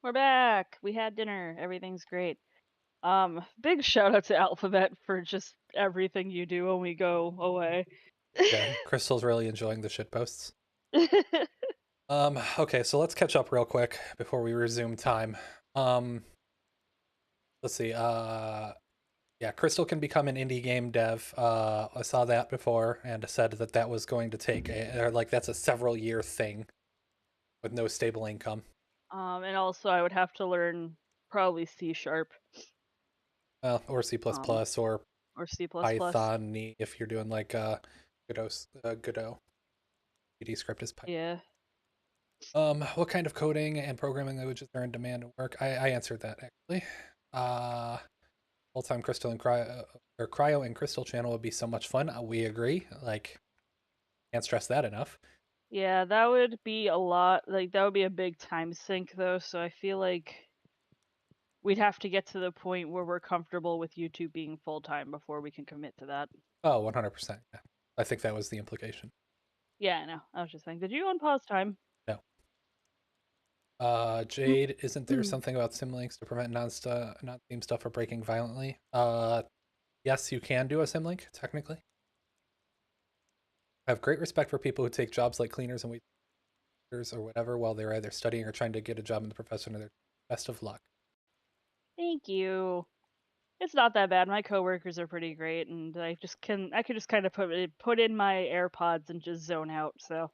We're back. We had dinner. Everything's great. Big shout out to Alphabet for just everything you do when we go away. Yeah, Crystal's really enjoying the shit posts. Okay, so let's catch up real quick before we resume time. Um, let's see. Yeah, Crystal can become an indie game dev. I saw that before and said that that was going to take or like that's a several year thing with no stable income. And also I would have to learn probably C sharp, Or C++ um, or or C++. Python if you're doing like Godot. PD script is Python. Yeah. What kind of coding and programming languages are in demand at work? I answered that actually. Uh, Full-time Crystal and Cryo and Crystal channel would be so much fun. We agree. Like, can't stress that enough. Yeah, that would be a lot. Like that would be a big time sink though, so I feel like we'd have to get to the point where we're comfortable with YouTube being full time before we can commit to that. Oh, 100%. Yeah. I think that was the implication. Yeah, I know. I was just saying, did you unpause time? No. Jade, isn't there something about symlinks to prevent non-theme stuff from breaking violently? Yes, you can do a symlink, technically. I have great respect for people who take jobs like cleaners and waiters or whatever while they're either studying or trying to get a job in the profession. Or their best of luck. Thank you. It's not that bad. My coworkers are pretty great, and I could just kind of put in my AirPods and just zone out. So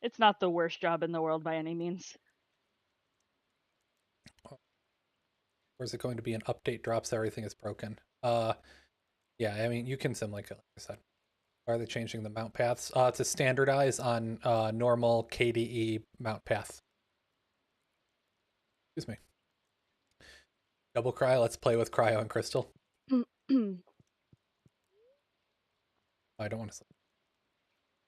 it's not the worst job in the world by any means. Or is it going to be an update drops everything is broken? Yeah, I mean you can symlink it, like I said. Why are they changing the mount paths? To standardize on normal KDE mount path. Excuse me. Double cry. Let's play with Cryo and Crystal. Oh, I don't want to sleep.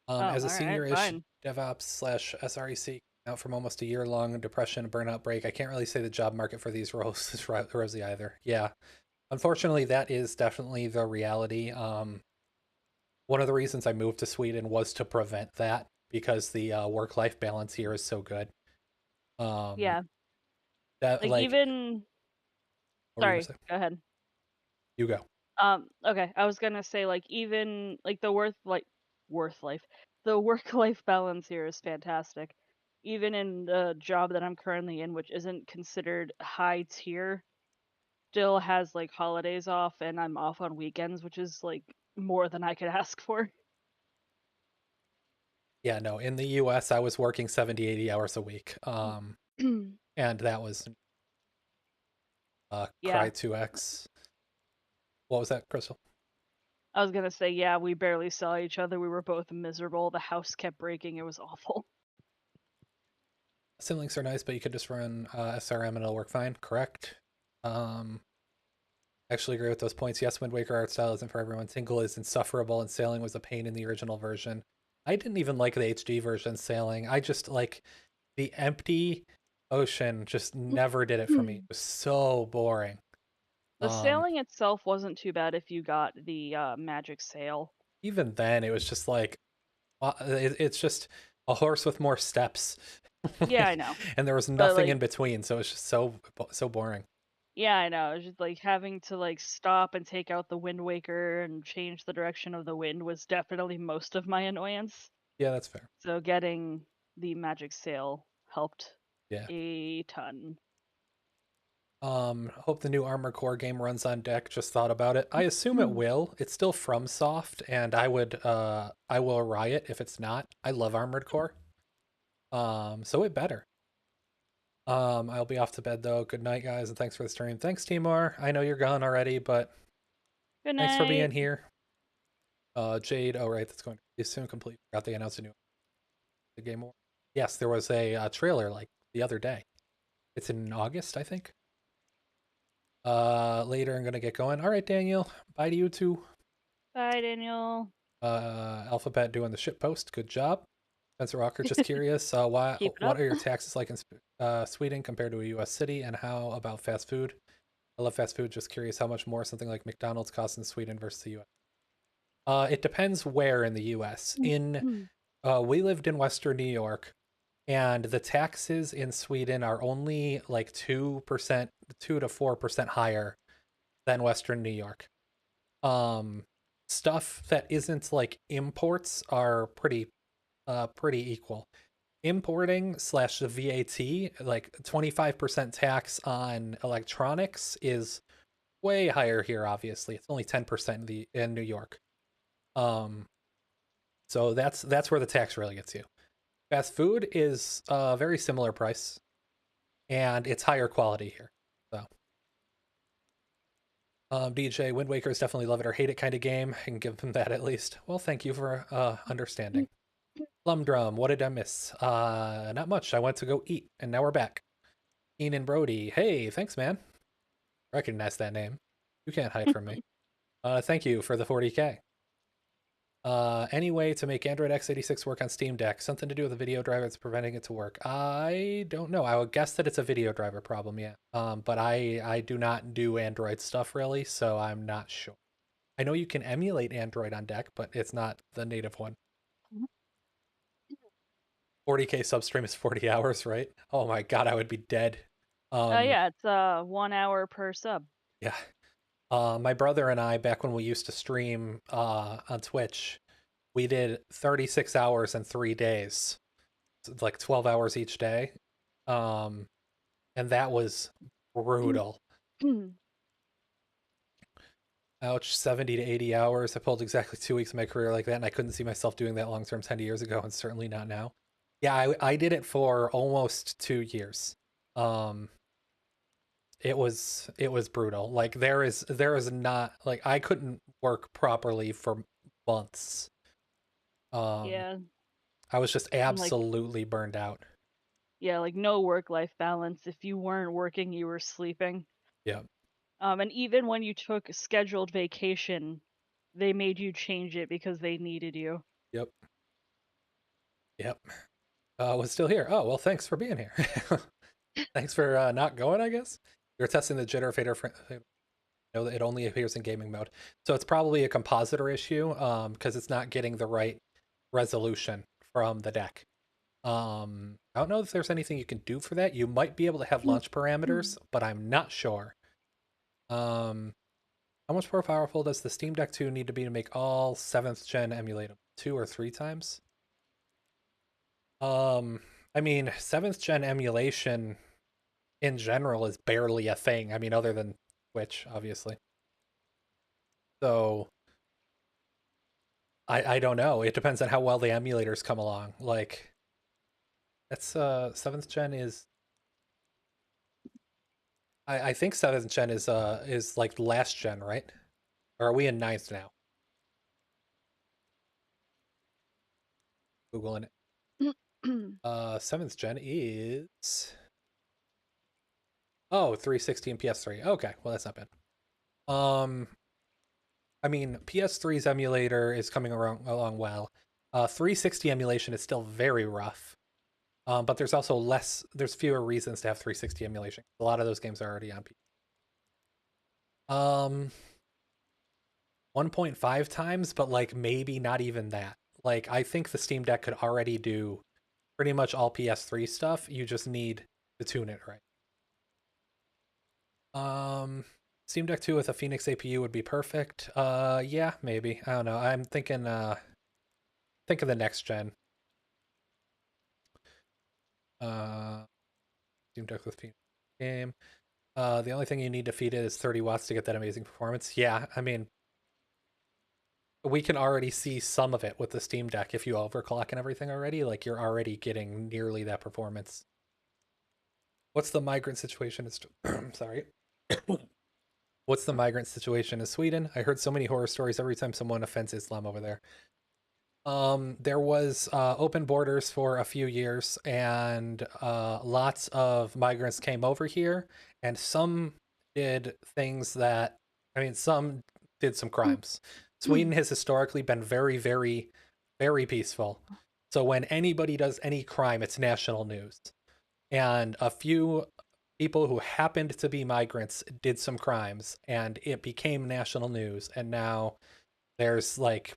all As a right, senior-ish fine. DevOps slash SREC out from almost a year-long depression burnout break, I can't really say the job market for these roles is rosy either. Yeah, unfortunately, that is definitely the reality. One of the reasons I moved to Sweden was to prevent that because the work-life balance here is so good. Um, Yeah, that like like, even what were you gonna sorry, say? go ahead. You go. Okay, I was gonna say like even like worth life, the work life balance here is fantastic. Even in the job that I'm currently in, which isn't considered high tier, still has like holidays off, and I'm off on weekends, which is like more than I could ask for. Yeah, no, in the US, I was working 70, 80 hours a week. And that was Yeah, Cry 2X. What was that, Crystal? I was gonna say, yeah, we barely saw each other. We were both miserable. The house kept breaking. It was awful. Symlinks are nice, but you could just run SRM and it'll work fine. Correct. I actually agree with those points. Yes, Wind Waker art style isn't for everyone. Tingle is insufferable, and sailing was a pain in the original version. I didn't even like the HD version sailing. I just like the empty ocean just never did it for me. It was so boring. The Um, sailing itself wasn't too bad if you got the magic sail. Even then, it was just like it's just a horse with more steps, Yeah, I know. and there was But nothing in like, between. So it's just so boring. yeah, I know. It's just like having to like stop and take out the Wind Waker and change the direction of the wind was definitely most of my annoyance. Yeah, that's fair. So getting the magic sail helped Yeah. a ton. Hope the new Armored Core game runs on deck. Just thought about it. I assume it will. It's still from Soft, and I will riot if it's not. I love Armored Core. So it better. I'll be off to bed though. Good night, guys, and thanks for the stream. Thanks, Timor. I know you're gone already, but Good thanks for being night. here. Jade. Oh right, that's going to be soon complete. Forgot they announced a new game. Yes, there was a trailer like the other day. It's in August, I think. Later I'm gonna get going. All right, Daniel. Bye to you too. Bye, Daniel. Alphabet doing the ship post. Good job. Spencer Walker, just curious, Keep it what up. are your taxes like in Sweden compared to a U.S. city, and how about fast food? I love fast food. Just curious how much more something like McDonald's costs in Sweden versus the U.S. It depends where in the U.S. In We lived in Western New York, and the taxes in Sweden are only like 2%, 2 to 4% higher than Western New York. Um, Stuff that isn't like imports are pretty equal. Importing slash the VAT, like 25% tax on electronics is way higher here, obviously. It's only 10% in New York. Um, so that's where the tax really gets you. Fast food is a very similar price, and it's higher quality here. So, DJ, Wind Waker is definitely love it or hate it kind of game. I can give them that at least. Well, thank you for understanding. Plum Drum, what did I miss? Not much. I went to go eat, and now we're back. Ian Brody, hey, thanks, man. Recognize that name. You can't hide from me. Thank you for the 40K. Any way to make Android x86 work on Steam Deck? Something to do with the video driver that's preventing it to work? I don't know. I would guess that it's a video driver problem, yeah. But I do not do Android stuff really, so I'm not sure. I know you can emulate Android on Deck, but it's not the native one. 40K substream is 40 hours, right? Oh my god, I would be dead. Yeah, it's 1 hour per sub. Yeah. My brother and I, back when we used to stream on Twitch, we did 36 hours in 3 days. It's like 12 hours each day. Um, and that was brutal. Ouch, 70 to 80 hours. I pulled exactly 2 weeks of my career like that, and I couldn't see myself doing that long term 10 years ago, and certainly not now. Yeah, I did it for almost 2 years. Um, it was brutal. Like there is not like I couldn't work properly for months. Um, Yeah, I was just and like absolutely burned out. yeah, like no work-life balance. If you weren't working, you were sleeping. Yeah, And even when you took scheduled vacation, they made you change it because they needed you. yep, yep. Was still here. Oh well, thanks for being here. Thanks for not going. I guess you're testing the jitter fader. Know that it only appears in gaming mode, so it's probably a compositor issue. Because it's not getting the right resolution from the deck. I don't know if there's anything you can do for that. You might be able to have launch parameters, but I'm not sure. Um, how much more powerful does the Steam Deck 2 need to be to make all 7th gen emulatable? 2 or 3 times? Um, I mean, 7th gen emulation in general is barely a thing. I mean, other than Twitch, obviously. So I don't know. It depends on how well the emulators come along. Like that's 7th gen is I think 7th gen is like last gen, right? Or are we in ninth now? Googling it. 7th gen is 360 and PS3. Okay, well that's not bad. Um I mean PS3's emulator is coming along well. 360 emulation is still very rough. But there's fewer reasons to have 360 emulation. A lot of those games are already on PC. 1.5 times, but like maybe not even that. Like I think the Steam Deck could already do pretty much all PS3 stuff. You just need to tune it right. Um, Steam Deck 2 with a Phoenix APU would be perfect. Yeah, maybe. I don't know. I'm thinking the next gen. Uh, Steam Deck with Phoenix game. The only thing you need to feed it is 30 watts to get that amazing performance. Yeah, I mean, we can already see some of it with the Steam Deck. If you overclock and everything already, like you're already getting nearly that performance. What's the migrant situation? Sorry. What's the migrant situation in Sweden? I heard so many horror stories every time someone offends Islam over there. There was open borders for a few years, and lots of migrants came over here, and some did things that, I mean, some did some crimes. Sweden has historically been very, very, very peaceful. So when anybody does any crime, it's national news. And a few people who happened to be migrants did some crimes, and it became national news. And now there's like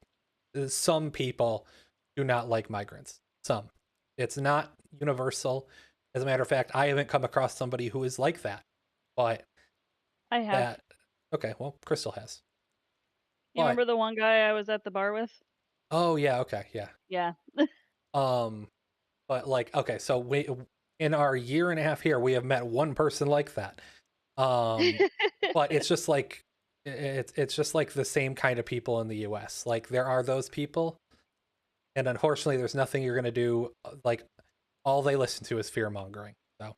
some people do not like migrants. Some. It's not universal. As a matter of fact, I haven't come across somebody who is like that. But I have. that okay, well, Crystal has. You But remember the one guy I was at the bar with? oh yeah, okay, yeah. Yeah. Um, but like okay, so we in our year and a half here, we have met one person like that. Um, but it's just like it's just like the same kind of people in the US. Like there are those people, and unfortunately, there's nothing you're gonna do. Like all they listen to is fear mongering. So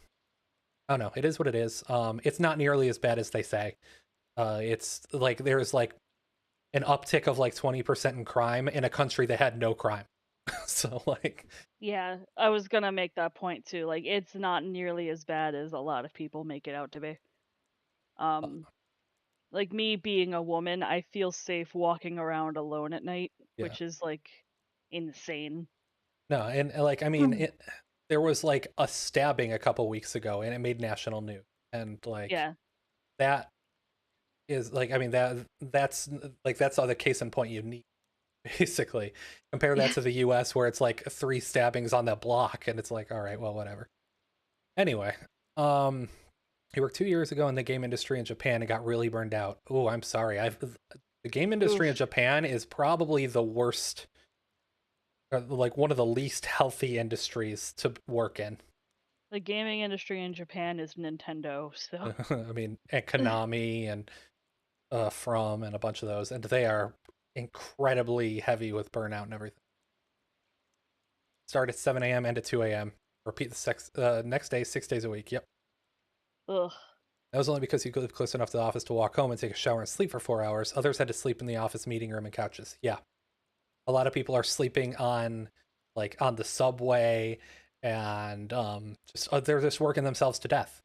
I don't know. It is what it is. It's not nearly as bad as they say. It's like there's like an uptick of like 20% in crime in a country that had no crime. So like, Yeah, I was gonna make that point too. Like, it's not nearly as bad as a lot of people make it out to be. uh, Um, like me being a woman, I feel safe walking around alone at night, yeah, which is like insane. no, and like I mean, there was like a stabbing a couple weeks ago, and it made national news, and like Yeah. that is like I mean that's all the case in point you need basically. Compare that Yeah. to the US where it's like 3 stabbings on that block, and it's like all right, well, whatever. Anyway, um, he worked 2 years ago in the game industry in Japan and got really burned out. Oh, I'm sorry. I've the game industry in Oof. Japan is probably the worst, like one of the least healthy industries to work in. The gaming industry in Japan is Nintendo, so I mean, and Konami and From and a bunch of those, and they are incredibly heavy with burnout and everything. Start at 7 a.m. end at 2 a.m. Repeat the next day, 6 days a week. Yep. ugh. That was only because you lived close enough to the office to walk home and take a shower and sleep for 4 hours. Others had to sleep in the office meeting room and couches. Yeah. A lot of people are sleeping on like on the subway and just they're just working themselves to death.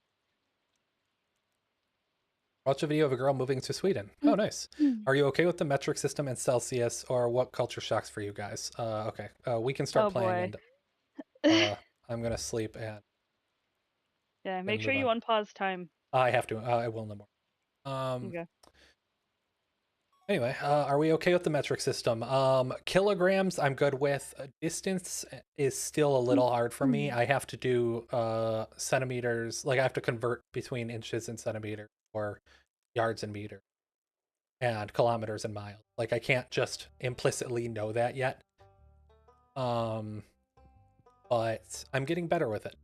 Watch a video of a girl moving to Sweden. Oh, nice. Are you okay with the metric system and Celsius, or what culture shocks for you guys? Okay, we can start Oh playing, boy. and I'm gonna sleep and Yeah, gonna make sure move you on. unpause time. I have to. I will no more. Okay. Anyway, are we okay with the metric system? Kilograms, I'm good with. Distance is still a little hard for me. I have to do centimeters. Like I have to convert between inches and centimeters, or yards and meters, and kilometers and miles. Like I can't just implicitly know that yet. Um, but I'm getting better with it.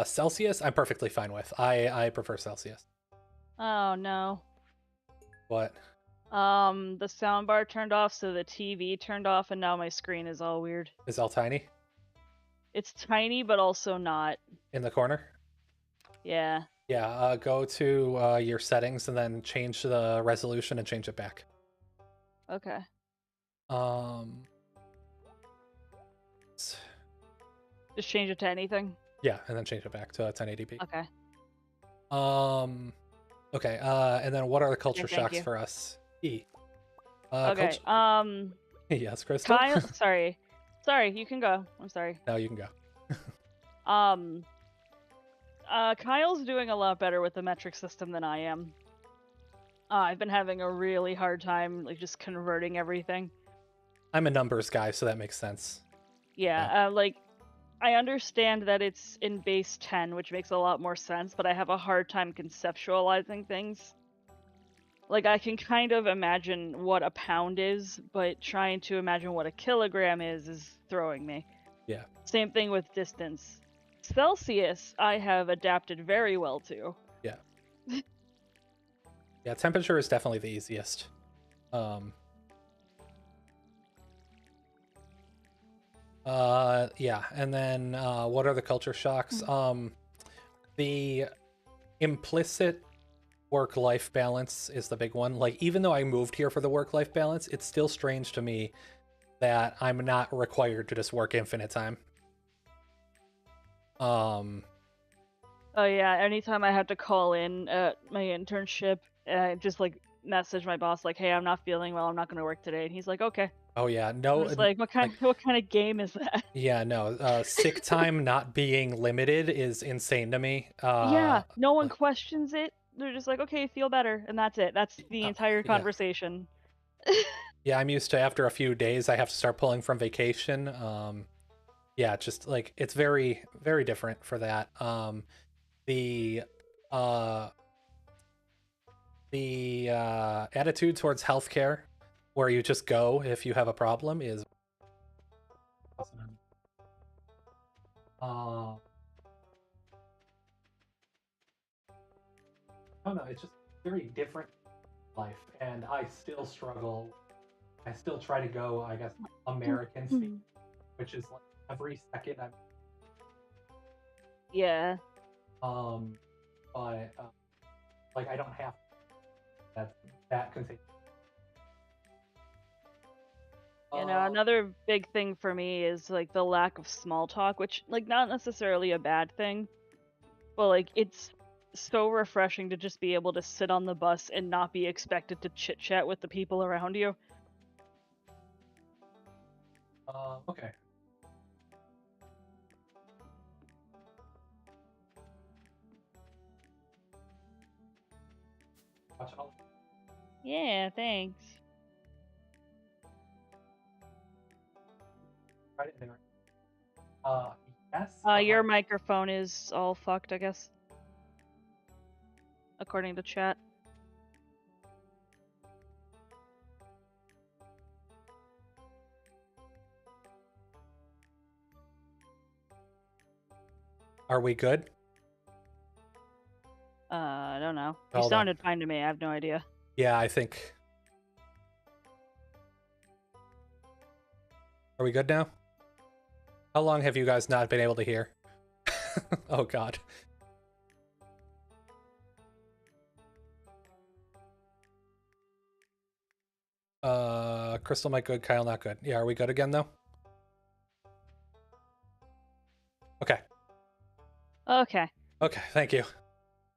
Celsius, I'm perfectly fine with. I prefer Celsius. Oh no. What The soundbar turned off, so the TV turned off, and now my screen is all weird. is all tiny It's tiny, but also not. in the corner? Yeah. Yeah, go to your settings and then change the resolution and change it back. Okay. Um, Just change it to anything. yeah, and then change it back to 1080p. Okay. Okay. And then what are the culture Okay, thank shocks you. for us? E. Okay. Culture. Yes, Crystal. Kyle, sorry. Sorry, you can go. I'm sorry. Now you can go. Um, Kyle's doing a lot better with the metric system than I am. I've been having a really hard time, like, just converting everything. I'm a numbers guy, so that makes sense. Yeah, like, I understand that it's in base 10, which makes a lot more sense, but I have a hard time conceptualizing things. Like, I can kind of imagine what a pound is, but trying to imagine what a kilogram is throwing me. Yeah. Same thing with distance. Celsius, I have adapted very well to. Yeah. Yeah, temperature is definitely the easiest. Yeah, and then what are the culture shocks? The implicit work-life balance is the big one. Like, even though I moved here for the work-life balance, it's still strange to me that I'm not required to just work infinite time. Oh yeah, anytime I had to call in at my internship, I just like message my boss like, "Hey, I'm not feeling well. I'm not going to work today." And he's like, "Okay." Oh yeah, I'm no, just like, like what kind of game is that?" yeah, no, sick time not being limited is insane to me. Yeah, no one questions it. They're just like, "Okay, feel better," and that's it. That's the entire Yeah. conversation. Yeah, I'm used to after a few days I have to start pulling from vacation. yeah, just like it's very very different for that. The uh attitude towards healthcare, where you just go if you have a problem, is uh, I don't know. It's just very different life, and I still struggle. I still try to go, I guess, American speed, which is like every second. Yeah. Um, but like I don't have that. That can take. You know, Uh, another big thing for me is like the lack of small talk, which like not necessarily a bad thing, but like it's so refreshing to just be able to sit on the bus and not be expected to chit chat with the people around you. okay. Watch it all. Yeah, thanks. Right in there. Yes, but Your like, microphone is all fucked, I guess, according to chat. are we good? I don't know. You Hold on. sounded fine to me. I have no idea. Yeah, I think. Are we good now? How long have you guys not been able to hear? Oh God. Crystal might good, Kyle not good. Yeah, are we good again though? Okay. Okay. Okay, thank you.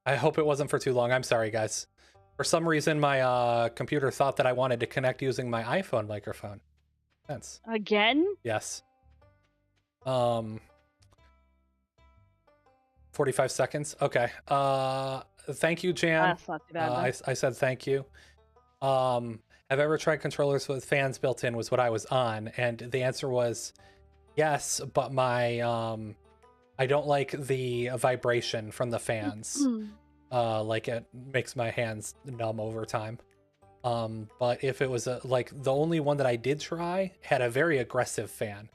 I hope it wasn't for too long. I'm sorry, guys. For some reason, my computer thought that I wanted to connect using my iPhone microphone. Sense. Again? Yes. 45 seconds. Okay. Thank you, Jan. That's not too bad then. I said thank you. Have I ever tried controllers with fans built in was what I was on, and the answer was yes, but my I don't like the vibration from the fans. Like it makes my hands numb over time. But if it was like the only one that I did try had a very aggressive fan.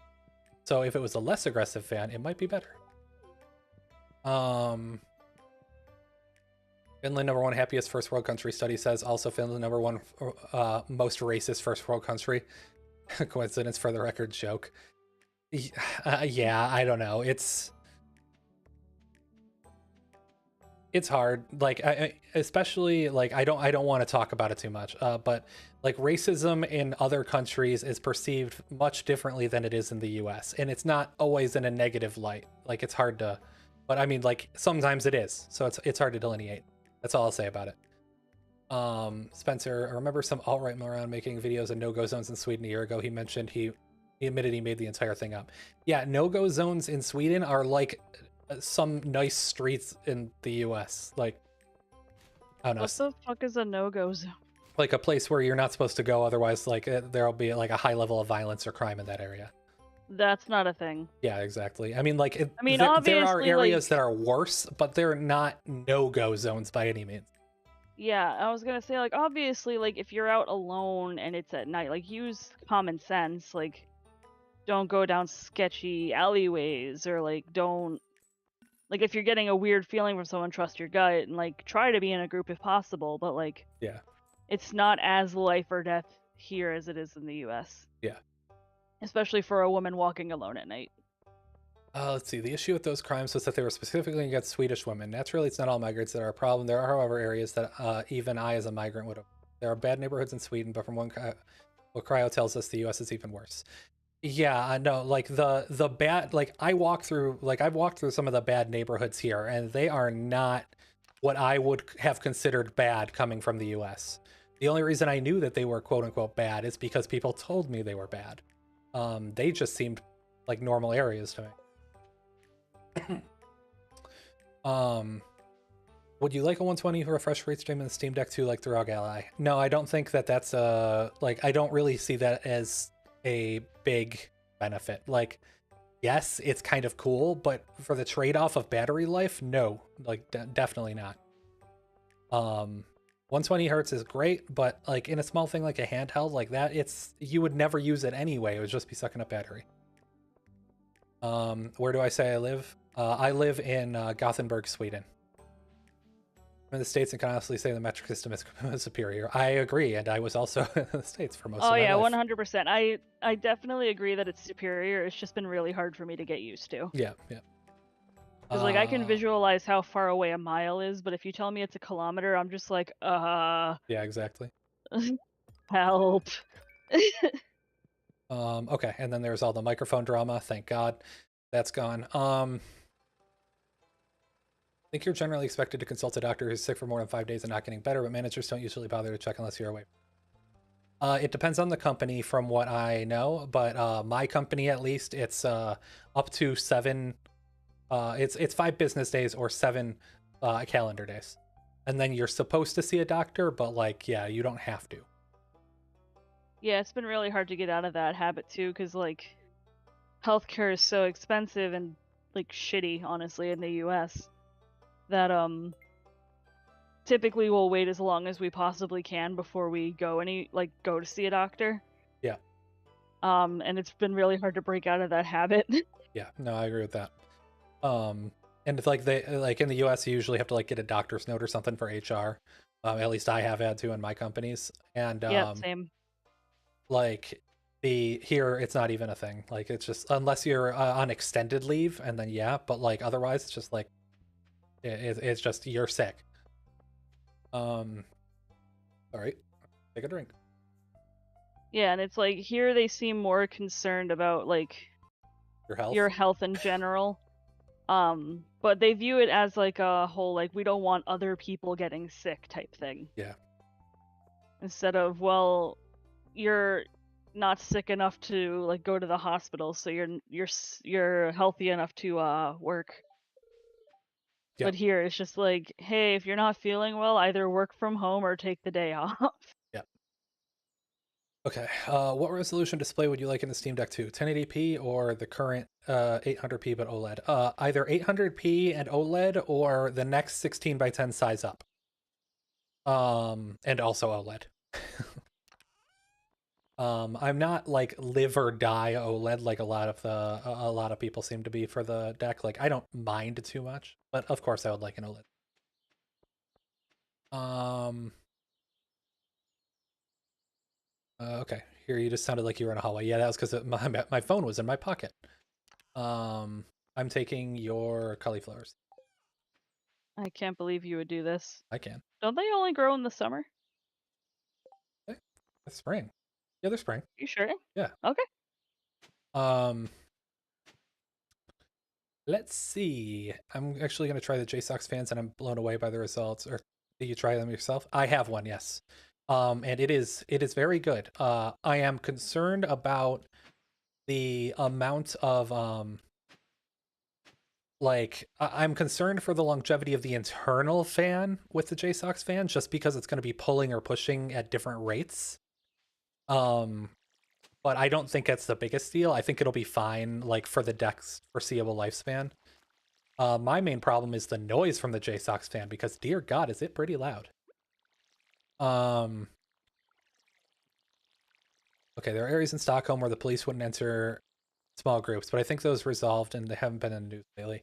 So if it was a less aggressive fan, it might be better. Finland #1 happiest first world country study says also Finland #1 most racist first world country. Coincidence for the record joke. Yeah, I don't know. It's hard. Like especially like I don't want to talk about it too much. But like racism in other countries is perceived much differently than it is in the US, and it's not always in a negative light. Like it's hard to, but I mean like sometimes it is. So it's hard to delineate. That's all I'll say about it. Spencer, I remember some alt-right moron making videos of no-go zones in Sweden a year ago. He mentioned he admitted he made the entire thing up. Yeah, no-go zones in Sweden are like some nice streets in the US. Like, I don't know. What the fuck is a no-go zone? Like a place where you're not supposed to go, otherwise like there'll be like a high level of violence or crime in that area. That's not a thing. Yeah, exactly. I mean, like, I mean, there are obviously, areas like, that are worse, but they're not no-go zones by any means. yeah, I was gonna say, like, obviously, like, if you're out alone and it's at night, like, use common sense. Like, don't go down sketchy alleyways, or, like, don't, like, if you're getting a weird feeling from someone, trust your gut, and, like, try to be in a group if possible, but, like, Yeah. it's not as life or death here as it is in the US. Yeah. Especially for a woman walking alone at night. Let's see. The issue with those crimes was that they were specifically against Swedish women. Naturally, it's not all migrants that are a problem. There are, however, areas that even I, as a migrant, would have. There are bad neighborhoods in Sweden, but from what Cryo tells us, the U.S. is even worse. Yeah, I know. Like the bad. Like I've walked through some of the bad neighborhoods here, and they are not what I would have considered bad coming from the U.S. The only reason I knew that they were quote unquote bad is because people told me they were bad. They just seemed like normal areas to me. Would you like a 120 refresh rate stream in the Steam Deck 2 like the ROG Ally? No, I don't think that that's like I don't really see that as a big benefit. Like yes, it's kind of cool, but for the trade-off of battery life, no, like definitely not. 120 hertz is great, but like in a small thing like a handheld like that, it's you would never use it anyway. It would just be sucking up battery. Where do I say I live? I live in Gothenburg, Sweden. I'm in the States and can honestly say the metric system is superior. I agree, and I was also in the States for most Oh of my yeah, life. 100%. I definitely agree that it's superior. It's just been really hard for me to get used to. Yeah, yeah. Because like I can visualize how far away a mile is, but if you tell me it's a kilometer, I'm just like, Yeah, exactly. help. Okay, and then there's all the microphone drama. Thank God, that's gone. I think you're generally expected to consult a doctor who's sick for more than 5 days and not getting better, but managers don't usually bother to check unless you're away. It depends on the company, from what I know, but my company at least, it's up to 7. It's 5 business days or 7 calendar days, and then you're supposed to see a doctor, but like, yeah, you don't have to. Yeah, it's been really hard to get out of that habit too, because like healthcare is so expensive and like shitty, honestly, in the US that typically we'll wait as long as we possibly can before we go to see a doctor. Yeah, And it's been really hard to break out of that habit. yeah, no, I agree with that. And it's like they like in the US, you usually have to like get a doctor's note or something for HR. At least I have had to in my companies, and Yep, same. like the here it's not even a thing. Like it's just unless you're on extended leave, and then yeah, but like otherwise it's just like it's just you're sick. Um, all right, take a drink. Yeah, and it's like here they seem more concerned about like Your health. your health in general. But they view it as like a whole like we don't want other people getting sick type thing. Yeah, Instead of, well, you're not sick enough to like go to the hospital, so you're healthy enough to work. yeah, But here it's just like, hey, if you're not feeling well, either work from home or take the day off. yeah. Okay. What resolution display would you like in the Steam Deck 2? 1080p or the current 800p but OLED? Either 800p and OLED or the next 16 by 10 size up. And also OLED. I'm not like live or die OLED like a lot of people seem to be for the deck. Like I don't mind too much, but of course I would like an OLED. Okay. Here you just sounded like you were in a hallway. Yeah, that was because my phone was in my pocket. I'm taking your cauliflowers. I can't believe you would do this. I can. Don't they only grow in the summer? Okay. It's spring. Yeah, they're spring. You sure? Yeah. Okay. Um, let's see. I'm actually going to try the JSOX fans, and I'm blown away by the results. Or do you try them yourself? I have one, yes. And it is very good. I am concerned about the amount of like I'm concerned for the longevity of the internal fan with the JSOX fan, just because it's going to be pulling or pushing at different rates. Um, but I don't think that's the biggest deal. I think it'll be fine, like for the deck's foreseeable lifespan. My main problem is the noise from the JSOX fan, because dear God, is it pretty loud. Um, okay, there are areas in Stockholm where the police wouldn't enter small groups, but I think those resolved and they haven't been in the news lately.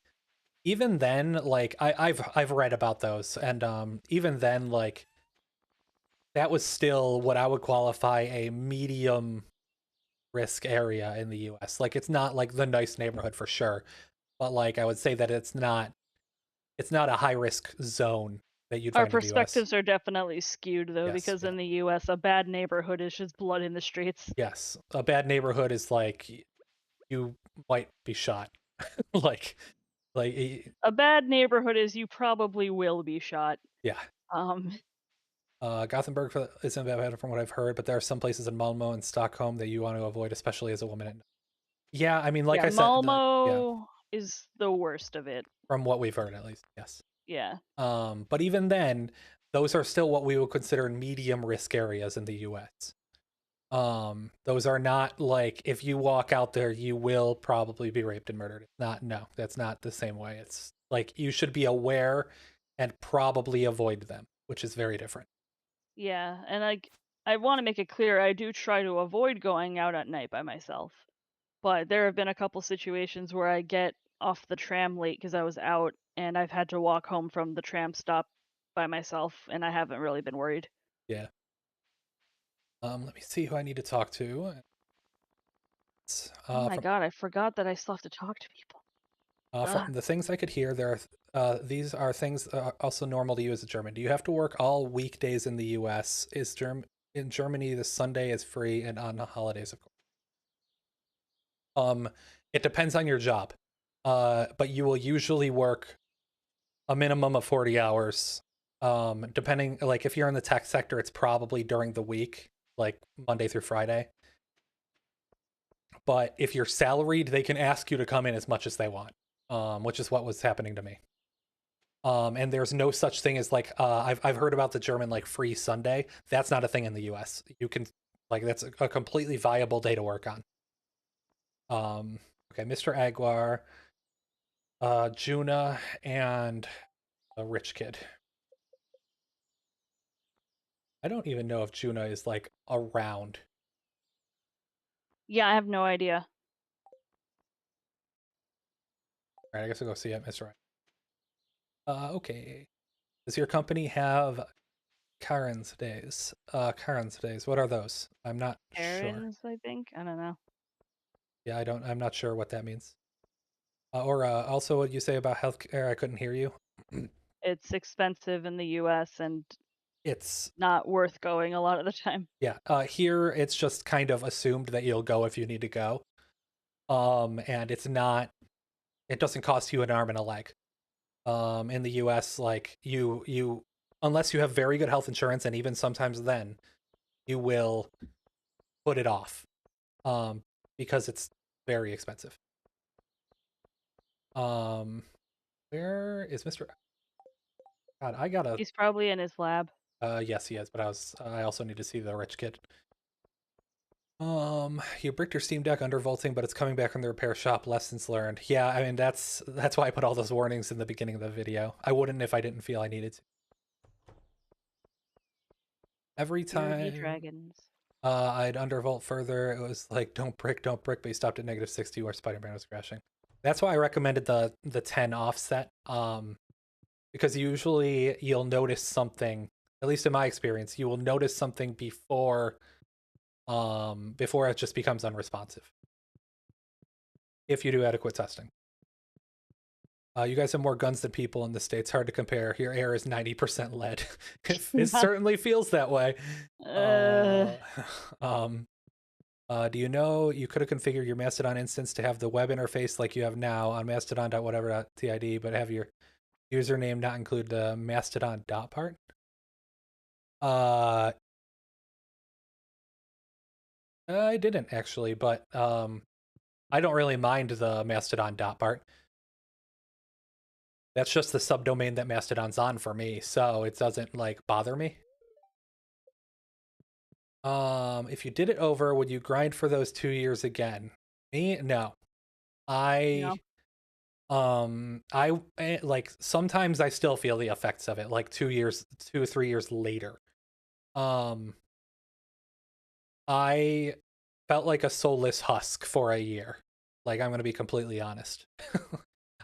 Even then, like I've read about those, and even then, like that was still what I would qualify a medium risk area in the US. Like it's not like the nice neighborhood for sure, but like I would say that it's not a high risk zone that you'd Our find in the US. perspectives are definitely skewed though, Yes, because yeah. in the US, a bad neighborhood is just blood in the streets. Yes. A bad neighborhood is like you might be shot. like A bad neighborhood is you probably will be shot. yeah. Um, Gothenburg isn't that bad from what I've heard, but there are some places in Malmo and Stockholm that you want to avoid, especially as a woman. Yeah, I mean, like yeah, I said, yeah, Malmo is the worst of it. from what we've heard at least, yes. Yeah. But even then, those are still what we would consider medium risk areas in the U.S. Those are not like if you walk out there, you will probably be raped and murdered. It's not, no, that's not the same way. It's like you should be aware and probably avoid them, which is very different. Yeah, and I want to make it clear I do try to avoid going out at night by myself. But there have been a couple situations where I get off the tram late because I was out and I've had to walk home from the tram stop by myself and I haven't really been worried. Yeah. Let me see who I need to talk to. It's, Oh my from god, I forgot that I still have to talk to people. from Ugh. the things I could hear, there are these are things also normal to you as a German. Do you have to work all weekdays in the U.S.? Is in Germany the Sunday is free and on the holidays, of course. Um, it depends on your job, but you will usually work a minimum of 40 hours. Depending, like if you're in the tech sector, it's probably during the week, like Monday through Friday. But if you're salaried, they can ask you to come in as much as they want, which is what was happening to me. And there's no such thing as like I've heard about the German like free Sunday. That's not a thing in the U.S. You can like that's a completely viable day to work on. Okay, Mr. Aguar, Juna, and a rich kid. I don't even know if Juna is like around. Yeah, I have no idea. All right, I guess I'll go see it, Mr. Okay. Does your company have Karen's days? Karen's days. What are those? I'm not sure. Errands, I think? I don't know. Yeah, I don't. I'm not sure what that means. Or also, what you say about healthcare? I couldn't hear you. It's expensive in the US and It's not worth going a lot of the time. yeah. Here, it's just kind of assumed that you'll go if you need to go. And it's not. It doesn't cost you an arm and a leg. In the US, like you unless you have very good health insurance, and even sometimes then you will put it off. Um, because it's very expensive. Um, where is Mr. God? I gotta. He's probably in his lab. Yes, he is, but I also need to see the rich kid. You bricked your Steam Deck undervolting, but it's coming back from the repair shop. Lessons learned. Yeah, I mean that's why I put all those warnings in the beginning of the video. I wouldn't if I didn't feel I needed to. Every Beardy time dragons. I'd undervolt further, it was like don't brick, but he stopped at -60 where Spider-Man was crashing. That's why I recommended the 10 offset. Because usually you'll notice something, at least in my experience, you will notice something before it just becomes unresponsive if you do adequate testing. You guys have more guns than people in the States. Hard to compare. Your air is 90% lead. It certainly feels that way. uh, Um, do you know you could have configured your Mastodon instance to have the web interface like you have now on mastodon.whatever.tid, but have your username not include the Mastodon dot part? Uh, I didn't actually, but I don't really mind the Mastodon dot part. That's just the subdomain that Mastodon's on for me, so it doesn't like bother me. If you did it over, would you grind for those 2 years again? Me? No. I no. like sometimes I still feel the effects of it, like 2 years, 2 or 3 years later. Um, I felt like a soulless husk for a year. Like I'm gonna be completely honest.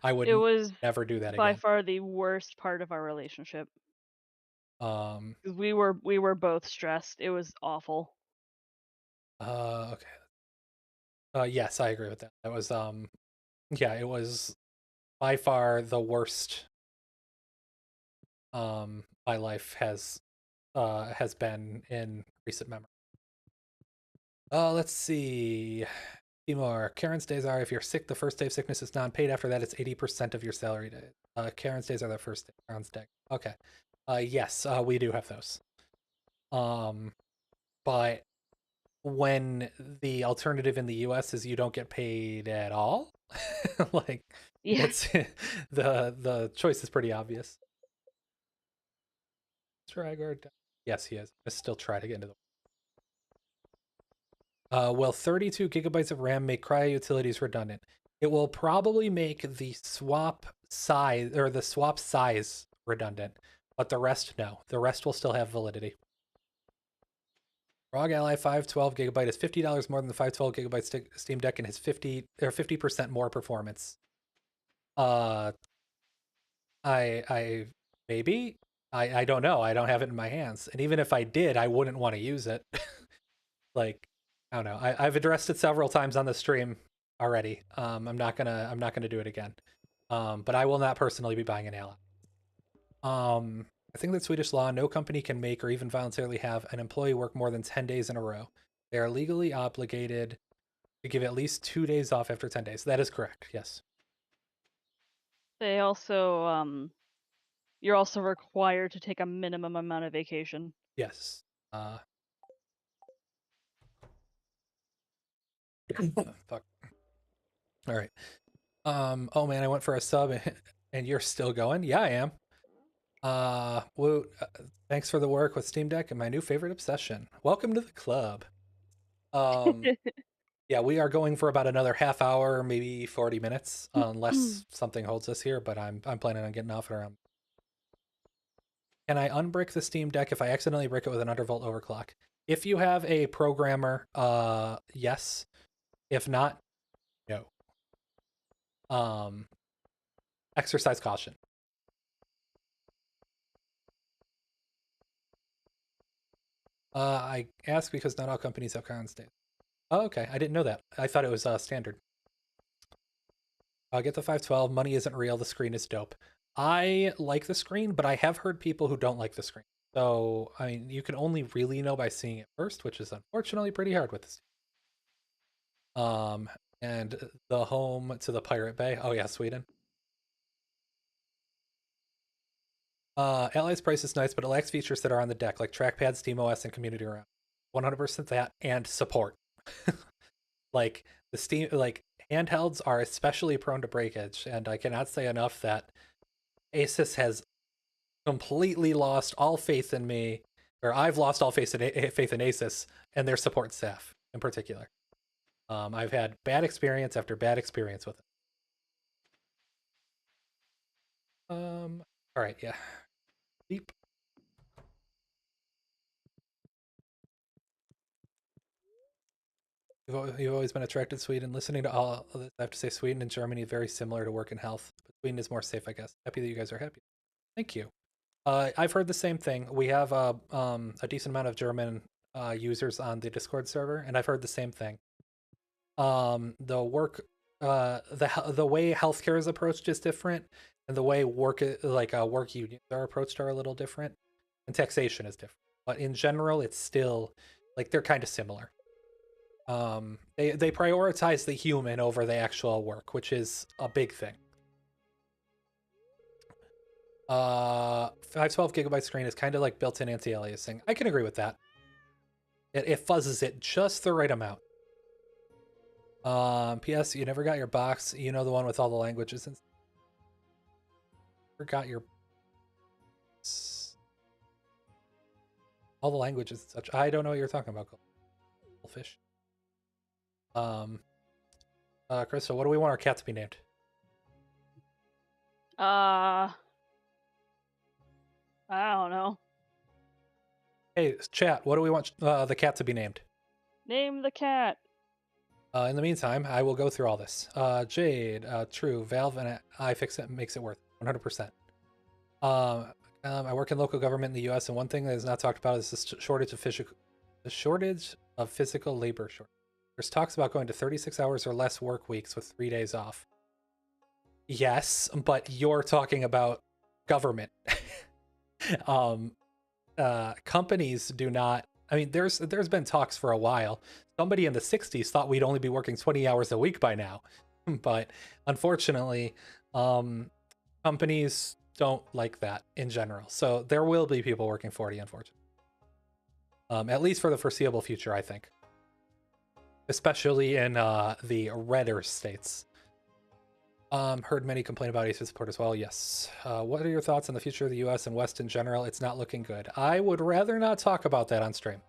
I It would was never do that by again. far the worst part of our relationship. Um, 'Cause we were both stressed. It was awful. okay. Yes, I agree with that. That was yeah, it was by far the worst my life has been in recent memory. Let's see. Timur, Karen's days are if you're sick, the first day of sickness is non-paid. After that, it's 80% of your salary day. Karen's days are the first day. Karen's day. Okay. Yes, we do have those. Um, but when the alternative in the US is you don't get paid at all, like Yeah. it's the choice is pretty obvious. Stragard. Yes, he is. I still try to get into the Will 32 gigabytes of RAM make cryo utilities redundant? It will probably make the swap size redundant, but the rest no. The rest will still have validity. ROG Ally 512 gigabyte is $50 more than the 512 gigabyte Steam Deck and has 50% more performance. Uh, I maybe I don't know. I don't have it in my hands, and even if I did, I wouldn't want to use it. Like, I don't know. I've addressed it several times on the stream already. I'm not gonna do it again. But I will not personally be buying an Ally. I think that Swedish law, no company can make or even voluntarily have an employee work more than 10 days in a row. They are legally obligated to give at least 2 days off after 10 days. That is correct. Yes. They also you're also required to take a minimum amount of vacation. Yes. Fuck. All right. Oh man, I went for a sub and you're still going? Yeah, I am. Woot. Thanks for the work with Steam Deck and my new favorite obsession. Welcome to the club. Um, yeah, we are going for about another half hour, maybe 40 minutes, unless something holds us here, but I'm planning on getting off at around. Can I unbrick the Steam Deck if I accidentally brick it with an undervolt overclock? If you have a programmer, yes. If not, no. Exercise caution. I ask because not all companies have current state. Oh, okay. I didn't know that. I thought it was standard. Get the 512. Money isn't real. The screen is dope. I like the screen, but I have heard people who don't like the screen. So, I mean, you can only really know by seeing it first, which is unfortunately pretty hard with this. And the home to the Pirate Bay. Oh yeah, Sweden. Ally's price is nice, but it lacks features that are on the deck, like trackpad, SteamOS, and community around. 100% that, and support. Like the Steam, like handhelds are especially prone to breakage, and I cannot say enough that Asus has completely lost all faith in me, or I've lost all faith in Asus and their support staff in particular. I've had bad experience after bad experience with it. All right, yeah. Deep. You've always been attracted to Sweden. Listening to all of this, I have to say Sweden and Germany are very similar to work and health, but Sweden is more safe, I guess. Happy that you guys are happy. Thank you. I've heard the same thing. We have a decent amount of German users on the Discord server, and I've heard the same thing. The work, the way healthcare is approached is different, and the way work work unions are approached are a little different, and taxation is different. But in general, it's still like they're kind of similar. They prioritize the human over the actual work, which is a big thing. 512 gigabyte screen is kind of like built-in anti-aliasing. I can agree with that. It fuzzes it just the right amount. P.S. You never got your box. You know, the one with all the languages. Forgot your all the languages and such. I don't know what you're talking about. Fish. Crystal, what do we want our cat to be named? I don't know. Hey, chat, what do we want the cat to be named? Name the cat. In the meantime, I will go through all this. Jade, true, Valve and iFixit makes it worth 100%. I work in local government in the U.S. and one thing that is not talked about is the shortage of physical labor. There's talks about going to 36 hours or less work weeks with 3 days off. Yes, but you're talking about government. Companies do not. I mean, there's been talks for a while. Somebody in the 60s thought we'd only be working 20 hours a week by now. But unfortunately, companies don't like that in general. So there will be people working 40, unfortunately. At least for the foreseeable future, I think. Especially in the redder states. Heard many complain about Asus support as well. Yes. What are your thoughts on the future of the US and West in general? It's not looking good. I would rather not talk about that on stream.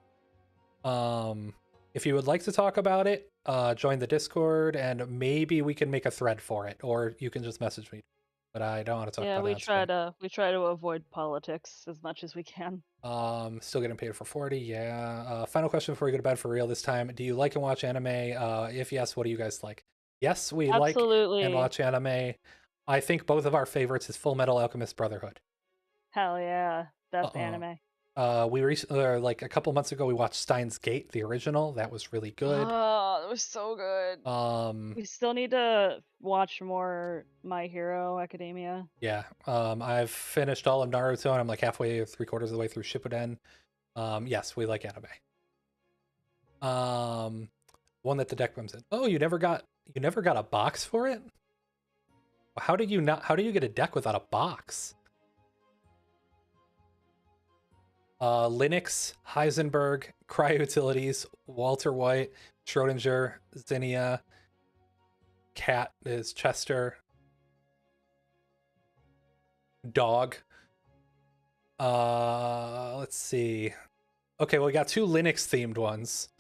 if you would like to talk about it, join the Discord, and maybe we can make a thread for it, or you can just message me. But I don't want to talk Yeah, about it we on try stream. to we try to avoid politics as much as we can. Still getting paid for 40. Yeah. Final question before we go to bed for real this time. Do you like and watch anime? If yes, what do you guys like? Yes, we like and Absolutely. watch anime. I think both of our favorites is Full Metal Alchemist Brotherhood. Hell yeah. Best Uh-uh. anime. We recently, like a couple months ago, we watched Steins Gate, the original. That was really good. Oh, that was so good. Um, We still need to watch more My Hero Academia. yeah. I've finished all of Naruto, and I'm like halfway, 3/4 of the way through Shippuden. Yes, we like anime. Um, one that the deck comes in. Oh, you never got a box for it? How did you not? How do you get a deck without a box? Linux, Heisenberg, Cryoutilities, Walter White, Schrodinger, Zinnia, Cat is Chester, Dog. Let's see. Okay, well, we got two Linux themed ones.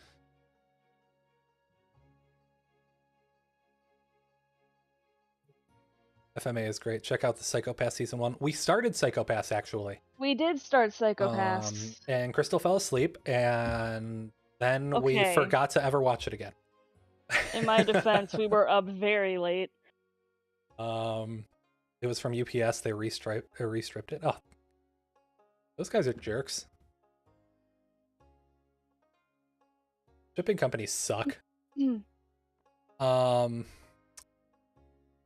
FMA is great. Check out the Psychopath season 1. We started Psychopath actually. We did start Psychopaths. And Crystal fell asleep, and then we Okay. forgot to ever watch it again. In my defense, we were up very late. It was from UPS. They restripped it. Oh, those guys are jerks. Shipping companies suck.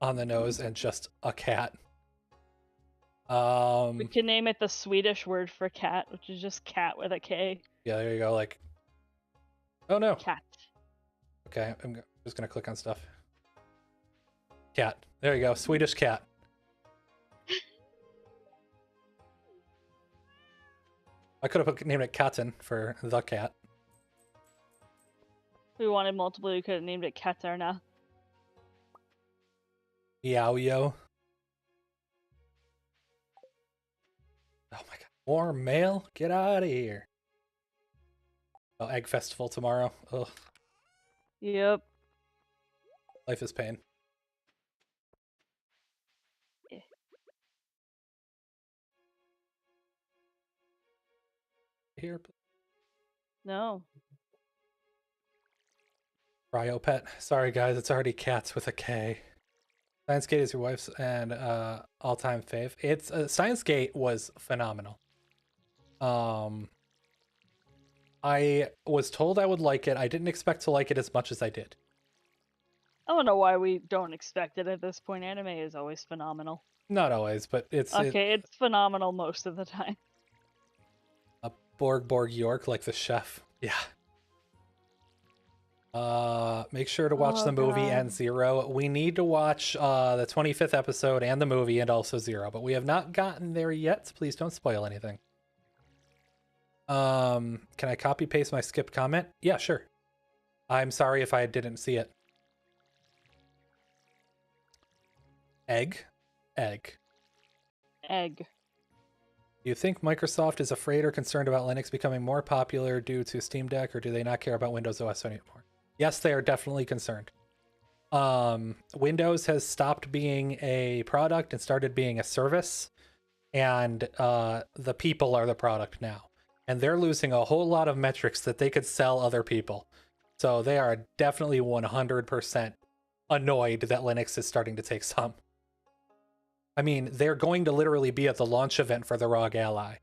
On the nose and just a cat. We can name it the Swedish word for cat, which is just cat with a K. Yeah, there you go. Like, oh no. Cat. Okay, I'm just gonna click on stuff. Cat. There you go. Swedish cat. I could have named it Katten for the cat. If we wanted multiple, we could have named it Katarna. Meow yo. Oh my god. More mail? Get out of here. Oh, Egg Festival tomorrow. Ugh. Yep. Life is pain. Yeah. Here, please. No. Cryo Pet. Sorry guys, it's already cats with a K. Science Gate is your wife's and all-time fave. It's Science Gate was phenomenal. I was told I would like it. I didn't expect to like it as much as I did. I don't know why we don't expect it at this point. Anime is always phenomenal. Not always, but it's it's phenomenal most of the time. a Borg York like the chef. Yeah. Make sure to watch the movie God. and Zero. We need to watch the 25th episode and the movie and also Zero, but we have not gotten there yet. Please don't spoil anything. Can I copy paste my skipped comment? Yeah, sure. I'm sorry if I didn't see it. Egg. Egg. Do you think Microsoft is afraid or concerned about Linux becoming more popular due to Steam Deck, or do they not care about Windows OS anymore? Yes, they are definitely concerned. Windows has stopped being a product and started being a service, and the people are the product now. And they're losing a whole lot of metrics that they could sell other people. So they are definitely 100% annoyed that Linux is starting to take some. I mean, they're going to literally be at the launch event for the ROG Ally.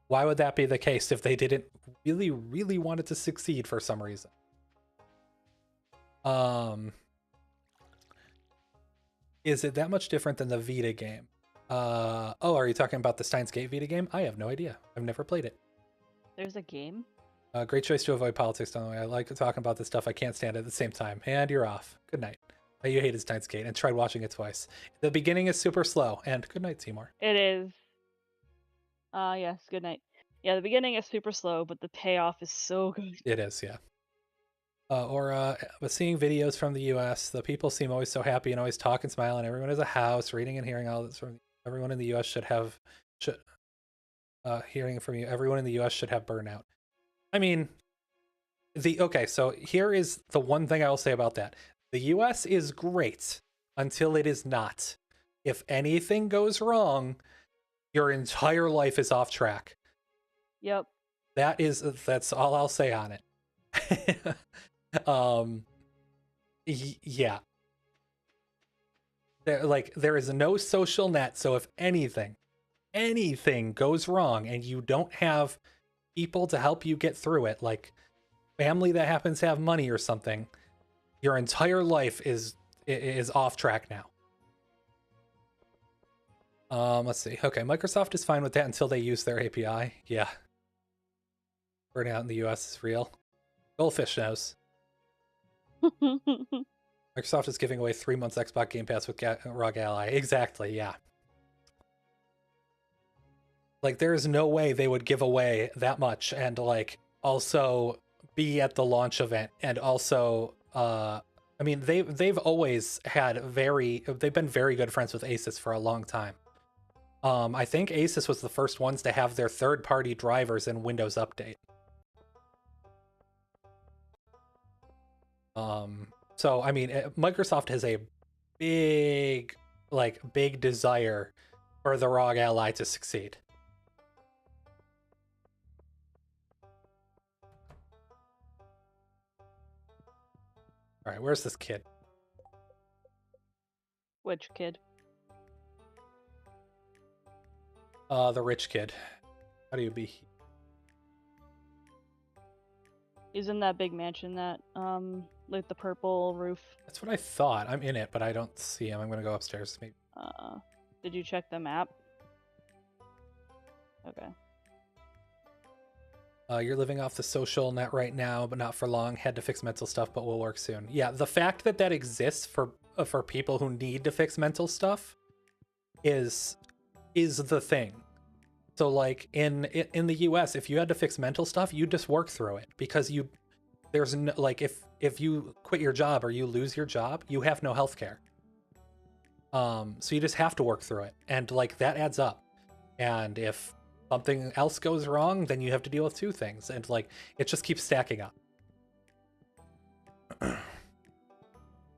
Why would that be the case if they didn't really, really want it to succeed for some reason? Is it that much different than the Vita game? Oh, are you talking about the Steins Gate Vita game? I have no idea. I've never played it. There's a game? Great choice to avoid politics, don't I? I like talking about this stuff I can't stand at the same time. And you're off. Good night. You hated Steins Gate and tried watching it twice. The beginning is super slow. And good night, Seymour. It is. Yes, good night. Yeah, the beginning is super slow, but the payoff is so good. It is, yeah. But seeing videos from the US, the people seem always so happy and always talk and smile, and everyone has a house, reading and hearing all this from everyone in the US should hearing from you. Everyone in the US should have burnout. I mean, Okay, so here is the one thing I will say about that. The US is great until it is not. If anything goes wrong, your entire life is off track. Yep. That's all I'll say on it. um yeah. There is no social net, so if anything goes wrong and you don't have people to help you get through it, like family that happens to have money or something, your entire life is off track now. Let's see. Okay, Microsoft is fine with that until they use their API. Yeah. Burnout in the US is real. Goldfish knows. Microsoft is giving away 3 months Xbox Game Pass with ROG Ally. Exactly, yeah. Like, there's no way they would give away that much and, like, also be at the launch event and also, I mean, they've always had they've been very good friends with Asus for a long time. I think Asus was the first ones to have their third-party drivers in Windows Update. So, I mean, Microsoft has a big desire for the ROG Ally to succeed. All right, where's this kid? Which kid? The rich kid. How do you be? He's in that big mansion that, like the purple roof. That's what I thought. I'm in it, but I don't see him. I'm gonna go upstairs. Maybe. Did you check the map? Okay. You're living off the social net right now, but not for long. Had to fix mental stuff, but will work soon. Yeah, the fact that that exists for people who need to fix mental stuff is the thing. So like in the US, if you had to fix mental stuff, you just work through it because there's no, like if you quit your job or you lose your job, you have no health care. So you just have to work through it, and like that adds up. And if something else goes wrong, then you have to deal with two things, and like it just keeps stacking up.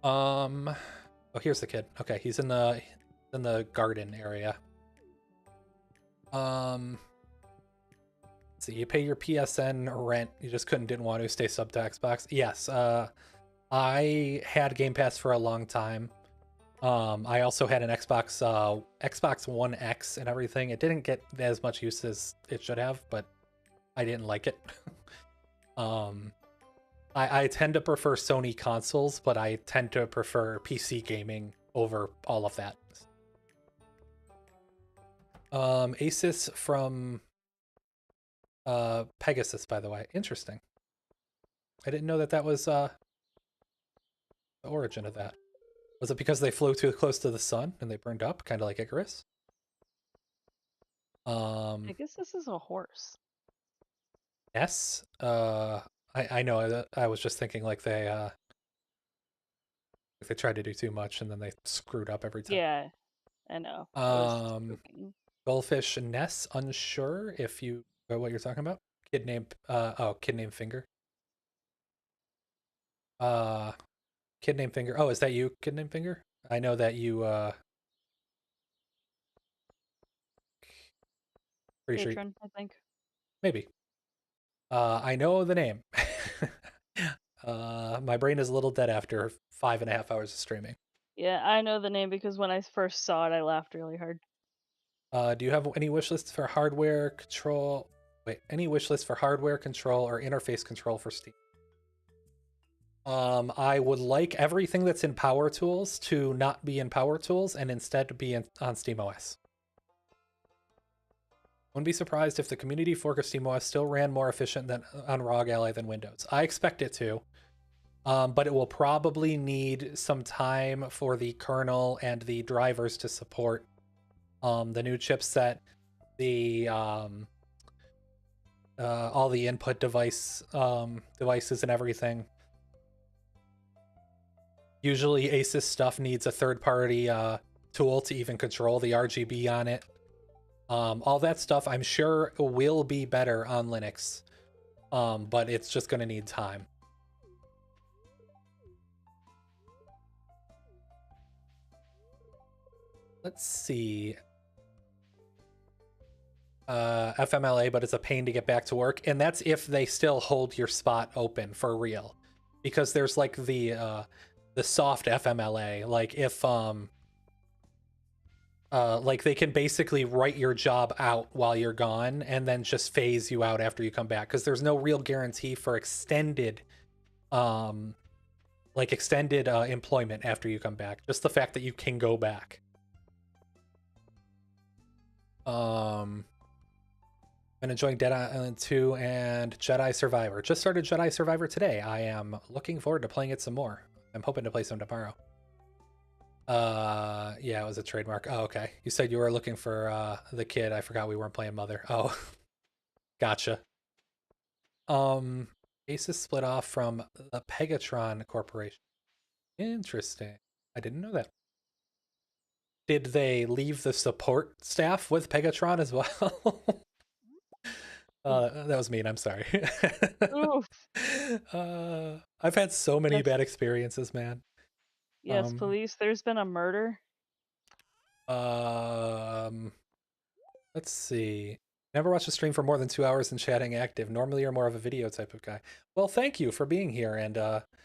Oh, here's the kid. Okay, he's in the garden area. Let's see, you pay your PSN rent. You just didn't want to stay sub to Xbox. Yes, I had Game Pass for a long time. I also had an Xbox One X and everything. It didn't get as much use as it should have, but I didn't like it. I tend to prefer Sony consoles, but I tend to prefer PC gaming over all of that. Asus from Pegasus, by the way. Interesting. I didn't know that was the origin of that. Was it because they flew too close to the sun and they burned up, kind of like Icarus? I guess this is a horse. Yes. I know. I was just thinking like they tried to do too much and then they screwed up every time. Yeah, I know. Goldfish Ness, unsure if you know what you're talking about. Kid named Finger. Kid named Finger. Oh, is that you, Kid named Finger? I know that you pretty Patron, sure I think. maybe. I know the name. My brain is a little dead after 5.5 hours of streaming. Yeah, I know the name because when I first saw it, I laughed really hard. Do you have any wish lists for hardware control? Wait, any wish list for hardware control or interface control for Steam? I would like everything that's in Power Tools to not be in Power Tools and instead be on SteamOS. Wouldn't be surprised if the community fork of SteamOS still ran more efficient than on ROG Ally than Windows. I expect it to, but it will probably need some time for the kernel and the drivers to support the new chipset, the all the input devices and everything. Usually Asus stuff needs a third-party tool to even control the RGB on it. All that stuff I'm sure will be better on Linux. but it's just going to need time. Let's see. FMLA, but it's a pain to get back to work, and that's if they still hold your spot open for real, because there's like the soft FMLA, like if like they can basically write your job out while you're gone and then just phase you out after you come back, because there's no real guarantee for extended employment after you come back, just the fact that you can go back. Been enjoying Dead Island 2 and Jedi Survivor. Just started Jedi Survivor today. I am looking forward to playing it some more. I'm hoping to play some tomorrow. Yeah, it was a trademark. Oh, okay. You said you were looking for the kid. I forgot we weren't playing Mother. Oh, gotcha. Aces split off from the Pegatron Corporation. Interesting. I didn't know that. Did they leave the support staff with Pegatron as well? That was mean. I'm sorry. Oof. I've had so many Yes. bad experiences, man. Yes, police. There's been a murder. Let's see. Never watched a stream for more than 2 hours and chatting active. Normally, you're more of a video type of guy. Well, thank you for being here, and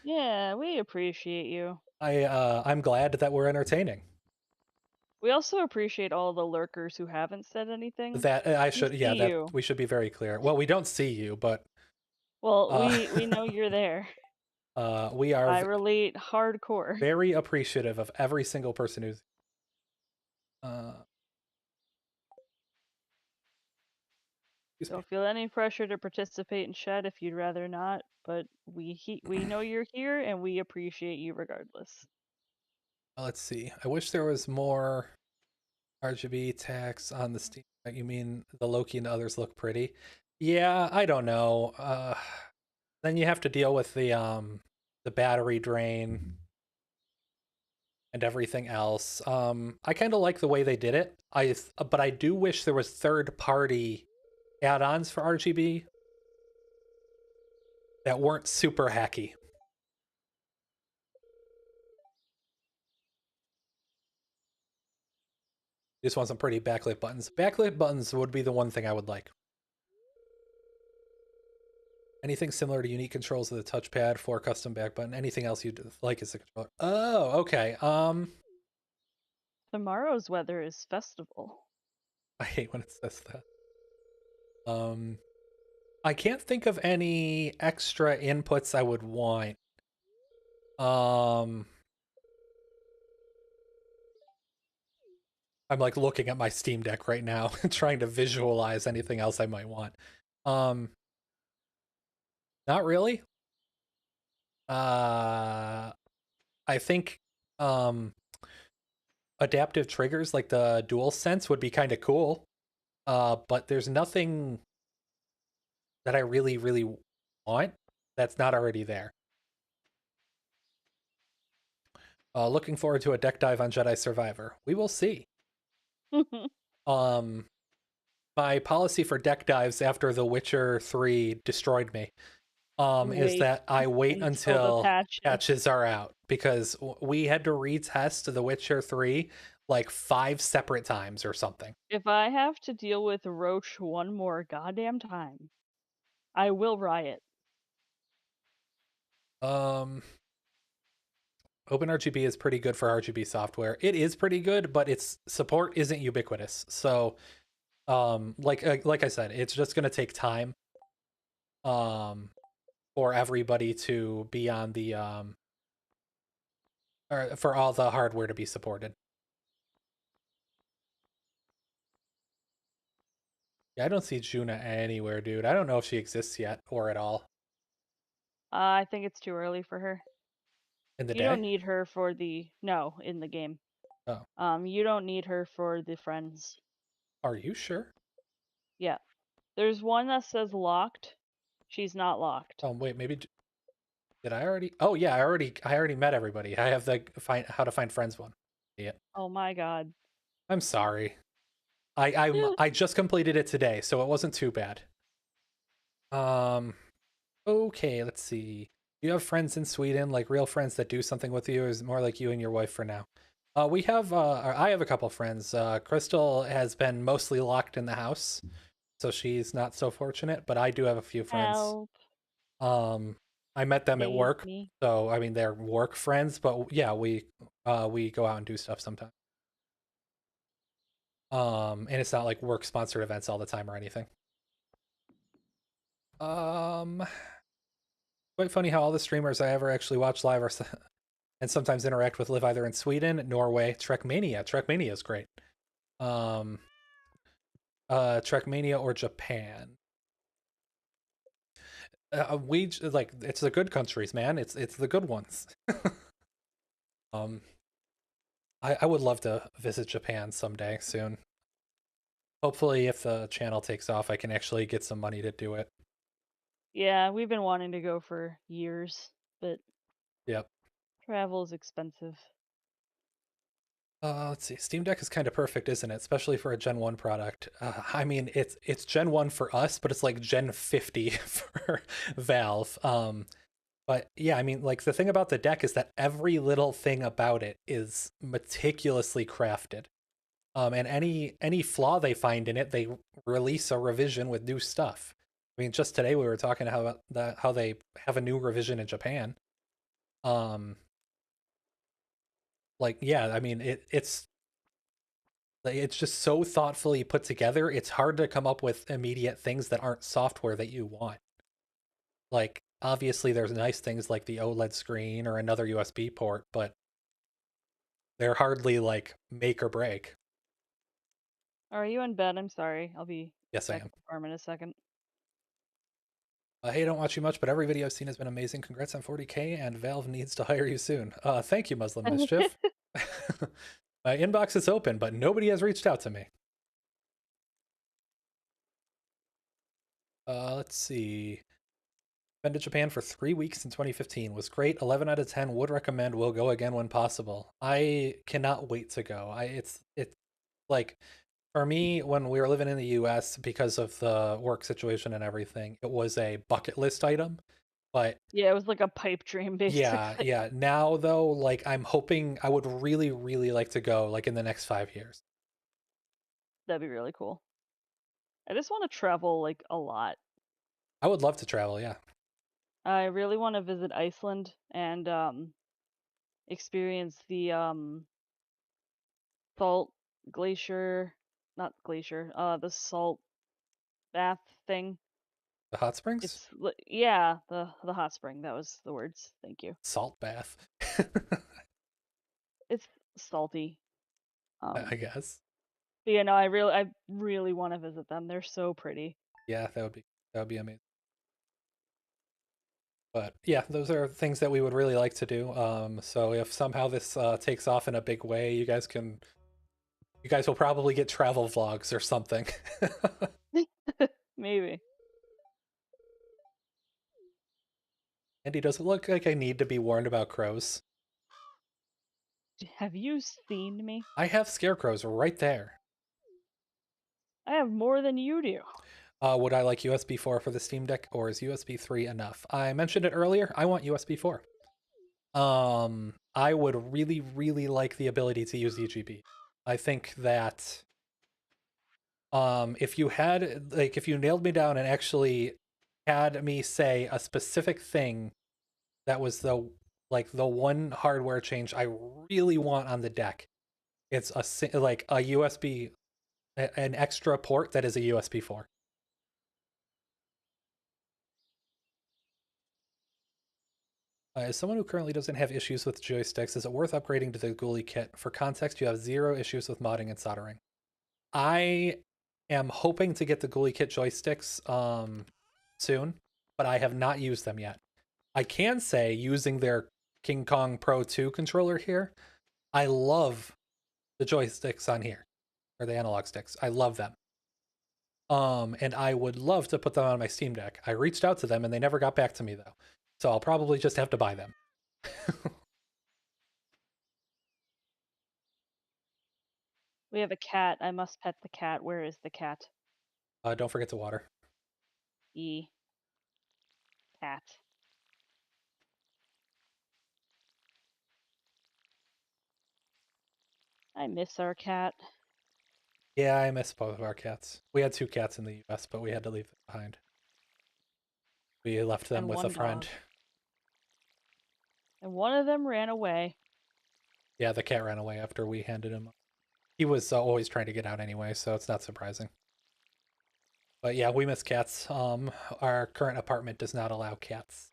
Yeah, we appreciate you. I'm glad that we're entertaining. We also appreciate all the lurkers who haven't said anything. That I should, We yeah, see that you. we should be very clear. Well, we don't see you, but Well, uh, we know you're there. we are I relate hardcore. very appreciative of every single person who's. Don't feel any pressure to participate in chat if you'd rather not, but we know you're here and we appreciate you regardless. Let's see. I wish there was more RGB text on the Steam. You mean the Loki and the others look pretty? Yeah, I don't know. Then you have to deal with the battery drain and everything else. I kind of like the way they did it. But I do wish there was third-party add-ons for RGB that weren't super hacky. Just want some pretty backlit buttons. Backlit buttons would be the one thing I would like. Anything similar to unique controls of the touchpad for custom back button. Anything else you'd like as a controller. Oh, okay. Tomorrow's weather is festival. I hate when it says that. I can't think of any extra inputs I would want. I'm like looking at my Steam Deck right now, trying to visualize anything else I might want. Not really. I think adaptive triggers like the DualSense would be kind of cool. But there's nothing that I really, really want that's not already there. Looking forward to a deck dive on Jedi Survivor. We will see. My policy for deck dives after The Witcher 3 destroyed me is that I wait until the patches are out, because we had to retest The Witcher 3 like 5 separate times or something. If I have to deal with Roach one more goddamn time, I will riot. OpenRGB is pretty good for RGB software. It is pretty good, but its support isn't ubiquitous. So, like I said, it's just going to take time for everybody to be on the or for all the hardware to be supported. Yeah, I don't see Juna anywhere, dude. I don't know if she exists yet or at all I think it's too early for her. in the You day. don't need her for the in the game. Oh. You don't need her for the friends. Are you sure? Yeah. There's one that says locked. She's not locked. Oh, wait, maybe did I already? Oh, yeah, I already met everybody. I have the how to find friends one. Yeah. Oh my god. I'm sorry. I just completed it today, so it wasn't too bad. Okay, let's see. Do you have friends in Sweden, like real friends that do something with you, or is it more like you and your wife for now? We have, or I have a couple friends. Crystal has been mostly locked in the house, so she's not so fortunate, but I do have a few friends. Help, Um, I met them at save work, me. so I mean they're work friends, but yeah, we go out and do stuff sometimes. And it's not like work sponsored events all the time or anything. Um, Quite funny how all the streamers I ever actually watch live are and sometimes interact with live either in Sweden, Norway, Trekmania. Trekmania is great. Um, Trekmania or Japan. We like it's the good countries, man. It's the good ones. um, I would love to visit Japan someday soon. Hopefully, if the channel takes off, I can actually get some money to do it. Yeah, we've been wanting to go for years, but Yep. travel is expensive. Let's see. Steam Deck is kind of perfect, isn't it? Especially for a Gen 1 product. I mean, it's Gen 1 for us, but it's like Gen 50 for Valve. But yeah, I mean, like the thing about the deck is that every little thing about it is meticulously crafted. And any flaw they find in it, they release a revision with new stuff. I mean, just today we were talking how they have a new revision in Japan. Um, like yeah, I mean it's just so thoughtfully put together. It's hard to come up with immediate things that aren't software that you want. Like obviously there's nice things like the OLED screen or another USB port, but they're hardly like make or break. Are you in bed? I'm sorry. I'll be Yes, I back am. at the farm in a second. Hey, don't watch you much, but every video I've seen has been amazing. Congrats on 40K, and Valve needs to hire you soon. Thank you, Muslim Mischief. My inbox is open, but nobody has reached out to me. Let's see. Been to Japan for 3 weeks in 2015. Was great. 11 out of 10. Would recommend. Will go again when possible. I cannot wait to go. It's like for me when we were living in the US because of the work situation and everything, it was a bucket list item. But Yeah, it was like a pipe dream, yeah, basically. yeah. Now though, like I'm hoping I would really, really like to go like in the next 5 years. That'd be really cool. I just want to travel like a lot. I would love to travel, yeah. I really want to visit Iceland and experience the salt glacier, not glacier, the salt bath thing. The hot springs? Yeah, the hot spring. That was the words. Thank you. Salt bath. It's salty. I guess. But yeah, no, I really want to visit them. They're so pretty. Yeah, that would be amazing. But yeah, those are things that we would really like to do. So if somehow this takes off in a big way, you guys will probably get travel vlogs or something. Maybe. Andy, does it look like I need to be warned about crows? Have you seen me? I have scarecrows right there. I have more than you do. Would I like USB 4 for the Steam Deck, or is USB 3 enough? I mentioned it earlier. I want USB 4. I would really, really like the ability to use UGB. I think that if you had like if you nailed me down and actually had me say a specific thing that was the one hardware change I really want on the deck, it's like a USB, an extra port that is a USB 4. As someone who currently doesn't have issues with joysticks, is it worth upgrading to the GUI kit? For context, you have zero issues with modding and soldering. I am hoping to get the GUI kit joysticks soon, but I have not used them yet. I can say using their King Kong Pro 2 controller here, I love the joysticks on here, or the analog sticks. I love them. And I would love to put them on my Steam Deck. I reached out to them and they never got back to me though. So I'll probably just have to buy them. We have a cat. I must pet the cat. Where is the cat? Don't forget to water. E. cat. I miss our cat. Yeah, I miss both of our cats. We had 2 cats in the US, but we had to leave them behind. We left them And with a one friend. dog. And one of them ran away. Yeah, the cat ran away after we handed him. He was always trying to get out anyway, so it's not surprising. But yeah, we miss cats. Our current apartment does not allow cats.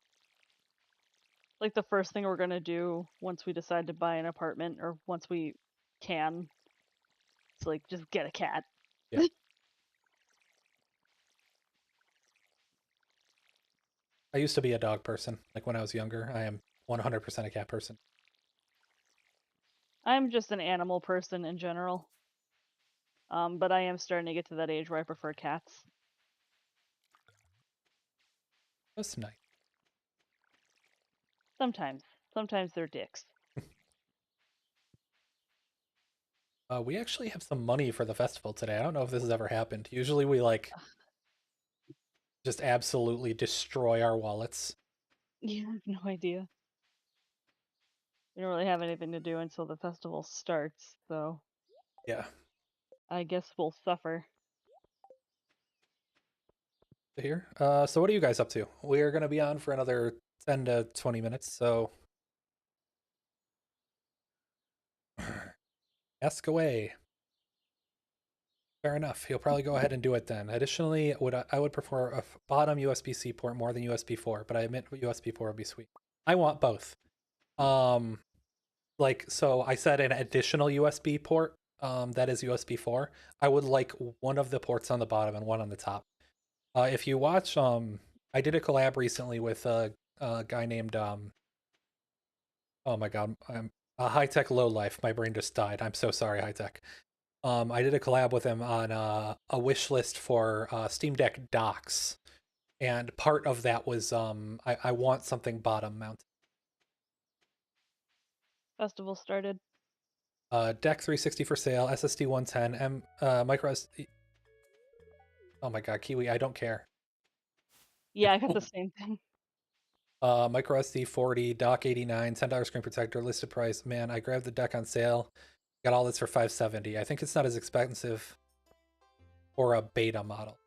Like the first thing we're gonna do once we decide to buy an apartment, or once we can, it's like just get a cat. Yeah. I used to be a dog person. Like when I was younger, I am 100% a cat person. I'm just an animal person in general. But I am starting to get to that age where I prefer cats. That's nice. Sometimes. Sometimes they're dicks. We actually have some money for the festival today. I don't know if this has ever happened. Usually we like just absolutely destroy our wallets. Yeah, I have no idea. We don't really have anything to do until the festival starts, so Yeah. I guess we'll suffer. Here. So what are you guys up to? We're gonna be on for another 10 to 20 minutes, so ask away. Fair enough. He'll probably go ahead and do it then. Additionally, I would prefer a bottom USB-C port more than USB 4, but I admit USB 4 would be sweet. I want both. Um, like so, I said an additional USB port. That is USB 4. I would like one of the ports on the bottom and one on the top. If you watch, I did a collab recently with a guy named oh my god, I'm a high tech low life. My brain just died. I'm so sorry, high tech. I did a collab with him on a wish list for Steam Deck docks, and part of that was I want something bottom mounted. Festival started. Deck 360 for sale, SSD 110, micro SD. Oh my god, Kiwi, I don't care. Yeah, I got the same thing. Micro SD 40, dock 89, $10 screen protector, listed price. Man, I grabbed the deck on sale. Got all this for 570. I think it's not as expensive for a beta model.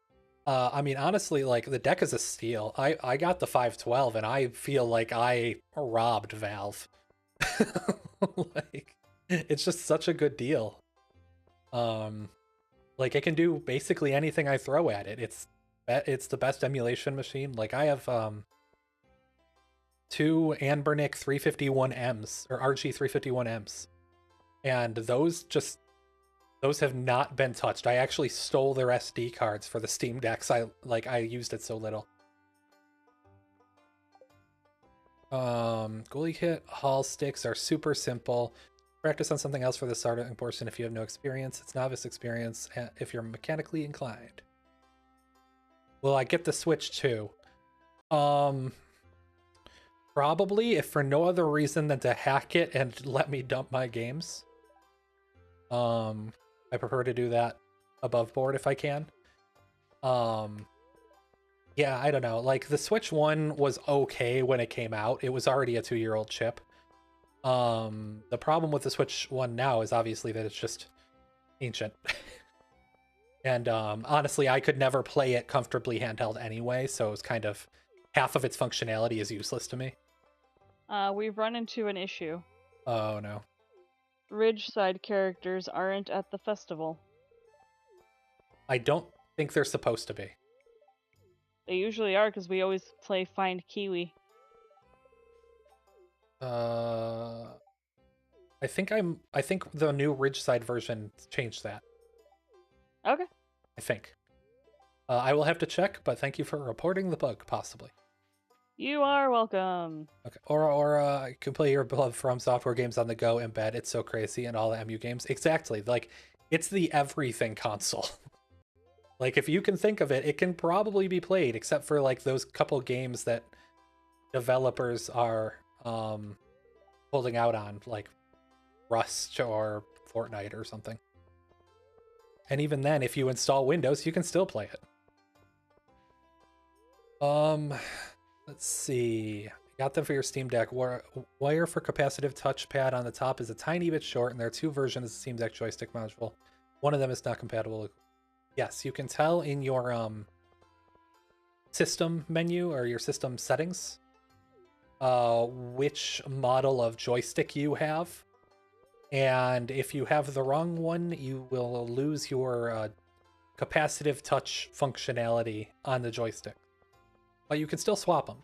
I mean, honestly, like the deck is a steal. I got the 512 and I feel like I robbed Valve. Like it's just such a good deal. Like it can do basically anything I throw at it. It's the best emulation machine. Like I have 2 Anbernic 351Ms or RG 351Ms. And those have not been touched. I actually stole their SD cards for the Steam Decks. I used it so little. Goalie kit hall sticks are super simple. Practice on something else for the starting portion if you have no experience. It's novice experience if you're mechanically inclined. Will I get the Switch too? Probably, if for no other reason than to hack it and let me dump my games. I prefer to do that above board if I can. Yeah, I don't know. Like the Switch 1 was okay when it came out. It was already a 2-year-old chip. The problem with the Switch 1 now is obviously that it's just ancient. And honestly, I could never play it comfortably handheld anyway, so it's kind of half of its functionality is useless to me. We've run into an issue. Oh no. Ridgeside characters aren't at the festival. I don't think they're supposed to be. They usually are because we always play Find Kiwi. I think the new Ridgeside version changed that. Okay. I think. I will have to check, but thank you for reporting the bug, possibly. You are welcome. Okay. Or you can play your beloved From Software games on the go in bed. It's so crazy, and all the MU games. Exactly. Like, it's the everything console. Like, if you can think of it, it can probably be played, except for, like, those couple games that developers are holding out on, like Rust or Fortnite or something. And even then, if you install Windows, you can still play it. Let's see. Got them for your Steam Deck. Wire for capacitive touchpad on the top is a tiny bit short, and there are two versions of the Steam Deck joystick module. One of them is not compatible. Yes, you can tell in your system menu or your system settings which model of joystick you have. And if you have the wrong one, you will lose your capacitive touch functionality on the joystick. But you can still swap them.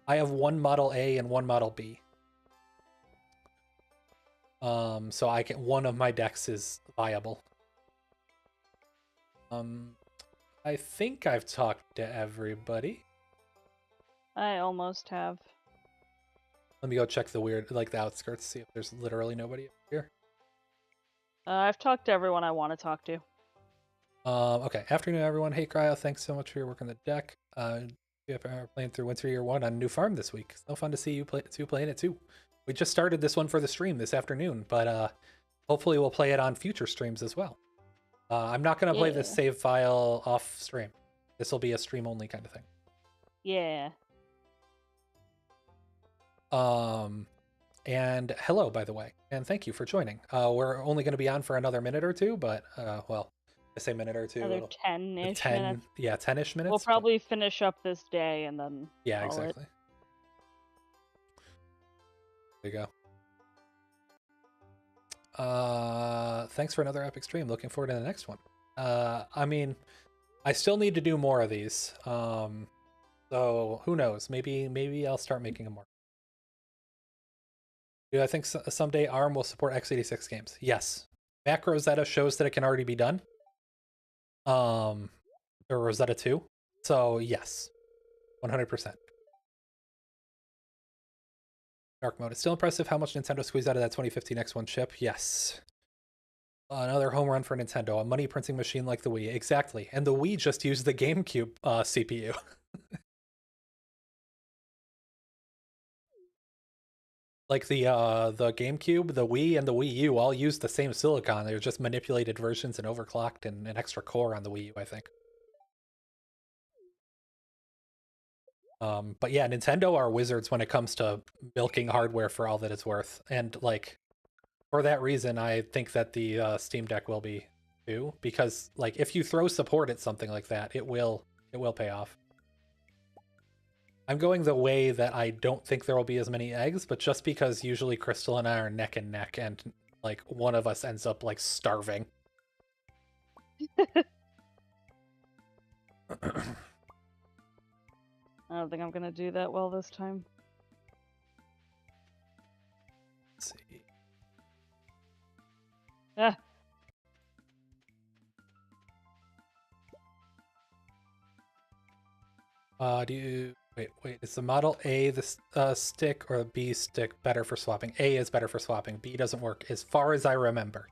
I have one Model A and one Model B. So one of my decks is viable. I think I've talked to everybody. I almost have. Let me go check the outskirts, see if there's literally nobody here. I've talked to everyone I want to talk to. Okay. Afternoon, everyone. Hey, Cryo. Thanks so much for your work on the deck. We are playing through Winter Year 1 on a new farm this week. So fun to see you playing it too. We just started this one for the stream this afternoon, but hopefully we'll play it on future streams as well. I'm not going to play this save file off stream. This will be a stream only kind of thing. Yeah. And hello, by the way, and thank you for joining. We're only going to be on for another minute or two, but well, I say minute or two. Another 10-ish minutes. Yeah, 10-ish minutes. We'll probably finish up this day and then yeah, exactly. There you go. Thanks for another epic stream. Looking forward to the next one. I mean, I still need to do more of these. So who knows? Maybe I'll start making them more. Do I think someday ARM will support x86 games? Yes. Mac Rosetta shows that it can already be done. Or Rosetta 2. So yes, 100%. Dark mode. It's still impressive how much Nintendo squeezed out of that 2015 X1 chip. Yes. Another home run for Nintendo. A money printing machine like the Wii. Exactly. And the Wii just used the GameCube CPU. Like the GameCube, the Wii, and the Wii U all use the same silicon. They're just manipulated versions and overclocked and an extra core on the Wii U, I think. But yeah, Nintendo are wizards when it comes to milking hardware for all that it's worth. And like, for that reason, I think that the Steam Deck will be too. Because like, if you throw support at something like that, it will pay off. I'm going the way that I don't think there will be as many eggs, but just because usually Crystal and I are neck and neck, and like one of us ends up like starving. I don't think I'm gonna do that well this time. Let's see. Ah. Wait, is the Model A the stick or the B stick better for swapping? A is better for swapping. B doesn't work as far as I remember.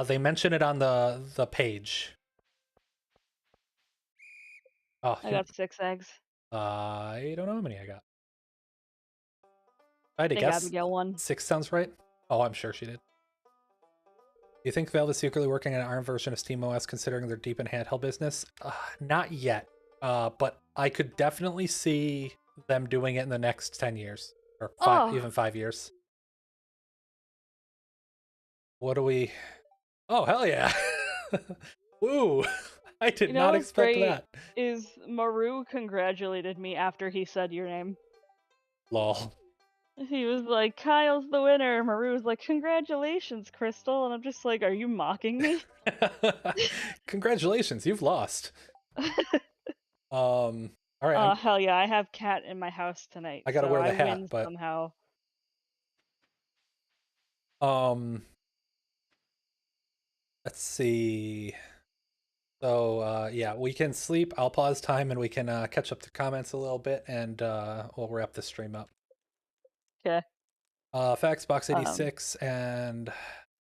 They mention it on the page. Oh, I got 6 eggs. I don't know how many I got. I had to I think guess. Abigail won. 6 sounds right. Oh, I'm sure she did. Do you think Valve is secretly working on an ARM version of SteamOS considering their deep in handheld business? Not yet. But I could definitely see them doing it in the next 10 years. Or even 5 years. What do we... Oh, hell yeah! Woo! I did not expect that. Is Maru congratulated me after he said your name. Lol. He was like, Kyle's the winner. Maru was like, congratulations, Crystal. And I'm just like, are you mocking me? Congratulations, you've lost. All right. Oh, hell yeah, I have Cat in my house tonight. I gotta wear the hat, win but somehow. Let's see. So yeah, we can sleep. I'll pause time and we can catch up to comments a little bit, and we'll wrap the stream up. Okay. Facts, Box 86 and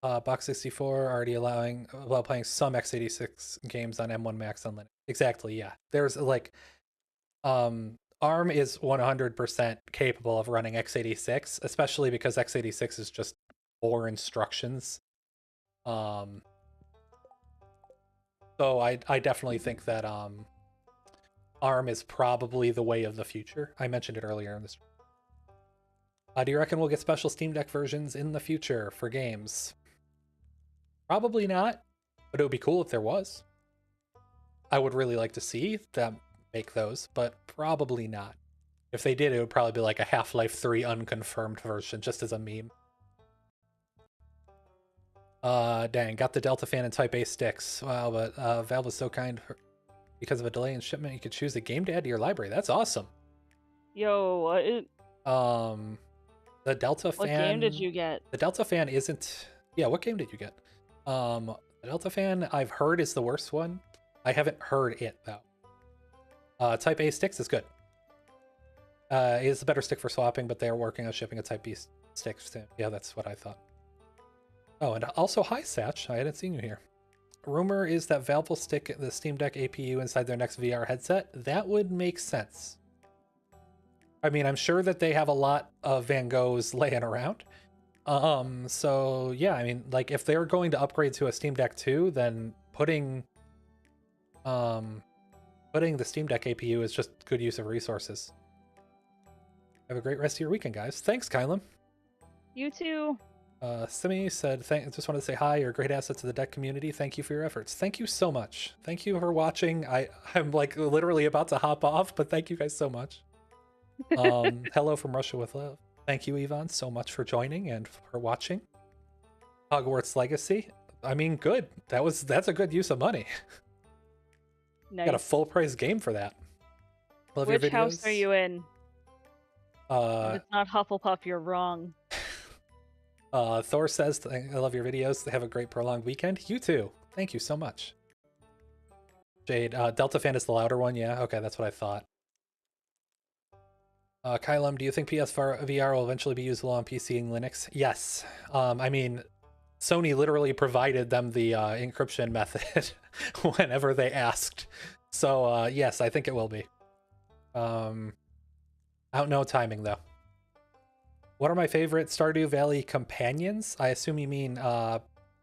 Box 64 are already allowing playing some x86 games on M1 Max on Linux. Exactly, yeah. There's like ARM is 100% capable of running x86, especially because x86 is just more instructions. So I definitely think that ARM is probably the way of the future. I mentioned it earlier in this. Do you reckon we'll get special Steam Deck versions in the future for games? Probably not, but it would be cool if there was. I would really like to see them make those, but probably not. If they did, it would probably be like a Half-Life 3 unconfirmed version, just as a meme. Dang, got the Delta fan and Type A sticks. Wow, but Valve was so kind. Because of a delay in shipment, you could choose a game to add to your library. That's awesome. Yo, what? The Delta fan. What game did you get? The Delta fan isn't. Yeah, what game did you get? The Delta fan I've heard is the worst one. I haven't heard it though. Type A sticks is good. It is the better stick for swapping, but they are working on shipping a Type B stick soon. Yeah, that's what I thought. Oh, and also hi Satch. I hadn't seen you here. Rumor is that Valve will stick the Steam Deck APU inside their next VR headset. That would make sense. I mean, I'm sure that they have a lot of Van Goghs laying around. So yeah, I mean, like if they're going to upgrade to a Steam Deck 2, then putting the Steam Deck APU is just good use of resources. Have a great rest of your weekend, guys. Thanks, Kylam. You too. Simi said, just wanted to say hi. You're a great asset to the deck community. Thank you for your efforts. Thank you so much. Thank you for watching. I'm like literally about to hop off, but thank you guys so much. Hello from Russia with love. Thank you, Yvonne, so much for joining and for watching. Hogwarts Legacy. I mean, good. That's a good use of money. Nice. Got a full price game for that. Love Which your videos. house are you in? If it's not Hufflepuff, you're wrong. Thor says, I love your videos. Have a great prolonged weekend. You too. Thank you so much. Jade, Delta fan is the louder one. Yeah, okay, that's what I thought. Kylum, do you think VR will eventually be usable on PC and Linux? Yes. I mean, Sony literally provided them the encryption method whenever they asked. So yes, I think it will be. I don't know timing though. What are my favorite Stardew Valley companions? I assume you mean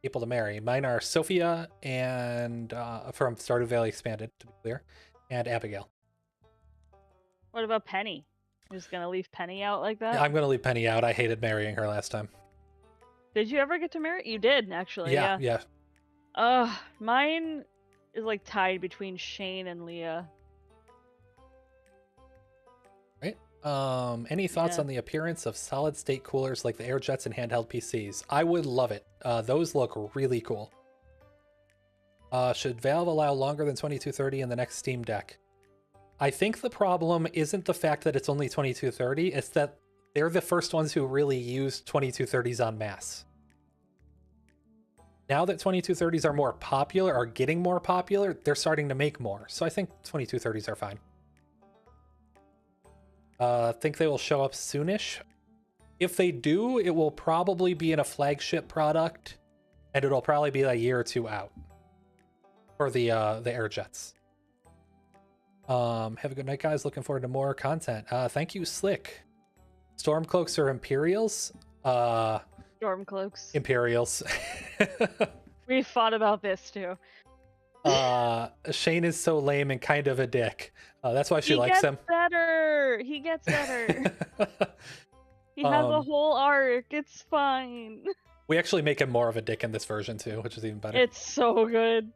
people to marry. Mine are Sophia and from Stardew Valley Expanded, to be clear, and Abigail. What about Penny? You're just gonna leave Penny out like that? Yeah, I'm gonna leave Penny out. I hated marrying her last time. Did you ever get to marry? You did, actually. Yeah. Mine is like tied between Shane and Leah. Right. Any thoughts Yeah. on the appearance of solid state coolers like the AirJets and handheld PCs? I would love it. Those look really cool. Should Valve allow longer than 2230 in the next Steam Deck? I think the problem isn't the fact that it's only 2230, it's that they're the first ones who really used 2230s en masse. Now that 2230s are more popular, are getting more popular, they're starting to make more. So I think 2230s are fine. Think they will show up soonish. If they do, it will probably be in a flagship product, and it'll probably be a year or two out for the AirJets. Have a good night, guys. Looking forward to more content. Thank you, Slick. Stormcloaks or Imperials? Stormcloaks. Imperials. We fought about this too. Shane is so lame and kind of a dick. That's why she likes him. He gets better. He has a whole arc. It's fine. We actually make him more of a dick in this version too, which is even better. It's so good.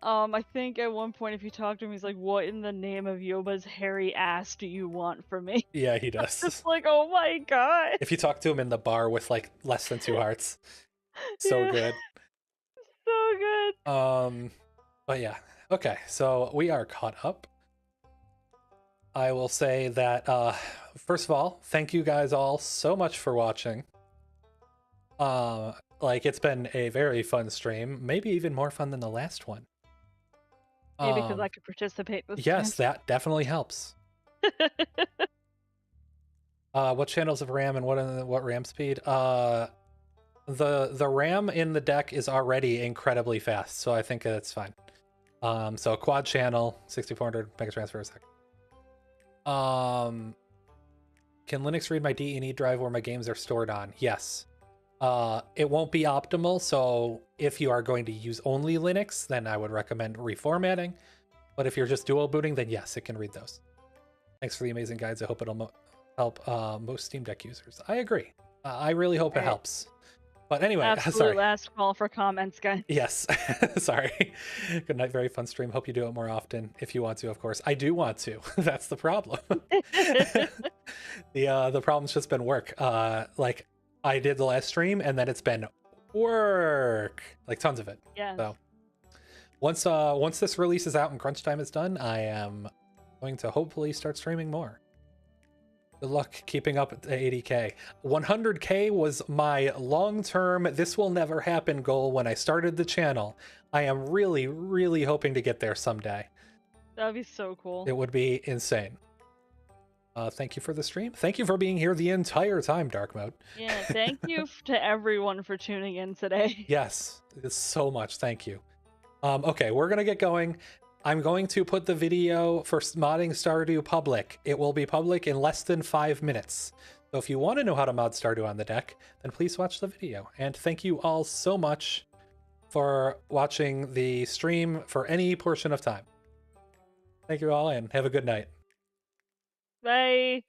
I think at one point if you talk to him, he's like, "What in the name of Yoba's hairy ass do you want from me?" Yeah, he does. It's like, oh my god. If you talk to him in the bar with like less than 2 hearts, so Yeah. good. So good. But yeah, okay, so we are caught up. I will say that first of all, thank you guys all so much for watching. Like it's been a very fun stream, maybe even more fun than the last one. Maybe because I could participate this yes, time. that definitely helps. What channels of RAM and what RAM speed? The RAM in the deck is already incredibly fast, so I think it's fine. So quad channel, 6400 megatransfer a second. Can Linux read my D&E drive where my games are stored on? Yes. It won't be optimal, so if you are going to use only Linux, then I would recommend reformatting. But if you're just dual booting, then yes, it can read those. Thanks for the amazing guides. I hope it'll help most Steam Deck users. I agree. I really hope it Alright. helps. But anyway, Absolute sorry. last call for comments, guys. Yes. Sorry. Good night. Very fun stream. Hope you do it more often if you want to, of course. I do want to. That's the problem. The problem's just been work. Like I did the last stream and then it's been work. Like tons of it. Yeah. So once this release is out and crunch time is done, I am going to hopefully start streaming more. Good luck keeping up at the 80k. 100k was my long-term, this will never happen goal when I started the channel. I am really, really hoping to get there someday. That'd be so cool. It would be insane. Thank you for the stream. Thank you for being here the entire time, Dark Mode. Yeah, thank you to everyone for tuning in today. Yes, it's so much. Thank you. Okay, we're gonna get going. I'm going to put the video for modding Stardew public. It will be public in less than 5 minutes. So if you want to know how to mod Stardew on the deck, then please watch the video. And thank you all so much for watching the stream for any portion of time. Thank you all and have a good night. Bye.